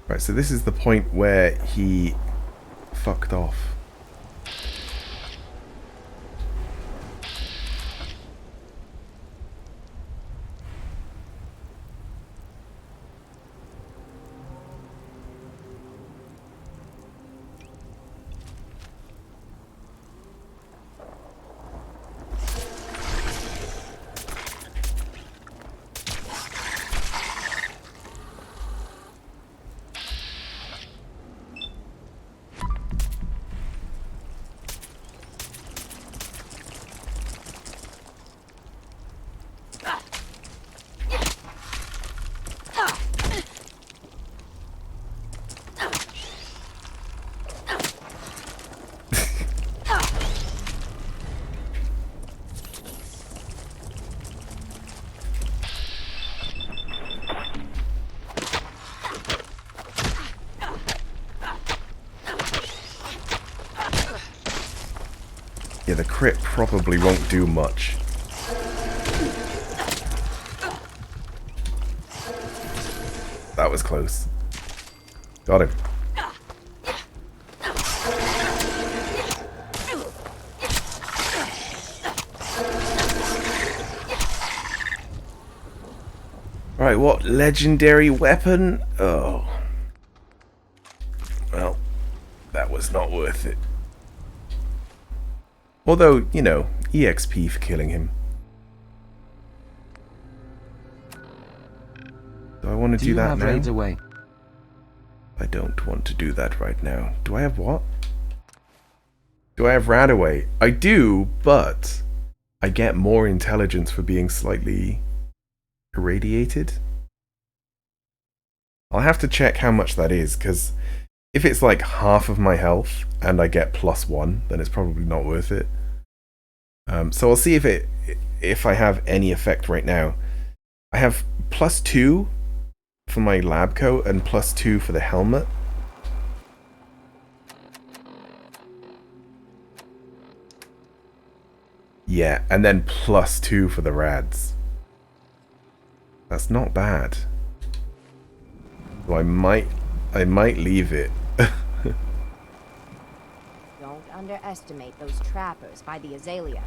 Right, so this is the point where he fucked off. Yeah, the crit probably won't do much. That was close. Got him. Right, what legendary weapon? Oh. Well, that was not worth it. Although, you know, EXP for killing him. Do I want to do that now? Raids away? I don't want to do that right now. Do I have what? Do I have Radaway? I do, but I get more intelligence for being slightly irradiated. I'll have to check how much that is, because if it's like half of my health and I get +1, then it's probably not worth it. So I'll see if I have any effect right now. I have +2 for my lab coat and +2 for the helmet. Yeah, and then +2 for the rads. That's not bad. So I might leave it. Don't underestimate those trappers by the Azalea.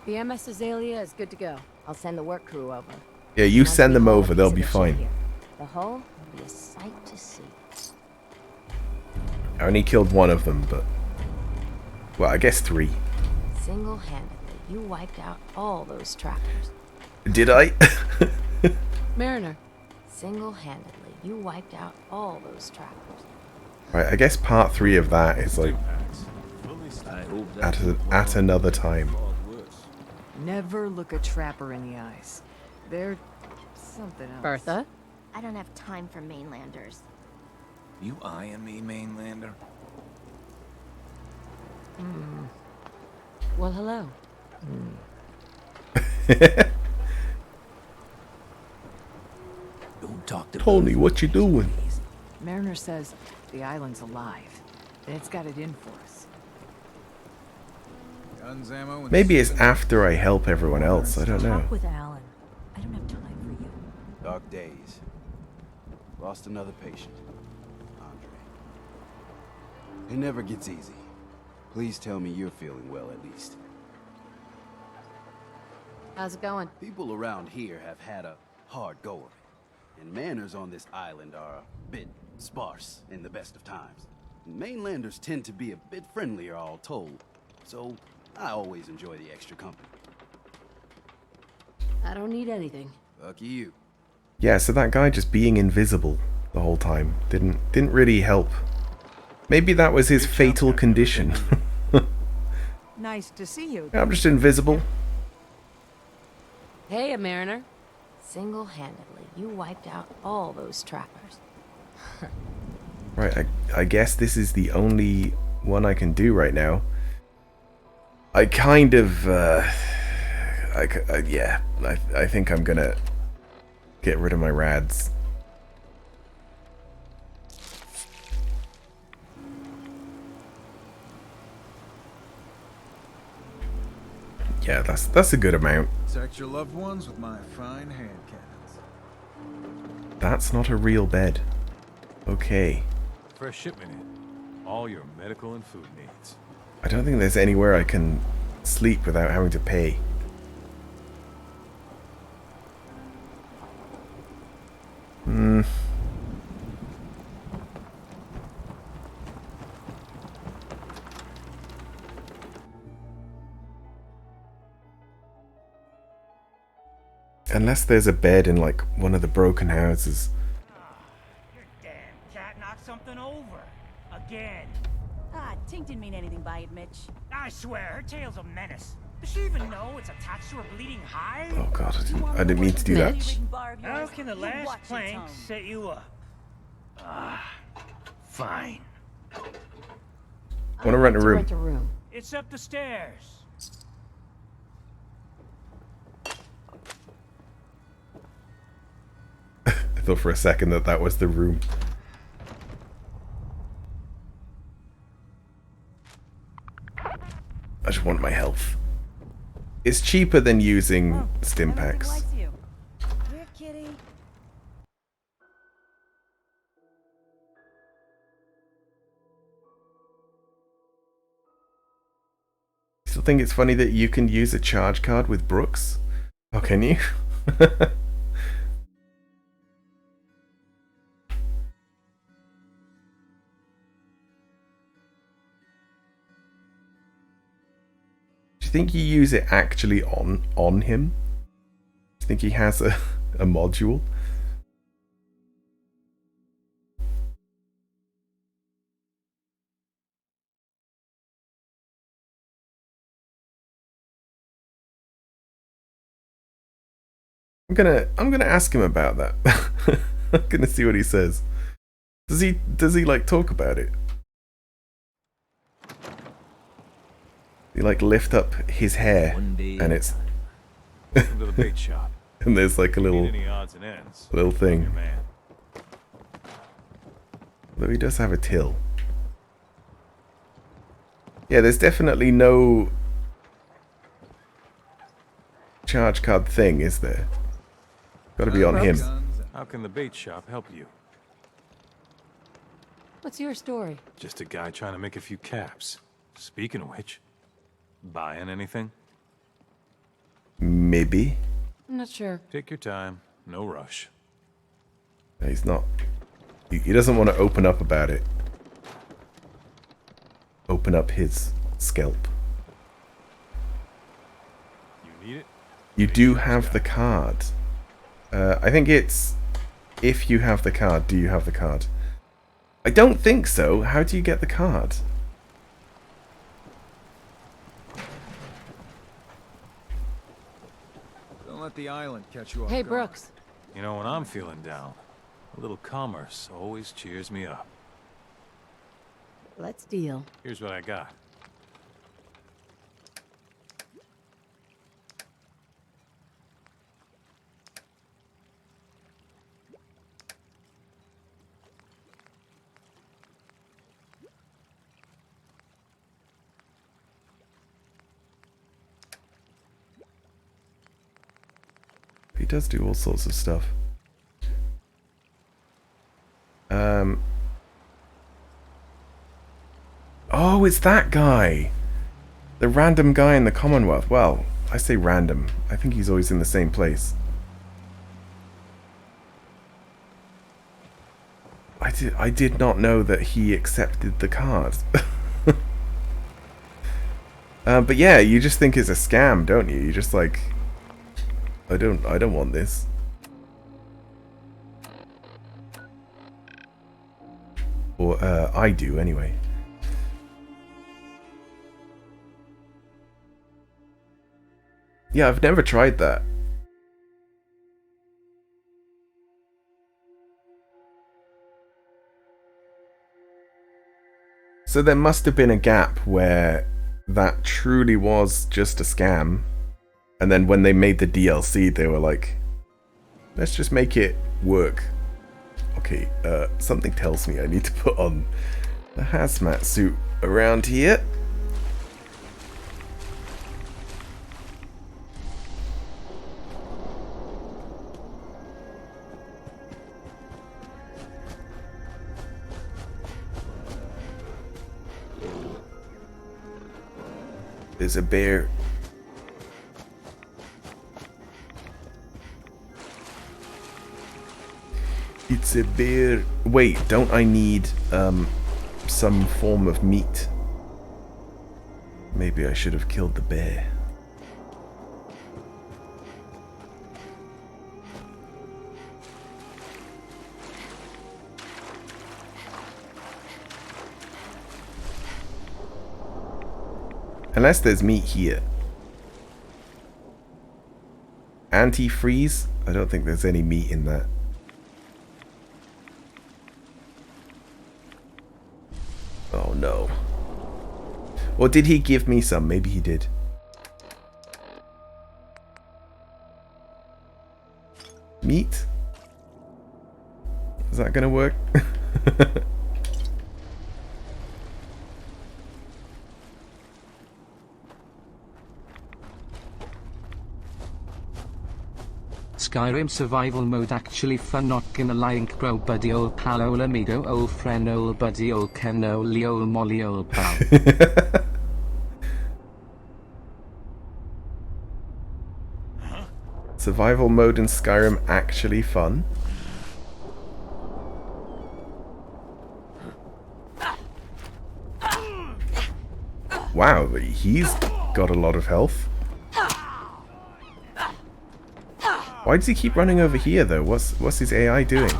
The MS Azalea is good to go. I'll send the work crew over. Yeah, you send them over, they'll be fine. The hull will be a sight to see. I only killed one of them, but... well, I guess 3. Single-handedly, you wiped out all those trappers. Did I? Mariner. Single-handedly, you wiped out all those trappers. Right, I guess part 3 of that is like... at another time. Never look a trapper in the eyes. They're something else. Bertha? I don't have time for mainlanders. You eyeing me, mainlander? Well, hello. Don't talk to Tony, what you doing? Mariner says the island's alive. That it's got it in for us. Guns, ammo, and Maybe it's after I help everyone else, I don't know. Talk with Alan. I don't have time for you. Dark days. Lost another patient. Andre. It never gets easy. Please tell me you're feeling well at least. How's it going? People around here have had a hard go of it. And manners on this island are a bit sparse in the best of times. Mainlanders tend to be a bit friendlier, all told. So I always enjoy the extra company. I don't need anything. Lucky you. Yeah, so that guy just being invisible the whole time didn't really help. Maybe that was his fatal condition. Nice to see you. I'm just invisible. Hey, Mariner. Single-handedly, you wiped out all those trappers. Right, I guess this is the only one I can do right now. I kind of, yeah, I think I'm gonna get rid of my rads. Yeah, that's a good amount. Protect your loved ones with my fine hand cannons. That's not a real bed. Okay. Fresh shipment in. All your medical and food needs. I don't think there's anywhere I can sleep without having to pay. Unless there's a bed in, like, one of the broken houses. Cat knocked something over. Again. Ah, Tink didn't mean anything by it, Mitch. I swear, her tail's a menace. Does she even know it's attached to her bleeding hide? Oh god, I didn't mean to do that. How can the last plank set you up? Fine. I want to rent a room. It's up the stairs. I thought for a second that was the room. I just want my health. It's cheaper than using stim packs. Here, kitty. Still think it's funny that you can use a charge card with Brooks? Oh, can you? Do you think you use it actually on him? Do you think he has a module? I'm gonna ask him about that. I'm gonna see what he says. Does he like talk about it? He like lift up his hair and it's Welcome to the bait shop. and there's like a Need little any odds and ends? thing. Your man. Though he does have a till. Yeah, there's definitely no charge card thing, is there? Gotta be on him. How can the bait shop help you? What's your story? Just a guy trying to make a few caps. Speaking of which, buying anything? Maybe. I'm not sure. Take your time. No rush. He's not. He doesn't want to open up about it. Open up his scalp. You need it? You do have the card. I think it's if you have the card, do you have the card? I don't think so. How do you get the card? Don't let the island catch you off Hey, guard. Brooks. You know, when I'm feeling down, a little commerce always cheers me up. Let's deal. Here's what I got. He does do all sorts of stuff. Oh, it's that guy. The random guy in the Commonwealth. Well, I say random. I think he's always in the same place. I did not know that he accepted the card. But yeah, you just think it's a scam, don't you? You're just like, I don't want this. Or I do anyway. Yeah, I've never tried that. So there must have been a gap where that truly was just a scam. And then when they made the DLC, they were like, let's just make it work. Okay, something tells me I need to put on the hazmat suit around here. There's a bear. It's a bear. Wait, don't I need some form of meat? Maybe I should have killed the bear. Unless there's meat here. Antifreeze? I don't think there's any meat in that. Oh no. Or did he give me some? Maybe he did. Meat? Is that gonna work? Skyrim survival mode actually fun, not gonna lie, bro, buddy, old pal, old amigo, old friend, old buddy, old Ken, old Lee, old Molly, old pal. Survival mode in Skyrim actually fun? Wow, he's got a lot of health. Why does he keep running over here though? What's his AI doing?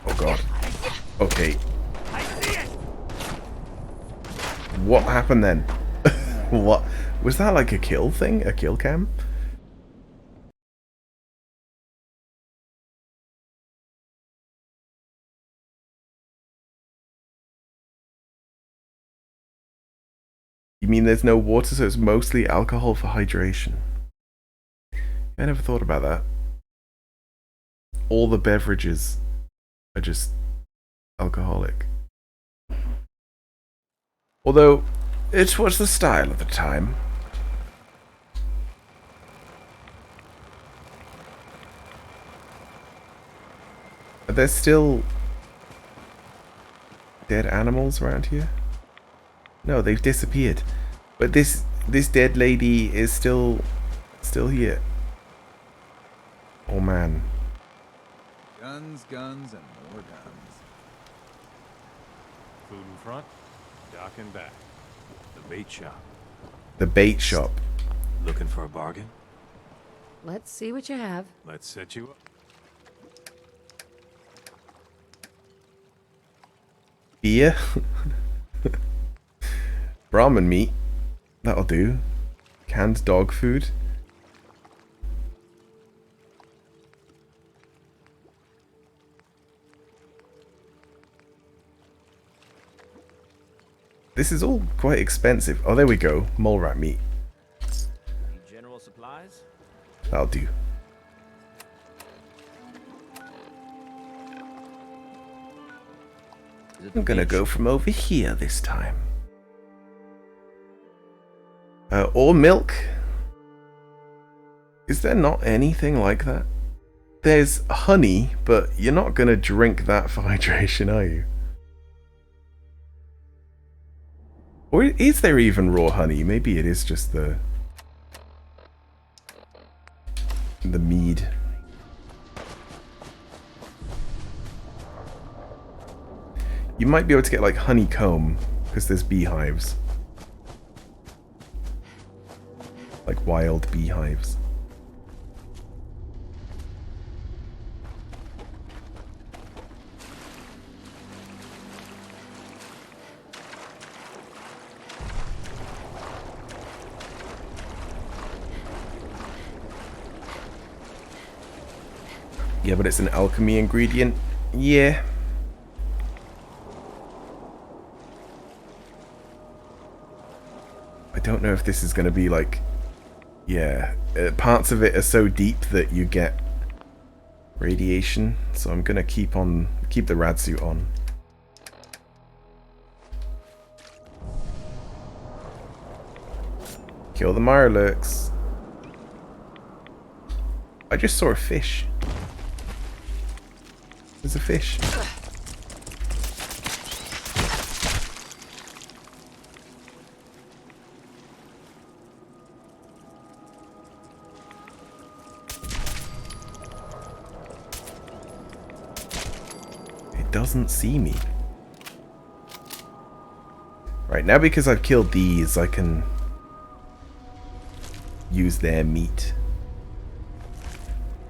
Oh god. Okay. What happened then? What? Was that like a kill thing? A kill cam? You mean there's no water, so it's mostly alcohol for hydration? I never thought about that. All the beverages are just alcoholic. Although, it was the style of the time. Are there still dead animals around here? No, they've disappeared. But this dead lady is still here. Oh man. Guns, guns, and more guns. Food in front, dock in back. The bait shop. The bait shop. Looking for a bargain? Let's see what you have. Let's set you up. Beer? Brahmin meat. That'll do. Canned dog food. This is all quite expensive. Oh, there we go. Mole rat meat. General supplies? That'll do. I'm gonna go from over here this time. Or milk. Is there not anything like that? There's honey, but you're not gonna drink that for hydration, are you? Or is there even raw honey? Maybe it is just the mead. You might be able to get like honeycomb because there's beehives. Like wild beehives. Yeah, but it's an alchemy ingredient. Yeah. I don't know if this is going to be like... Yeah, parts of it are so deep that you get radiation, so I'm going to keep the rad suit on. Kill the Mirelurks. I just saw a fish. There's a fish. It doesn't see me. Right, now because I've killed these, I can use their meat.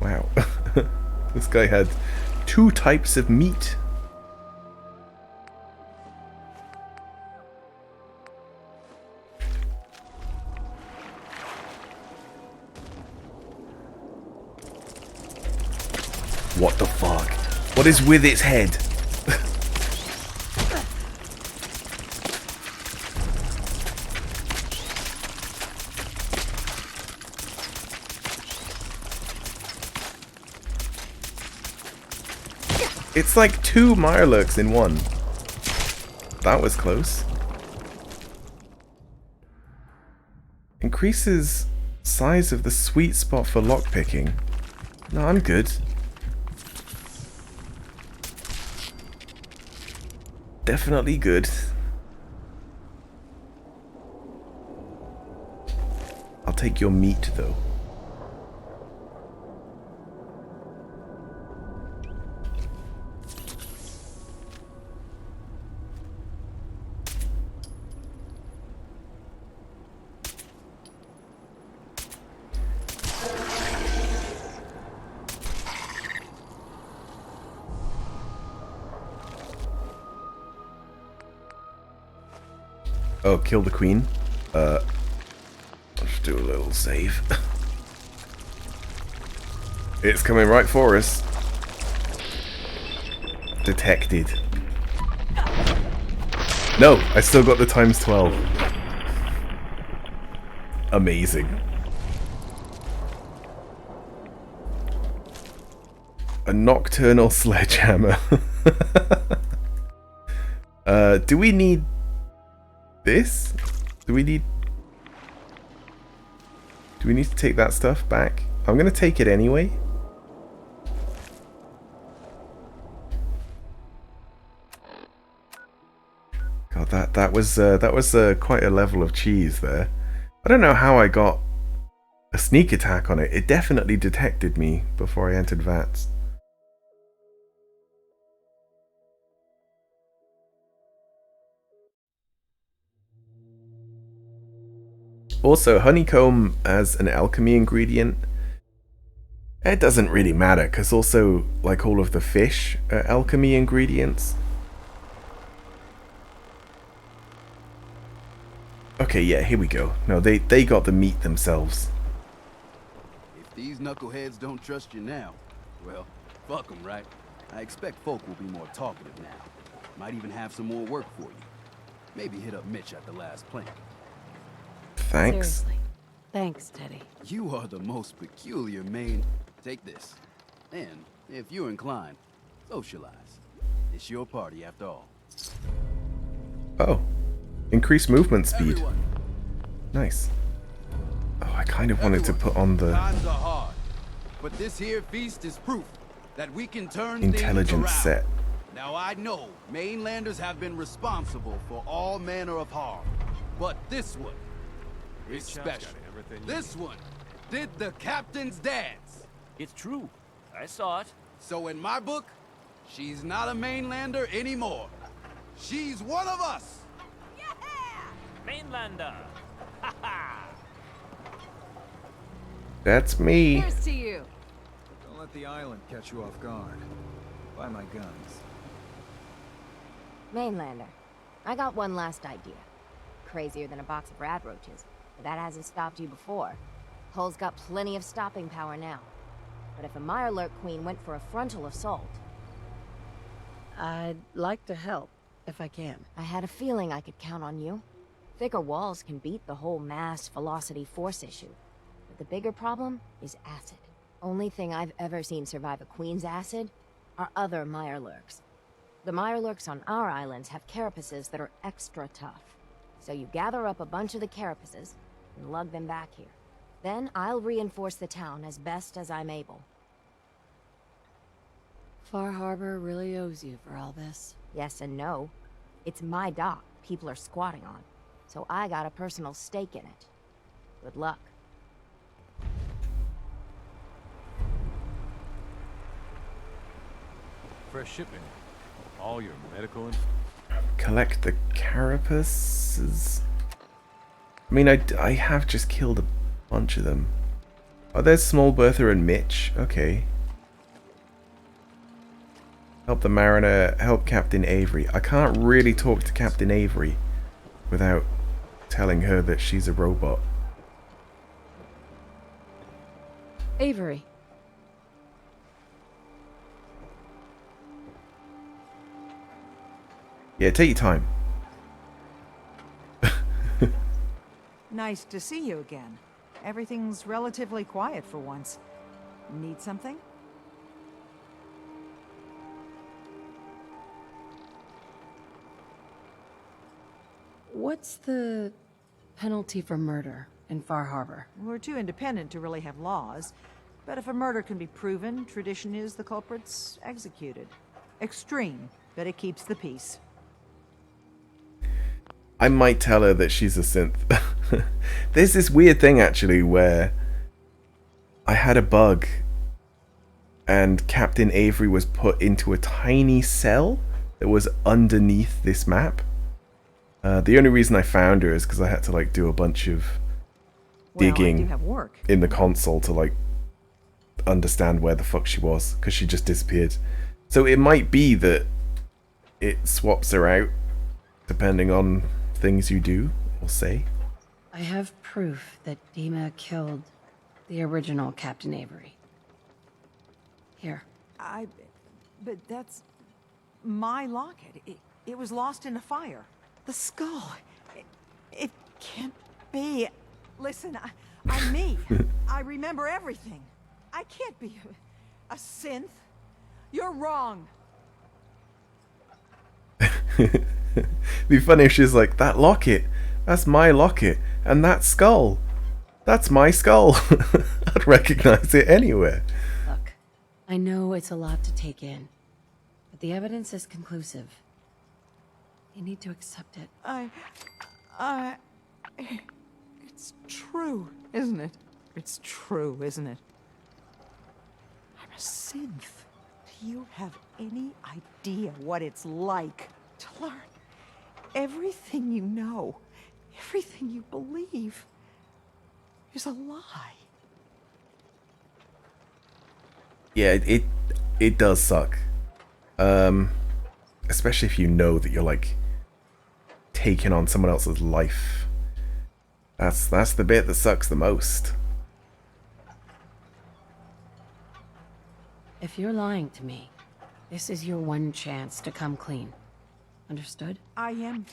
Wow. This guy had 2 types of meat. What the fuck? What is with its head? It's like 2 Mirelurks in one. That was close. Increases size of the sweet spot for lockpicking. No, I'm good. Definitely good. I'll take your meat though. Oh, kill the queen. I'll just do a little save. It's coming right for us. Detected. No, I still got the times 12. Amazing. A nocturnal sledgehammer. Do we need this? Do we need to take that stuff back? I'm gonna take it anyway. God, that was quite a level of cheese there. I don't know how I got a sneak attack on it. It definitely detected me before I entered VATS. Also, honeycomb as an alchemy ingredient, it doesn't really matter, because also, like all of the fish are alchemy ingredients. Okay, yeah, here we go. No, they got the meat themselves. If these knuckleheads don't trust you now, well, fuck them, right? I expect folk will be more talkative now. Might even have some more work for you. Maybe hit up Mitch at the last plank. Thanks. Seriously. Thanks, Teddy. You are the most peculiar main... Take this. And, if you're inclined, socialize. It's your party after all. Oh. Increase movement speed. Everyone. Nice. Oh, I kind of wanted to put on the... Times are hard, but this here feast is proof that we can turn intelligence things set. around. Now I know mainlanders have been responsible for all manner of harm, but this one is special. This one did the captain's dance. It's true. I saw it. So in my book, she's not a mainlander anymore. She's one of us. Mainlander. Ha ha. That's me. Here's to you. Don't let the island catch you off guard. Buy my guns. Mainlander, I got one last idea. Crazier than a box of rat roaches, but that hasn't stopped you before. Hull's got plenty of stopping power now. But if a Mirelurk queen went for a frontal assault... I'd like to help, if I can. I had a feeling I could count on you. Thicker walls can beat the whole mass velocity force issue. But the bigger problem is acid. Only thing I've ever seen survive a queen's acid are other Mirelurks. The Mirelurks on our islands have carapaces that are extra tough. So you gather up a bunch of the carapaces and lug them back here. Then I'll reinforce the town as best as I'm able. Far Harbor really owes you for all this. Yes and no. It's my dock people are squatting on, so I got a personal stake in it. Good luck. Fresh shipment. All your medical Collect the carapaces. I mean, I have just killed a bunch of them. Oh, there's Small Bertha and Mitch. Okay. Help the mariner, help Captain Avery. I can't really talk to Captain Avery without telling her that she's a robot. Avery. Yeah, take your time. Nice to see you again. Everything's relatively quiet for once. Need something? What's the penalty for murder in Far Harbor? We're too independent to really have laws, but if a murder can be proven, tradition is the culprit's executed. Extreme, but it keeps the peace. I might tell her that she's a synth. There's this weird thing actually where I had a bug and Captain Avery was put into a tiny cell that was underneath this map. The only reason I found her is because I had to like do a bunch of digging I do have work. in the console to like understand where the fuck she was, because she just disappeared. So it might be that it swaps her out depending on things you do or say. I have proof that Dima killed the original Captain Avery. Here. But that's my locket. It was lost in a fire. The skull. It can't be. Listen, I'm me. I remember everything. I can't be a synth. You're wrong. Be funny if she's like, that locket, that's my locket, and that skull, that's my skull. I'd recognize it anywhere. Look, I know it's a lot to take in, but the evidence is conclusive. You need to accept it. It's true, isn't it? It's true, isn't it? I'm a synth. Do you have any idea what it's like to learn everything you know, everything you believe is a lie? Yeah, it does suck. Especially if you know that you're like taking on someone else's life. That's the bit that sucks the most. If you're lying to me, this is your one chance to come clean. Understood? I am.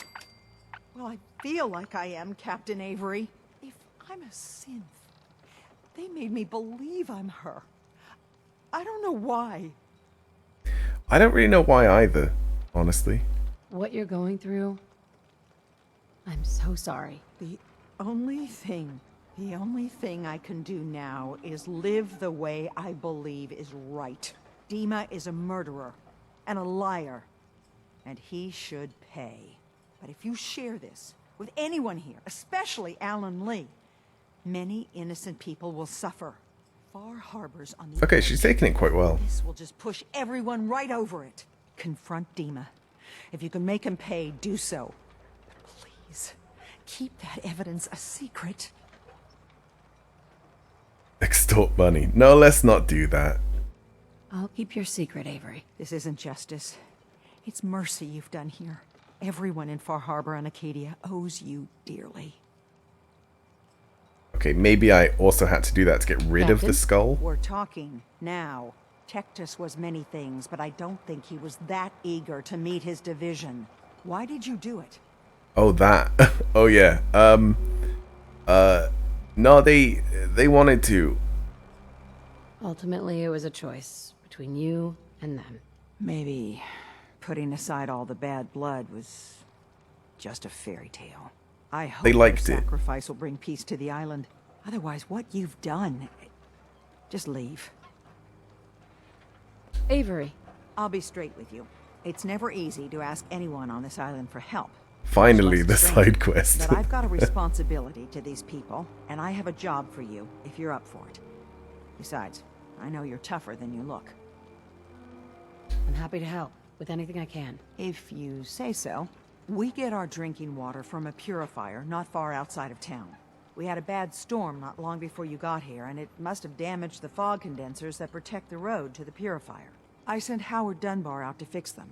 Well, I feel like I am, Captain Avery. If I'm a synth, they made me believe I'm her. I don't know why. I don't really know why either, honestly. What you're going through, I'm so sorry. The only thing I can do now is live the way I believe is right. Dima is a murderer and a liar, and he should pay. But if you share this with anyone here, especially Alan Lee, many innocent people will suffer. Far Harbor's on the Okay, edge. she's taking it quite well. This will just push everyone right over it. Confront Dima. If you can make him pay, do so. But please, keep that evidence a secret. Extort money. No, let's not do that. I'll keep your secret, Avery. This isn't justice. It's mercy you've done here. Everyone in Far Harbor and Acadia owes you dearly. Okay, maybe I also had to do that to get rid of the Captain? skull. We're talking now. Tectus was many things, but I don't think he was that eager to meet his division. Why did you do it? Oh, that. Oh, yeah. No, they wanted to. Ultimately, it was a choice between you and them. Maybe putting aside all the bad blood was just a fairy tale. I hope They liked their it. sacrifice will bring peace to the island. Otherwise, what you've done... Just leave. Avery. I'll be straight with you. It's never easy to ask anyone on this island for help. Finally, the Much less a stranger. side quest. But I've got a responsibility to these people, and I have a job for you, if you're up for it. Besides, I know you're tougher than you look. I'm happy to help with anything I can. If you say so. We get our drinking water from a purifier not far outside of town. We had a bad storm not long before you got here, and it must have damaged the fog condensers that protect the road to the purifier. I sent Howard Dunbar out to fix them.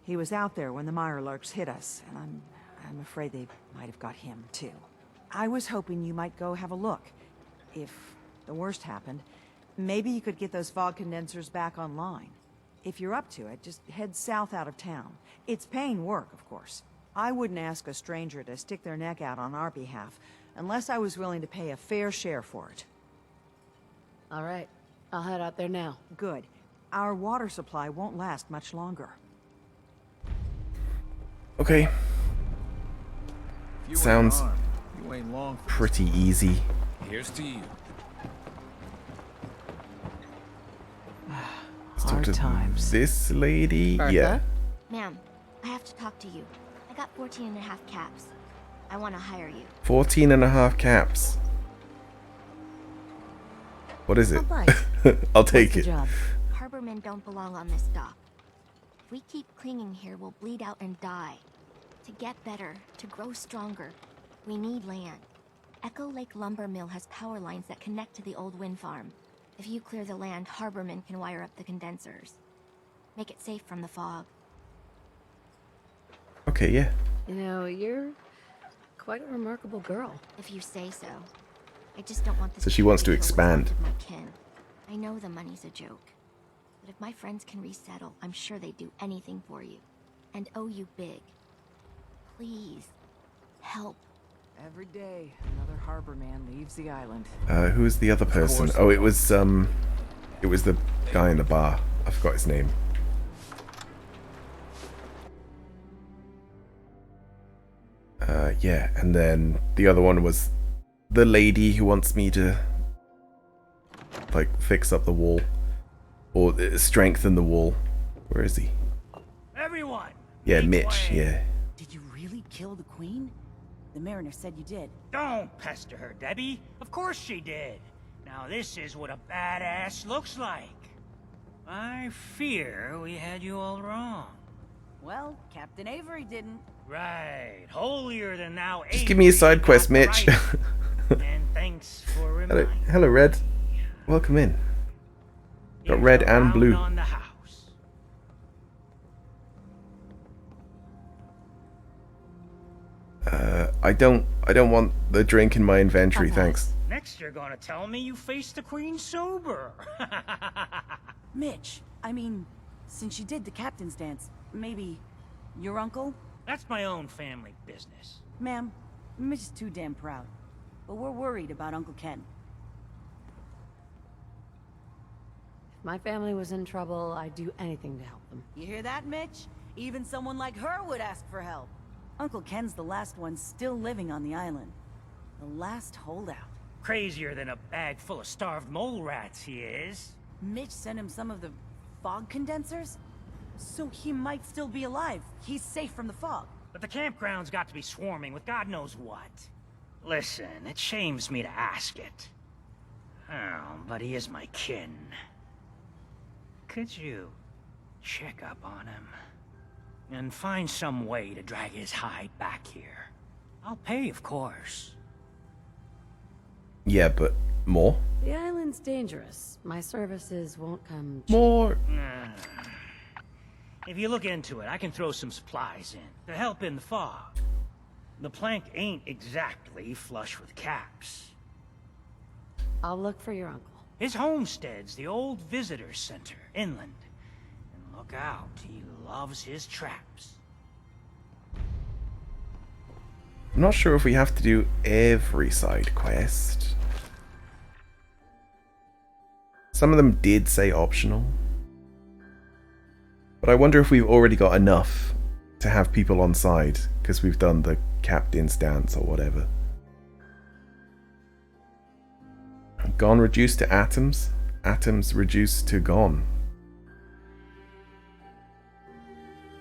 He was out there when the Mirelurks hit us, and I'm afraid they might have got him, too. I was hoping you might go have a look. If the worst happened, maybe you could get those fog condensers back online. If you're up to it, just head south out of town. It's paying work, of course. I wouldn't ask a stranger to stick their neck out on our behalf, unless I was willing to pay a fair share for it. All right. I'll head out there now. Good. Our water supply won't last much longer. Okay. You ain't Sounds armed. You ain't long for pretty easy. Here's to you. Let's talk Hard to times. this lady. Bertha? Yeah. Ma'am, I have to talk to you. I got 14 and a half caps. I want to hire you. 14.5 caps. What is it? Alright. I'll take What's it. the job? Harbormen don't belong on this dock. If we keep clinging here, we'll bleed out and die. To get better, to grow stronger, we need land. Echo Lake Lumber Mill has power lines that connect to the old wind farm. If you clear the land, Harbormen can wire up the condensers. Make it safe from the fog. Okay, yeah. You know, you're quite a remarkable girl. If you say so. I just don't want this So she wants to be what's expand. left of my kin. I know the money's a joke. But if my friends can resettle, I'm sure they'd do anything for you. And owe you big. Please. Help. Every day, another harbor man leaves the island. Who's the other person? Oh, it was the guy in the bar. I forgot his name. Yeah, and then the other one was the lady who wants me to like fix up the wall or strengthen the wall. Where is he? Everyone! Yeah, Mitch. Yeah. Did you really kill the queen? The mariner said you did. Don't pester her, Debbie. Of course she did. Now this is what a badass looks like. I fear we had you all wrong. Well, Captain Avery didn't. Right. Holier than thou. Just give me a side quest, Mitch. And thanks for reminding Hello, Red. Welcome in. Got red and blue. on the house. I don't want the drink in my inventory, thanks. Next you're gonna tell me you faced the queen sober. Mitch, I mean, since you did the captain's dance, maybe your uncle? That's my own family business. Ma'am, Mitch is too damn proud. But we're worried about Uncle Ken. If my family was in trouble, I'd do anything to help them. You hear that, Mitch? Even someone like her would ask for help. Uncle Ken's the last one still living on the island. The last holdout. Crazier than a bag full of starved mole rats, he is. Mitch sent him some of the fog condensers? So he might still be alive. He's safe from the fog. But the campground's got to be swarming with God knows what. Listen, it shames me to ask it. Oh, but he is my kin. Could you check up on him? And find some way to drag his hide back here. I'll pay, of course. Yeah, but more? The island's dangerous. My services won't come cheap. More. If you look into it, I can throw some supplies in to help in the fog. The plank ain't exactly flush with caps. I'll look for your uncle. His homestead's the old visitor center, inland. And look out, he loves his traps. I'm not sure if we have to do every side quest. Some of them did say optional. But I wonder if we've already got enough to have people on side, because we've done the captain's dance or whatever. Gone reduced to atoms, atoms reduced to gone.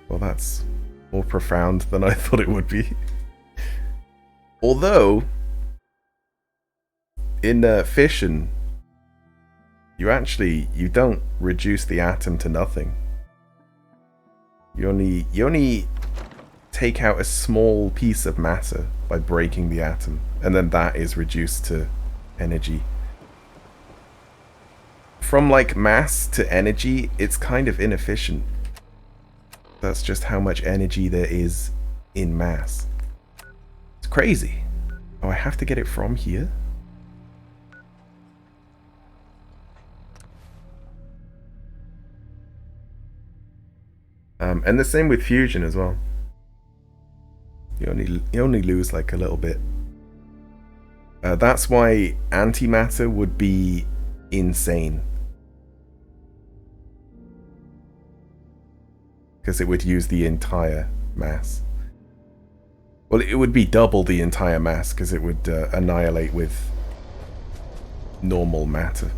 Well, that's more profound than I thought it would be. Although, in fission, you don't reduce the atom to nothing. You only take out a small piece of matter by breaking the atom, and then that is reduced to energy. From like mass to energy, it's kind of inefficient. That's just how much energy there is in mass. It's crazy. Oh, I have to get it from here? And the same with fusion as well. You only lose like a little bit. That's why antimatter would be insane. Because it would use the entire mass. Well, it would be double the entire mass, because it would annihilate with normal matter.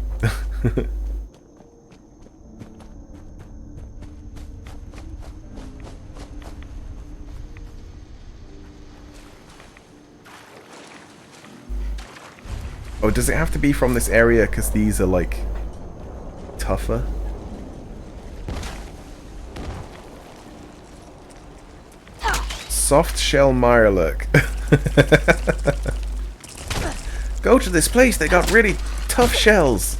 Oh, does it have to be from this area because these are like tougher? Soft shell Mirelurk. Go to this place, they got really tough shells.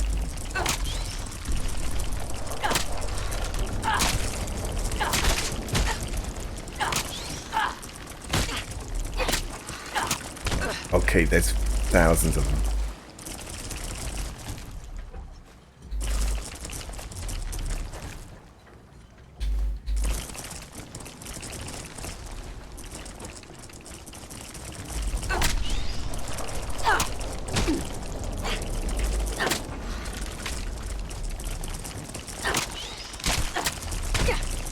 Okay, there's thousands of them.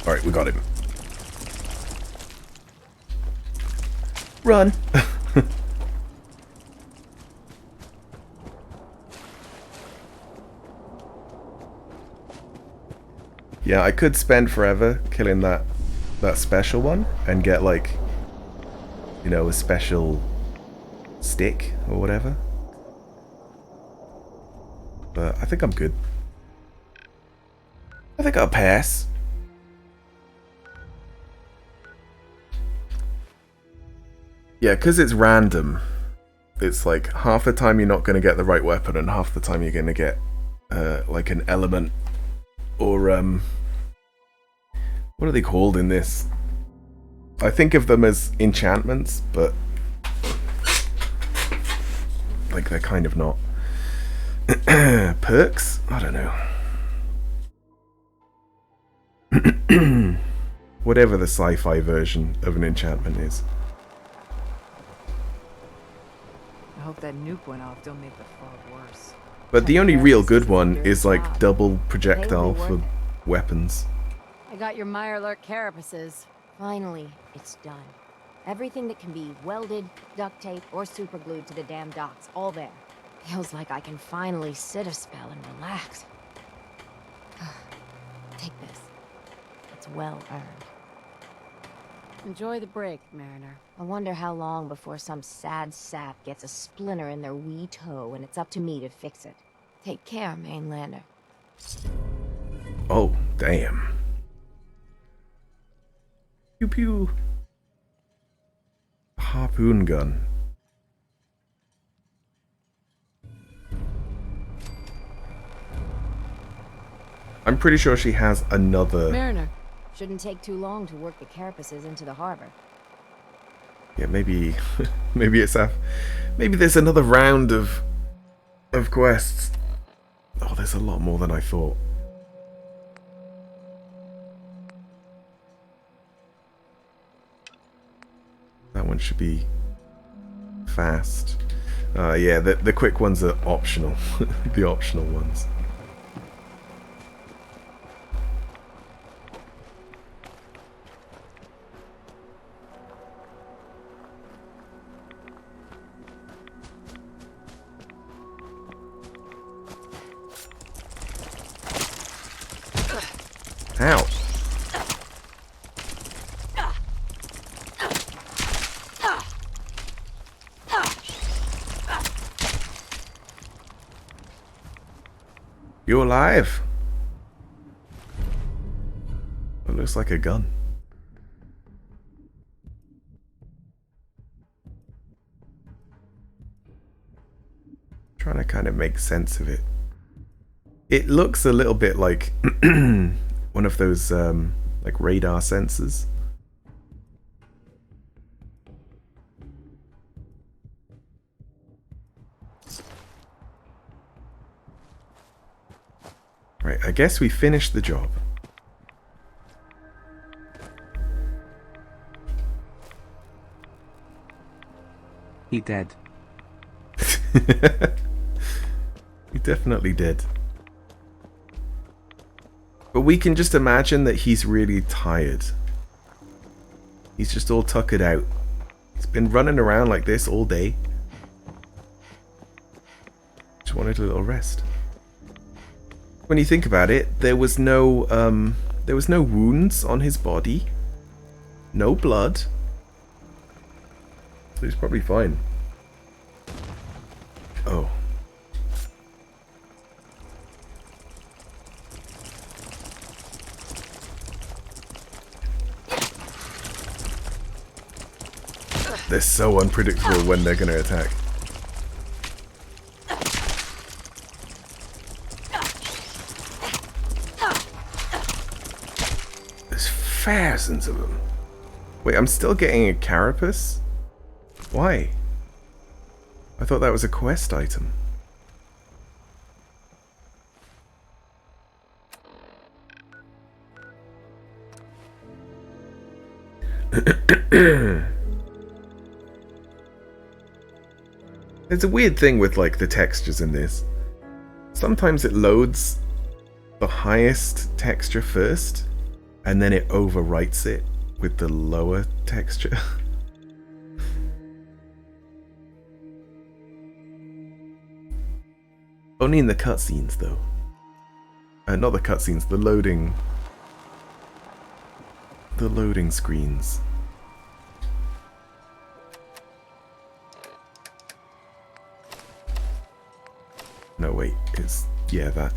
Alright, we got him. Run! Yeah, I could spend forever killing that special one and get like, you know, a special stick or whatever. But I think I'm good. I think I'll pass. Yeah, because it's random. It's like half the time you're not going to get the right weapon and half the time you're going to get like an element or what are they called in this? I think of them as enchantments, but like they're kind of not. Perks? I don't know. Whatever the sci-fi version of an enchantment is. I hope that nuke went off. Don't make the fog worse. But the only real good one is like double projectile for weapons. I got your Mirelurk carapaces. Finally, it's done. Everything that can be welded, duct tape, or superglued to the damn docks, all there. Feels like I can finally sit a spell and relax. Take this. It's well earned. Enjoy the break, Mariner. I wonder how long before some sad sap gets a splinter in their wee toe and it's up to me to fix it. Take care, Mainlander. Oh, damn. Pew pew. Harpoon gun. I'm pretty sure she has another... Mariner. Shouldn't take too long to work the carapaces into the harbor. Yeah, maybe... maybe it's maybe there's another round of of quests. Oh, there's a lot more than I thought. That one should be fast. Yeah, the quick ones are optional. The optional ones. Ow. You alive? It looks like a gun. Trying to kind of make sense of it. It looks a little bit like one of those like radar sensors. Right, I guess we finished the job. He dead. He definitely did. But we can just imagine that he's really tired. He's just all tuckered out. He's been running around like this all day. Just wanted a little rest. When you think about it, there was no wounds on his body. No blood. So he's probably fine. Oh. They're so unpredictable when they're going to attack. There's thousands of them. Wait, I'm still getting a carapace? Why? I thought that was a quest item. It's a weird thing with like the textures in this. Sometimes it loads the highest texture first, and then it overwrites it with the lower texture. Only in the cutscenes, though. Not the cutscenes, the loading screens. No, wait, it's yeah that.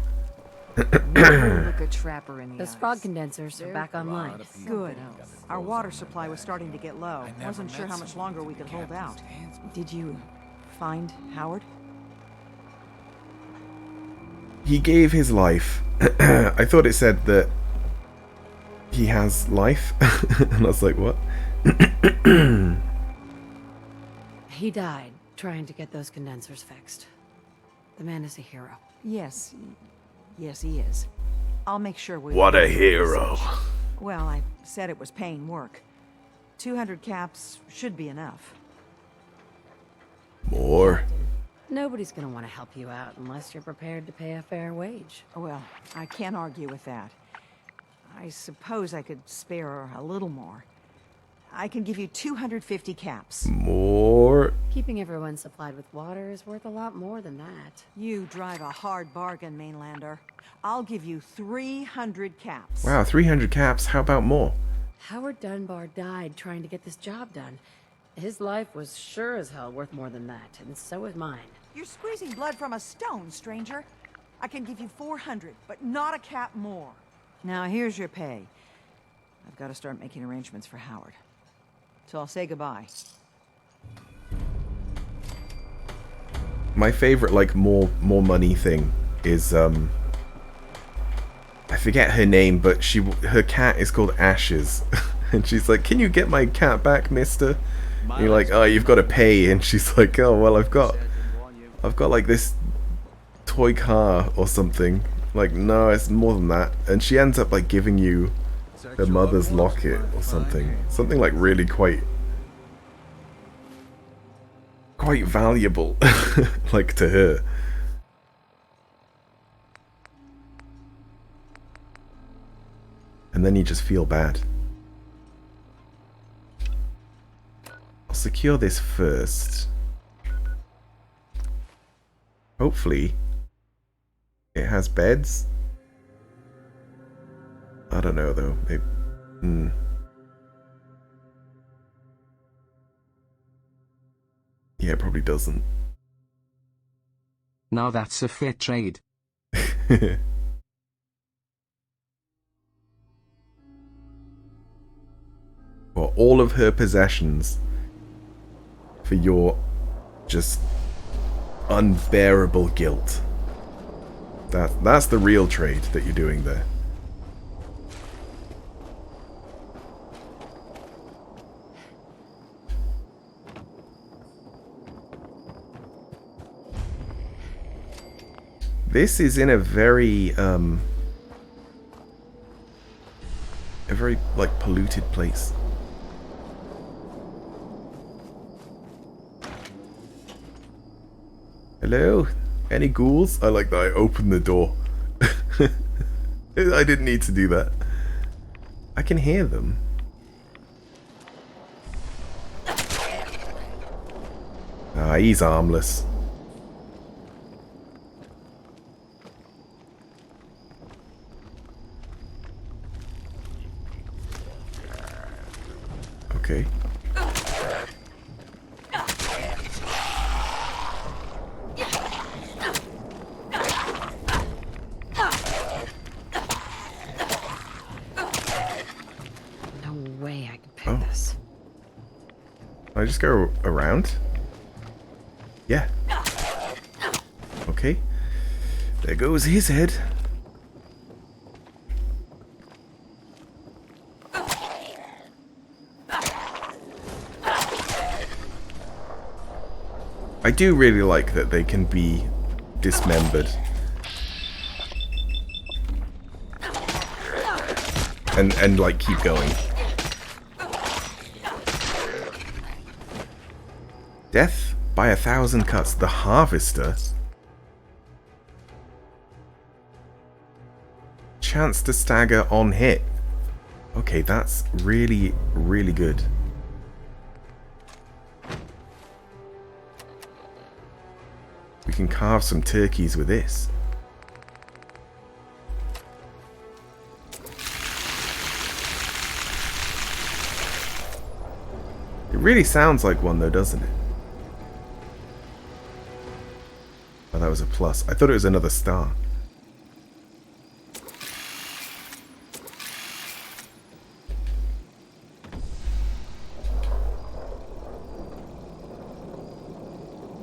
Look a trapper in the Those frog condensers are back online. Good. Our water supply was starting to get low. Wasn't sure how much longer we could hold out. Did you find Howard? He gave his life. I thought it said that he has life. And I was like, what? He died trying to get those condensers fixed. The man is a hero. Yes. Yes, he is. I'll make sure we... What a hero. Well, I said it was paying work. 200 caps should be enough. More. Nobody's gonna want to help you out unless you're prepared to pay a fair wage. Well, I can't argue with that. I suppose I could spare a little more. I can give you 250 caps. More. Keeping everyone supplied with water is worth a lot more than that. You drive a hard bargain, Mainlander. I'll give you 300 caps. Wow, 300 caps. How about more? Howard Dunbar died trying to get this job done. His life was sure as hell worth more than that, and so is mine. You're squeezing blood from a stone, stranger. I can give you 400, but not a cap more. Now, here's your pay. I've got to start making arrangements for Howard. So I'll say goodbye. My favorite, like, more money thing is, I forget her name, but her cat is called Ashes. And she's like, can you get my cat back, mister? And you're like, oh, you've got to pay. And she's like, oh, well, I've got like this toy car or something. Like, no, it's more than that. And she ends up like giving you her mother's locket or something. Something like really quite valuable, like to her. And then you just feel bad. I'll secure this first. Hopefully it has beds. I don't know though. Yeah, it probably doesn't. Now that's a fair trade. For all of her possessions, for your just unbearable guilt. That's the real trade that you're doing there. This is in a very like polluted place. Hello? Any ghouls? I like that I opened the door. I didn't need to do that. I can hear them. Ah, he's harmless. Okay. Can I just go around? Yeah. Okay. There goes his head. I do really like that they can be dismembered. And like keep going. Death by 1,000 cuts. The Harvester. Chance to stagger on hit. Okay, that's really, really good. We can carve some turkeys with this. It really sounds like one though, doesn't it? Oh, that was a plus. I thought it was another star.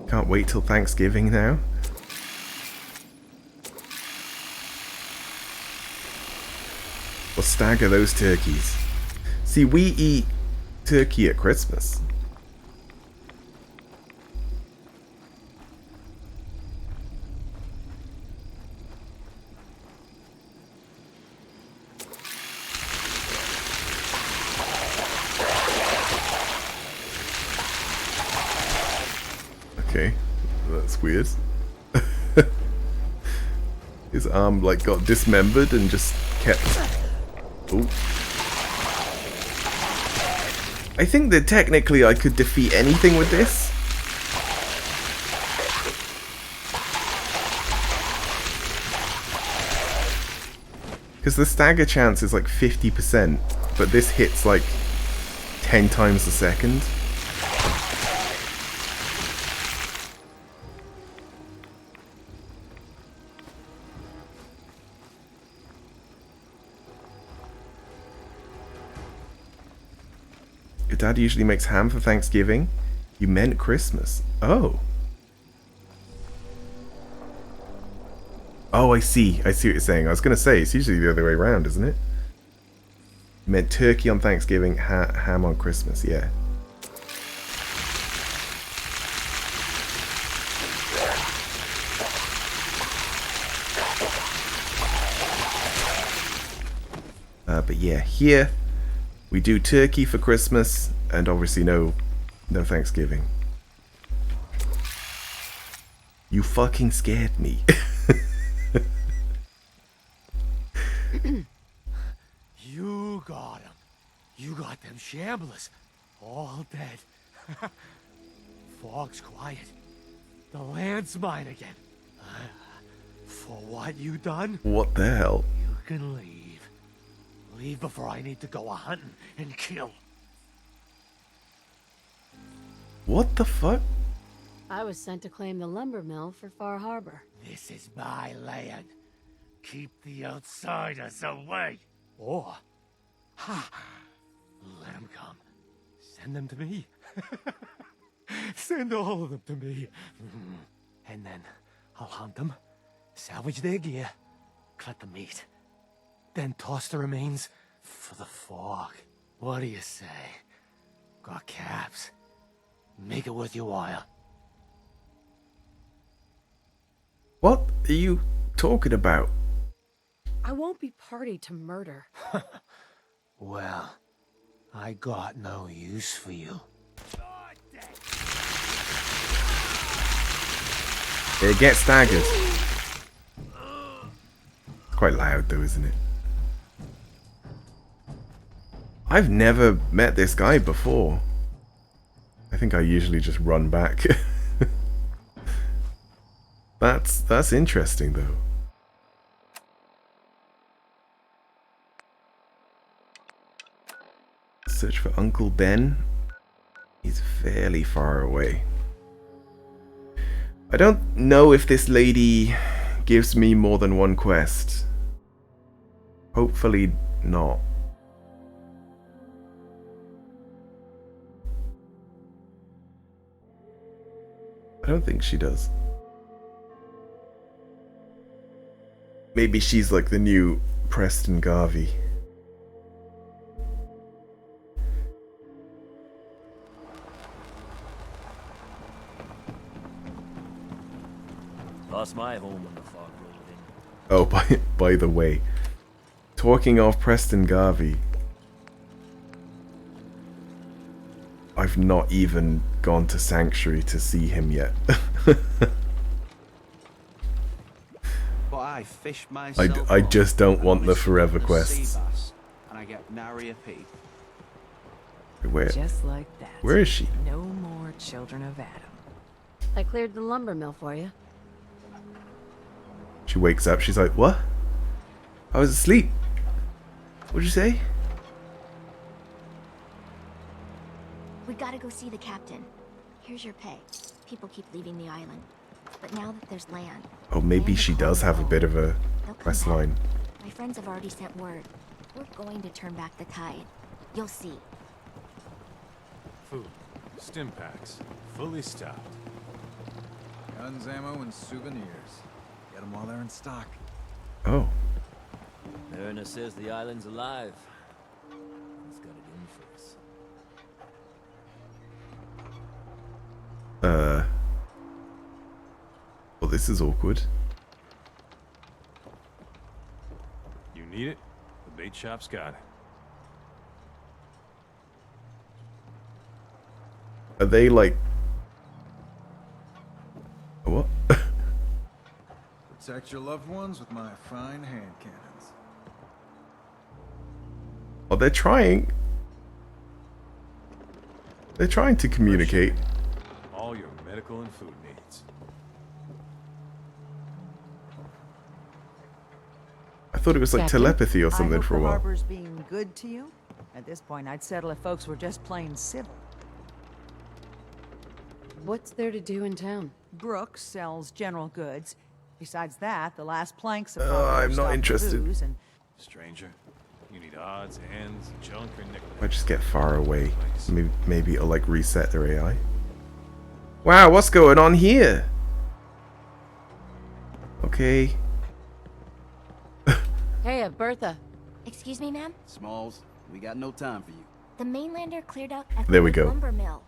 Can't wait till Thanksgiving now. We'll stagger those turkeys. See, we eat turkey at Christmas. Okay, that's weird. His arm like got dismembered and just kept... Ooh. I think that technically I could defeat anything with this. Because the stagger chance is like 50%, but this hits like 10 times a second. Your dad usually makes ham for Thanksgiving. You meant Christmas. Oh. Oh, I see. I see what you're saying. I was going to say, it's usually the other way around, isn't it? You meant turkey on Thanksgiving, ham on Christmas. Yeah. But yeah, here we do turkey for Christmas, and obviously no Thanksgiving. You fucking scared me. You got him. You got them shamblers. All dead. Fog's quiet. The land's mine again. For what you done? What the hell? You can leave. Leave before I need to go a-hunting and kill. What the fuck? I was sent to claim the lumber mill for Far Harbor. This is my land. Keep the outsiders away. Or, let them come. Send them to me. Send all of them to me. And then I'll hunt them, salvage their gear, cut the meat, then toss the remains for the fog. What do you say? Got caps. Make it worth your while. What are you talking about? I won't be party to murder. Well, I got no use for you. It gets staggered. It's quite loud though, isn't it? I've never met this guy before. I think I usually just run back. That's interesting though. Search for Uncle Ben. He's fairly far away. I don't know if this lady gives me more than one quest. Hopefully not. I don't think she does. Maybe she's like the new Preston Garvey. Lost my home when the fog rolled in. Oh, by the way, talking of Preston Garvey, I've not even gone to Sanctuary to see him yet. But I fish myself. I just don't want the forever quests. And I get nary a pee. Where? Just like that. Where is she? No more children of Adam. I cleared the lumber mill for you. She wakes up, she's like, what? I was asleep. What'd you say? We gotta go see the captain. Here's your pay. People keep leaving the island. But now that there's land... Oh, maybe she does have a bit of a quest line. My friends have already sent word. We're going to turn back the tide. You'll see. Food. Stim packs. Fully stocked. Guns, ammo, and souvenirs. Get them while they're in stock. Oh. Mariner says the island's alive. He's got it in for us. Well, this is awkward. You need it? The bait shop's got it. Are they like... What? Protect your loved ones with my fine hand cannons. Oh, they're trying. They're trying to communicate. All your medical and food needs. I thought it was like Captain, telepathy or something I hope for a the while. harbor's being good to you. At this point, I'd settle if folks were just plain civil. What's there to do in town? Brooks sells general goods. Besides that, the last planks I'm not interested. And Stranger, you need odds, ends, junk, or nickel. I just get far away. Maybe it'll like reset their AI. Wow, what's going on here? Okay. Hey, Bertha. Excuse me, ma'am? Smalls, we got no time for you. The mainlander cleared out There we go. lumber mill.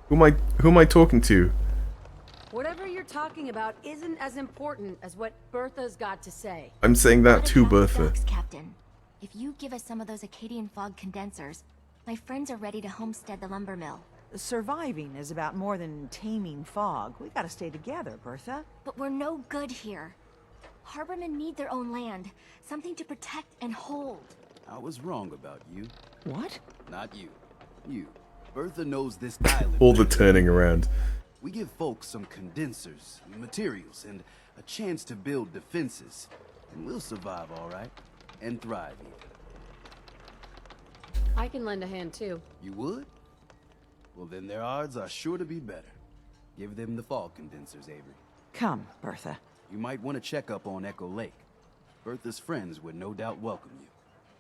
Who am I talking to? Whatever you're talking about isn't as important as what Bertha's got to say. I'm saying that What to about the Bertha. docks, Captain? If you give us some of those Acadian fog condensers, my friends are ready to homestead the lumber mill. Surviving is about more than taming fog. We gotta stay together, Bertha. But we're no good here. Harbormen need their own land, something to protect and hold. I was wrong about you. What? Not you. You. Bertha knows this island. All the turning around. We give folks some condensers, materials, and a chance to build defenses. And we'll survive all right. And thrive even. I can lend a hand too. You would? Well, then their odds are sure to be better. Give them the fog condensers, Avery. Come, Bertha. You might want to check up on Echo Lake. Bertha's friends would no doubt welcome you.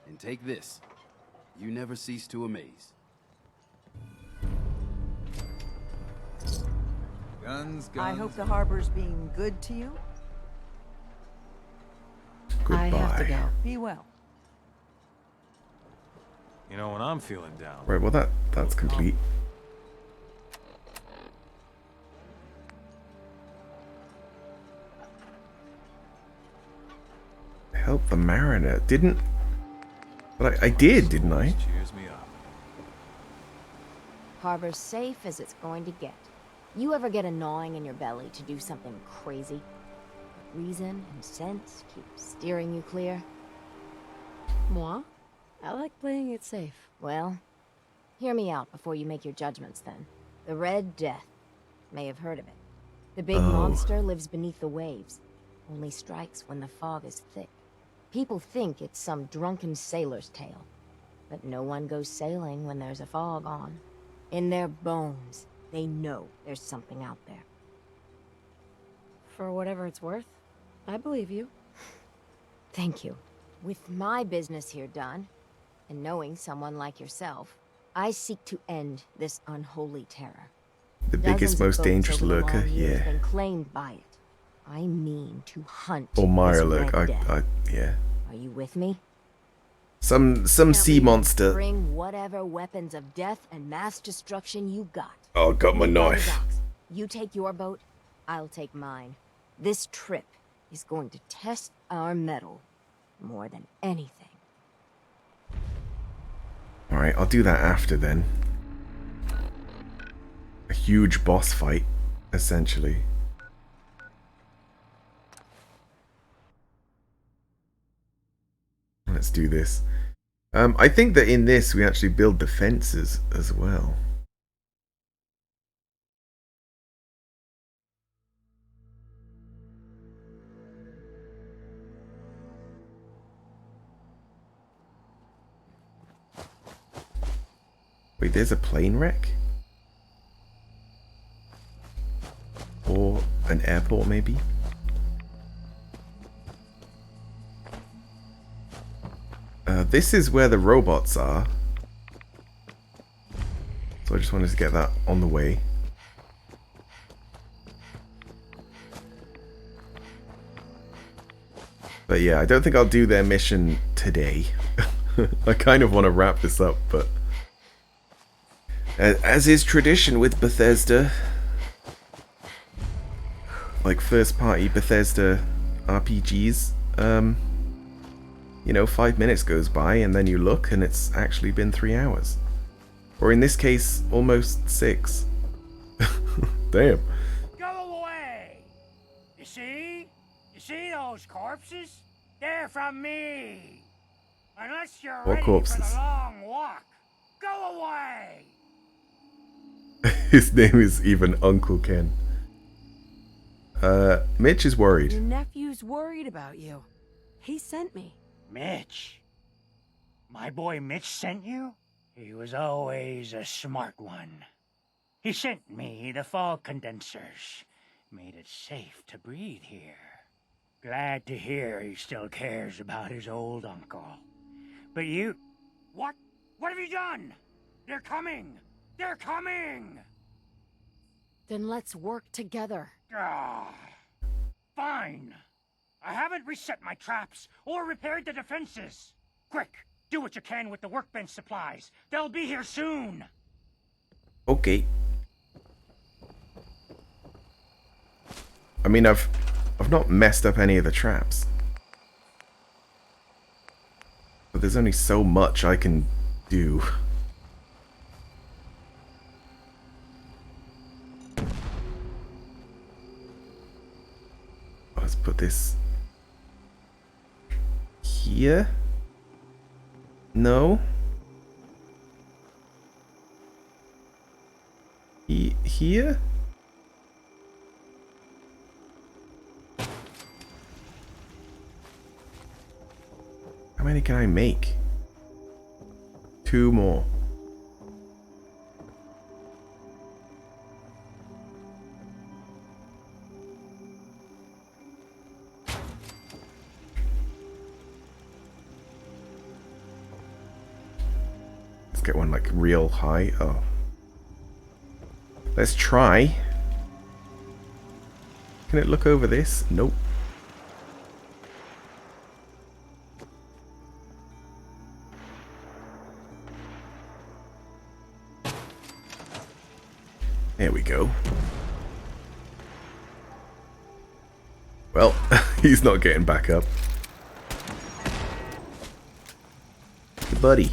And take this. You never cease to amaze. Guns, guns. I hope the harbor's being good to you. Goodbye. I have to go. Be well. You know, when I'm feeling down. Right, well that's complete. Help the mariner. Didn't... But I did, didn't I? Cheers me up. Harbor's safe as it's going to get. You ever get a gnawing in your belly to do something crazy? Reason and sense keep steering you clear? Moi? I like playing it safe. Well, hear me out before you make your judgments then. The Red Death. May have heard of it. The big monster lives beneath the waves. Only strikes when the fog is thick. People think it's some drunken sailor's tale. But no one goes sailing when there's a fog on. In their bones, they know there's something out there. For whatever it's worth, I believe you. Thank you. With my business here done, and knowing someone like yourself, I seek to end this unholy terror. The biggest, most dangerous lurker, yeah. Been claimed by it. I mean to hunt. Or Maya this lurk, Red Death. yeah. Are you with me? Some sea monster. Bring whatever weapons of death and mass destruction you got. Oh, I got my Meet by the knife. docks. You take your boat, I'll take mine. This trip is going to test our mettle more than anything. Alright, I'll do that after then. A huge boss fight, essentially. Let's do this. I think that in this we actually build defenses as well. Wait, there's a plane wreck? Or an airport, maybe? This is where the robots are. So I just wanted to get that on the way. But yeah, I don't think I'll do their mission today. I kind of want to wrap this up, but... as is tradition with Bethesda, like first-party Bethesda RPGs, you know, 5 minutes goes by and then you look and it's actually been 3 hours. Or in this case, almost 6. Damn. Go away! You see? You see those corpses? They're from me! Unless you're What ready corpses? for the long walk, go away! His name is even Uncle Ken. Mitch is worried. Your nephew's worried about you. He sent me. Mitch? My boy Mitch sent you? He was always a smart one. He sent me the fog condensers. Made it safe to breathe here. Glad to hear he still cares about his old uncle. But you... What? What have you done? They're coming! They're coming! Then let's work together. Ah, fine. I haven't reset my traps or repaired the defenses. Quick, do what you can with the workbench supplies. They'll be here soon. Okay. I mean, I've not messed up any of the traps. But there's only so much I can do. Let's put this here. No. Here? How many can I make? 2 more. Let's get one like real high. Oh. Let's try. Can it look over this? Nope. There we go. Well, he's not getting back up. Buddy.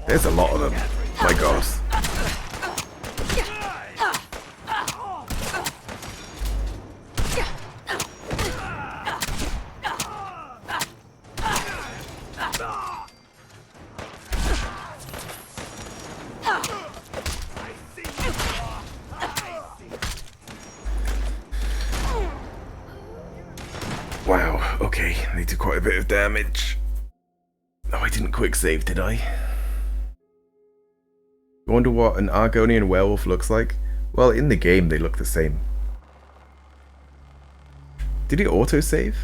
There's a lot of them. My God. Wow, okay, they do quite a bit of damage. Oh, I didn't quick save, did I? I wonder what an Argonian werewolf looks like. Well, in the game they look the same. Did it autosave?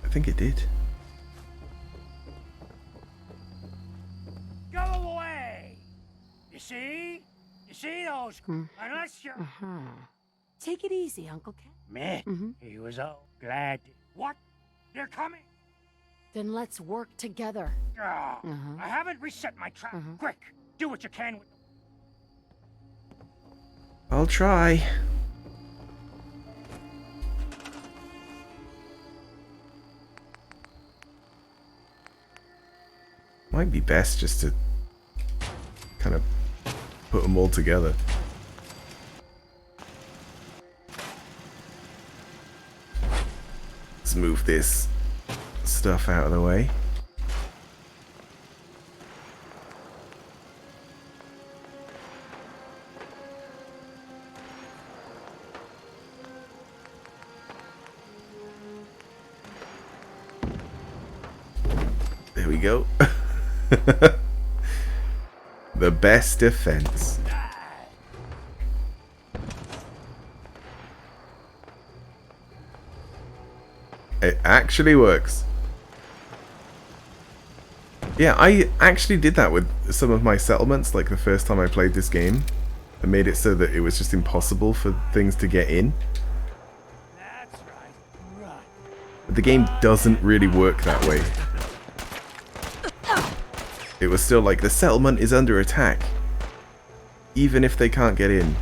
I think it did. Go away! You see? You see those? Unless you're... Take it easy, Uncle Ken. Me? He was all glad. What? They're coming? Then let's work together. I haven't reset my trap. Quick, do what you can with... I'll try. Might be best just to kind of put them all together. Let's move this stuff out of the way. There we go. The best defense. It actually works. Yeah, I actually did that with some of my settlements, like the first time I played this game. I made it so that it was just impossible for things to get in. But the game doesn't really work that way. It was still like, the settlement is under attack, even if they can't get in.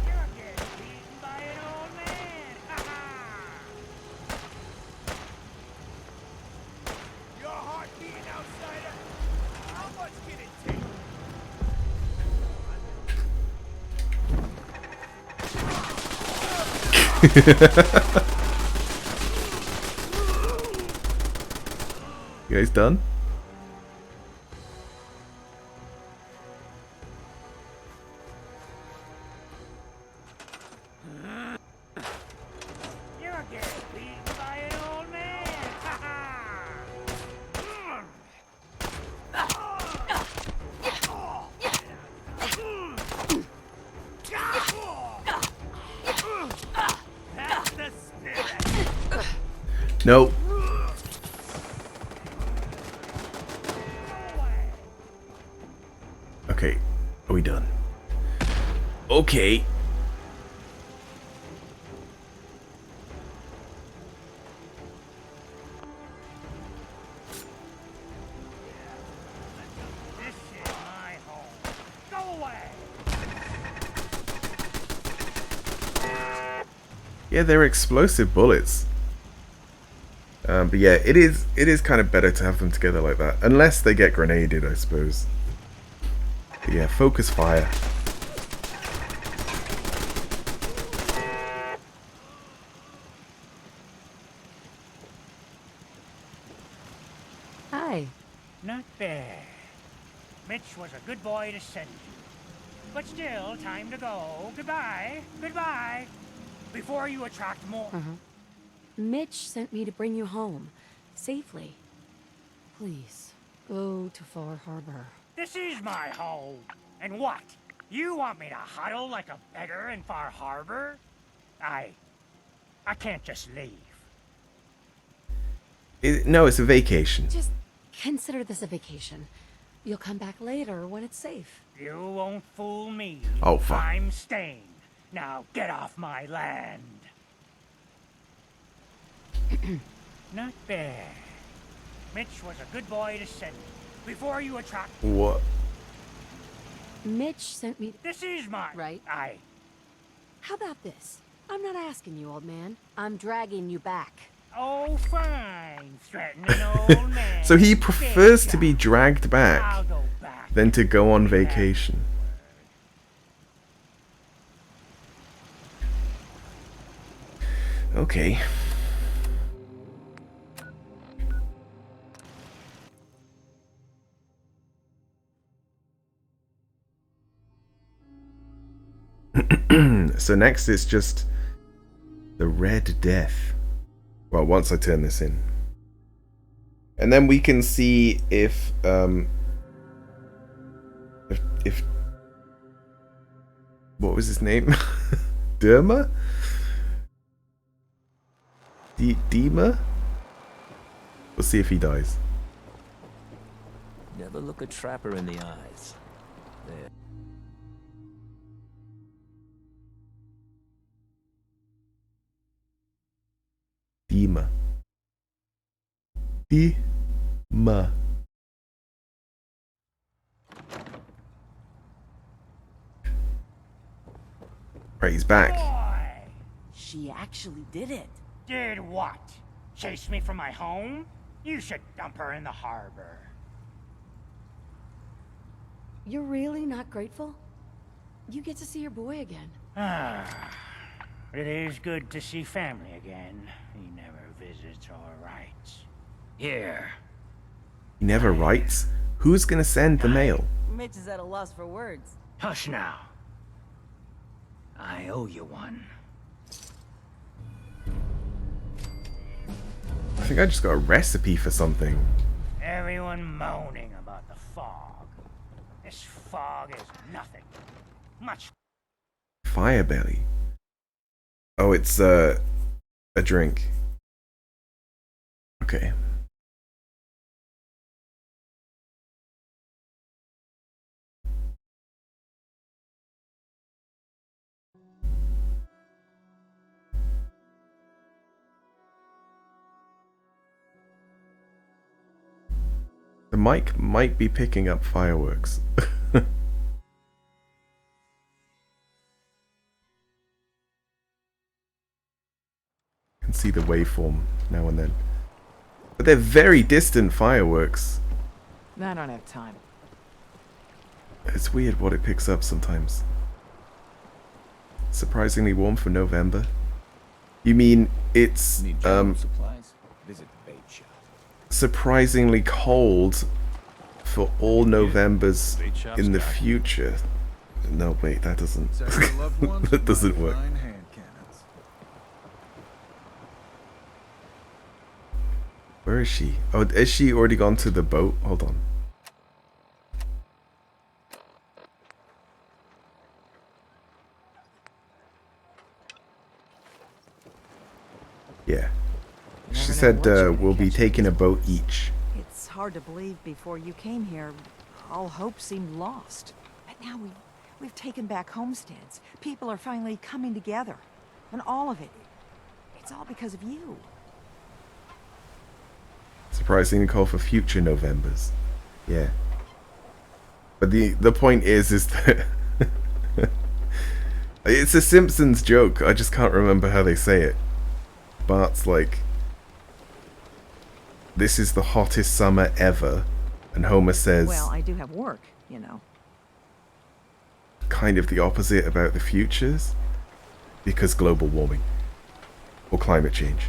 You guys done? Nope. Okay, are we done? Okay. Yeah, they're explosive bullets. But yeah, it is kind of better to have them together like that. Unless they get grenaded, I suppose. But yeah, focus fire. Hi. Not bad. Mitch was a good boy to send you. But still, time to go. Goodbye. Goodbye. Before you attract more... Mitch sent me to bring you home. Safely. Please, go to Far Harbor. This is my home. And what? You want me to huddle like a beggar in Far Harbor? I can't just leave. No, it's a vacation. Just consider this a vacation. You'll come back later when it's safe. You won't fool me. Oh, fuck. I'm staying. Now get off my land. Not bad. Mitch was a good boy to send me. Before you attract... What? Mitch sent me... This is my... Right. How about this? I'm not asking you, old man. I'm dragging you back. Oh, fine. Threatening old man. So he prefers to be dragged I'll back go back. than to go on vacation. Okay. So next is just the Red Death. Well, once I turn this in. And then we can see if what was his name? Dima? Dima? We'll see if he dies. Never look a trapper in the eyes. There. Dima. Dima. Right, he's back. Boy! She actually did it. Did what? Chase me from my home? You should dump her in the harbor. You're really not grateful? You get to see your boy again. It is good to see family again. He never visits or writes. Here. He never writes? Who's gonna send the mail? Mitch is at a loss for words. Hush now. I owe you one. I think I just got a recipe for something. Everyone moaning about the fog. This fog is nothing. Much. Firebelly. Oh, it's a drink. Okay. The mic might be picking up fireworks. Can see the waveform now and then. But they're very distant fireworks. I don't have time. It's weird what it picks up sometimes. Surprisingly warm for November. You mean it's supplies? Visit the bait shop. surprisingly cold for all Novembers in the future? No, wait, that doesn't. That doesn't work. Where is she? Oh, is she already gone to the boat? Hold on. Yeah. She said we'll be taking a boat each. It's hard to believe before you came here, all hope seemed lost. But now we've taken back homesteads. People are finally coming together. And all of it, it's all because of you. Surprisingly call for future Novembers. Yeah. But the point is that It's a Simpsons joke, I just can't remember how they say it. Bart's like, this is the hottest summer ever, and Homer says, Well, I do have work, you know. kind of the opposite about the futures, because global warming or climate change.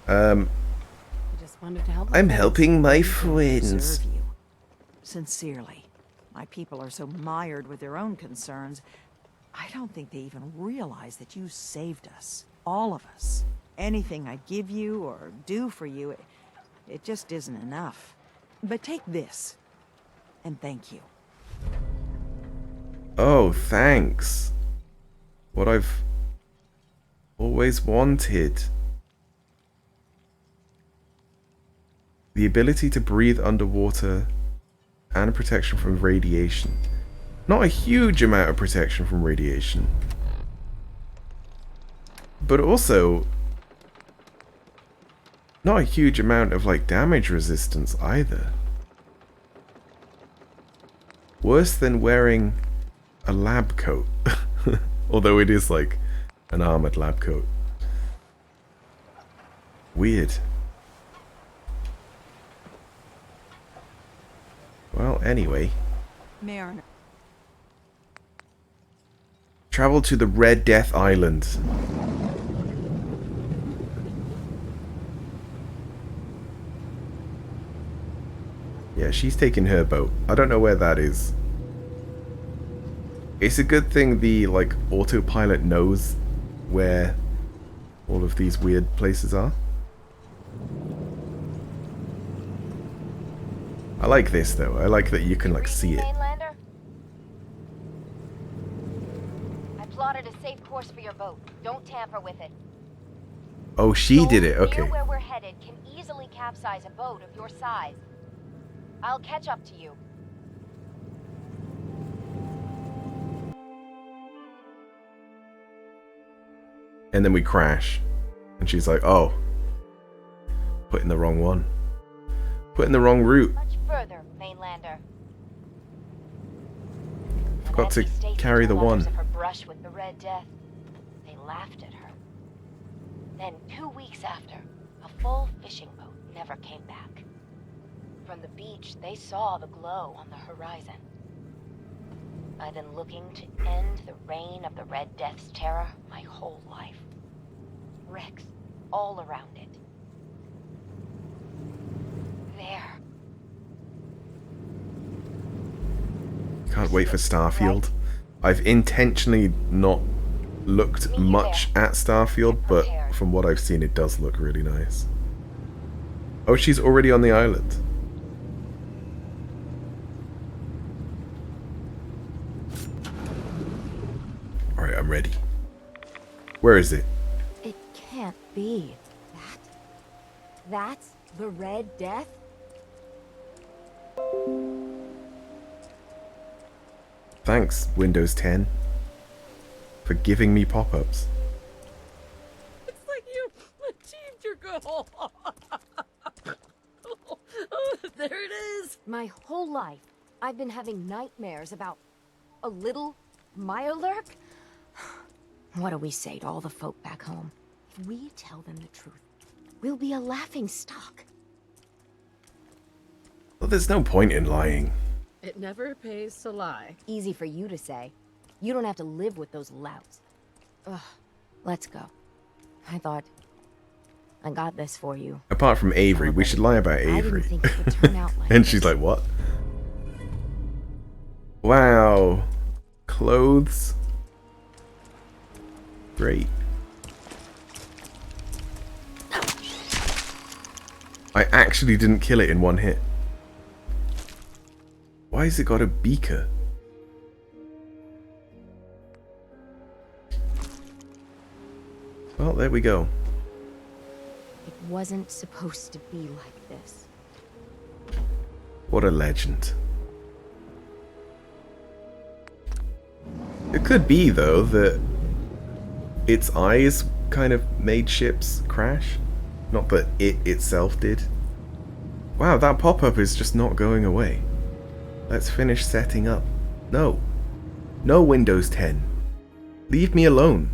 Just wanted to help. I'm helping my Serve friends. you. Sincerely. My people are so mired with their own concerns, I don't think they even realize that you saved us. All of us. Anything I give you or do for you, it just isn't enough. But take this, and thank you. Oh, thanks. What I've always wanted. The ability to breathe underwater and protection from radiation. Not a huge amount of protection from radiation. But also not a huge amount of like damage resistance either. Worse than wearing a lab coat. Although it is like an armored lab coat. Weird. Well, anyway. Mariner. Travel to the Red Death Island. Yeah, she's taking her boat. I don't know where that is. It's a good thing the, like, autopilot knows where all of these weird places are. I like this, though. I like that you can, like, see it. Mainlander? I plotted a safe course for your boat. Don't tamper with it. Oh, she did it. Okay. Near where we're headed can easily capsize a boat of your size. I'll catch up to you. And then we crash. And she's like, oh. Put in the wrong one. Put in the wrong route. Much further, Mainlander. Forgot to carry the one. Of her brush with the Red Death. They laughed at her. Then 2 weeks after, a full fishing boat never came back. From the beach, they saw the glow on the horizon. I've been looking to end the reign of the Red Death's terror my whole life. Wrecks all around it. There. Can't wait for Starfield. I've intentionally not looked much at Starfield, but from what I've seen, it does look really nice. Oh, she's already on the island. Alright, I'm ready. Where is it? It can't be. That's the Red Death? Thanks, Windows 10, for giving me pop-ups. It's like you achieved your goal. There it is. My whole life, I've been having nightmares about a little Mirelurk. What do we say to all the folk back home? If we tell them the truth, we'll be a laughing stock. Well, there's no point in lying. It never pays to lie. Easy for you to say. You don't have to live with those louts. Ugh, let's go. I thought I got this for you. Apart from Avery, we should lie about Avery. I didn't think it would turn out like And she's like, what? Wow. Clothes. Great. I actually didn't kill it in one hit. Why has it got a beaker? Well, there we go. It wasn't supposed to be like this. What a legend. It could be, though, that its eyes kind of made ships crash. Not that it itself did. Wow, that pop-up is just not going away. Let's finish setting up. No. No Windows 10. Leave me alone.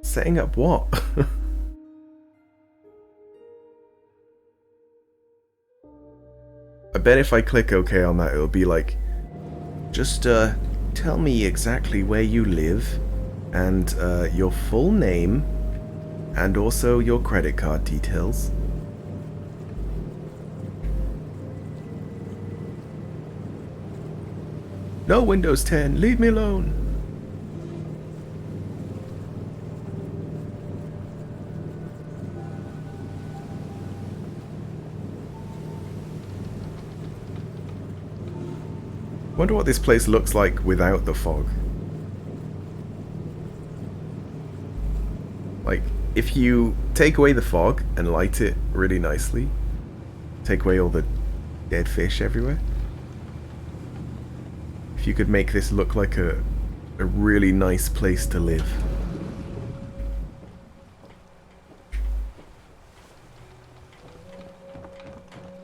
Setting up what? I bet if I click OK on that, it'll be like, just tell me exactly where you live, and your full name, and also your credit card details. No, Windows 10, leave me alone. Wonder what this place looks like without the fog. Like, if you take away the fog and light it really nicely, take away all the dead fish everywhere. If you could make this look like a really nice place to live.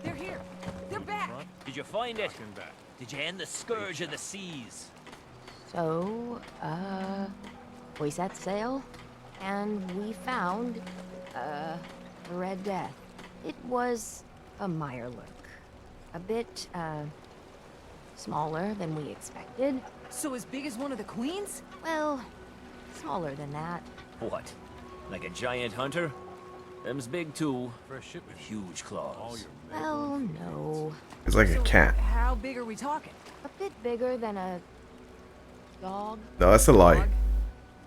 They're here. They're back. Did you find it? Did you end the scourge of the seas? So, we set sail, and we found, the Red Death. It was a Mirelurk. A bit, smaller than we expected. So as big as one of the queens? Well, smaller than that. What? Like a giant hunter? Them's big too. With huge claws. Well, no. It's like a cat. How big are we talking? A bit bigger than a dog. No, that's a lie.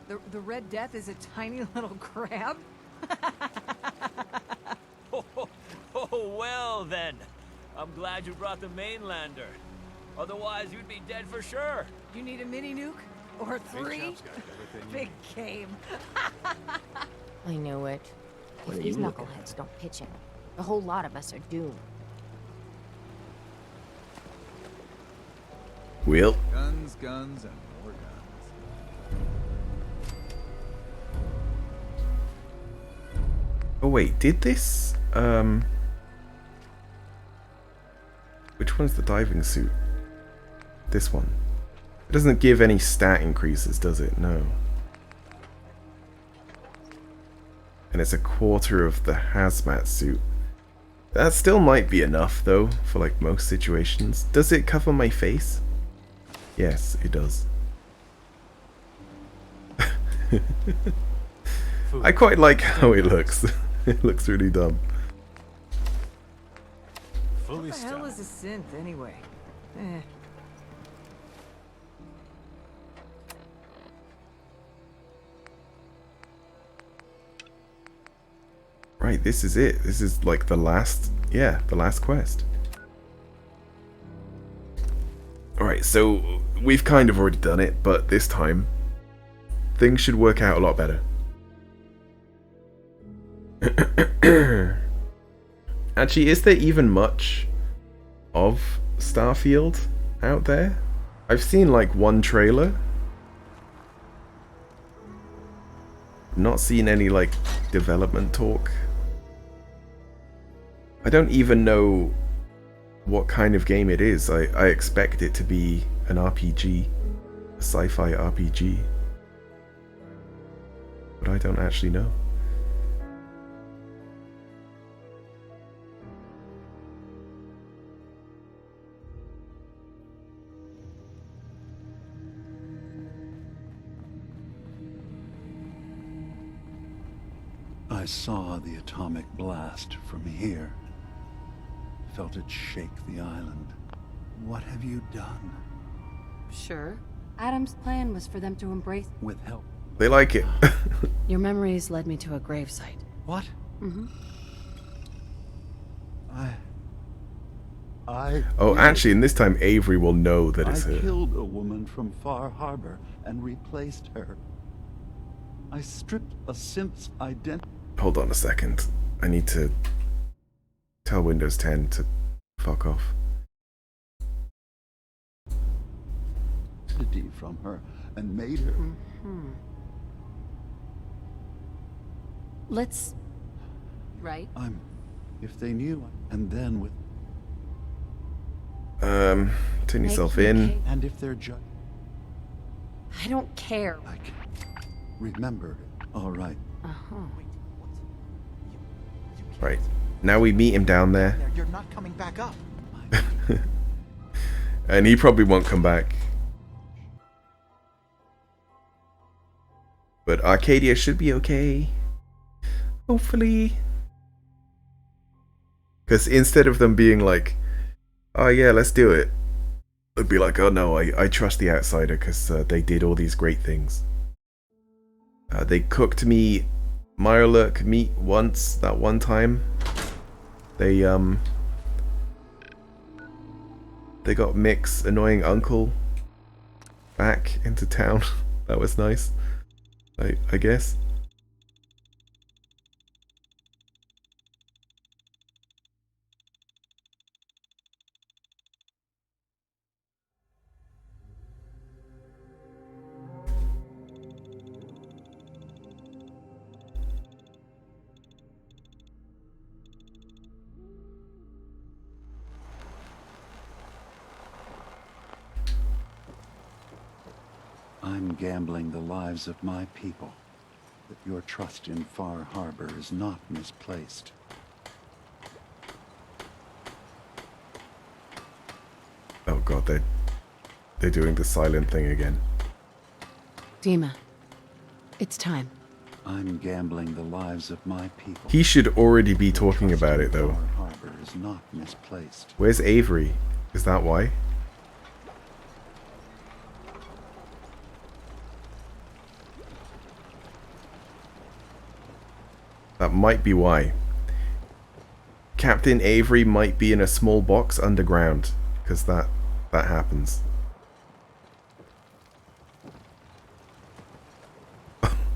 The Red Death is a tiny little crab? Oh, well then. I'm glad you brought the mainlander. Otherwise, you'd be dead for sure. You need a mini nuke? Or 3? Big game. I knew it. If these knuckleheads don't pitch in, the whole lot of us are doomed. Will. Guns, guns, and more guns. Oh wait, did this? Which one's the diving suit? This one. It doesn't give any stat increases, does it? No. And it's a quarter of the hazmat suit. That still might be enough, though, for like most situations. Does it cover my face? Yes, it does. I quite like how it looks. It looks really dumb. What the hell is a synth, anyway? Right, this is it. This is like the last, yeah, the last quest. Alright, so we've kind of already done it, but this time things should work out a lot better. Actually, is there even much of Starfield out there? I've seen like one trailer. Not seen any like development talk. I don't even know what kind of game it is. I expect it to be an RPG, a sci-fi RPG. But I don't actually know. I saw the atomic blast from here. Felt it shake the island. What have you done? Sure. Adam's plan was for them to embrace... With help. They like it. Your memories led me to a gravesite. What? Mm-hmm. Oh, actually, and this time Avery will know that it's I her. killed a woman from Far Harbor and replaced her. I stripped a synth's identity. Hold on a second. I need to tell Windows 10 to fuck off. From her and made her. Mm-hmm. Let's... Right? If they knew, and then with... Turn yourself in. And if they're I don't care. Remember, all right. Uh-huh. Right. Now we meet him down there. You're not coming back up. And he probably won't come back. But Arcadia should be okay. Hopefully. Because instead of them being like, oh yeah, let's do it, it'd be like, oh no, I trust the outsider because they did all these great things. They cooked me Mirelurk meat once, that one time. They got Mick's annoying uncle back into town. That was nice. I guess. I'm gambling the lives of my people, but your trust in Far Harbor is not misplaced. Oh god, they're doing the silent thing again. Dima, it's time. I'm gambling the lives of my people. He should already be talking about it though. Far Harbor is not misplaced. Where's Avery? Is that why? That might be why. Captain Avery might be in a small box underground, because that happens.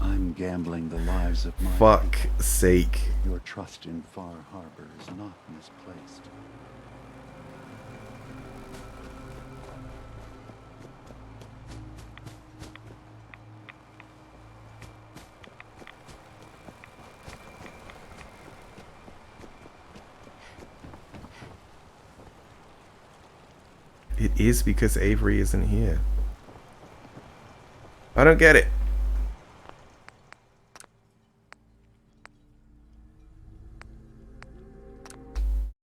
I'm gambling the lives of my Fuck people. sake. Your trust in Far Harbor is not misplaced. It is because Avery isn't here. I don't get it.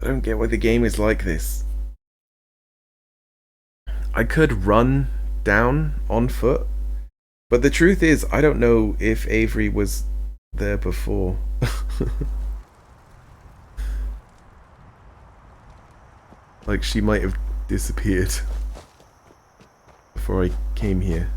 I don't get why the game is like this. I could run down on foot, but the truth is, I don't know if Avery was there before. Like, she might have disappeared before I came here.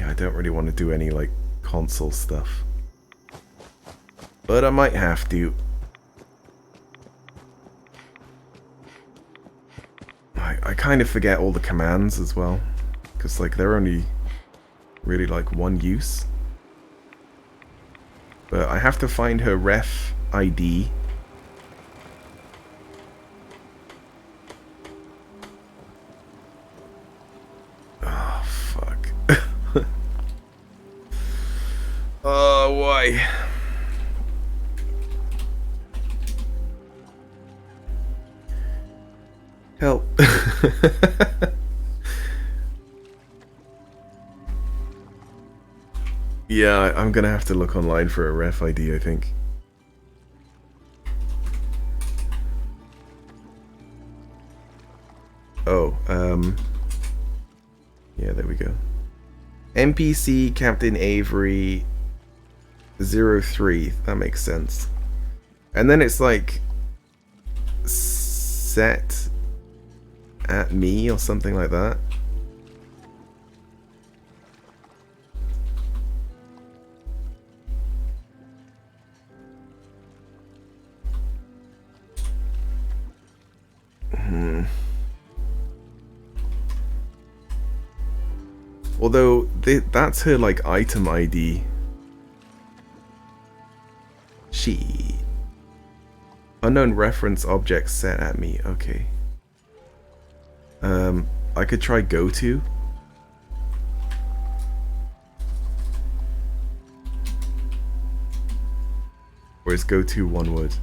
I don't really want to do any, like, console stuff. But I might have to. I kind of forget all the commands as well. Because, like, they're only really, like, one use. But I have to find her ref ID. Oh, fuck. Oh, why? Help. Yeah, I'm gonna have to look online for a ref ID, I think. Oh, yeah, there we go. NPC Captain Avery 03, that makes sense. And then it's like set at me or something like that. Although, that's her, like, item ID. She... Unknown reference object set at me. Okay. I could try go to. Or is go to one word?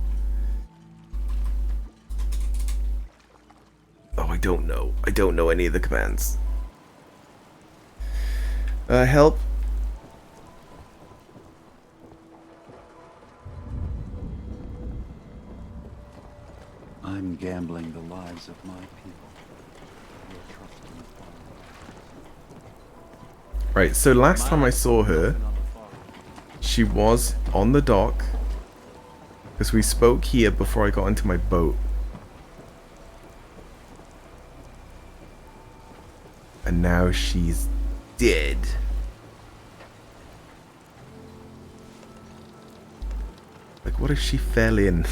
Oh, I don't know. I don't know any of the commands. Help. I'm gambling the lives of my people. You're trusting the Father. Right, so last time I saw her, she was on the dock. Because we spoke here before I got into my boat. And now she's dead. Like, what if she fell in?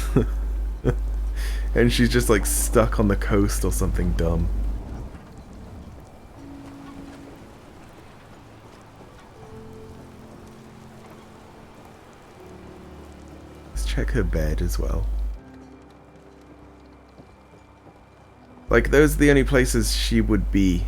And she's just like stuck on the coast or something dumb. Let's check her bed as well. Like, those are the only places she would be.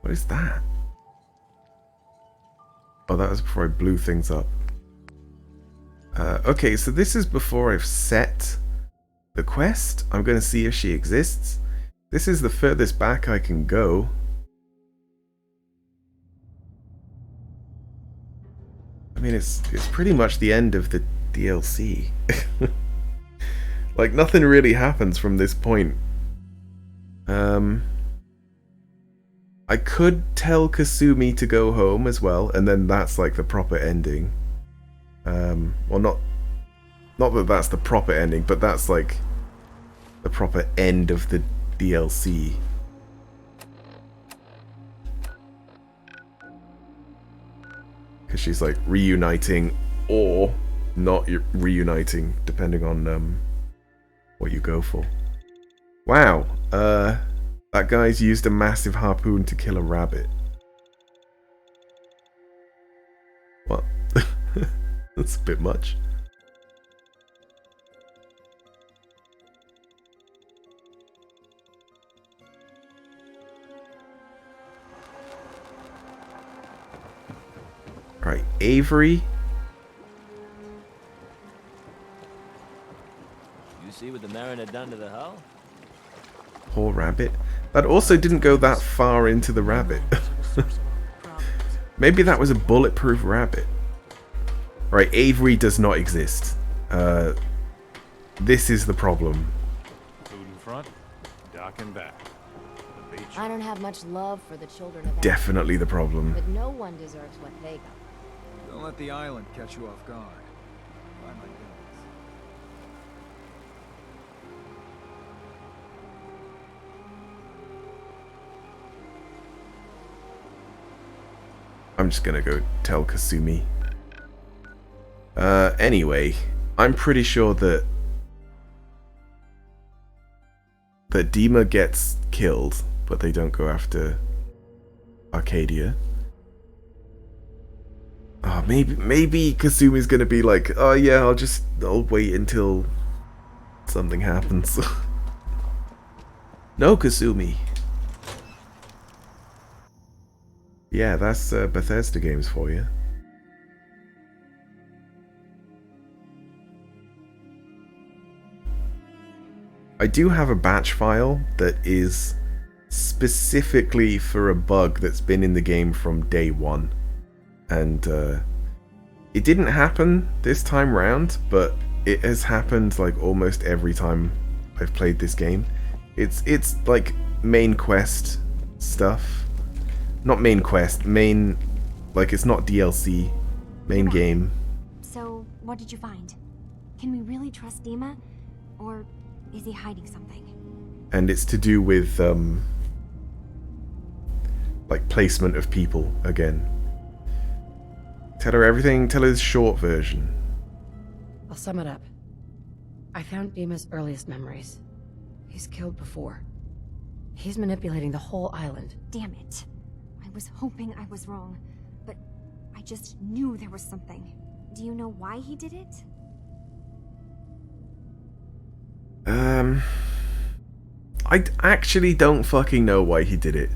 What is that? Oh, that was before I blew things up. Okay, so this is before I've set the quest. I'm going to see if she exists. This is the furthest back I can go. I mean, it's pretty much the end of the DLC. Like, nothing really happens from this point. I could tell Kasumi to go home as well, and then that's like the proper ending. Well, not that that's the proper ending, but that's like the proper end of the DLC. Because she's like reuniting or not reuniting, depending on what you go for. Wow, that guy's used a massive harpoon to kill a rabbit. What? That's a bit much. Right, Avery. You see what the Mariner done to the hull? Poor rabbit. That also didn't go that far into the rabbit. Maybe that was a bulletproof rabbit. Right, Avery does not exist. This is the problem. Food in front, dock in back. The beach. I don't have much love for the children of Definitely the problem. but no one deserves what they got. Don't let the island catch you off guard. Buy my guns. I'm just gonna go tell Kasumi. Anyway, I'm pretty sure that Dima gets killed, but they don't go after Arcadia. Oh, maybe Kasumi's gonna be like, oh yeah, I'll wait until something happens. No, Kasumi. Yeah, that's Bethesda games for you. I do have a batch file that is specifically for a bug that's been in the game from day one. And it didn't happen this time round, but it has happened like almost every time I've played this game. It's like main quest stuff. Not main quest, main, like it's not DLC, main game. So, what did you find? Can we really trust Dima? Or is he hiding something? And it's to do with like placement of people again. Tell her everything. Tell her the short version. I'll sum it up. I found Dima's earliest memories. He's killed before. He's manipulating the whole island. Damn it. I was hoping I was wrong, but I just knew there was something. Do you know why he did it? I actually don't fucking know why he did it.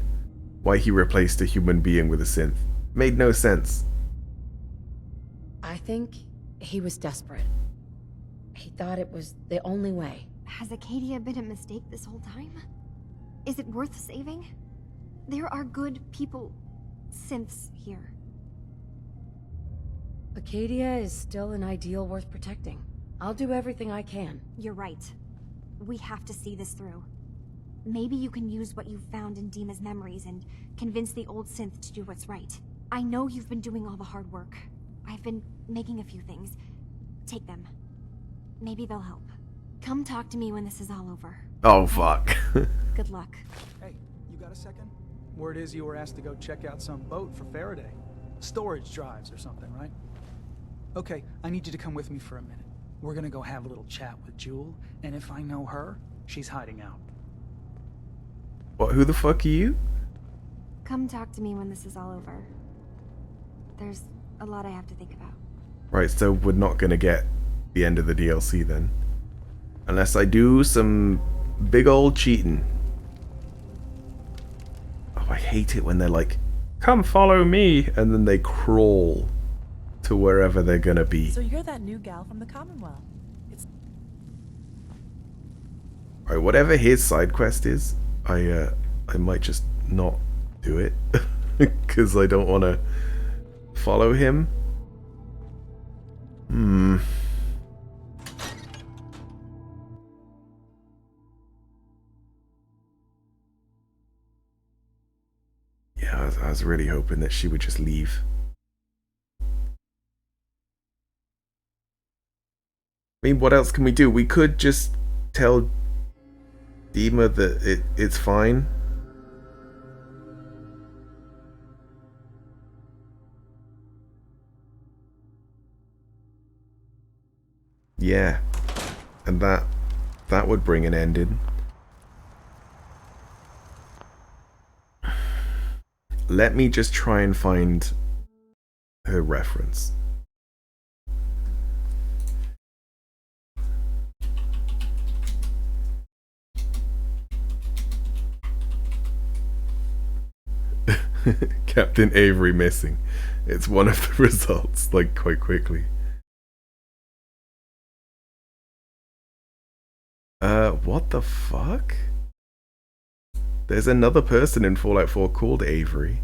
Why he replaced a human being with a synth. Made no sense. I think he was desperate. He thought it was the only way. Has Acadia been a mistake this whole time? Is it worth saving? There are good people, synths here. Acadia is still an ideal worth protecting. I'll do everything I can. You're right. We have to see this through. Maybe you can use what you've found in Dima's memories and convince the old synth to do what's right. I know you've been doing all the hard work. I've been making a few things. Take them. Maybe they'll help. Come talk to me when this is all over. Oh, fuck. Good luck. Hey, you got a second? Word is you were asked to go check out some boat for Faraday. Storage drives or something, right? Okay, I need you to come with me for a minute. We're gonna go have a little chat with Jewel, and if I know her, she's hiding out. What, who the fuck are you? Come talk to me when this is all over. There's a lot I have to think about. Right, so we're not gonna get the end of the DLC then. Unless I do some big old cheating. Oh, I hate it when they're like, come follow me, and then they crawl to wherever they're gonna be. So you're that new gal from the Commonwealth. It's Alright, whatever his side quest is, I might just not do it. Because I don't want to follow him. Yeah, I was really hoping that she would just leave. I mean, what else can we do? We could just tell Dima that it's fine. Yeah. And that would bring an end in. Let me just try and find her reference. Captain Avery missing. It's one of the results, like, quite quickly. What the fuck? There's another person in Fallout 4 called Avery.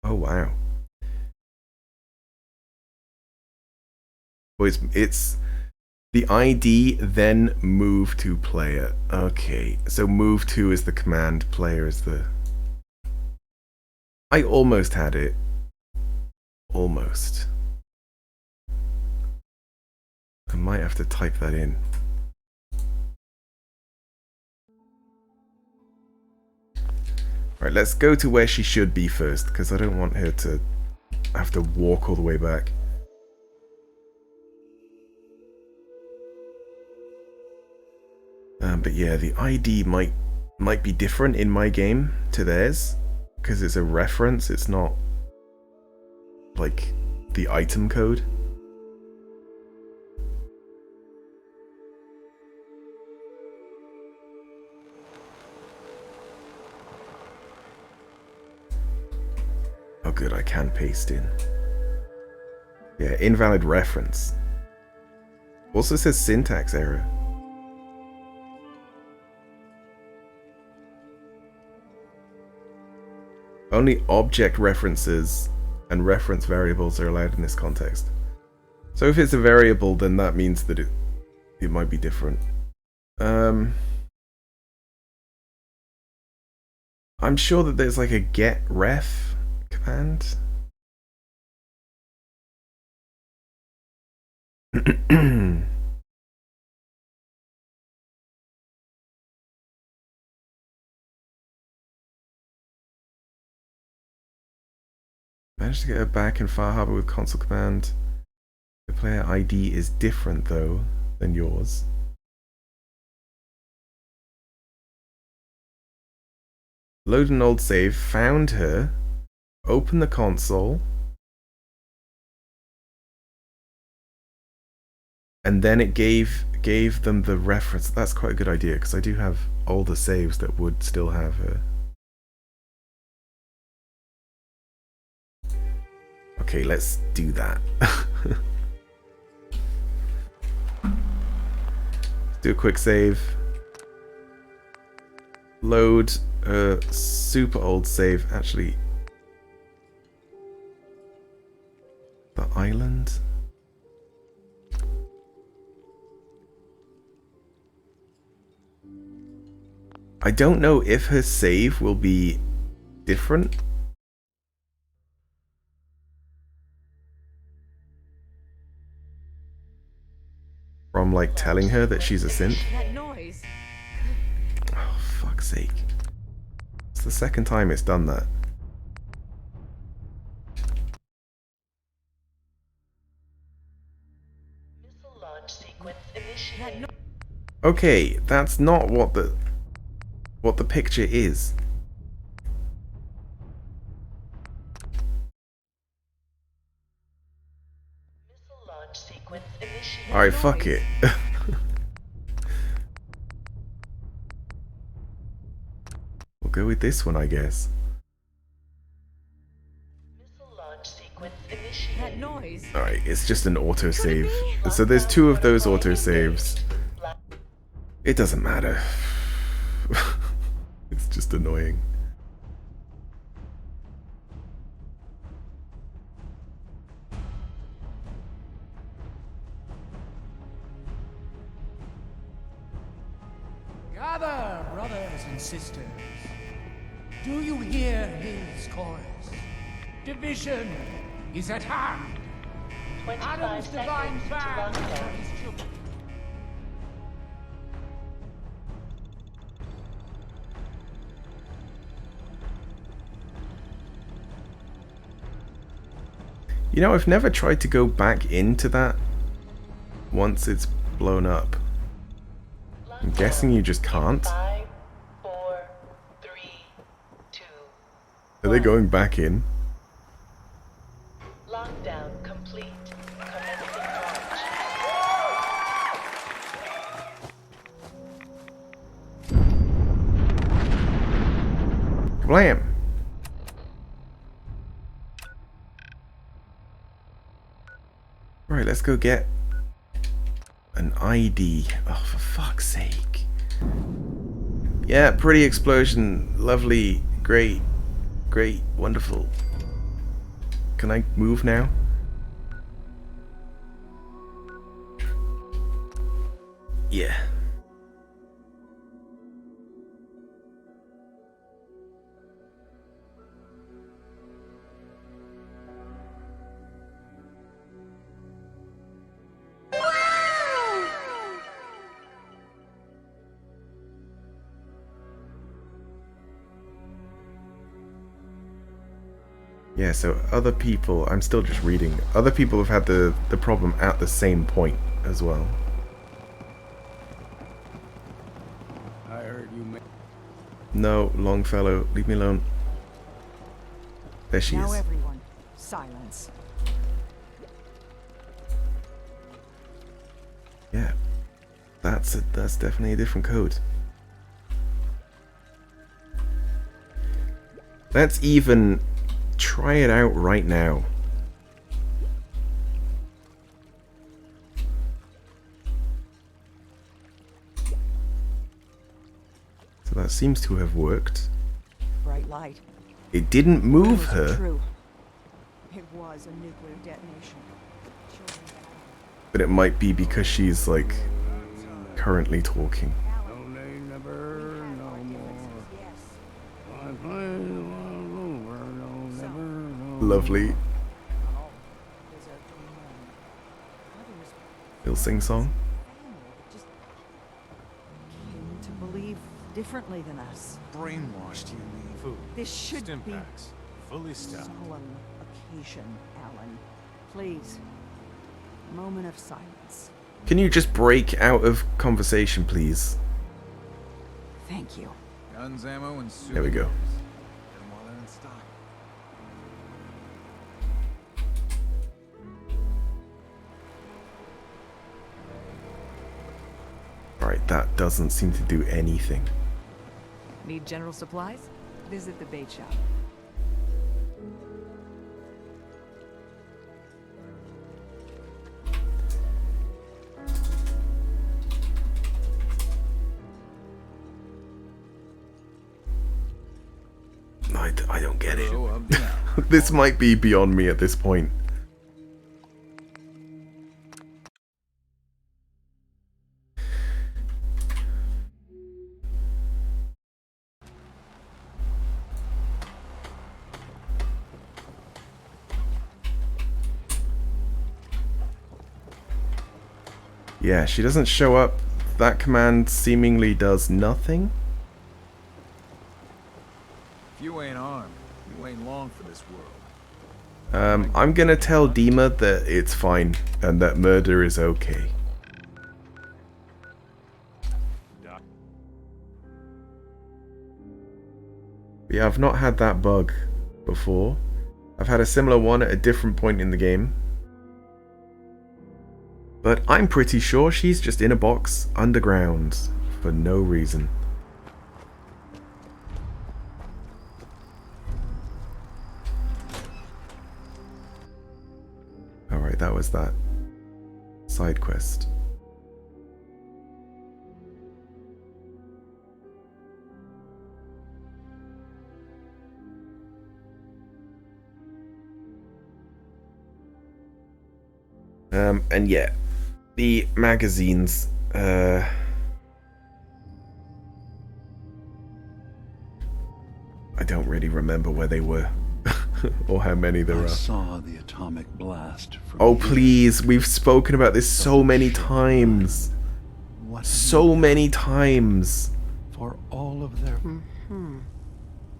Oh wow. Oh, it's the ID, then move to player. Okay, so move to is the command, player is the... I almost had it. Almost. I might have to type that in. Right, let's go to where she should be first, because I don't want her to have to walk all the way back. But yeah, the ID might be different in my game to theirs, because it's a reference, it's not like the item code. Oh good, I can paste in. Yeah, invalid reference. Also says syntax error. Only object references and reference variables are allowed in this context. So if it's a variable, then that means that it might be different. I'm sure that there's like a get ref command. Managed to get her back in Far Harbor with console command. The player ID is different though than yours. Load an old save, found her, open the console, and then it gave them the reference. That's quite a good idea because I do have older saves that would still have her. Okay, let's do that. Do a quick save. Load a super old save. Actually, the island. I don't know if her save will be different. From like telling her that she's a synth. That noise. Oh, fuck's sake. It's the second time it's done that. Okay, that's not what the picture is. Alright, fuck it. We'll go with this one, I guess. That noise. Alright, it's just an autosave. So there's two of those autosaves. It doesn't matter. It's just annoying. Gather, brothers and sisters. Do you hear his chorus? Division is at hand. Adam's divine plan for his children. You know, I've never tried to go back into that once it's blown up. I'm guessing you just can't. 5, 4, 3, 2. Are they going back in? Lockdown complete. Commencing launch. Kablam! Right, let's go get an ID. Oh, for fuck's sake. Yeah, pretty explosion. Lovely. Great. Great. Wonderful. Can I move now? Yeah. Yeah, so other people, I'm still just reading, other people have had the problem at the same point as well. I heard you make... No, Longfellow, leave me alone. There she Now is. everyone, silence. Yeah, that's definitely a different code. Let's even try it out right now. So that seems to have worked. Bright light. It didn't move Was it her, True. It was a nuclear detonation. but it might be because she's like currently talking. Lovely. He'll sing song. Came to believe differently than us. Brainwashed, you mean? Food. This should Stim be packs. Fully stocked. solemn occasion, Alan. Please. Moment of silence. Can you just break out of conversation, please? Thank you. Guns, ammo, and souvenirs. There we go. And while they're in stock. Alright, that doesn't seem to do anything. Need general supplies? Visit the bait shop. I don't get it. This might be beyond me at this point. Yeah, she doesn't show up. That command seemingly does nothing. If you ain't armed, you ain't long for this world. I'm gonna tell Dima that it's fine and that murder is okay. Yeah, I've not had that bug before. I've had a similar one at a different point in the game. But I'm pretty sure she's just in a box underground for no reason. Alright, that was that side quest. And yeah, the magazines, I don't really remember where they were or how many there I are. saw the atomic blast from Oh here. please, we've spoken about this so many times. So many times. For all of their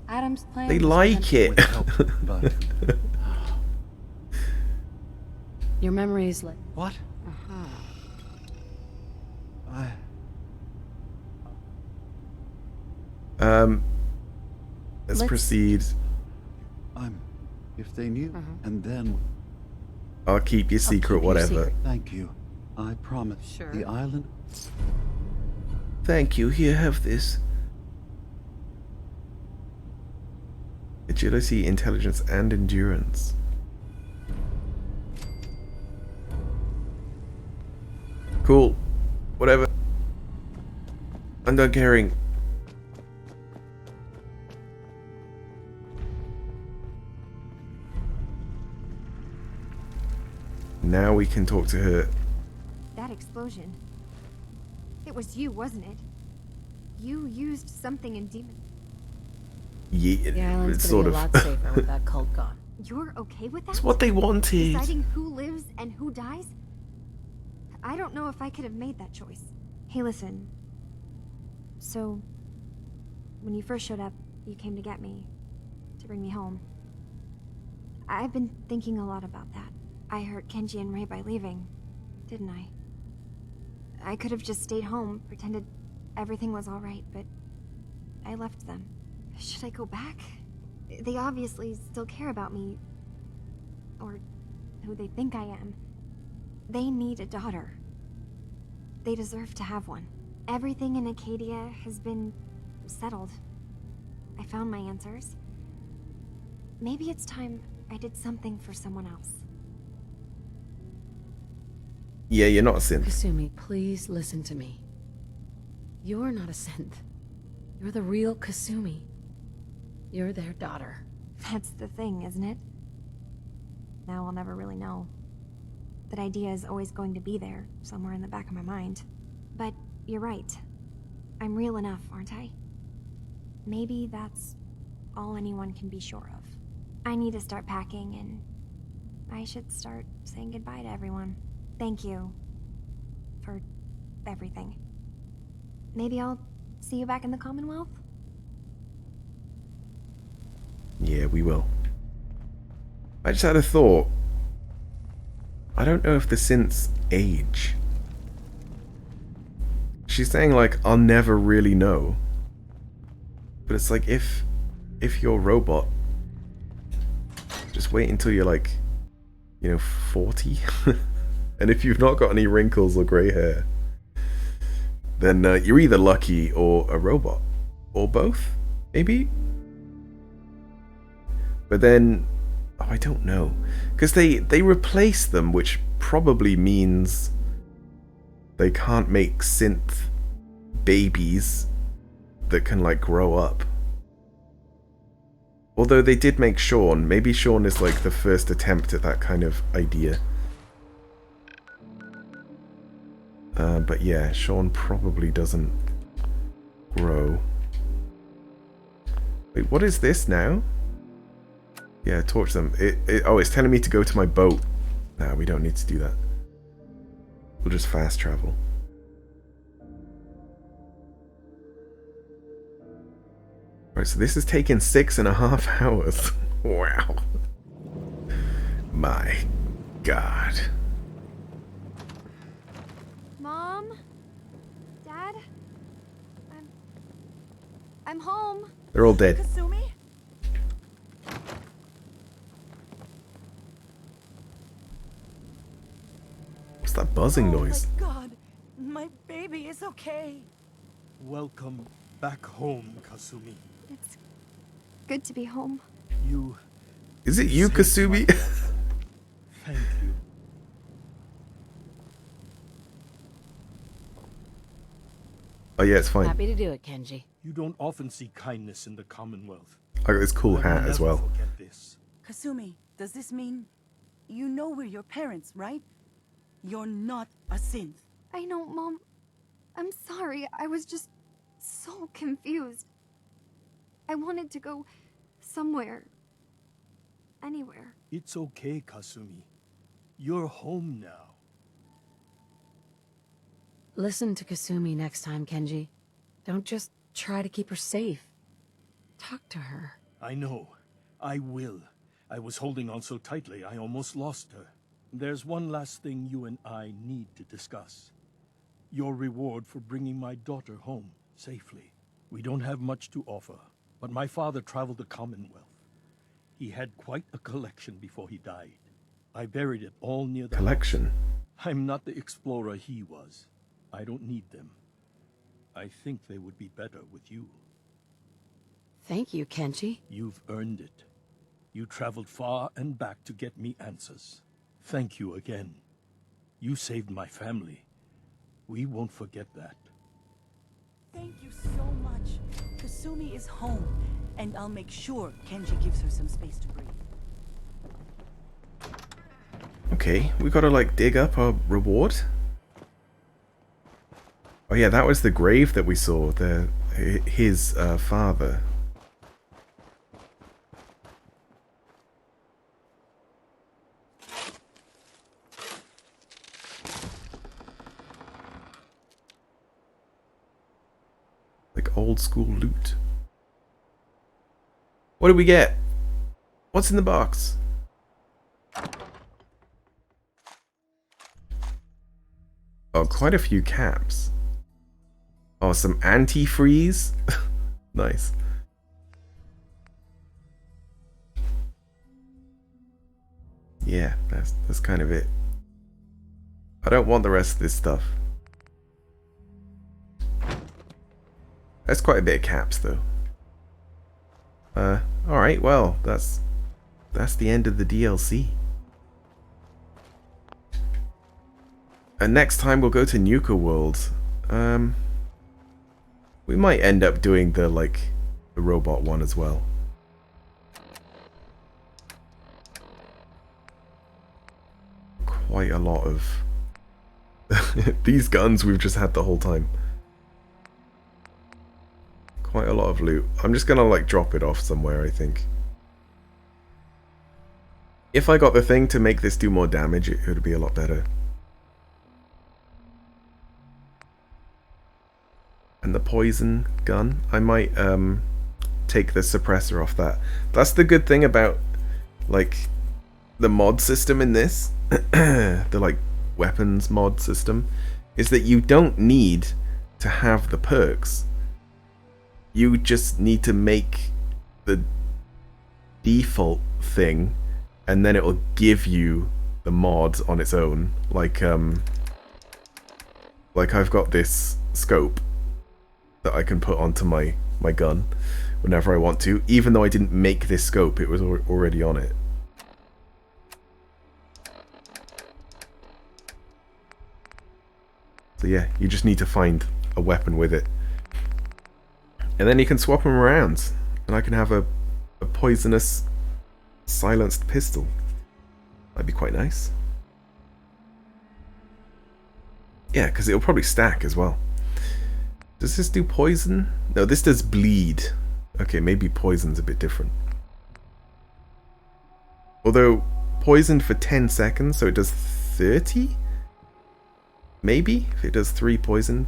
Adam's plan. They was like meant- it. Your memories like what? Let's Let's- proceed. If they knew, and then I'll keep your secret, whatever. Thank you. I promise. Sure. The island. Thank you, here, have this. Agility, intelligence, and endurance. Cool. Whatever. I'm done caring. Now we can talk to her. That explosion. It was you, wasn't it? You used something in Demon. Yeah, the island's it's gonna sort be of. a lot safer with that cult gone. You're okay with that? It's what they wanted. Deciding who lives and who dies? I don't know if I could have made that choice. Hey, listen. So, when you first showed up, you came to get me, to bring me home. I've been thinking a lot about that. I hurt Kenji and Ray by leaving, didn't I? I could have just stayed home, pretended everything was alright, but I left them. Should I go back? They obviously still care about me. Or who they think I am. They need a daughter. They deserve to have one. Everything in Acadia has been settled. I found my answers. Maybe it's time I did something for someone else. Yeah, you're not a synth. Kasumi, please listen to me. You're not a synth. You're the real Kasumi. You're their daughter. That's the thing, isn't it? Now I'll never really know. That idea is always going to be there, somewhere in the back of my mind. But you're right. I'm real enough, aren't I? Maybe that's all anyone can be sure of. I need to start packing, and I should start saying goodbye to everyone. Thank you for everything. Maybe I'll see you back in the Commonwealth? Yeah, we will. I just had a thought. I don't know if the synths age. She's saying, like, I'll never really know. But it's like, if you're a robot, just wait until you're like, 40. And if you've not got any wrinkles or grey hair, then you're either lucky or a robot. Or both, maybe? But then, I don't know. Because they replace them, which probably means they can't make synth babies that can, like, grow up. Although they did make Sean. Maybe Sean is, like, the first attempt at that kind of idea. But yeah, Sean probably doesn't grow. Wait, what is this now? Yeah, torch them. Oh, it's telling me to go to my boat. Nah, we don't need to do that. We'll just fast travel. Right, so this has taken 6.5 hours. Wow. My God. Mom? Dad? I'm home. They're all dead. Kasumi? What's that buzzing noise? Oh my God, my baby is okay. Welcome back home, Kasumi. It's good to be home. You... Is it you, Kasumi? Thank you. Oh yeah, it's fine. Happy to do it, Kenji. You don't often see kindness in the Commonwealth. I got this cool I will hat as never well. forget this. Kasumi, does this mean you know we're your parents, right? You're not a synth. I know, Mom. I'm sorry. I was just so confused. I wanted to go somewhere. Anywhere. It's okay, Kasumi. You're home now. Listen to Kasumi next time, Kenji. Don't just try to keep her safe. Talk to her. I know. I will. I was holding on so tightly, I almost lost her. There's one last thing you and I need to discuss. Your reward for bringing my daughter home safely. We don't have much to offer, but my father traveled the Commonwealth. He had quite a collection before he died. I buried it all near the Collection? house. I'm not the explorer he was. I don't need them. I think they would be better with you. Thank you, Kenji. You've earned it. You traveled far and back to get me answers. Thank you again. You saved my family. We won't forget that. Thank you so much. Kasumi is home, and I'll make sure Kenji gives her some space to breathe. Okay, we gotta like dig up our reward. Oh yeah, that was the grave that we saw. His father. Like old school loot. What did we get? What's in the box? Oh, quite a few caps. Oh, some antifreeze. Nice. Yeah, that's kind of it. I don't want the rest of this stuff. That's quite a bit of caps, though. Alright, well, that's the end of the DLC. And next time we'll go to Nuka World. We might end up doing the robot one as well. Quite a lot of these guns we've just had the whole time. Quite a lot of loot. I'm just gonna drop it off somewhere, I think. If I got the thing to make this do more damage, it would be a lot better. And the poison gun, I might take the suppressor off that. That's the good thing about like the mod system in this, the like weapons mod system, is that you don't need to have the perks. You just need to make the default thing, and then it will give you the mod on its own. Like I've got this scope that I can put onto my gun whenever I want to, even though I didn't make this scope, it was already on it. So yeah, you just need to find a weapon with it. And then you can swap them around, and I can have a poisonous silenced pistol. That'd be quite nice. Yeah, because it'll probably stack as well. Does this do poison? No, this does bleed. Okay, maybe poison's a bit different. Although, poisoned for 10 seconds, so it does 30? Maybe, if it does 3 poison.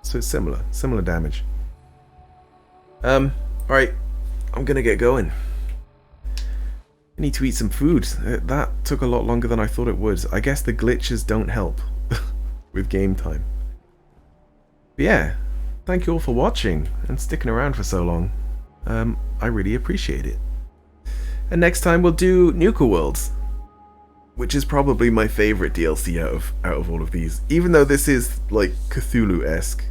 So it's similar damage. Alright, I'm gonna get going. I need to eat some food. That took a lot longer than I thought it would. I guess the glitches don't help with game time. But yeah, thank you all for watching and sticking around for so long. I really appreciate it. And next time we'll do Nuka Worlds, which is probably my favorite DLC out of all of these. Even though this is like Cthulhu-esque,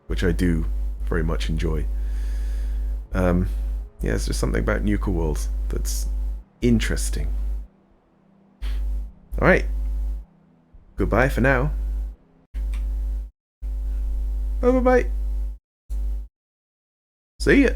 which I do very much enjoy. Yeah, there's just something about Nuka Worlds that's interesting. Alright. Goodbye for now. Bye bye bye. See ya.